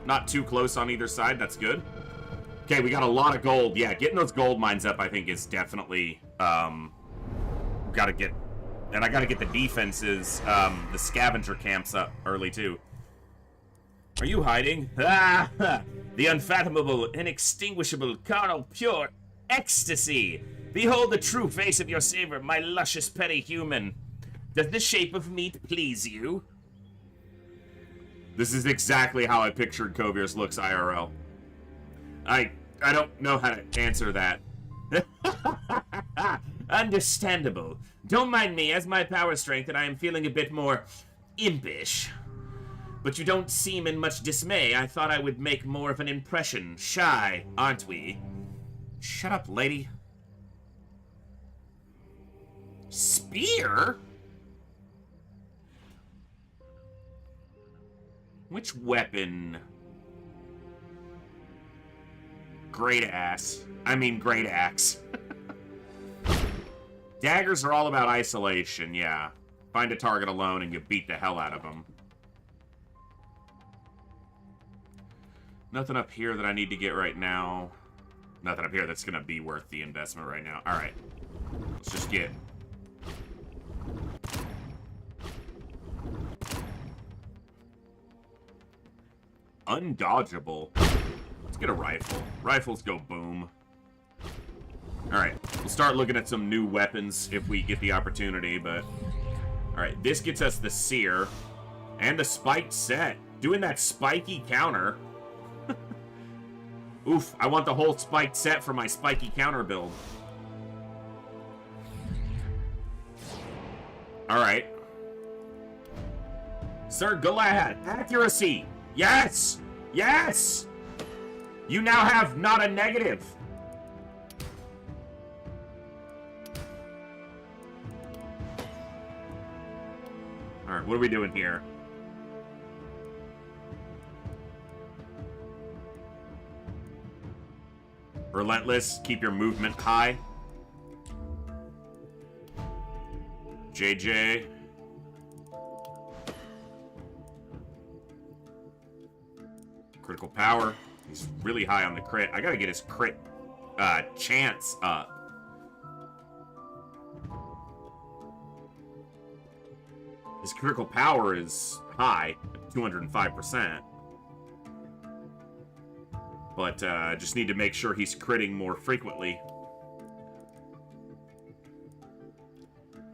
Not too close on either side. That's good. Okay, we got a lot of gold. Yeah, getting those gold mines up, I think, is definitely... gotta get... And I gotta get the defenses, the scavenger camps up early, too. Are you hiding? Ah! The unfathomable, inextinguishable, carnal, pure ecstasy! Behold the true face of your savior, my luscious peri-human. Does the shape of meat please you? This is exactly how I pictured Kovier's looks IRL. I don't know how to answer that. Understandable. Don't mind me, as my power strength and I am feeling a bit more impish. But you don't seem in much dismay. I thought I would make more of an impression. Shy, aren't we? Shut up, lady. Spear? Which weapon? Great ass. I mean, great axe. Daggers are all about isolation, yeah. Find a target alone and you beat the hell out of them. Nothing up here that I need to get right now. Nothing up here that's gonna be worth the investment right now. Alright. Let's just get Undodgeable. Let's get a rifle. Rifles go boom. Alright, we'll start looking at some new weapons if we get the opportunity, but... Alright, this gets us the Seer. And the spiked set. Doing that spiky counter. Oof, I want the whole spiked set for my spiky counter build. Alright. Sir Galahad, accuracy! Yes! Yes! You now have not a negative. Alright, what are we doing here? Relentless, keep your movement high. JJ. Critical power. He's really high on the crit. I gotta get his crit chance up. His critical power is high, 205%. But just need to make sure he's critting more frequently.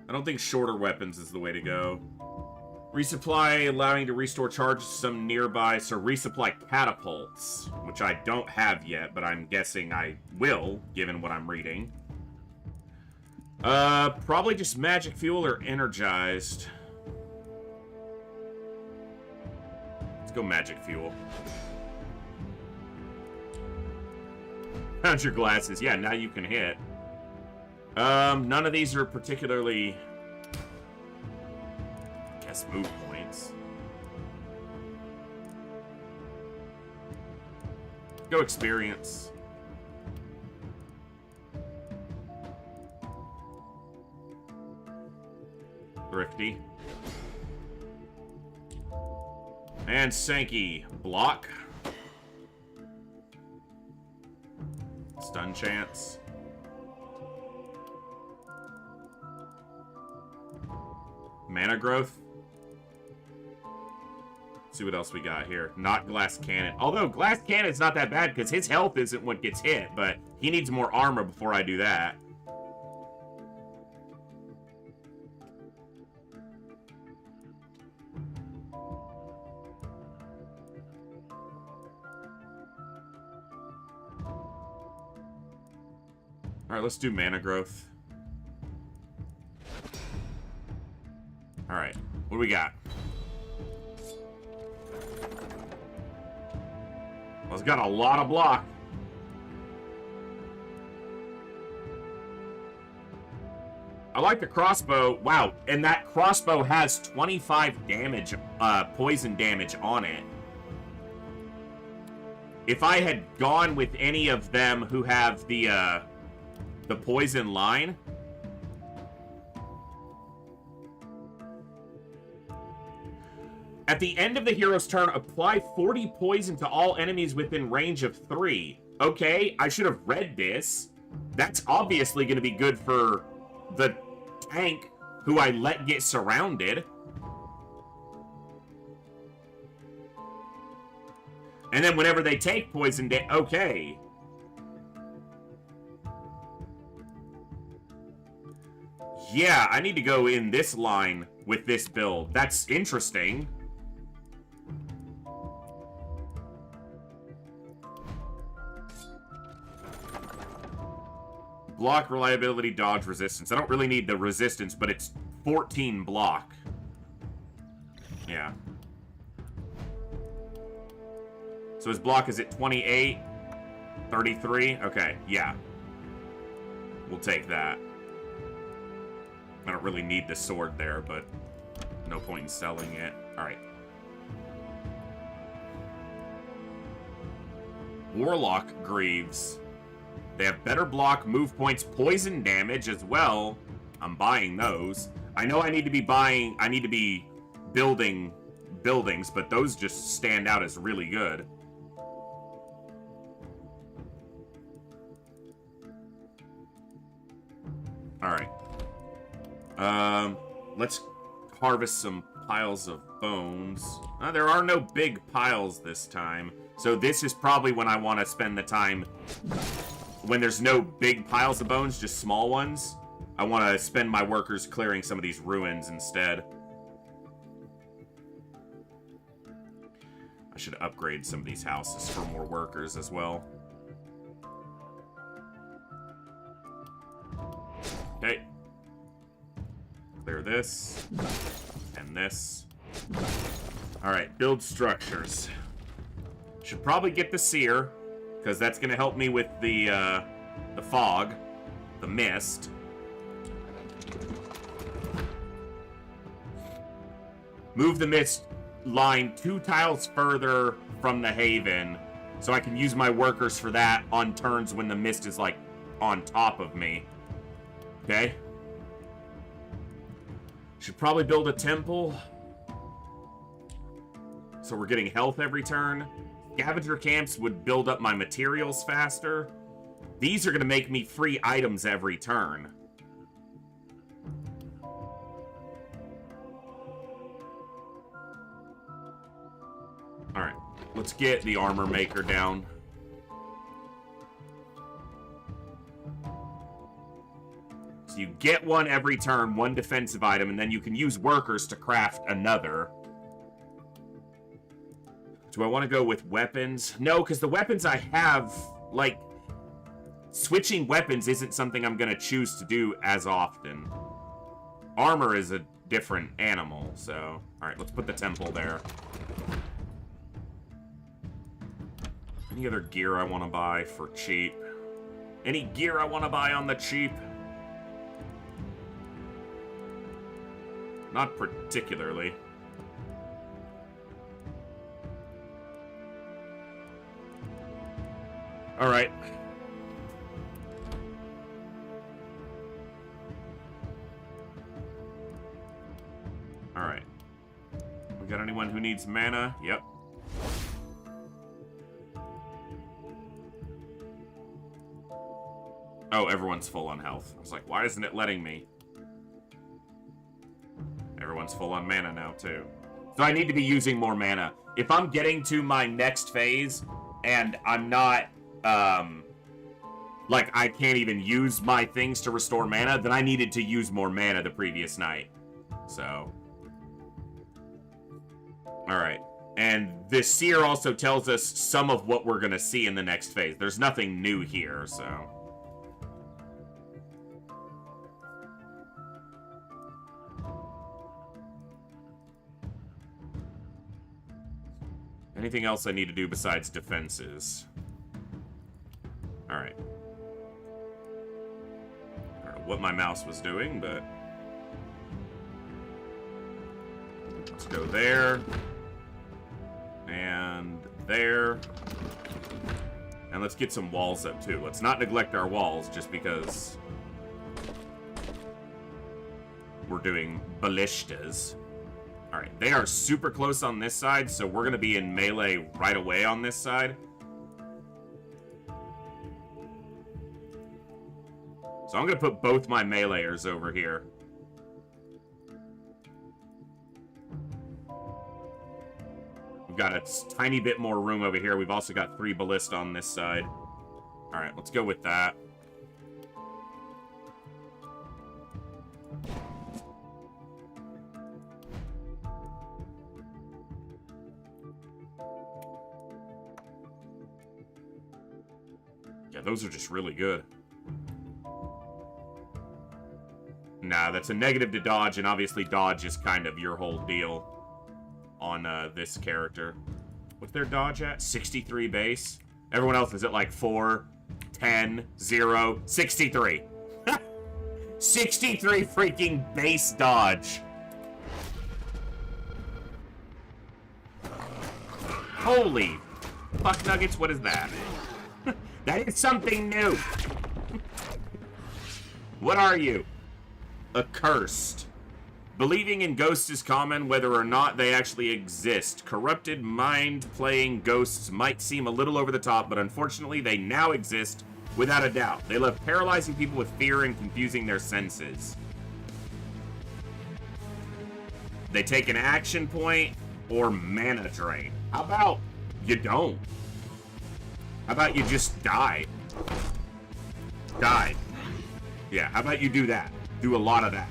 I don't think shorter weapons is the way to go. Resupply, allowing to restore charges to some nearby, so resupply catapults, which I don't have yet, but I'm guessing I will, given what I'm reading. Probably just magic fuel or energized. Let's go magic fuel. Found your glasses. Yeah, now you can hit. None of these are particularly... I guess move points. Go experience. Thrifty. And Sankey. Block. Stun chance. Mana growth. Let's see what else we got here. Not glass cannon. Although glass cannon's not that bad because his health isn't what gets hit, but he needs more armor before I do that. Alright, let's do mana growth. Alright, what do we got? Well, it's got a lot of block. I like the crossbow. Wow, and that crossbow has 25 damage, poison damage on it. If I had gone with any of them who have the poison line... At the end of the hero's turn, apply 40 poison to all enemies within range of 3. Okay, I should have read this. That's obviously going to be good for the tank who I let get surrounded. And then whenever they take poison damage... Okay. Yeah, I need to go in this line with this build. That's interesting. Block, reliability, dodge, resistance. I don't really need the resistance, but it's 14 block. Yeah. So his block is at 28, 33. Okay, yeah. We'll take that. I don't really need the sword there, but no point in selling it. Alright. Warlock Greaves. They have better block, move points, poison damage as well. I'm buying those. I know I need to be building buildings, but those just stand out as really good. Alright. Let's harvest some piles of bones. There are no big piles this time. So this is probably when I want to spend the time. When there's no big piles of bones, just small ones. I want to spend my workers clearing some of these ruins instead. I should upgrade some of these houses for more workers as well. Okay. Clear this. And this. Alright, build structures. Should probably get the seer, because that's going to help me with the fog. The mist. Move the mist line 2 tiles further from the haven, so I can use my workers for that on turns when the mist is, like, on top of me. Okay. Should probably build a temple. So we're getting health every turn. Scavenger camps would build up my materials faster. These are going to make me free items every turn. Alright, let's get the armor maker down. So you get one every turn, one defensive item, and then you can use workers to craft another. Do I want to go with weapons? No, because the weapons I have, like, switching weapons isn't something I'm going to choose to do as often. Armor is a different animal, so... Alright, let's put the temple there. Any other gear I want to buy for cheap? Any gear I want to buy on the cheap? Not particularly. Alright. Alright. We got anyone who needs mana? Yep. Oh, everyone's full on health. I was like, why isn't it letting me? Everyone's full on mana now, too. So I need to be using more mana. If I'm getting to my next phase, and I'm not, like, I can't even use my things to restore mana, then I needed to use more mana the previous night. So. Alright. And the seer also tells us some of what we're gonna see in the next phase. There's nothing new here, so... Anything else I need to do besides defenses? Alright. I don't know what my mouse was doing, but... Let's go there. And there. And let's get some walls up, too. Let's not neglect our walls, just because... we're doing ballistas. Alright, they are super close on this side, so we're going to be in melee right away on this side. So I'm going to put both my meleeers over here. We've got a tiny bit more room over here. We've also got 3 ballista on this side. Alright, let's go with that. Yeah, those are just really good. Nah, that's a negative to dodge, and obviously dodge is kind of your whole deal on this character. What's their dodge at? 63 base? Everyone else is at like 4, 10, 0, 63. 63 freaking base dodge. Holy fuck nuggets, what is that? That is something new. What are you? Accursed. Believing in ghosts is common, whether or not they actually exist. Corrupted mind-playing ghosts might seem a little over the top, but unfortunately they now exist without a doubt. They love paralyzing people with fear and confusing their senses. They take an action point or mana drain. How about you don't? How about you just die? Die. Yeah, how about you do that? Do a lot of that.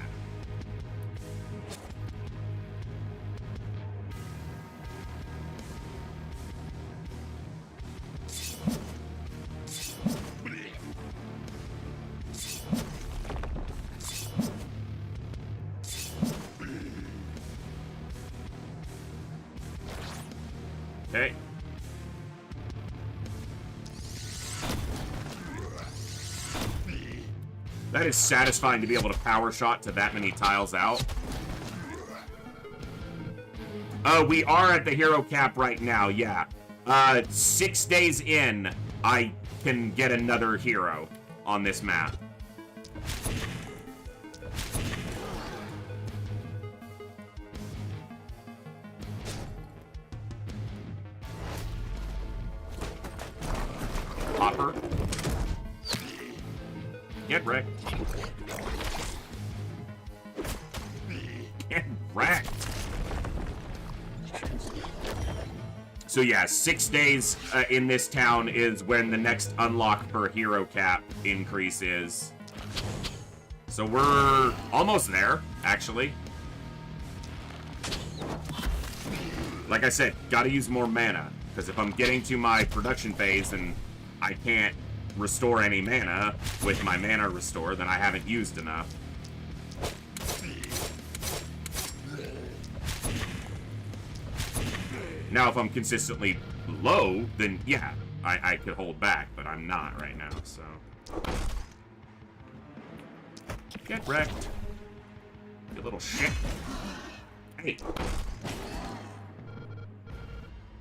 Okay. That is satisfying to be able to power shot to that many tiles out. We are at the hero cap right now, yeah. 6 days in, I can get another hero on this map. Hopper. Get wrecked. Get wrecked. So yeah, 6 days in this town is when the next unlock per hero cap increase is. So we're almost there, actually. Like I said, gotta use more mana, because if I'm getting to my production phase and I can't restore any mana with my mana restore, then I haven't used enough. Now, if I'm consistently low, then yeah, I could hold back, but I'm not right now, so. Get wrecked. You little shit. Hey.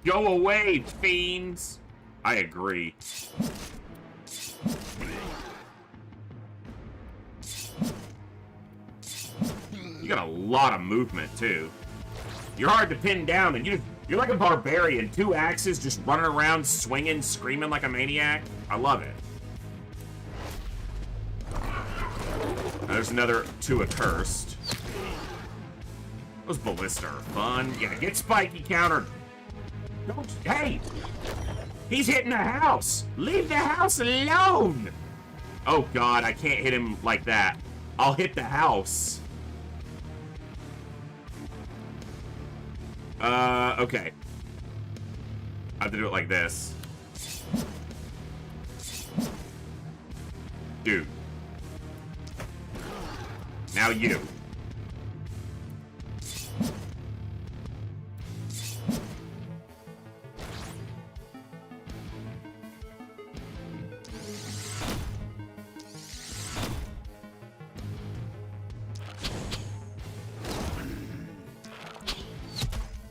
Go away, fiends! I agree. You got a lot of movement, too. You're hard to pin down, and you're like a barbarian. 2 axes just running around, swinging, screaming like a maniac. I love it. Now, there's another 2 accursed. Those ballista are fun. Yeah, get spiky countered. Don't, hey! He's hitting the house! Leave the house alone! Oh god, I can't hit him like that. I'll hit the house. Okay. I have to do it like this. Dude. Now you.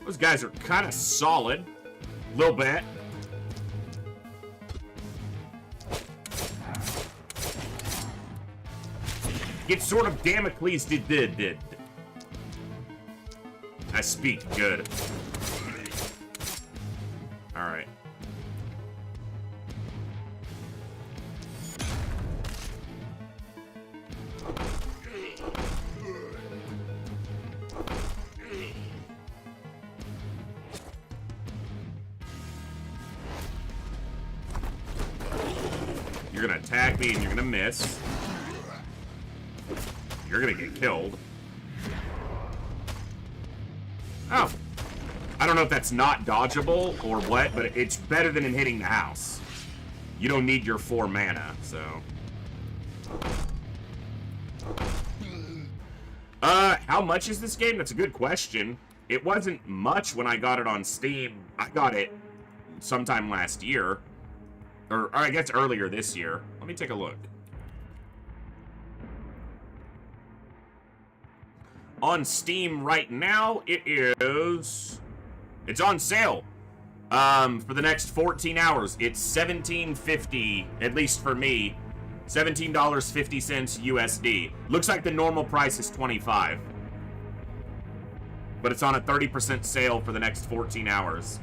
Those guys are kind of solid. A little bit. Get sort of Damocles did. I speak good. Alright. You're gonna attack me and you're gonna miss. You're gonna get killed. Oh. I don't know if that's not dodgeable or what, but it's better than in hitting the house. You don't need your 4 mana, so. How much is this game? That's a good question. It wasn't much when I got it on Steam. I got it sometime last year. Or I guess earlier this year. Let me take a look. On Steam right now, it's on sale. For the next 14 hours. It's $17.50, at least for me. $17.50 USD. Looks like the normal price is $25. But it's on a 30% sale for the next 14 hours.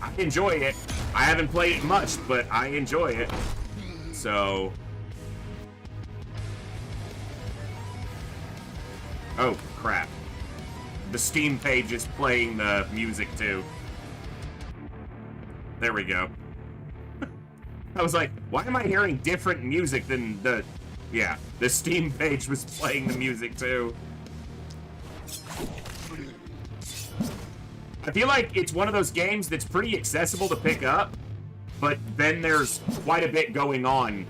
I enjoy it. I haven't played it much, but I enjoy it. So... Oh, crap. The Steam page is playing the music, too. There we go. I was like, why am I hearing different music than the... Yeah, the Steam page was playing the music, too. I feel like it's one of those games that's pretty accessible to pick up, but then there's quite a bit going on.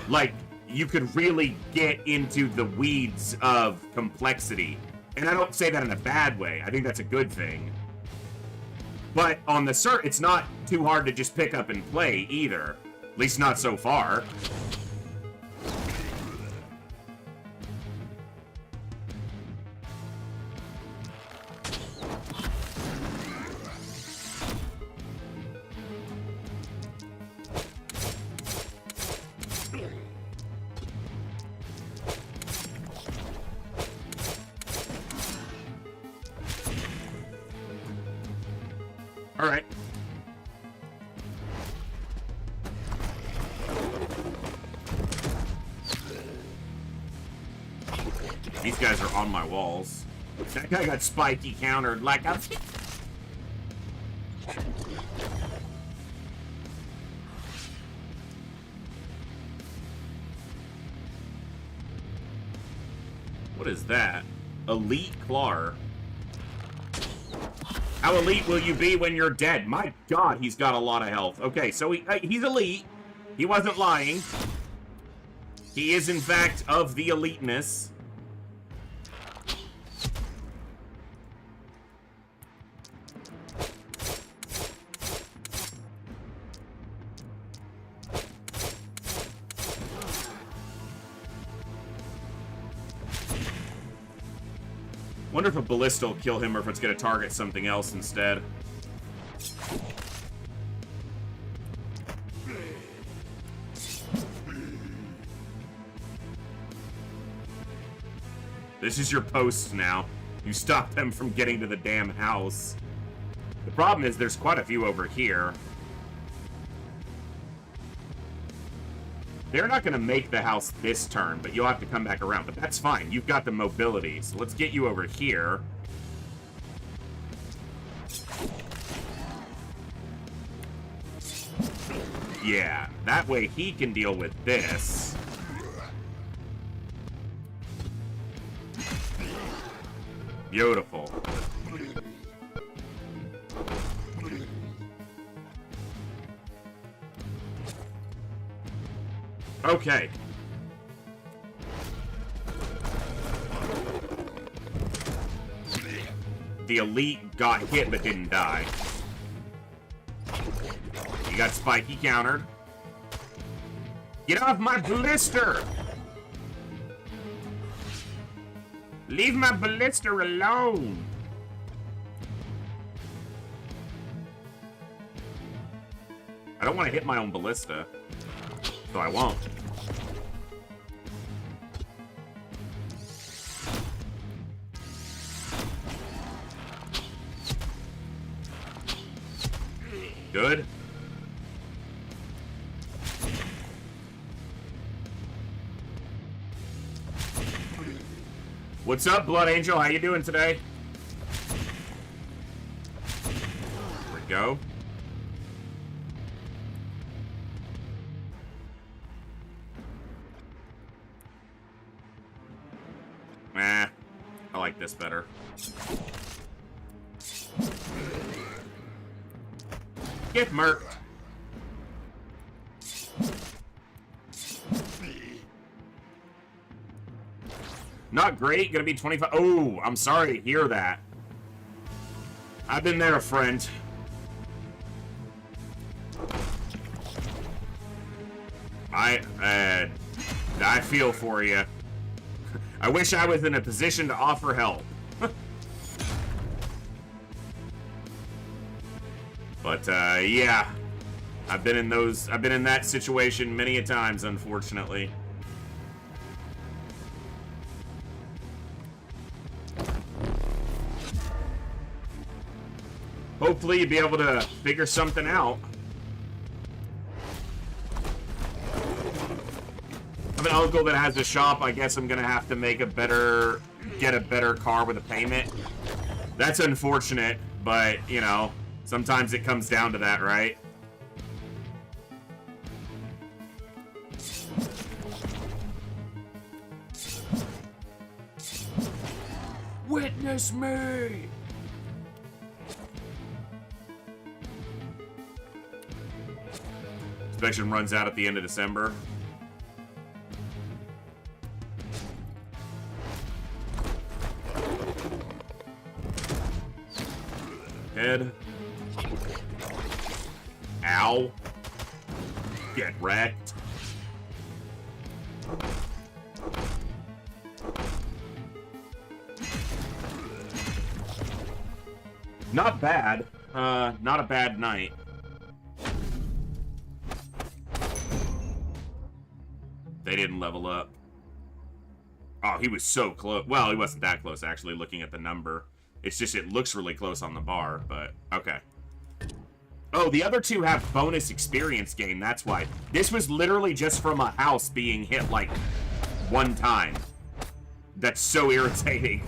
Like, you could really get into the weeds of complexity. And I don't say that in a bad way. I think that's a good thing. But on the it's not too hard to just pick up and play either. At least not so far. All right. These guys are on my walls. That guy got spiky countered like a... What is that? Elite Clar. How elite will you be when you're dead? My God, he's got a lot of health. Okay, so he's elite. He wasn't lying. He is, in fact, of the eliteness. Wonder if a ballista will kill him or if it's going to target something else instead. This is your post now. You stop them from getting to the damn house. The problem is there's quite a few over here. They're not going to make the house this turn, but you'll have to come back around. But that's fine. You've got the mobility. So let's get you over here. Yeah, that way he can deal with this. Beautiful. Okay. The elite got hit but didn't die. You got spiky countered. Get off my ballista! Leave my ballista alone! I don't want to hit my own ballista, so I won't. Good. What's up, Blood Angel? How you doing today? There we go. I like this better. Get murked. Not great. Gonna be 25. Oh, I'm sorry to hear that. I've been there, friend. I feel for you. I wish I was in a position to offer help. But, yeah. I've been in that situation many a times, unfortunately. Hopefully you'll be able to figure something out. I have an uncle that has a shop. I guess I'm gonna have to make a better get a better car with a payment. That's unfortunate, but, you know, sometimes it comes down to that, right? Witness me! Inspection runs out at the end of December. Head. Ow. Get wrecked. Not bad. Not a bad night. They didn't level up. Oh, he was so close. Well, he wasn't that close, actually, looking at the number. It's just, it looks really close on the bar, but okay. Oh, the other two have bonus experience gain, that's why. This was literally just from a house being hit, like, one time. That's so irritating.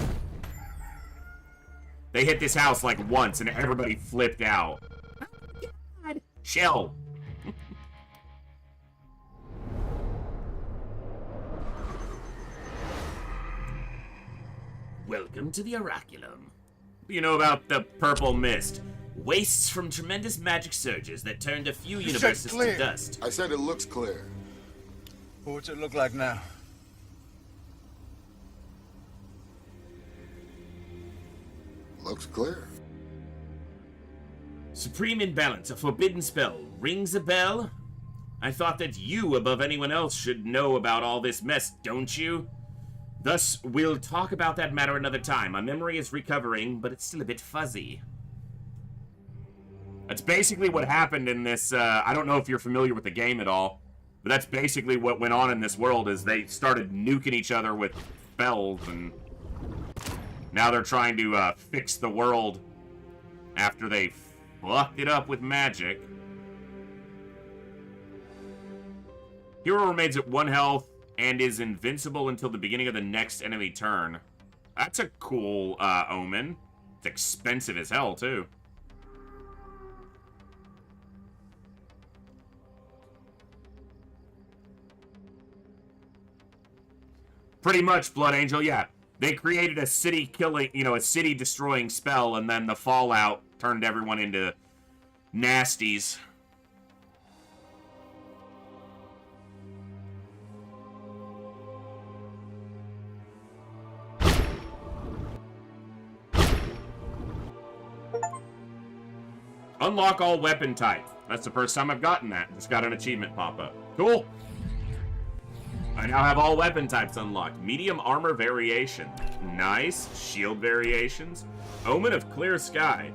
They hit this house, like, once, and everybody flipped out. Oh, God. Chill. Welcome to the Oraculum. You know about the purple mist. Wastes from tremendous magic surges that turned a few universes to dust. I said it looks clear. What's it look like now? Looks clear. Supreme imbalance, a forbidden spell. Rings a bell? I thought that you, above anyone else, should know about all this mess, don't you? Thus, we'll talk about that matter another time. My memory is recovering, but it's still a bit fuzzy. That's basically what happened in this, I don't know if you're familiar with the game at all, but that's basically what went on in this world, is they started nuking each other with spells, and now they're trying to, fix the world after they fucked it up with magic. Hero remains at 1 health and is invincible until the beginning of the next enemy turn. That's a cool, omen. It's expensive as hell, too. Pretty much, Blood Angel, yeah. They created a city-killing, you know, a city-destroying spell, and then the fallout turned everyone into nasties. Unlock all weapon type. That's the first time I've gotten that. Just got an achievement pop up. Cool. I now have all weapon types unlocked. Medium armor variation. Nice. Shield variations. Omen of clear sky.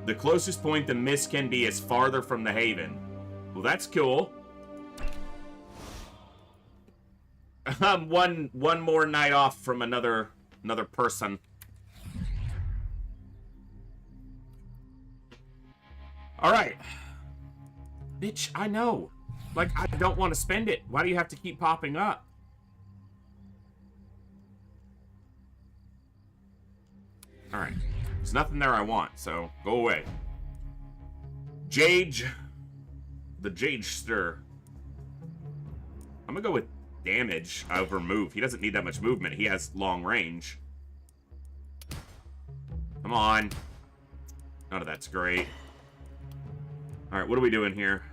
The closest point the mist can be is farther from the haven. Well, that's cool. One more night off from another person. Alright. Bitch, I know. Like, I don't want to spend it. Why do you have to keep popping up? Alright. There's nothing there I want, so go away. Jage. The Jagester. I'm gonna go with damage over move. He doesn't need that much movement. He has long range. Come on. None of that's great. Alright, what are we doing here?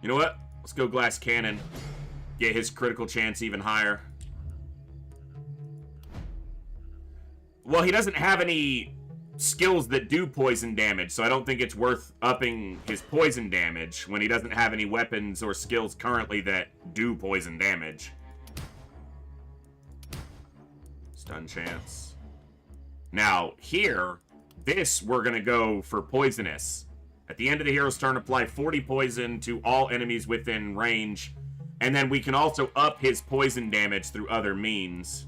You know what? Let's go Glass Cannon. Get his critical chance even higher. Well, he doesn't have any skills that do poison damage, so I don't think it's worth upping his poison damage when he doesn't have any weapons or skills currently that do poison damage. Stun chance. Now, here, this we're gonna go for poisonous. At the end of the hero's turn, apply 40 poison to all enemies within range, and then we can also up his poison damage through other means.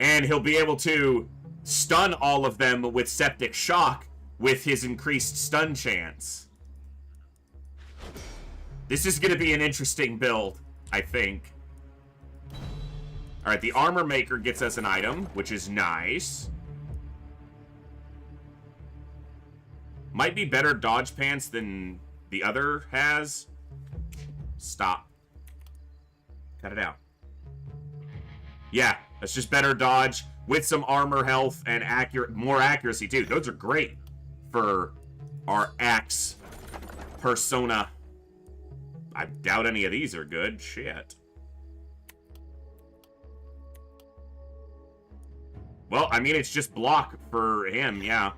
And he'll be able to stun all of them with septic shock with his increased stun chance. This is going to be an interesting build, I think. Alright, the armor maker gets us an item, which is nice. Might be better dodge pants than the other has. Stop. Cut it out. Yeah, that's just better dodge with some armor health and more accuracy too. Those are great for our axe persona. I doubt any of these are good. Shit. Well, I mean, it's just block for him, yeah.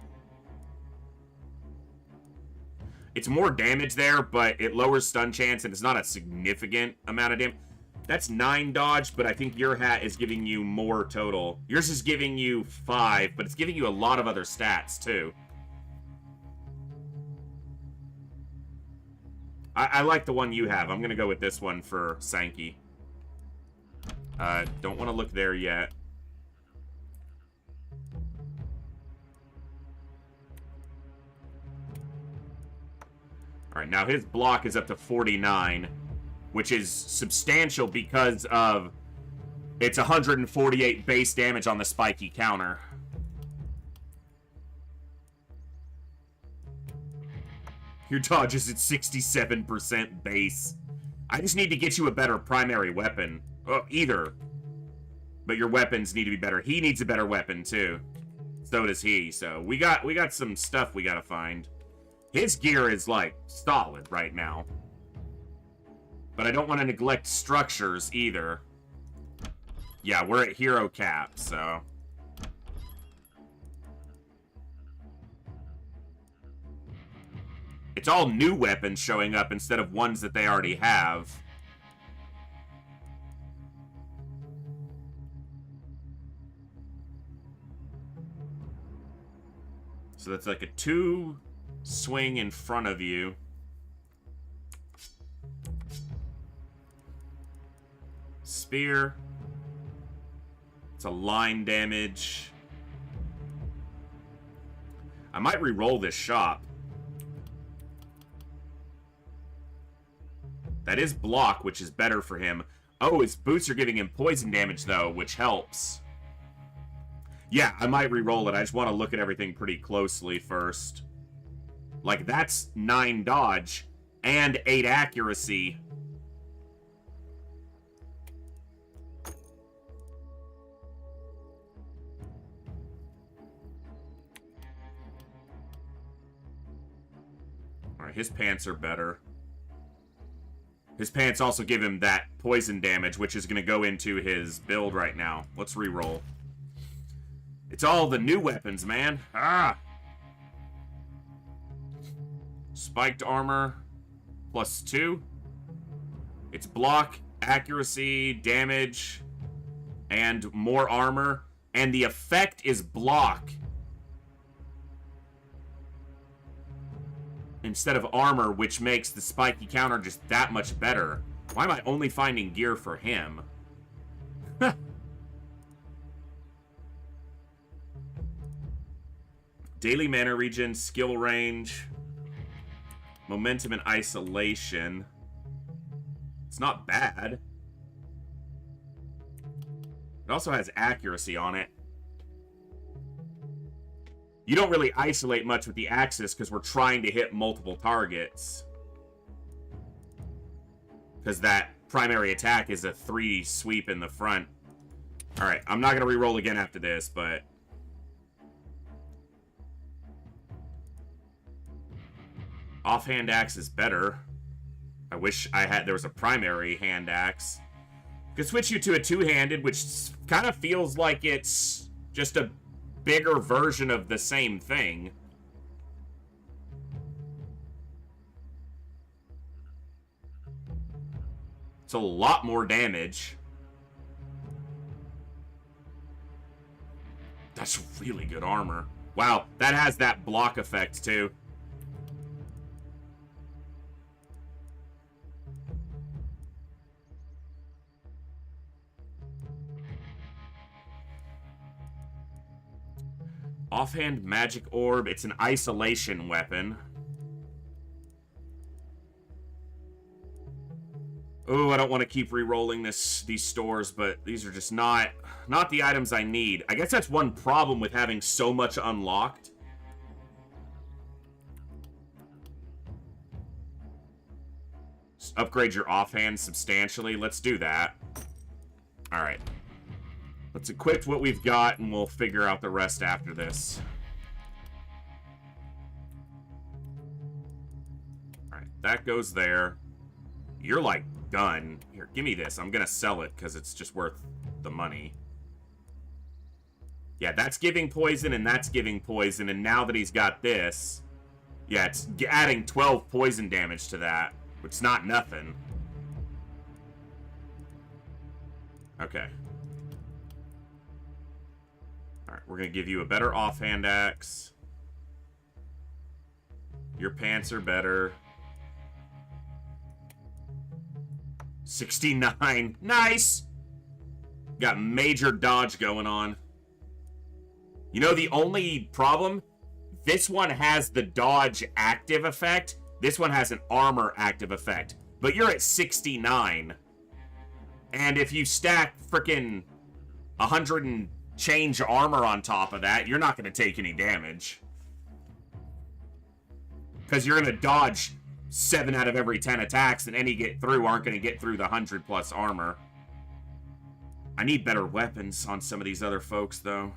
It's more damage there, but it lowers stun chance, and it's not a significant amount of damage. That's 9 dodge, but I think your hat is giving you more total. Yours is giving you 5, but it's giving you a lot of other stats, too. I like the one you have. I'm going to go with this one for Sankey. Don't want to look there yet. Alright, now his block is up to 49, which is substantial because of it's 148 base damage on the spiky counter. Your dodge is at 67% base. I just need to get you a better primary weapon. Either. But your weapons need to be better. He needs a better weapon, too. So does he. So we got some stuff we gotta find. His gear is, like, solid right now. But I don't want to neglect structures, either. Yeah, we're at hero cap, so... It's all new weapons showing up instead of ones that they already have. So that's like a 2 swing in front of you. Spear. It's a line damage. I might re-roll this shop. That is block, which is better for him. Oh, his boots are giving him poison damage, though, which helps. Yeah, I might re-roll it. I just want to look at everything pretty closely first. Like, that's 9 dodge and 8 accuracy. Alright, his pants are better. His pants also give him that poison damage, which is going to go into his build right now. Let's re-roll. It's all the new weapons, man. Ah! Spiked armor, +2. It's block, accuracy, damage, and more armor. And the effect is block instead of armor, which makes the spiky counter just that much better. Why am I only finding gear for him? Daily mana regen, skill range, momentum and isolation. It's not bad. It also has accuracy on it. You don't really isolate much with the Axis because we're trying to hit multiple targets. Because that primary attack is a 3 sweep in the front. Alright, I'm not going to re-roll again after this, but... Offhand axe is better. I wish there was a primary hand axe. Could switch you to a two-handed, which kind of feels like it's just a bigger version of the same thing. It's a lot more damage. That's really good armor. Wow, that has that block effect too. Offhand magic orb. It's an isolation weapon. Oh, I don't want to keep re-rolling these stores, but these are just not the items I need. I guess that's one problem with having so much unlocked. Just upgrade your offhand substantially. Let's do that. Alright. Let's equip what we've got, and we'll figure out the rest after this. Alright, that goes there. You're like done. Here, give me this. I'm gonna sell it because it's just worth the money. Yeah, that's giving poison and that's giving poison, and now that he's got this, yeah, it's adding 12 poison damage to that, which is not nothing. Okay. Alright, we're gonna give you a better offhand axe. Your pants are better. 69. Nice! Got major dodge going on. You know, the only problem? This one has the dodge active effect. This one has an armor active effect. But you're at 69. And if you stack frickin' 100 and change armor on top of that, you're not going to take any damage. Because you're going to dodge 7 out of every 10 attacks, and any get through aren't going to get through the 100 plus armor. I need better weapons on some of these other folks, though.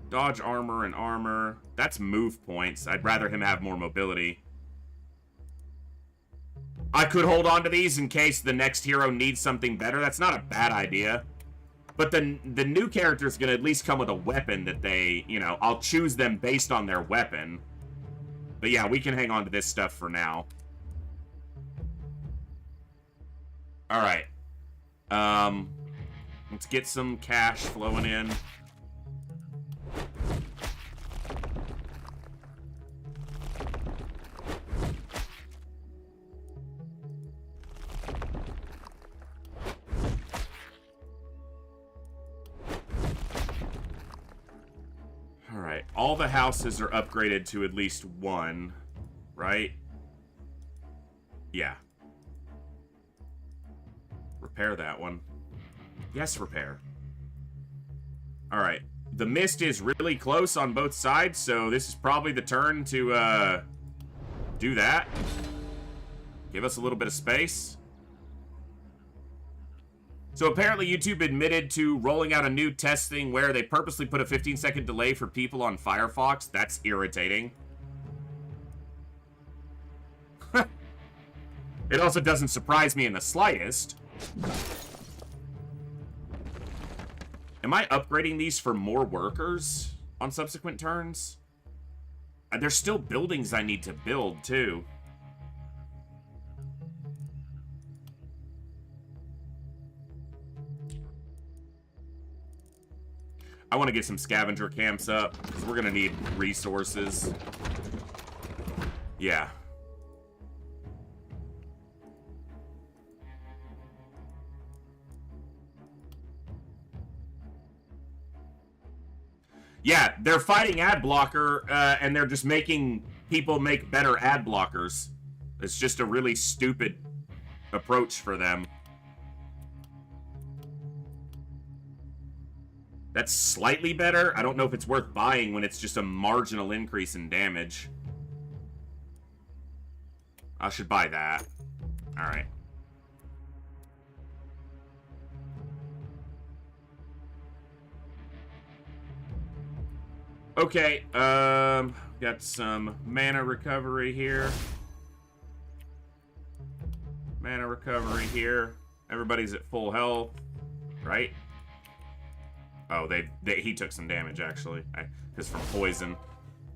Dodge armor and armor. That's move points. I'd rather him have more mobility. I could hold on to these in case the next hero needs something better. That's not a bad idea. But the new character's going to at least come with a weapon that they, you know, I'll choose them based on their weapon. But yeah, we can hang on to this stuff for now. Alright. Let's get some cash flowing in. Alright, all the houses are upgraded to at least 1, right? Yeah. Repair that one. Yes, repair. Alright, the mist is really close on both sides, so this is probably the turn to, do that. Give us a little bit of space. So apparently YouTube admitted to rolling out a new testing where they purposely put a 15-second delay for people on Firefox. That's irritating. It also doesn't surprise me in the slightest. Am I upgrading these for more workers on subsequent turns? There's still buildings I need to build, too. I want to get some scavenger camps up, because we're going to need resources. Yeah. Yeah, they're fighting ad blocker, and they're just making people make better ad blockers. It's just a really stupid approach for them. That's slightly better. I don't know if it's worth buying when it's just a marginal increase in damage. I should buy that. Alright. Okay, got some mana recovery here. Mana recovery here. Everybody's at full health, right? Oh, he took some damage, actually. Because from poison.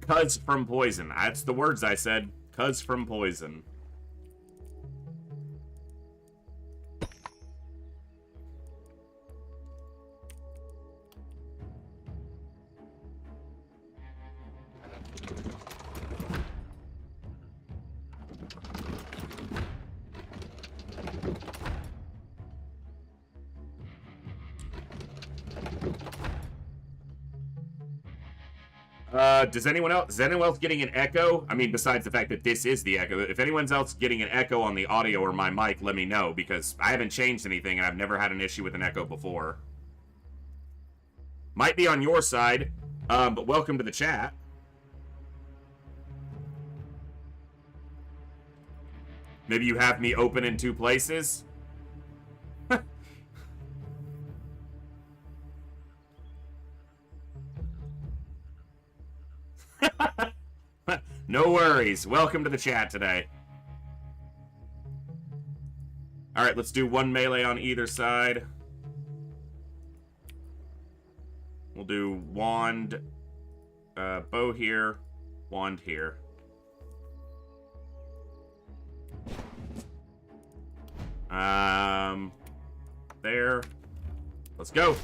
Cuz from poison. That's the words I said. Cuz from poison. Does anyone else getting an echo? I mean, besides the fact that this is the echo, if anyone's else getting an echo on the audio or my mic, let me know, because I haven't changed anything and I've never had an issue with an echo before. Might be on your side, but welcome to the chat. Maybe you have me open in 2 places? No worries. Welcome to the chat today. Alright, let's do 1 melee on either side. We'll do wand, bow here, wand here. There. Let's go.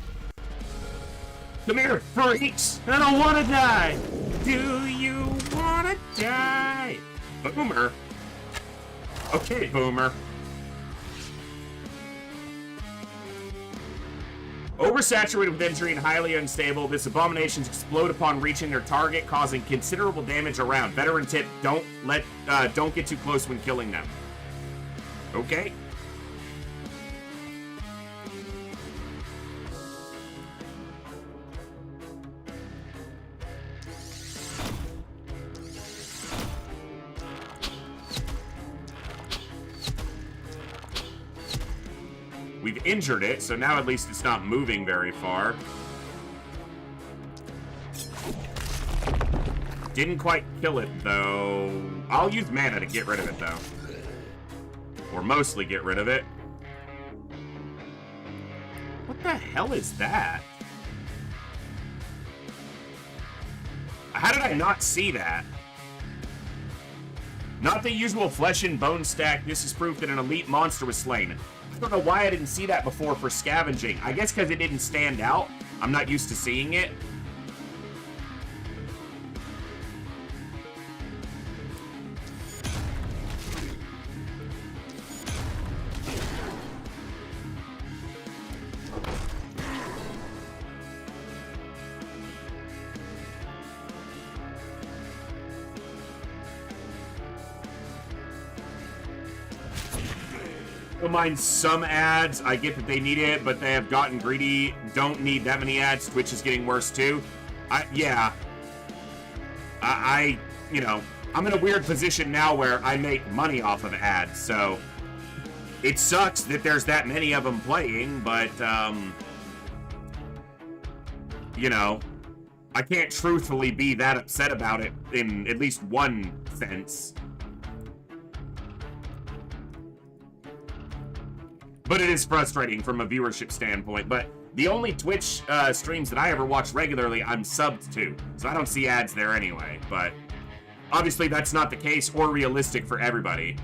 Come here, freaks! I don't want to die! Do you want to die? Boomer. Okay, Boomer. Oversaturated with injury and highly unstable, this abominations explode upon reaching their target, causing considerable damage around. Veteran tip: don't get too close when killing them. Okay. We've injured it, so now at least it's not moving very far. Didn't quite kill it, though. I'll use mana to get rid of it, though. Or mostly get rid of it. What the hell is that? How did I not see that? Not the usual flesh and bone stack. This is proof that an elite monster was slain. I don't know why I didn't see that before for scavenging. I guess because it didn't stand out. I'm not used to seeing it. Don't mind some ads. I get that they need it, but they have gotten greedy. Don't need that many ads. Twitch is getting worse too. Yeah. You know, I'm in a weird position now where I make money off of ads, so it sucks that there's that many of them playing, but, you know, I can't truthfully be that upset about it in at least one sense. But it is frustrating from a viewership standpoint. But the only Twitch streams that I ever watch regularly, I'm subbed to. So I don't see ads there anyway. But obviously that's not the case or realistic for everybody.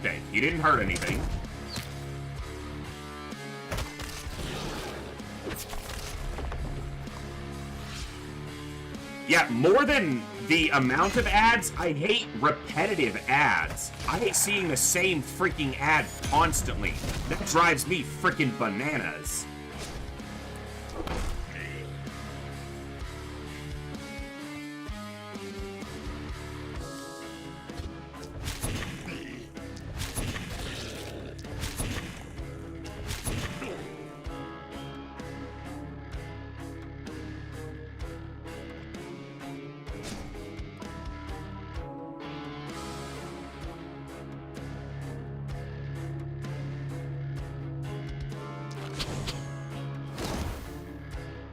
Okay, he didn't hurt anything. Yeah, more than the amount of ads, I hate repetitive ads. I hate seeing the same freaking ad constantly. That drives me freaking bananas.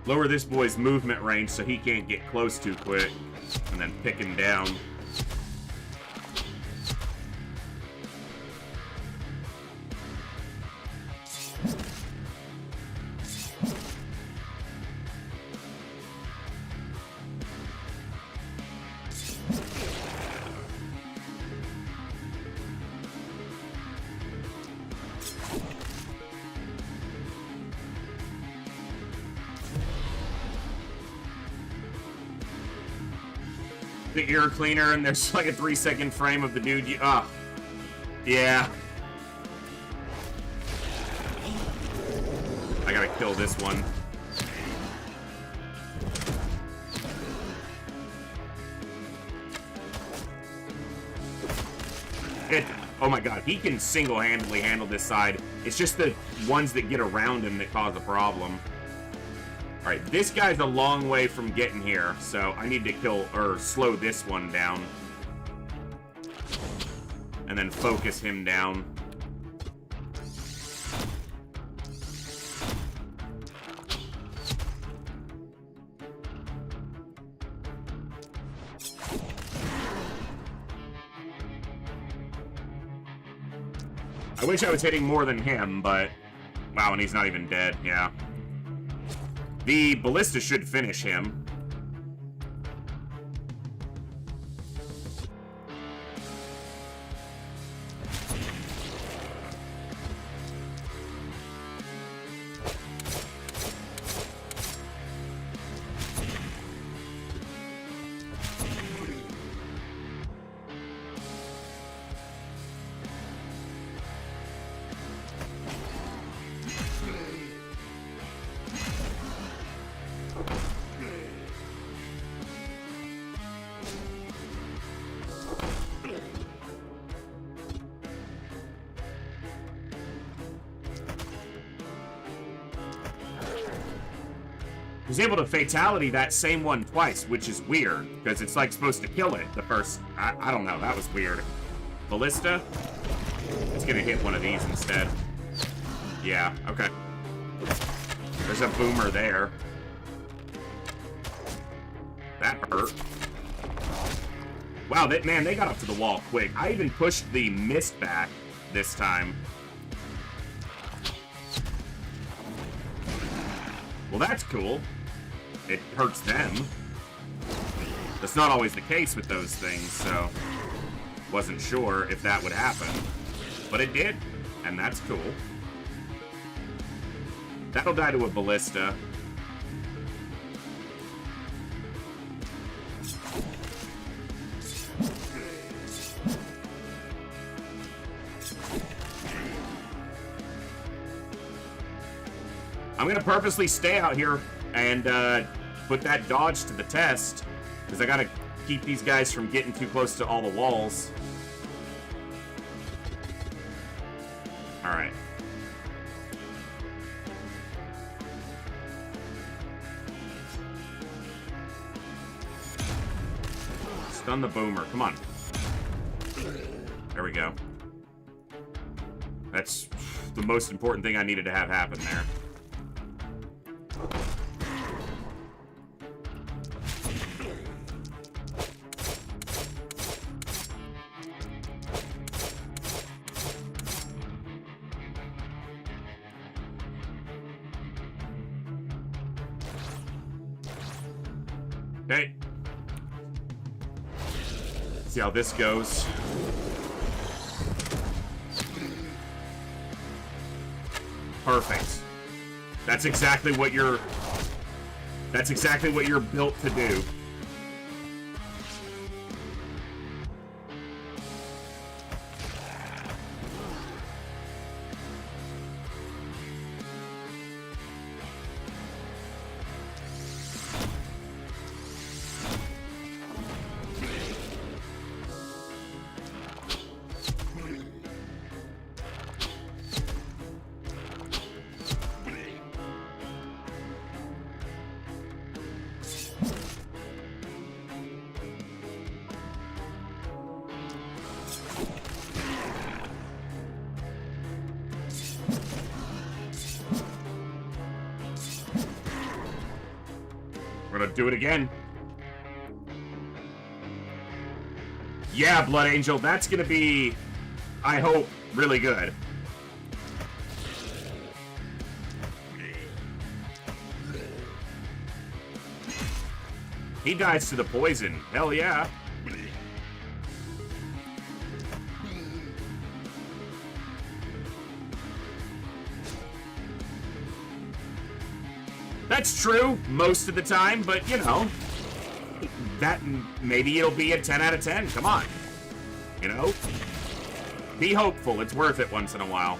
Lower this boy's movement range so he can't get close too quick, and then pick him down. The ear cleaner, and there's like a 3-second frame of the dude. Yeah. I gotta kill this one. Oh my god, he can single-handedly handle this side. It's just the ones that get around him that cause a problem. Alright, this guy's a long way from getting here, so I need to kill, or slow this one down. And then focus him down. I wish I was hitting more than him, but... Wow, and he's not even dead, yeah. The ballista should finish him. Was able to fatality that same one twice, which is weird, because it's like supposed to kill it the first... I don't know, that was weird. Ballista? It's gonna hit one of these instead. Yeah, okay. There's a boomer there. That hurt. Wow, man, they got up to the wall quick. I even pushed the mist back this time. Well, that's cool. It hurts them. That's not always the case with those things, so... Wasn't sure if that would happen. But it did, and that's cool. That'll die to a ballista. I'm gonna purposely stay out here and put that dodge to the test, because I gotta keep these guys from getting too close to all the walls. Alright. Stun the boomer, come on. There we go. That's the most important thing I needed to have happen there. Okay. See how this goes. Perfect. That's exactly what you're built to do. We're gonna do it again. Yeah, Blood Angel, that's gonna be, I hope, really good. He dies to the poison. Hell yeah. That's true most of the time, but you know, that maybe it'll be a 10 out of 10. Come on. You know? Be hopeful. It's worth it once in a while.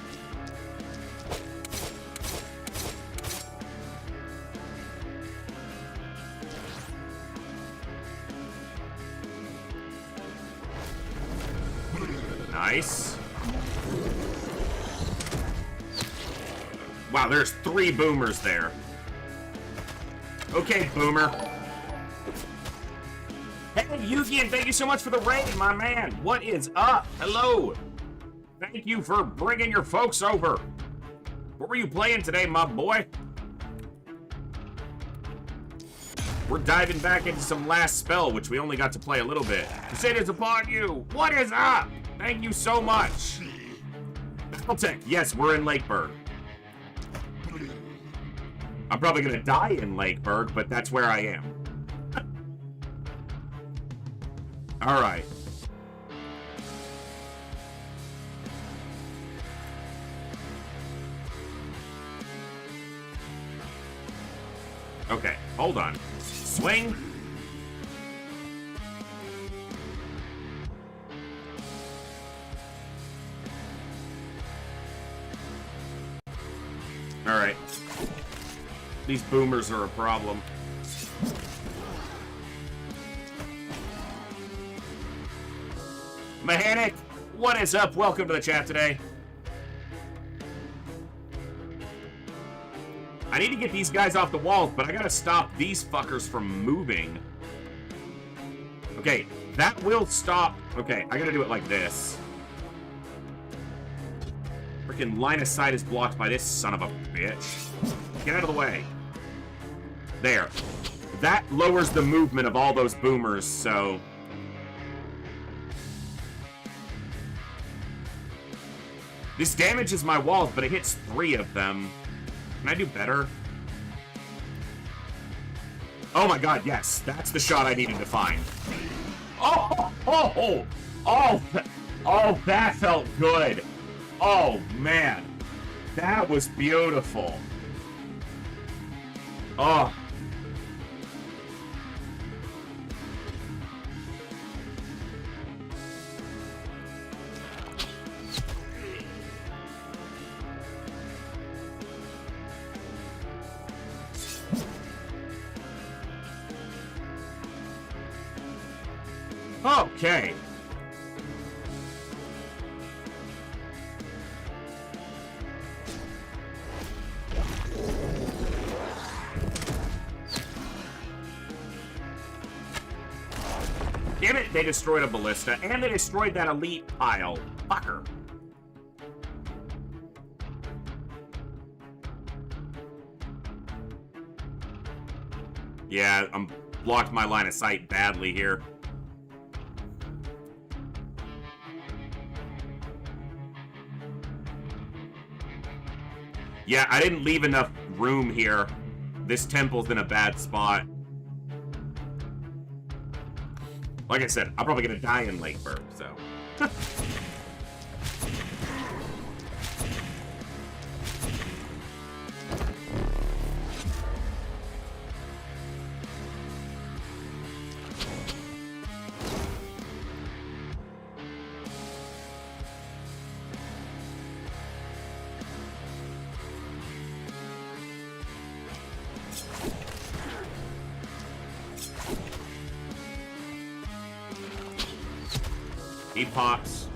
Nice. Wow, there's 3 boomers there. Okay, boomer. Hey, Yukian, thank you so much for the raid, my man. What is up? Hello. Thank you for bringing your folks over. What were you playing today, my boy? We're diving back into some Last Spell, which we only got to play a little bit. Crusade is upon you. What is up? Thank you so much. Battletech, yes, we're in Lakeburg. I'm probably gonna die in Lakeburg, but that's where I am. All right. Okay, hold on. Swing. All right. These boomers are a problem. Mechanic, what is up? Welcome to the chat today. I need to get these guys off the walls, but I gotta stop these fuckers from moving. Okay, that will stop. Okay, I gotta do it like this. Freaking line of sight is blocked by this son of a bitch. Get out of the way. There. That lowers the movement of all those boomers, so... This damages my walls, but it hits 3 of them. Can I do better? Oh my god, yes. That's the shot I needed to find. Oh, oh, oh, oh, oh, that felt good. Oh, man. That was beautiful. Oh. Okay. Damn it, they destroyed a ballista, and they destroyed that elite pile. Fucker. Yeah, I'm blocked my line of sight badly here. Yeah, I didn't leave enough room here. This temple's in a bad spot. Like I said, I'm probably gonna die in Lakeburg, so. He pops,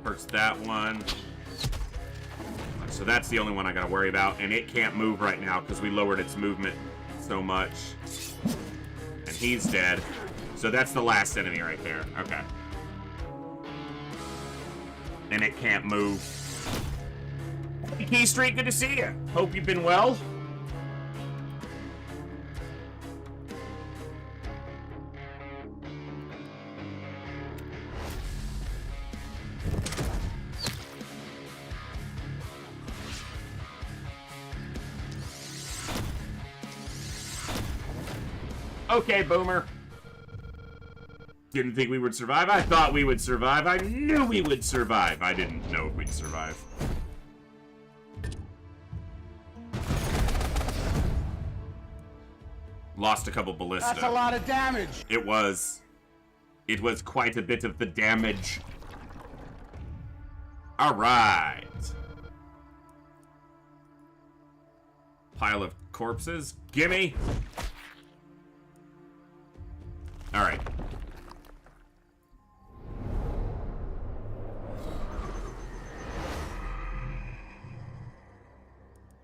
hurts that one. So that's the only one I gotta worry about, and it can't move right now because we lowered its movement so much. And he's dead. So that's the last enemy right there. Okay. And it can't move. Hey, Key Street, good to see you. Hope you've been well. Okay, Boomer. Didn't think we would survive. I thought we would survive. I knew we would survive. I didn't know if we'd survive. Lost a couple ballista. That's a lot of damage. It was. It was quite a bit of the damage. All right. Pile of corpses. Gimme. All right.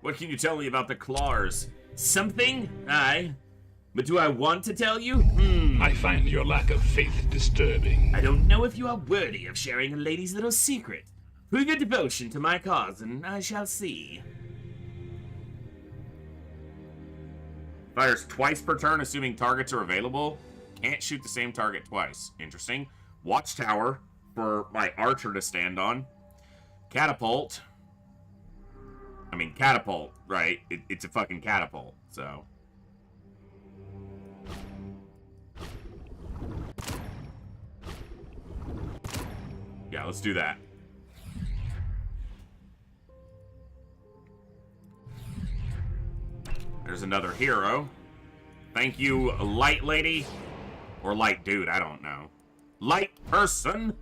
What can you tell me about the claws? Something? Aye. But do I want to tell you? I find your lack of faith disturbing. I don't know if you are worthy of sharing a lady's little secret. Prove your devotion to my cause, and I shall see. Fires twice per turn, assuming targets are available. Can't shoot the same target twice. Interesting. Watchtower for my archer to stand on. Catapult. I mean, catapult, right? It's a fucking catapult, so. Yeah, let's do that. There's another hero. Thank you, light lady. Or light dude, I don't know. Light person.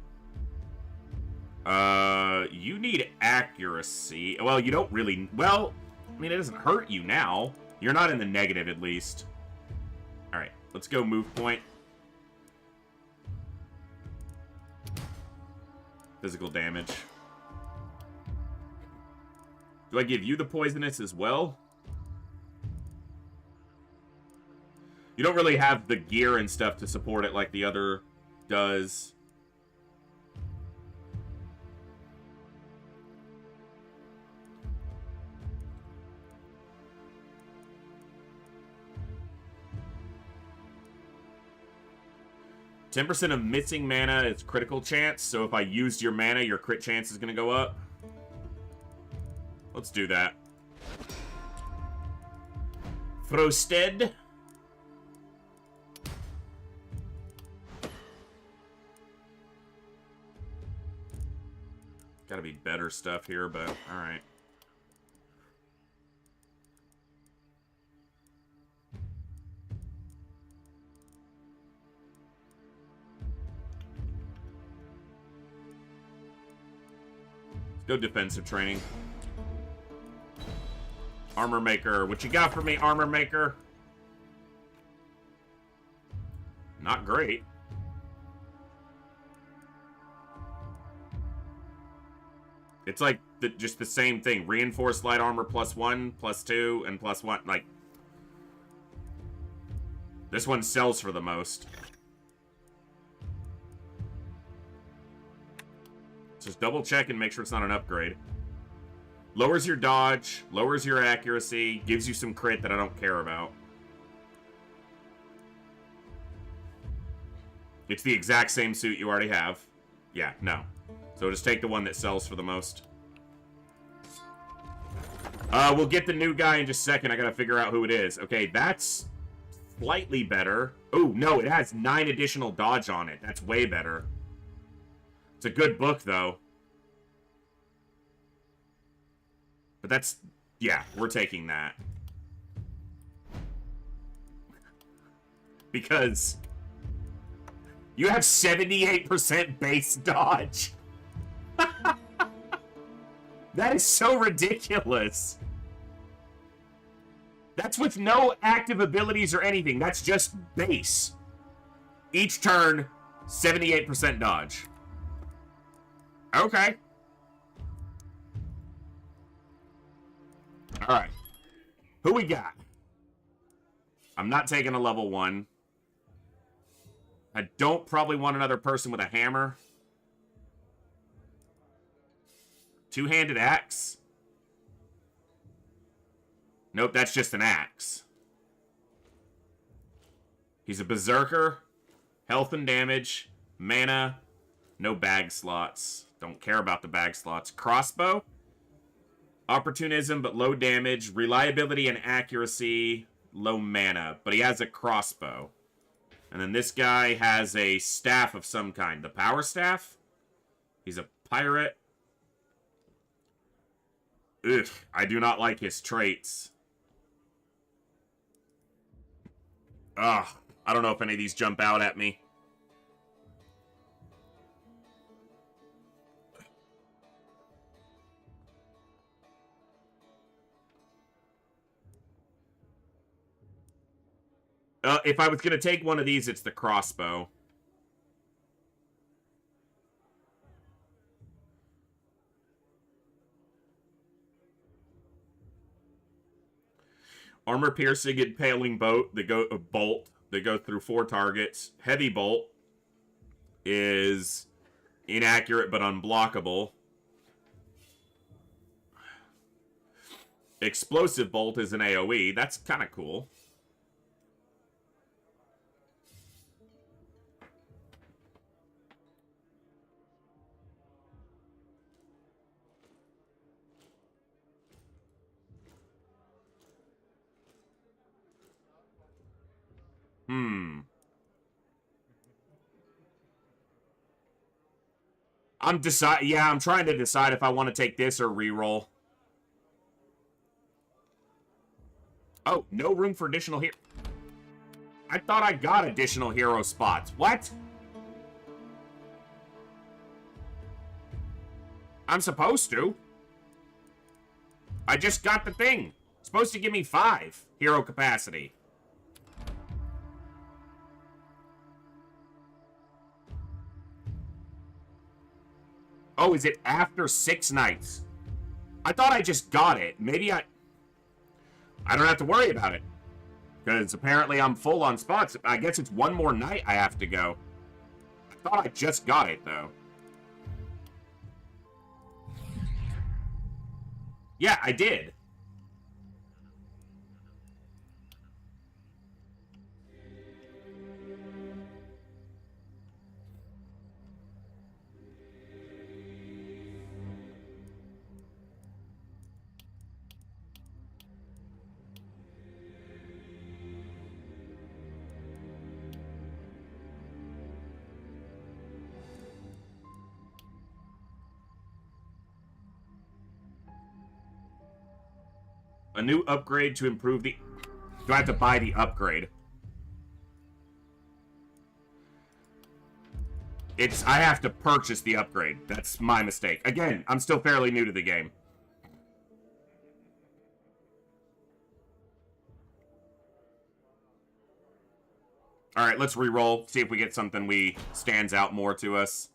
You need accuracy. Well, you don't really... Well, I mean, it doesn't hurt you now. You're not in the negative, at least. Alright, let's go move point. Physical damage. Do I give you the poisonous as well? You don't really have the gear and stuff to support it like the other does. %10 of missing mana is critical chance, so if I used your mana, your crit chance is going to go up. Let's do that. Frosted. Gotta be better stuff here, but alright. Let's go defensive training. Armor Maker. What you got for me, Armor Maker? Not great. It's like just the same thing. Reinforced light armor +1, +2, and +1. Like, this one sells for the most. Just double check and make sure it's not an upgrade. Lowers your dodge, lowers your accuracy, gives you some crit that I don't care about. It's the exact same suit you already have. Yeah, no. So just take the one that sells for the most. We'll get the new guy in just a second. I gotta figure out who it is. Okay, that's slightly better. Oh, no, it has 9 additional dodge on it. That's way better. It's a good book, though. But that's... Yeah, we're taking that. Because... you have 78% base dodge. That is so ridiculous. That's with no active abilities or anything. That's just base. Each turn, 78% dodge. Okay. Alright. Who we got? I'm not taking a level 1. I don't probably want another person with a hammer. Two-handed axe? Nope, that's just an axe. He's a berserker. Health and damage. Mana. No bag slots. Don't care about the bag slots. Crossbow. Opportunism, but low damage. Reliability and accuracy. Low mana. But he has a crossbow. And then this guy has a staff of some kind. The power staff. He's a pirate. Ugh, I do not like his traits. Ugh, I don't know if any of these jump out at me. If I was going to take one of these, it's the crossbow. Armor-piercing, impaling bolt that go through 4 targets. Heavy bolt is inaccurate but unblockable. Explosive bolt is an AoE. That's kind of cool. I'm trying to decide if I want to take this or reroll. Oh, no room for additional here. I thought I got additional hero spots. What? I'm supposed to. I just got the thing. It's supposed to give me 5 hero capacity. Oh, is it after 6 nights? I thought I just got it. Maybe I don't have to worry about it. Because apparently I'm full on spots. I guess it's 1 more night I have to go. I thought I just got it, though. Yeah, I did. A new upgrade to improve the... Do I have to buy the upgrade? I have to purchase the upgrade. That's my mistake. Again, I'm still fairly new to the game. Alright, let's re-roll. See if we get something stands out more to us.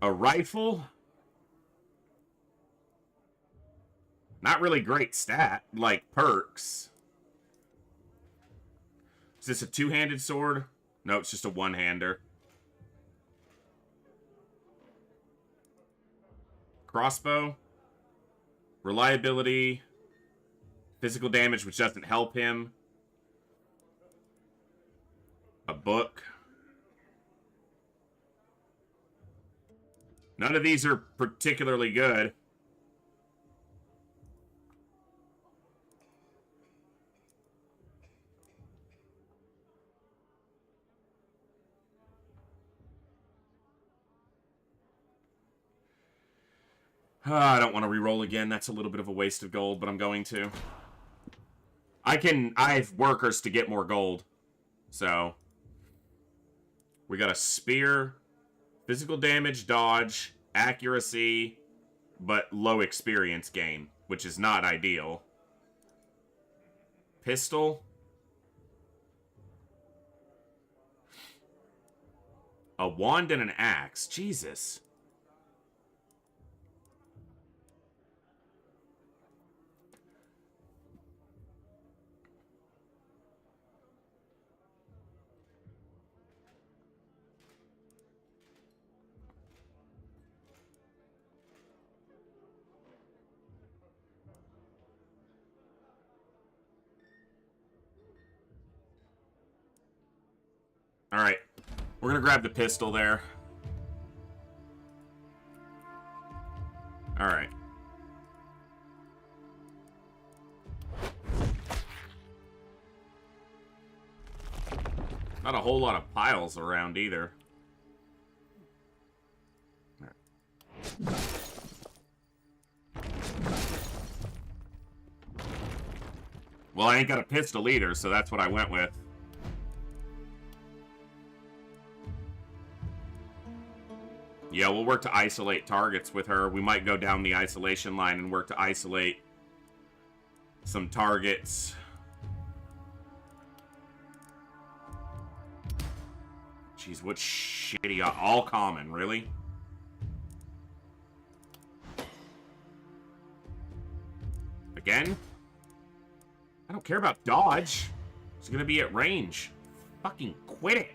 A rifle? Not really great stat, like perks. Is this a 2-handed sword? No, it's just a 1-hander. Crossbow. Reliability. Physical damage, which doesn't help him. A book. None of these are particularly good. I don't want to re-roll again. That's a little bit of a waste of gold, but I'm going to. I have workers to get more gold. So. We got a spear. Physical damage, dodge, accuracy, but low experience gain, which is not ideal. Pistol. A wand and an axe. Jesus. Alright. We're gonna grab the pistol there. Alright. Not a whole lot of piles around either. Well, I ain't got a pistol either, so that's what I went with. Yeah, we'll work to isolate targets with her. We might go down the isolation line and work to isolate some targets. Jeez, what shitty... All common, really? Again? I don't care about dodge. It's gonna be at range. Fucking quit it.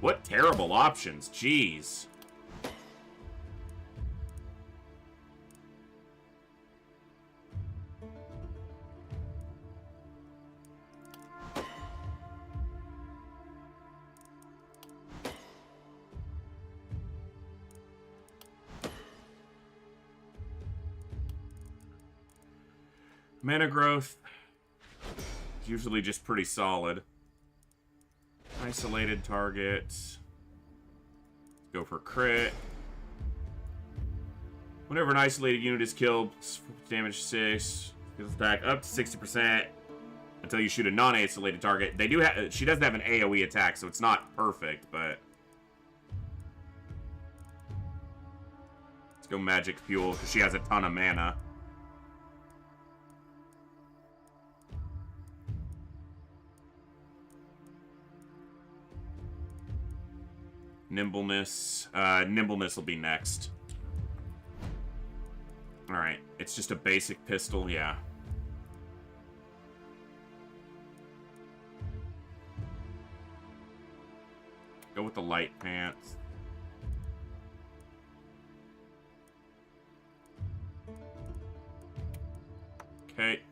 What terrible options. Jeez. Mana growth is usually just pretty solid. Isolated targets. Go for crit. Whenever an isolated unit is killed, damage 6, goes back up to 60% until you shoot a non-isolated target. They do have. She doesn't have an AoE attack, so it's not perfect, but let's go magic fuel because she has a ton of mana. Nimbleness. Nimbleness will be next. Alright, it's just a basic pistol, yeah. Go with the light pants. Okay.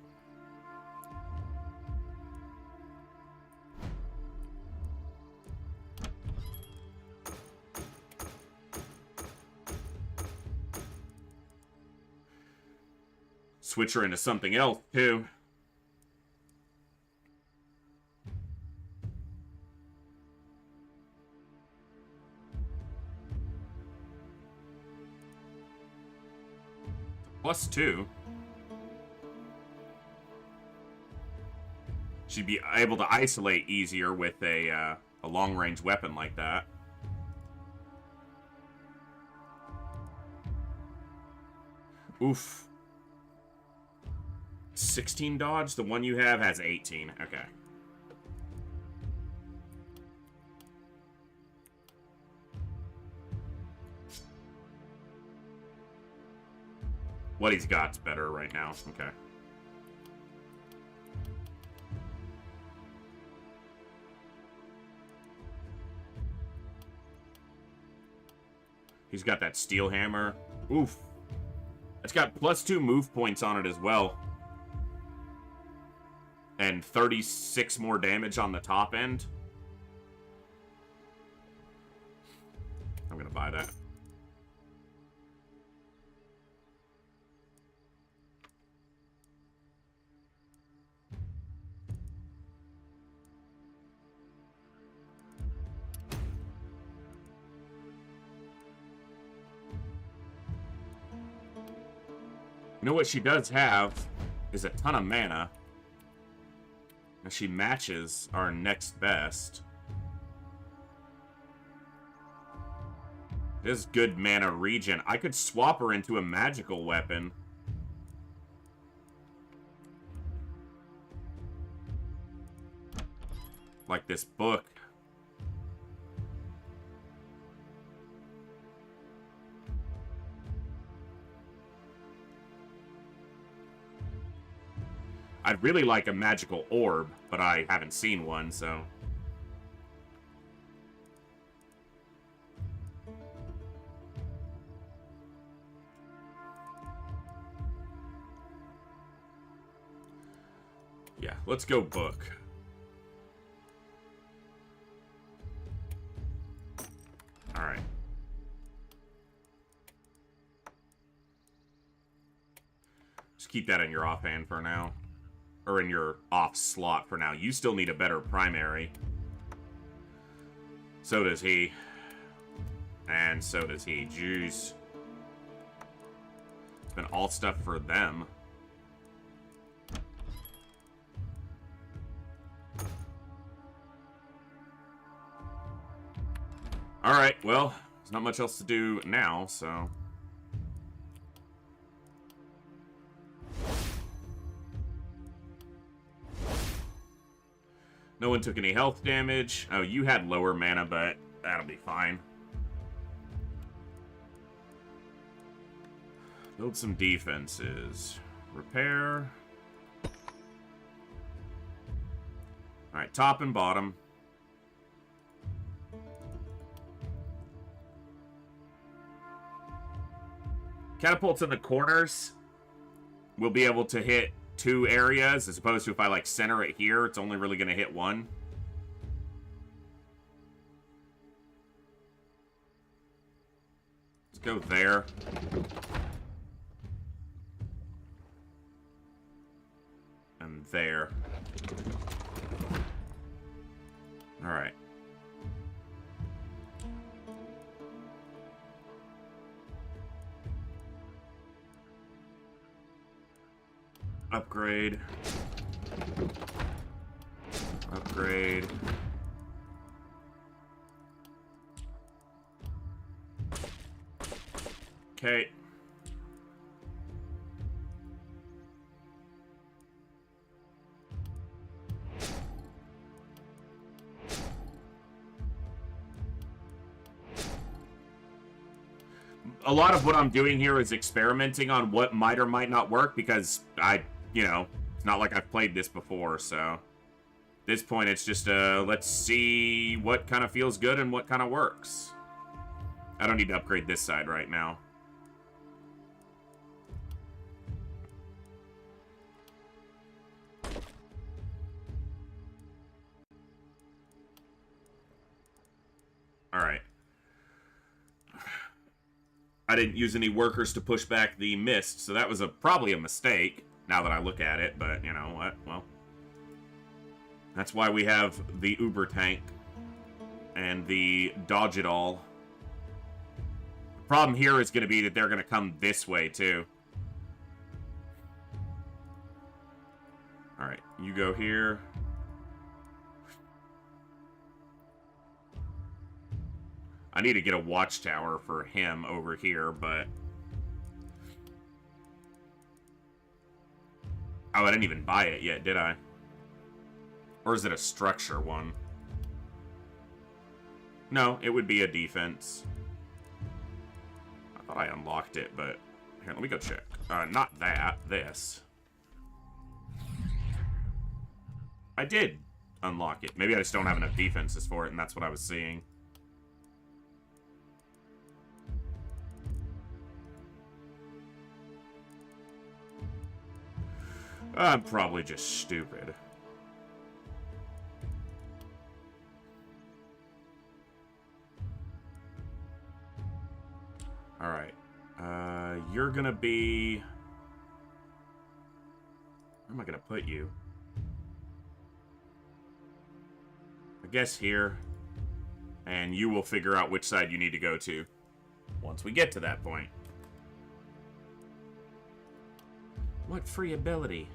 Switch her into something else, too. +2. She'd be able to isolate easier with a long-range weapon like that. Oof. 16 dodge? The one you have has 18. Okay. What he's got's better right now. Okay. He's got that steel hammer. Oof. It's got +2 move points on it as well. And 36 more damage on the top end. I'm gonna buy that. You know what she does have is a ton of mana. And she matches our next best. This is good mana regen. I could swap her into a magical weapon. Like this book. I'd really like a magical orb, but I haven't seen one, so... yeah, let's go book. Alright. Just keep that in your offhand for now. Or in your off slot for now. You still need a better primary. So does he. And so does he. Jeez. It's been all stuff for them. Alright, well, there's not much else to do now, so... no one took any health damage. Oh, you had lower mana, but that'll be fine. Build some defenses. Repair. Alright, top and bottom. Catapults in the corners. We'll be able to hit 2 areas, as opposed to if I, like, center it here, it's only really going to hit 1. Let's go there. And there. Alright. Upgrade. Upgrade. Okay. A lot of what I'm doing here is experimenting on what might or might not work, because you know, it's not like I've played this before, so at this point it's just, let's see what kind of feels good and what kind of works. I don't need to upgrade this side right now. Alright. I didn't use any workers to push back the mist, so that was probably a mistake, now that I look at it, but you know what, well. That's why we have the Uber tank and the Dodge It All. The problem here is going to be that they're going to come this way, too. Alright, you go here. I need to get a watchtower for him over here, but... Oh, I didn't even buy it yet, did I? Or is it a structure one? No, it would be a defense. I thought I unlocked it, but... Here, let me go check. Not that. This. I did unlock it. Maybe I just don't have enough defenses for it, and that's what I was seeing. I'm probably just stupid. Alright. You're gonna be... Where am I gonna put you? I guess here. And you will figure out which side you need to go to once we get to that point. What free ability?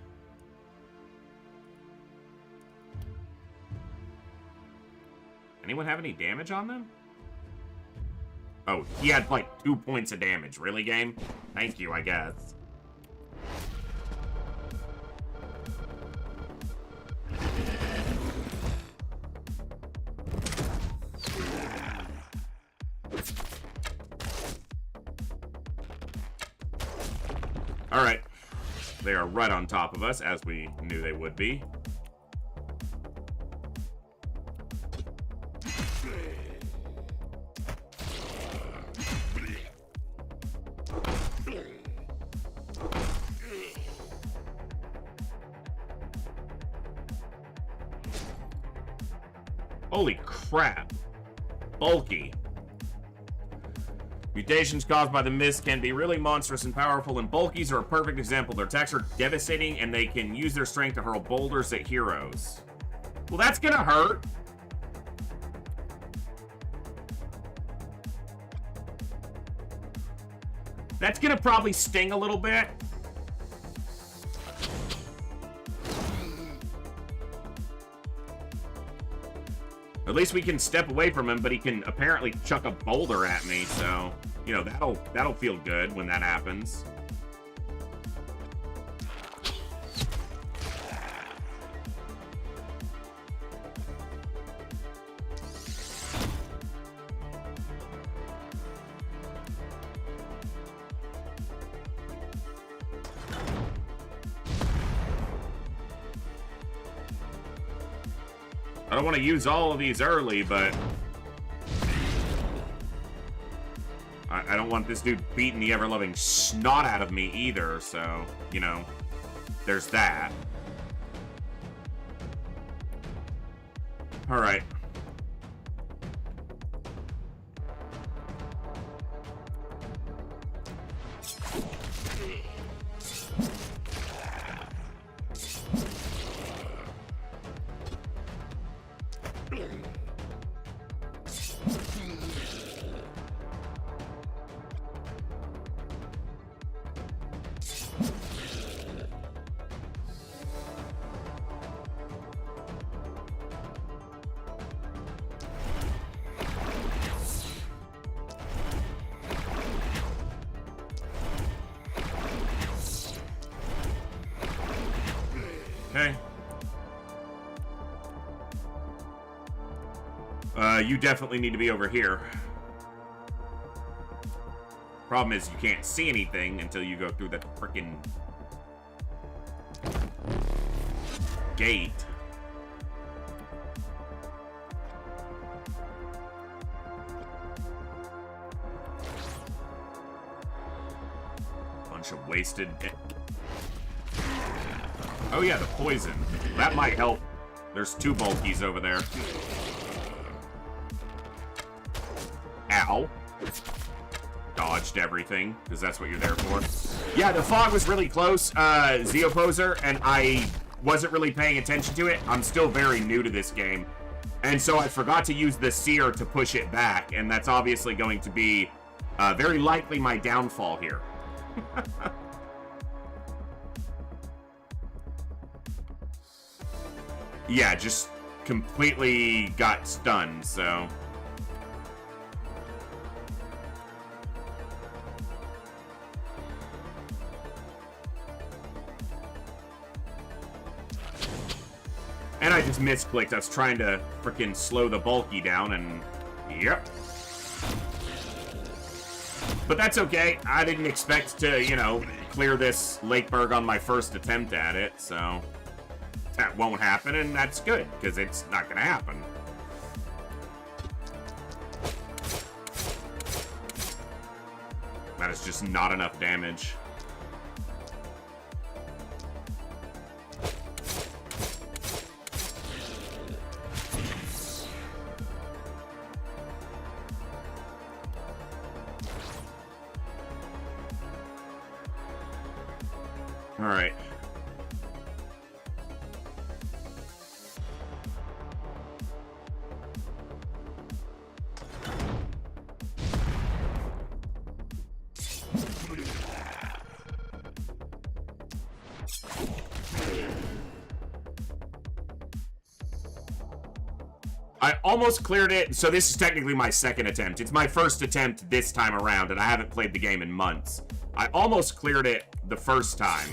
Anyone have any damage on them? Oh, he had like 2 points of damage. Really, game? Thank you, I guess. Alright. They are right on top of us, as we knew they would be. Holy crap. Bulky. Mutations caused by the mist can be really monstrous and powerful, and bulkies are a perfect example. Their attacks are devastating, and they can use their strength to hurl boulders at heroes. Well, that's gonna hurt. That's gonna probably sting a little bit. At least we can step away from him, but he can apparently chuck a boulder at me, so, you know, that'll feel good when that happens. don't want to use all of these early, but I don't want this dude beating the ever-loving snot out of me either, so, you know, there's that. Alright. Okay. You definitely need to be over here. Problem is, you can't see anything until you go through the frickin' gate. Bunch of wasted... Oh yeah, the poison. That might help. There's 2 bulkies over there. Ow. Dodged everything, because that's what you're there for. Yeah, the fog was really close, Zeoposer, and I wasn't really paying attention to it. I'm still very new to this game. And so I forgot to use the seer to push it back, and that's obviously going to be very likely my downfall here. Yeah, just completely got stunned, so... And I just misclicked. I was trying to frickin' slow the bulky down, and... Yep. But that's okay. I didn't expect to, you know, clear this Lakeburg on my first attempt at it, so... That won't happen, and that's good, because it's not gonna happen. That is just not enough damage. All right. I almost cleared it, so this is technically my second attempt. It's my first attempt this time around, and I haven't played the game in months. I almost cleared it the first time.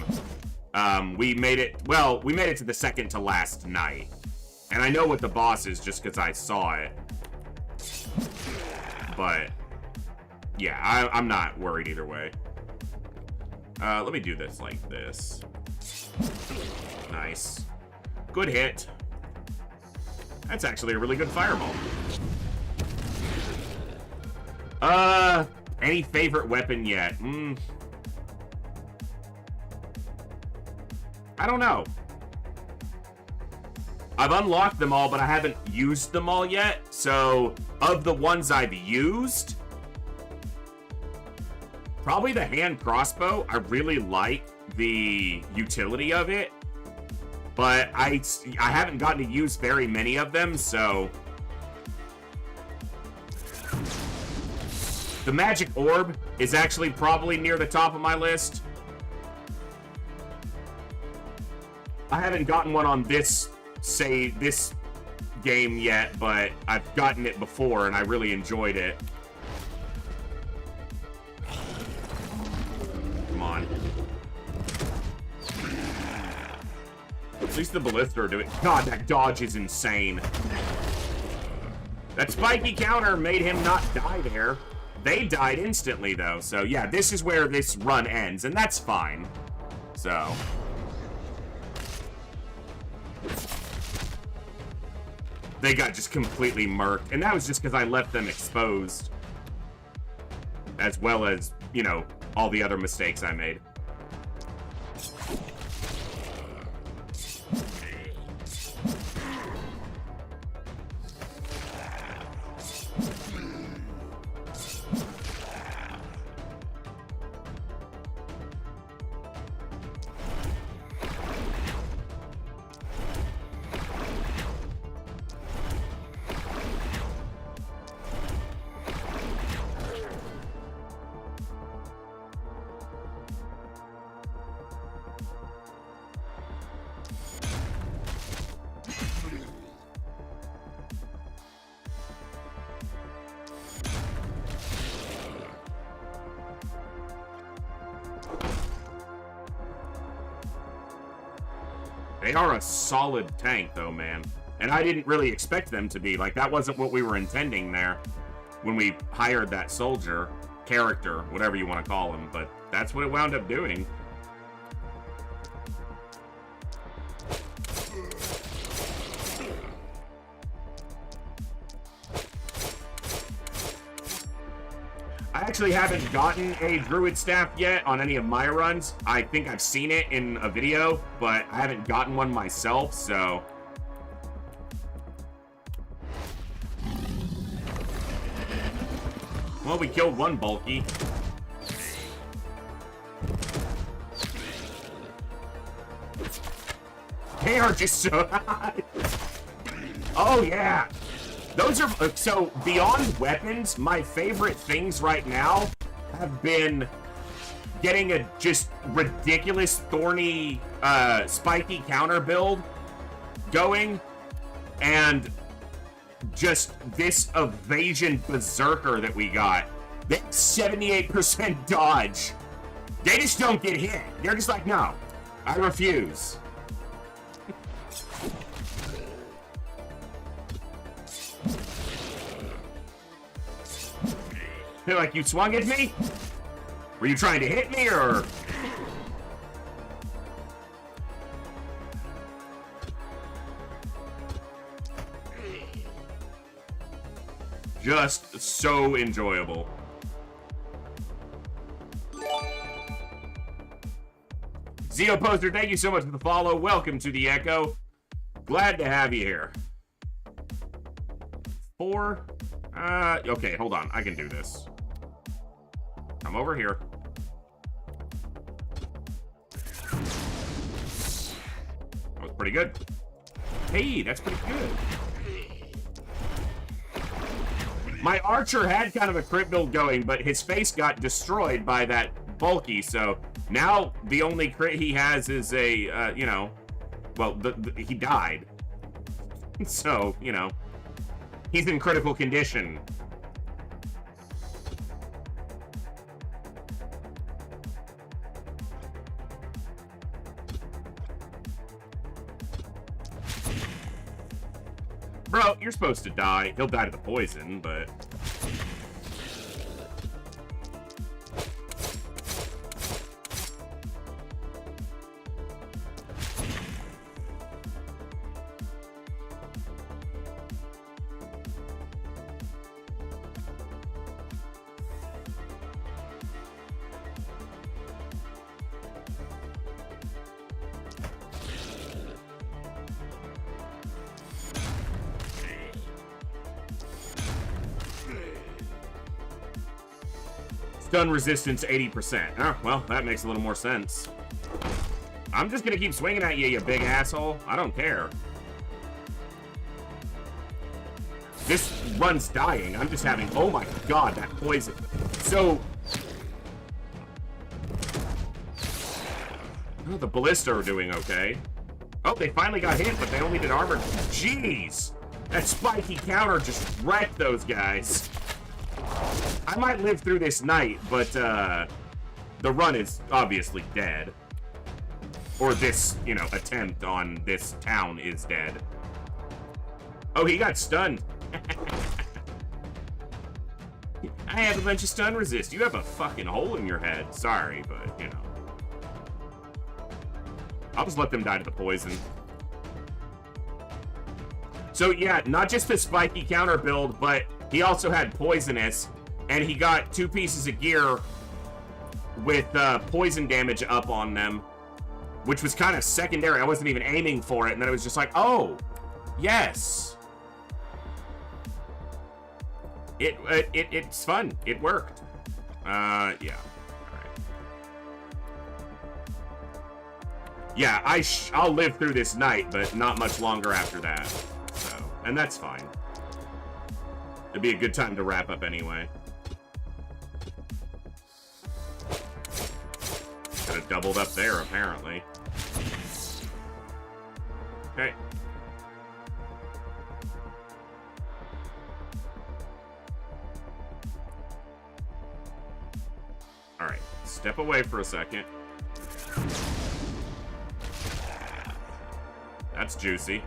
We made it to the second to last night. And I know what the boss is just because I saw it. But, yeah, I'm not worried either way. Let me do this like this. Nice. Good hit. That's actually a really good fireball. Any favorite weapon yet? I don't know. I've unlocked them all, but I haven't used them all yet. So, of the ones I've used, probably the hand crossbow. I really like the utility of it. But I haven't gotten to use very many of them, so... The magic orb is actually probably near the top of my list. I haven't gotten one on this game yet, but I've gotten it before, and I really enjoyed it. Come on. At least the ballista are doing... God, that dodge is insane. That spiky counter made him not die there. They died instantly, though. So, yeah, this is where this run ends, and that's fine. So... They got just completely murked. And that was just because I left them exposed. As well as, you know, all the other mistakes I made. They are a solid tank, though, man. And I didn't really expect them to be. Like, that wasn't what we were intending there when we hired that soldier, character, whatever you want to call him. But that's what it wound up doing. I actually haven't gotten a druid staff yet on any of my runs. I think I've seen it in a video, but I haven't gotten one myself, so... Well, we killed one bulky. They are just so high. Oh, yeah. Those are, so beyond weapons, my favorite things right now have been getting a just ridiculous thorny, spiky counter build going, and just this evasion berserker that we got. They 78% dodge. They just don't get hit. They're just like, no, I refuse. They're like, you swung at me? Were you trying to hit me, or...? Just so enjoyable. Zeo Poster, thank you so much for the follow. Welcome to the Echo. Glad to have you here. 4... okay, hold on. I can do this. Come over here. That was pretty good. Hey, that's pretty good. My archer had kind of a crit build going, but his face got destroyed by that bulky, so now the only crit he has is a, you know, well, he died. So, you know, he's in critical condition. Bro, you're supposed to die. He'll die to the poison, but... Stun resistance 80%. Oh, well, that makes a little more sense. I'm just gonna keep swinging at you, you big asshole. I don't care. This run's dying. I'm just having... Oh my god, that poison. So... Oh, the ballista are doing okay. Oh, they finally got hit, but they only did armor. Jeez! That spiky counter just wrecked those guys. I might live through this night, but the run is obviously dead. Or this, you know, attempt on this town is dead. Oh, he got stunned. I have a bunch of stun resist. You have a fucking hole in your head. Sorry, but, you know. I'll just let them die to the poison. So yeah, not just the spiky counter build, but he also had poisonous, and he got 2 pieces of gear with poison damage up on them, which was kind of secondary. I wasn't even aiming for it, and then it was just like, oh, yes. It's fun. It worked. Yeah. All right. Yeah, I'll live through this night, but not much longer after that. So, and that's fine. It'd be a good time to wrap up anyway. Could have doubled up there, apparently. Okay. Alright, step away for a second. That's juicy.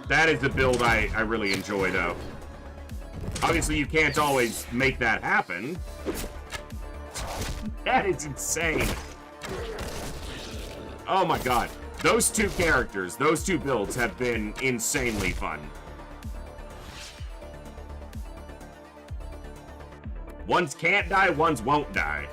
That is a build I really enjoy, though. Obviously, you can't always make that happen. That is insane. Oh my god. Those 2 characters, those 2 builds have been insanely fun. Ones can't die, ones won't die.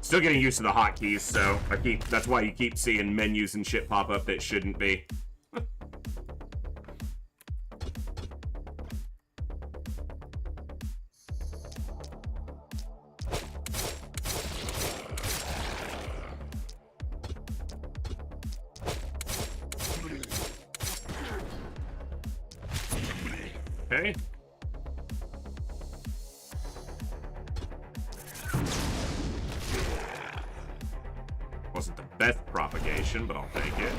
Still getting used to the hotkeys, so that's why you keep seeing menus and shit pop up that shouldn't be. Okay. Wasn't the best propagation, but I'll take it.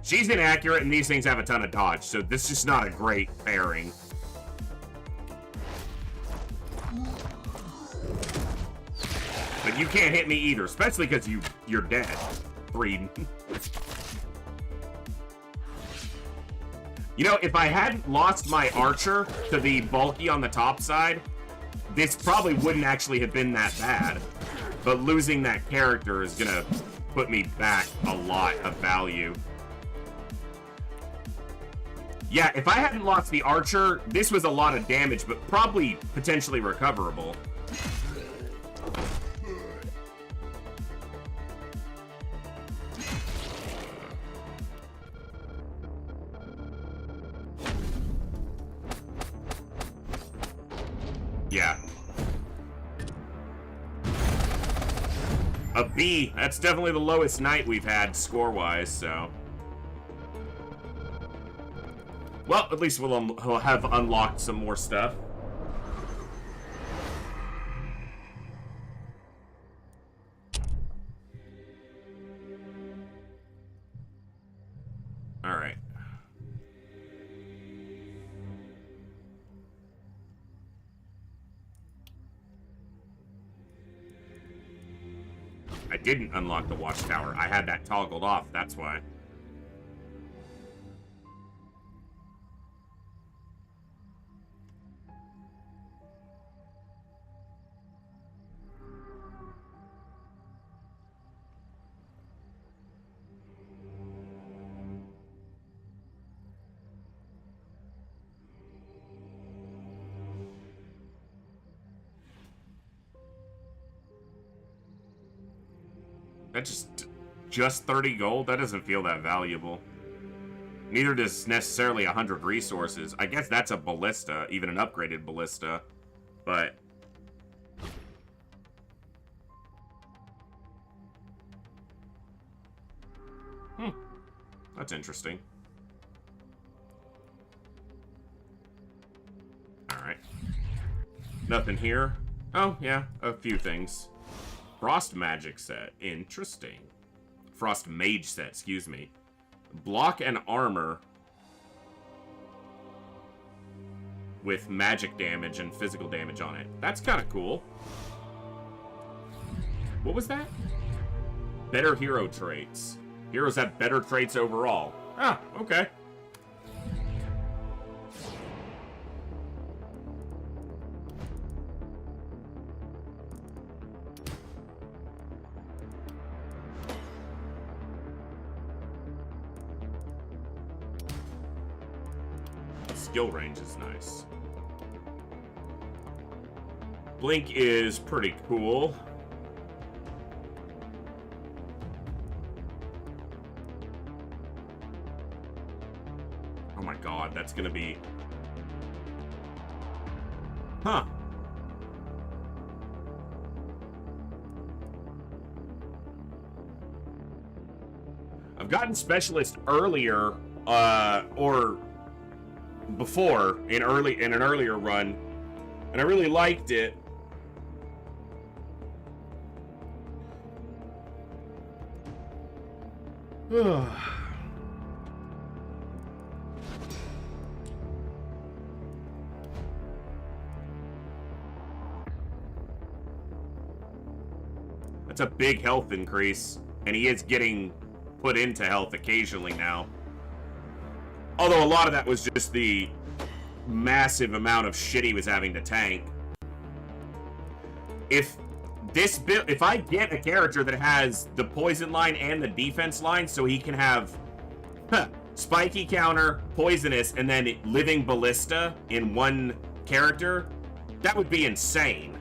She's inaccurate, and these things have a ton of dodge, so this is just not a great pairing. But you can't hit me either, especially because you're dead. 3. You know, if I hadn't lost my archer to the bulky on the top side, this probably wouldn't actually have been that bad. But losing that character is gonna put me back a lot of value. Yeah, if I hadn't lost the archer, this was a lot of damage, but probably potentially recoverable. Yeah. A B. That's definitely the lowest night we've had score-wise, so... Well, at least we'll have unlocked some more stuff. All right. I didn't unlock the watchtower. I had that toggled off, that's why. That's just 30 gold? That doesn't feel that valuable. Neither does necessarily 100 resources. I guess that's a ballista, even an upgraded ballista. But... That's interesting. Alright. Nothing here. Oh, yeah, a few things. Frost magic set. Interesting. Frost mage set, excuse me. Block and armor with magic damage and physical damage on it. That's kind of cool. What was that? Better hero traits. Heroes have better traits overall. Ah, okay. Skill range is nice. Blink is pretty cool. Oh my god, that's gonna be... Huh. I've gotten Specialist earlier, or before, in an earlier run, and I really liked it. That's a big health increase, and he is getting put into health occasionally now. Although a lot of that was just the massive amount of shit he was having to tank. If this build, if I get a character that has the poison line and the defense line, so he can have spiky counter, poisonous, and then living ballista in one character, that would be insane.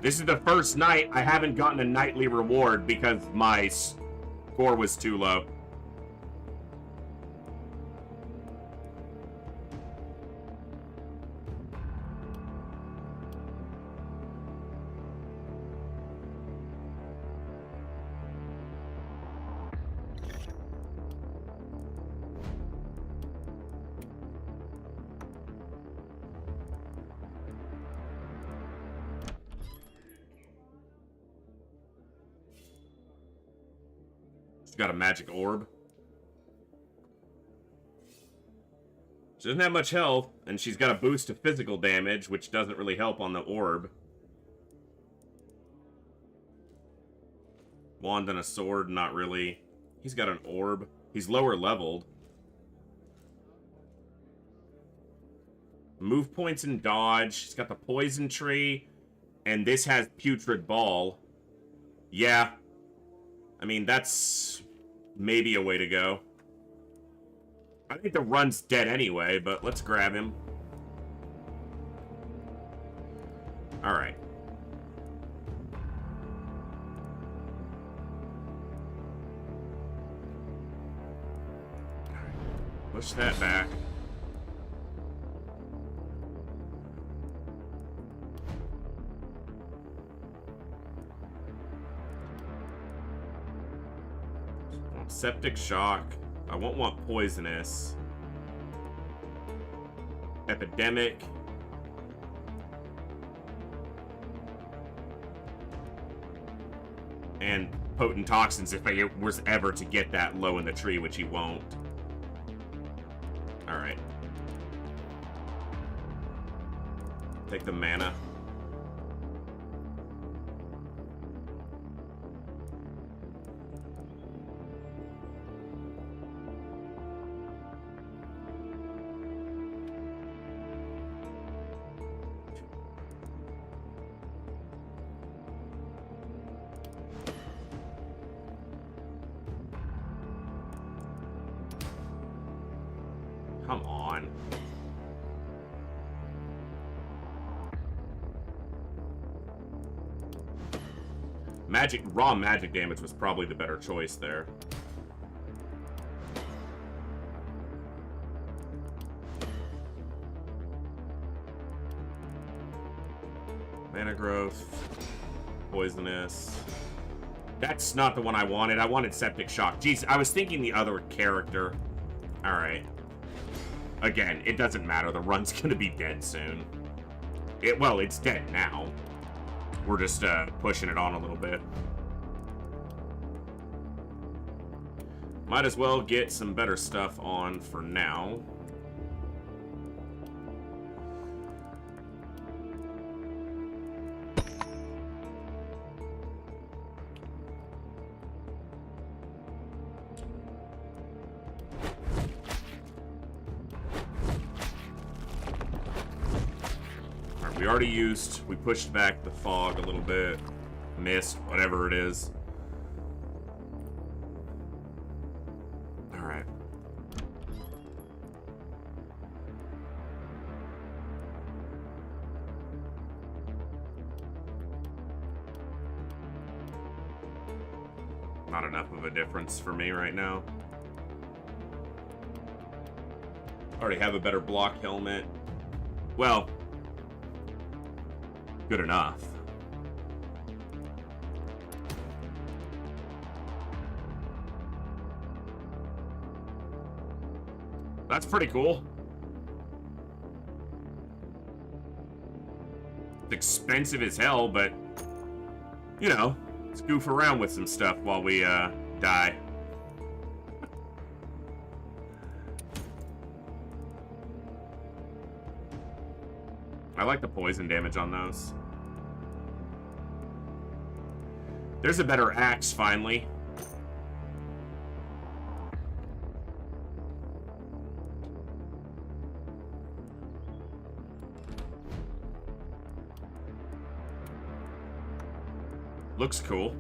This is the first night I haven't gotten a nightly reward because my score was too low. She's got a magic orb. She doesn't have much health, and she's got a boost to physical damage, which doesn't really help on the orb. Wand and a sword, not really. He's got an orb. He's lower leveled. Move points and dodge. She's got the poison tree, and this has putrid ball. Yeah. I mean, that's maybe a way to go. I think the run's dead anyway, but let's grab him. Alright. Push that back. Septic shock. I won't want poisonous. Epidemic. And potent toxins if I was ever to get that low in the tree, which he won't. Alright. Take the mana. Come on. Raw magic damage was probably the better choice there. Mana growth. Poisonous. That's not the one I wanted. I wanted septic shock. Jeez, I was thinking the other character. Alright. Again, it doesn't matter. The run's gonna be dead soon. Well, it's dead now. We're just pushing it on a little bit. Might as well get some better stuff on for now. We pushed back the fog a little bit. Mist, whatever it is. Alright. Not enough of a difference for me right now. Already have a better block helmet. Well, good enough. That's pretty cool. It's expensive as hell, but, you know, let's goof around with some stuff while we, die. I like the poison damage on those. There's a better axe, finally. Looks cool.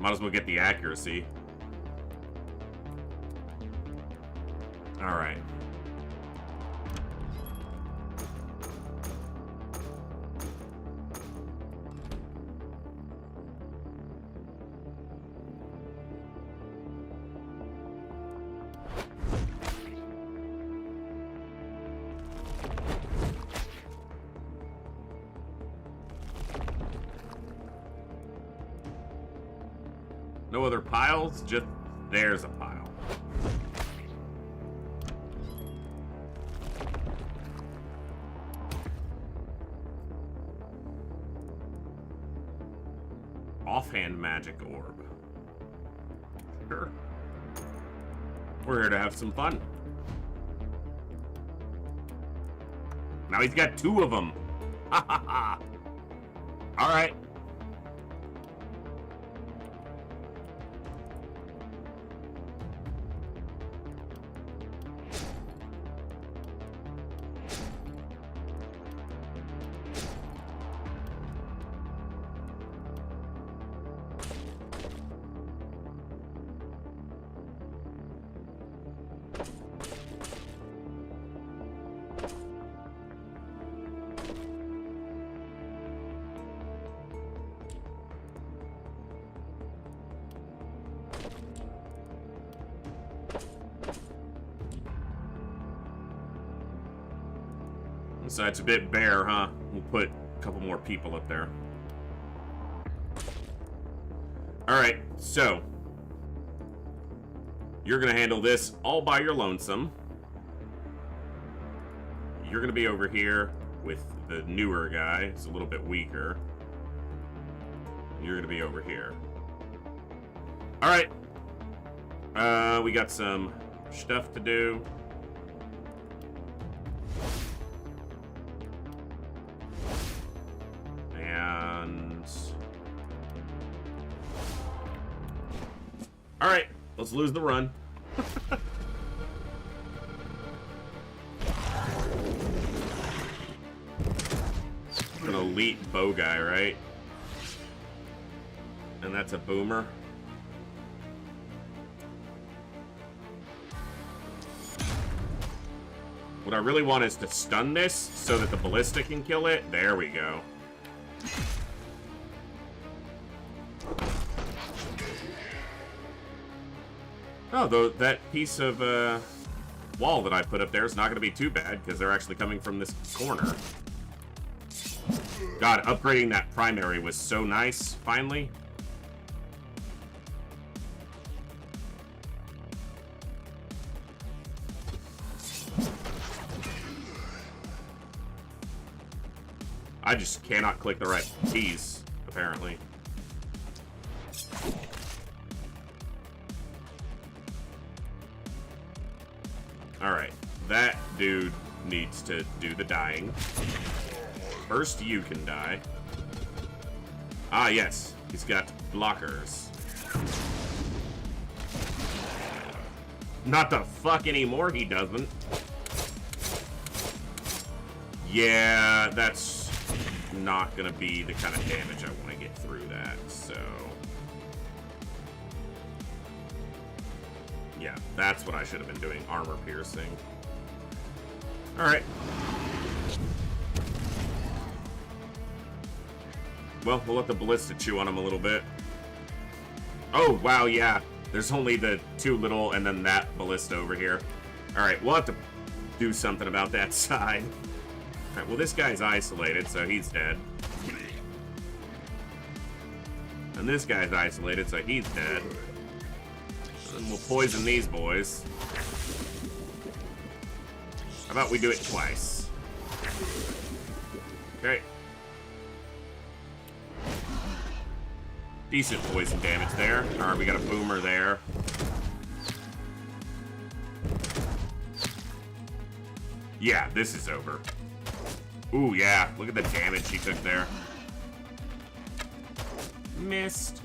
Might as well get the accuracy. All right. No other piles, just there's a pile. Offhand magic orb. Sure. We're here to have some fun. Now he's got two of them. Ha ha ha. All right. So it's a bit bare, huh? We'll put a couple more people up there. Alright, so you're gonna handle this all by your lonesome. You're gonna be over here with the newer guy. It's a little bit weaker. You're gonna be over here. Alright. We got some stuff to do. Alright, let's lose the run. elite bow guy, right? And that's a boomer. What I really want is to stun this so that the ballista can kill it. There we go. Oh, though that piece of wall that I put up there is not going to be too bad because they're actually coming from this corner. God, upgrading that primary was so nice, finally. I just cannot click the right keys, apparently. Alright, that dude needs to do the dying. First, you can die. Ah, yes, he's got blockers. Not the fuck anymore, he doesn't. Yeah, that's not gonna be the kind of damage I want to get through that, so... Yeah, that's what I should have been doing, armor piercing. Alright. Well, we'll let the ballista chew on him a little bit. Oh, wow, yeah. There's only the two little and then that ballista over here. Alright, we'll have to do something about that side. Alright, well, this guy's isolated, so he's dead. And this guy's isolated, so he's dead. And we'll poison these boys. How about we do it twice? Okay. Decent poison damage there. Alright, we got a boomer there. Yeah, this is over. Ooh, yeah. Look at the damage he took there. Missed.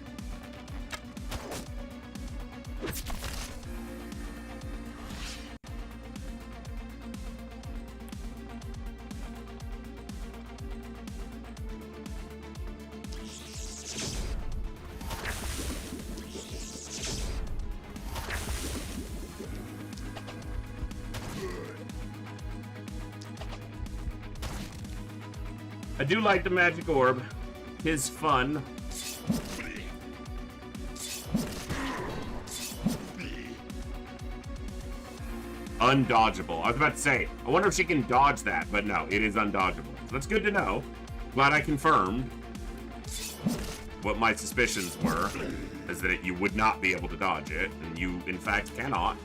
I do like the magic orb. Tis fun. Undodgeable. I was about to say, I wonder if she can dodge that, but no, it is undodgeable. So that's good to know. Glad I confirmed what my suspicions were, is that you would not be able to dodge it, and you, in fact, cannot.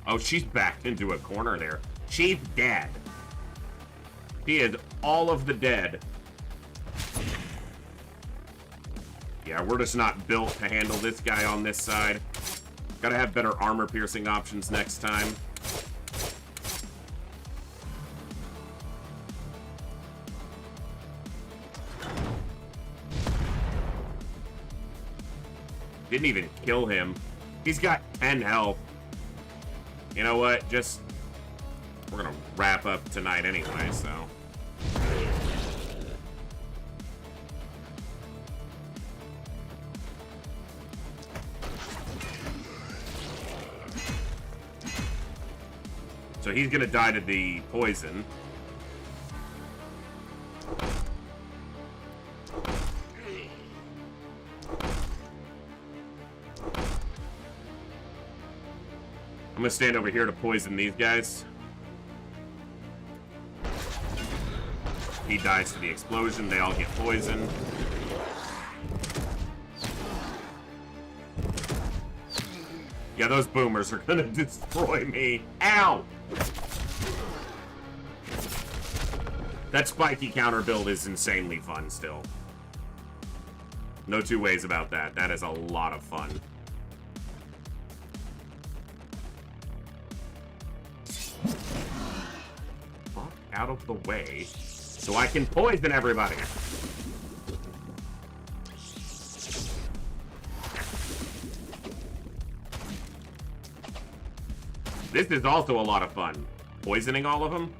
Oh, she's backed into a corner there. She's dead. She is all of the dead. Yeah, we're just not built to handle this guy on this side. Gotta have better armor-piercing options next time. Didn't even kill him. He's got 10 health. You know what? We're gonna wrap up tonight anyway, so. So he's gonna die to the poison. I'm gonna stand over here to poison these guys. He dies to the explosion. They all get poisoned. Yeah, those boomers are gonna destroy me. Ow! That spiky counter build is insanely fun still. No two ways about that. That is a lot of fun. Fuck out of the way so I can poison everybody. This is also a lot of fun. Poisoning all of them.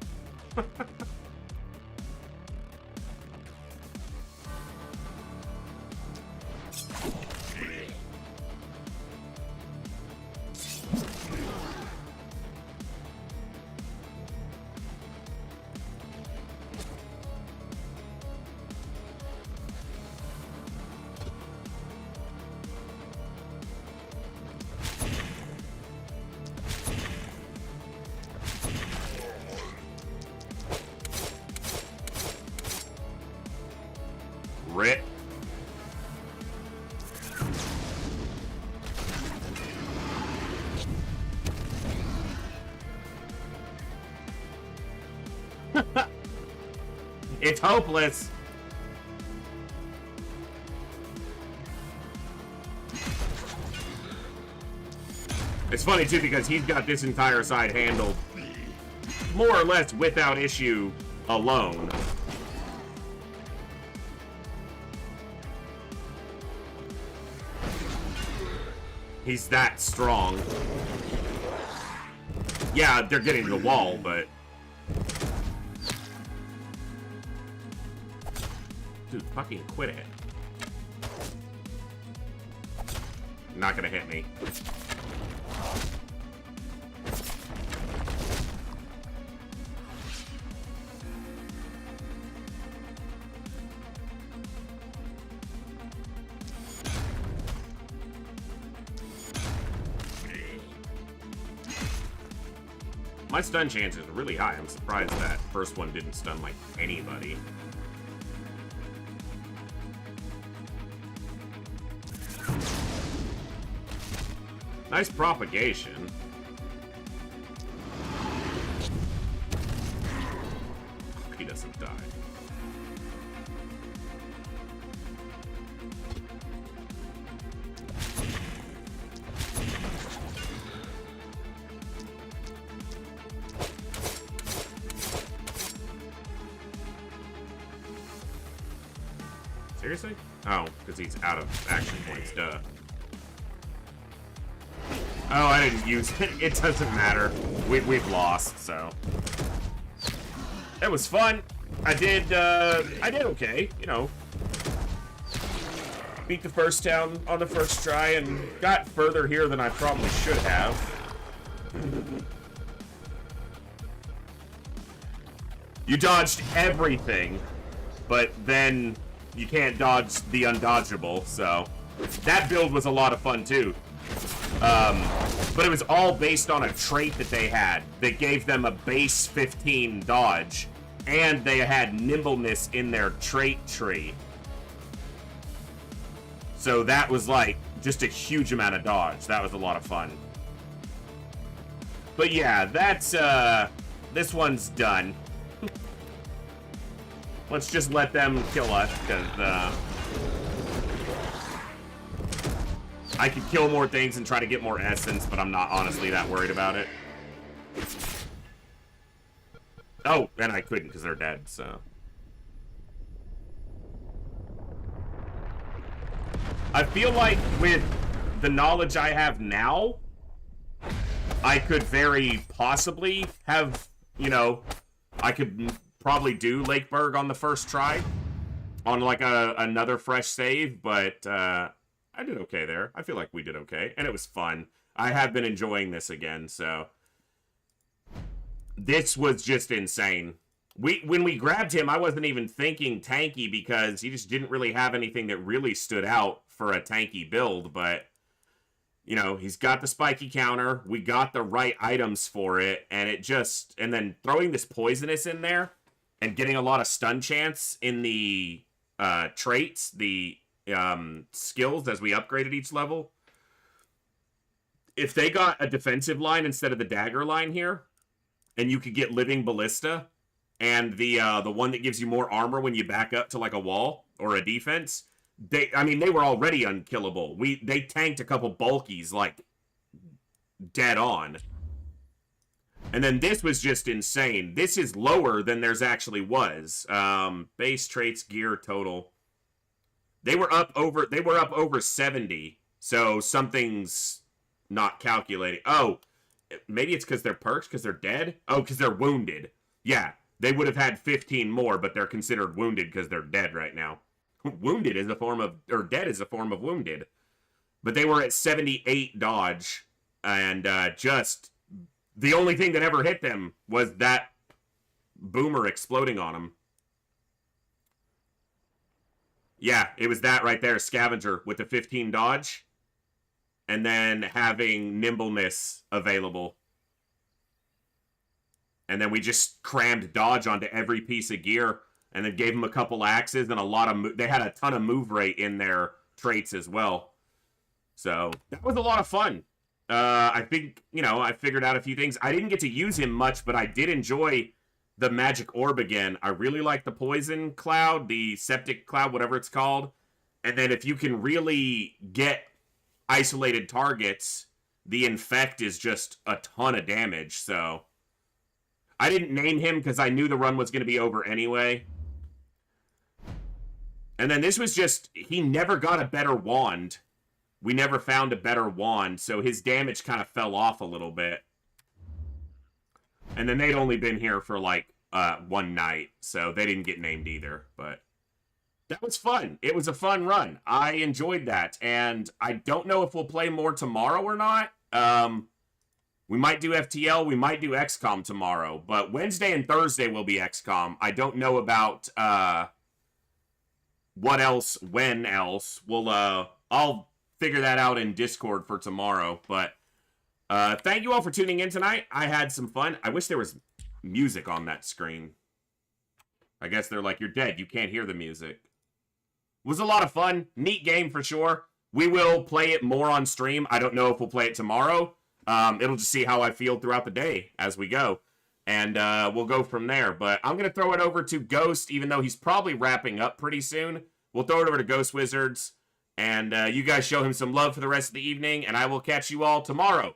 Rip. It's hopeless. It's funny too because he's got this entire side handled more or less without issue alone. He's that strong. Yeah, they're getting the wall, but... Dude, fucking quit it. Not gonna hit me. My stun chances are really high. I'm surprised that first one didn't stun like anybody. Nice propagation. He doesn't die. Seriously? Oh, because he's out of action points, duh. Oh, I didn't use it. It doesn't matter. We've lost, so. It was fun. I did okay, you know. Beat the first town on the first try and got further here than I probably should have. You dodged everything, but then you can't dodge the undodgeable, so that build was a lot of fun too. But it was all based on a trait that they had that gave them a base 15 dodge, and they had nimbleness in their trait tree. So that was like just a huge amount of dodge. That was a lot of fun. But yeah, that's this one's done. Let's just let them kill us, because I could kill more things and try to get more essence, but I'm not honestly that worried about it. Oh, and I couldn't because they're dead, so. I feel like with the knowledge I have now, I could very possibly have, you know, I could probably do Lakeburg on the first try on like another fresh save, but I did okay there. I feel like we did okay, and it was fun. I have been enjoying this again, so this was just insane. When we grabbed him, I wasn't even thinking tanky because he just didn't really have anything that really stood out for a tanky build, but you know, he's got the spiky counter, we got the right items for it, and and then throwing this poisonous in there and getting a lot of stun chance in the traits, the skills as we upgraded each level. If they got a defensive line instead of the dagger line here, and you could get living ballista and the one that gives you more armor when you back up to like a wall or a defense, they were already unkillable. They tanked a couple bulkies like dead on. And then this was just insane. This is lower than theirs actually was. Base traits, gear, total. They were up over 70. So something's not calculating. Oh, maybe it's because they're perks, because they're dead? Oh, because they're wounded. Yeah, they would have had 15 more, but they're considered wounded because they're dead right now. Wounded is a form of, or dead is a form of wounded. But they were at 78 dodge, and just the only thing that ever hit them was that boomer exploding on them. Yeah, it was that right there, Scavenger, with the 15 dodge, and then having nimbleness available. And then we just crammed dodge onto every piece of gear, and then gave them a couple axes and a lot of... They had a ton of move rate in their traits as well. So, that was a lot of fun. I think, you know, I figured out a few things. I didn't get to use him much, but I did enjoy the magic orb again. I really like the poison cloud, the septic cloud, whatever it's called. And then if you can really get isolated targets, the infect is just a ton of damage. So, I didn't name him because I knew the run was going to be over anyway. And then this was just, he never got a better wand. We never found a better wand, so his damage kind of fell off a little bit. And then they'd only been here for like one night, so they didn't get named either. But that was fun. It was a fun run. I enjoyed that, and I don't know if we'll play more tomorrow or not. We might do FTL, we might do XCOM tomorrow, but Wednesday and Thursday will be XCOM. I don't know about what else, when else. I'll figure that out in Discord for tomorrow. But thank you all for tuning in tonight. I had some fun. I wish there was music on that screen. I guess they're like, you're dead. You can't hear the music. It was a lot of fun. Neat game for sure. We will play it more on stream. I don't know if we'll play it tomorrow. It'll just see how I feel throughout the day as we go. And we'll go from there. But I'm going to throw it over to Ghost, even though he's probably wrapping up pretty soon. We'll throw it over to Ghost Wizards. And you guys show him some love for the rest of the evening, and I will catch you all tomorrow.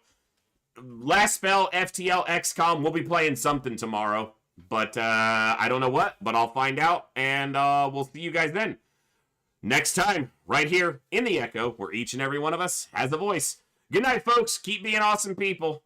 Last spell, FTL, XCOM. We'll be playing something tomorrow, but I don't know what, but I'll find out, and we'll see you guys then. Next time, right here in the Echo, where each and every one of us has a voice. Good night, folks. Keep being awesome people.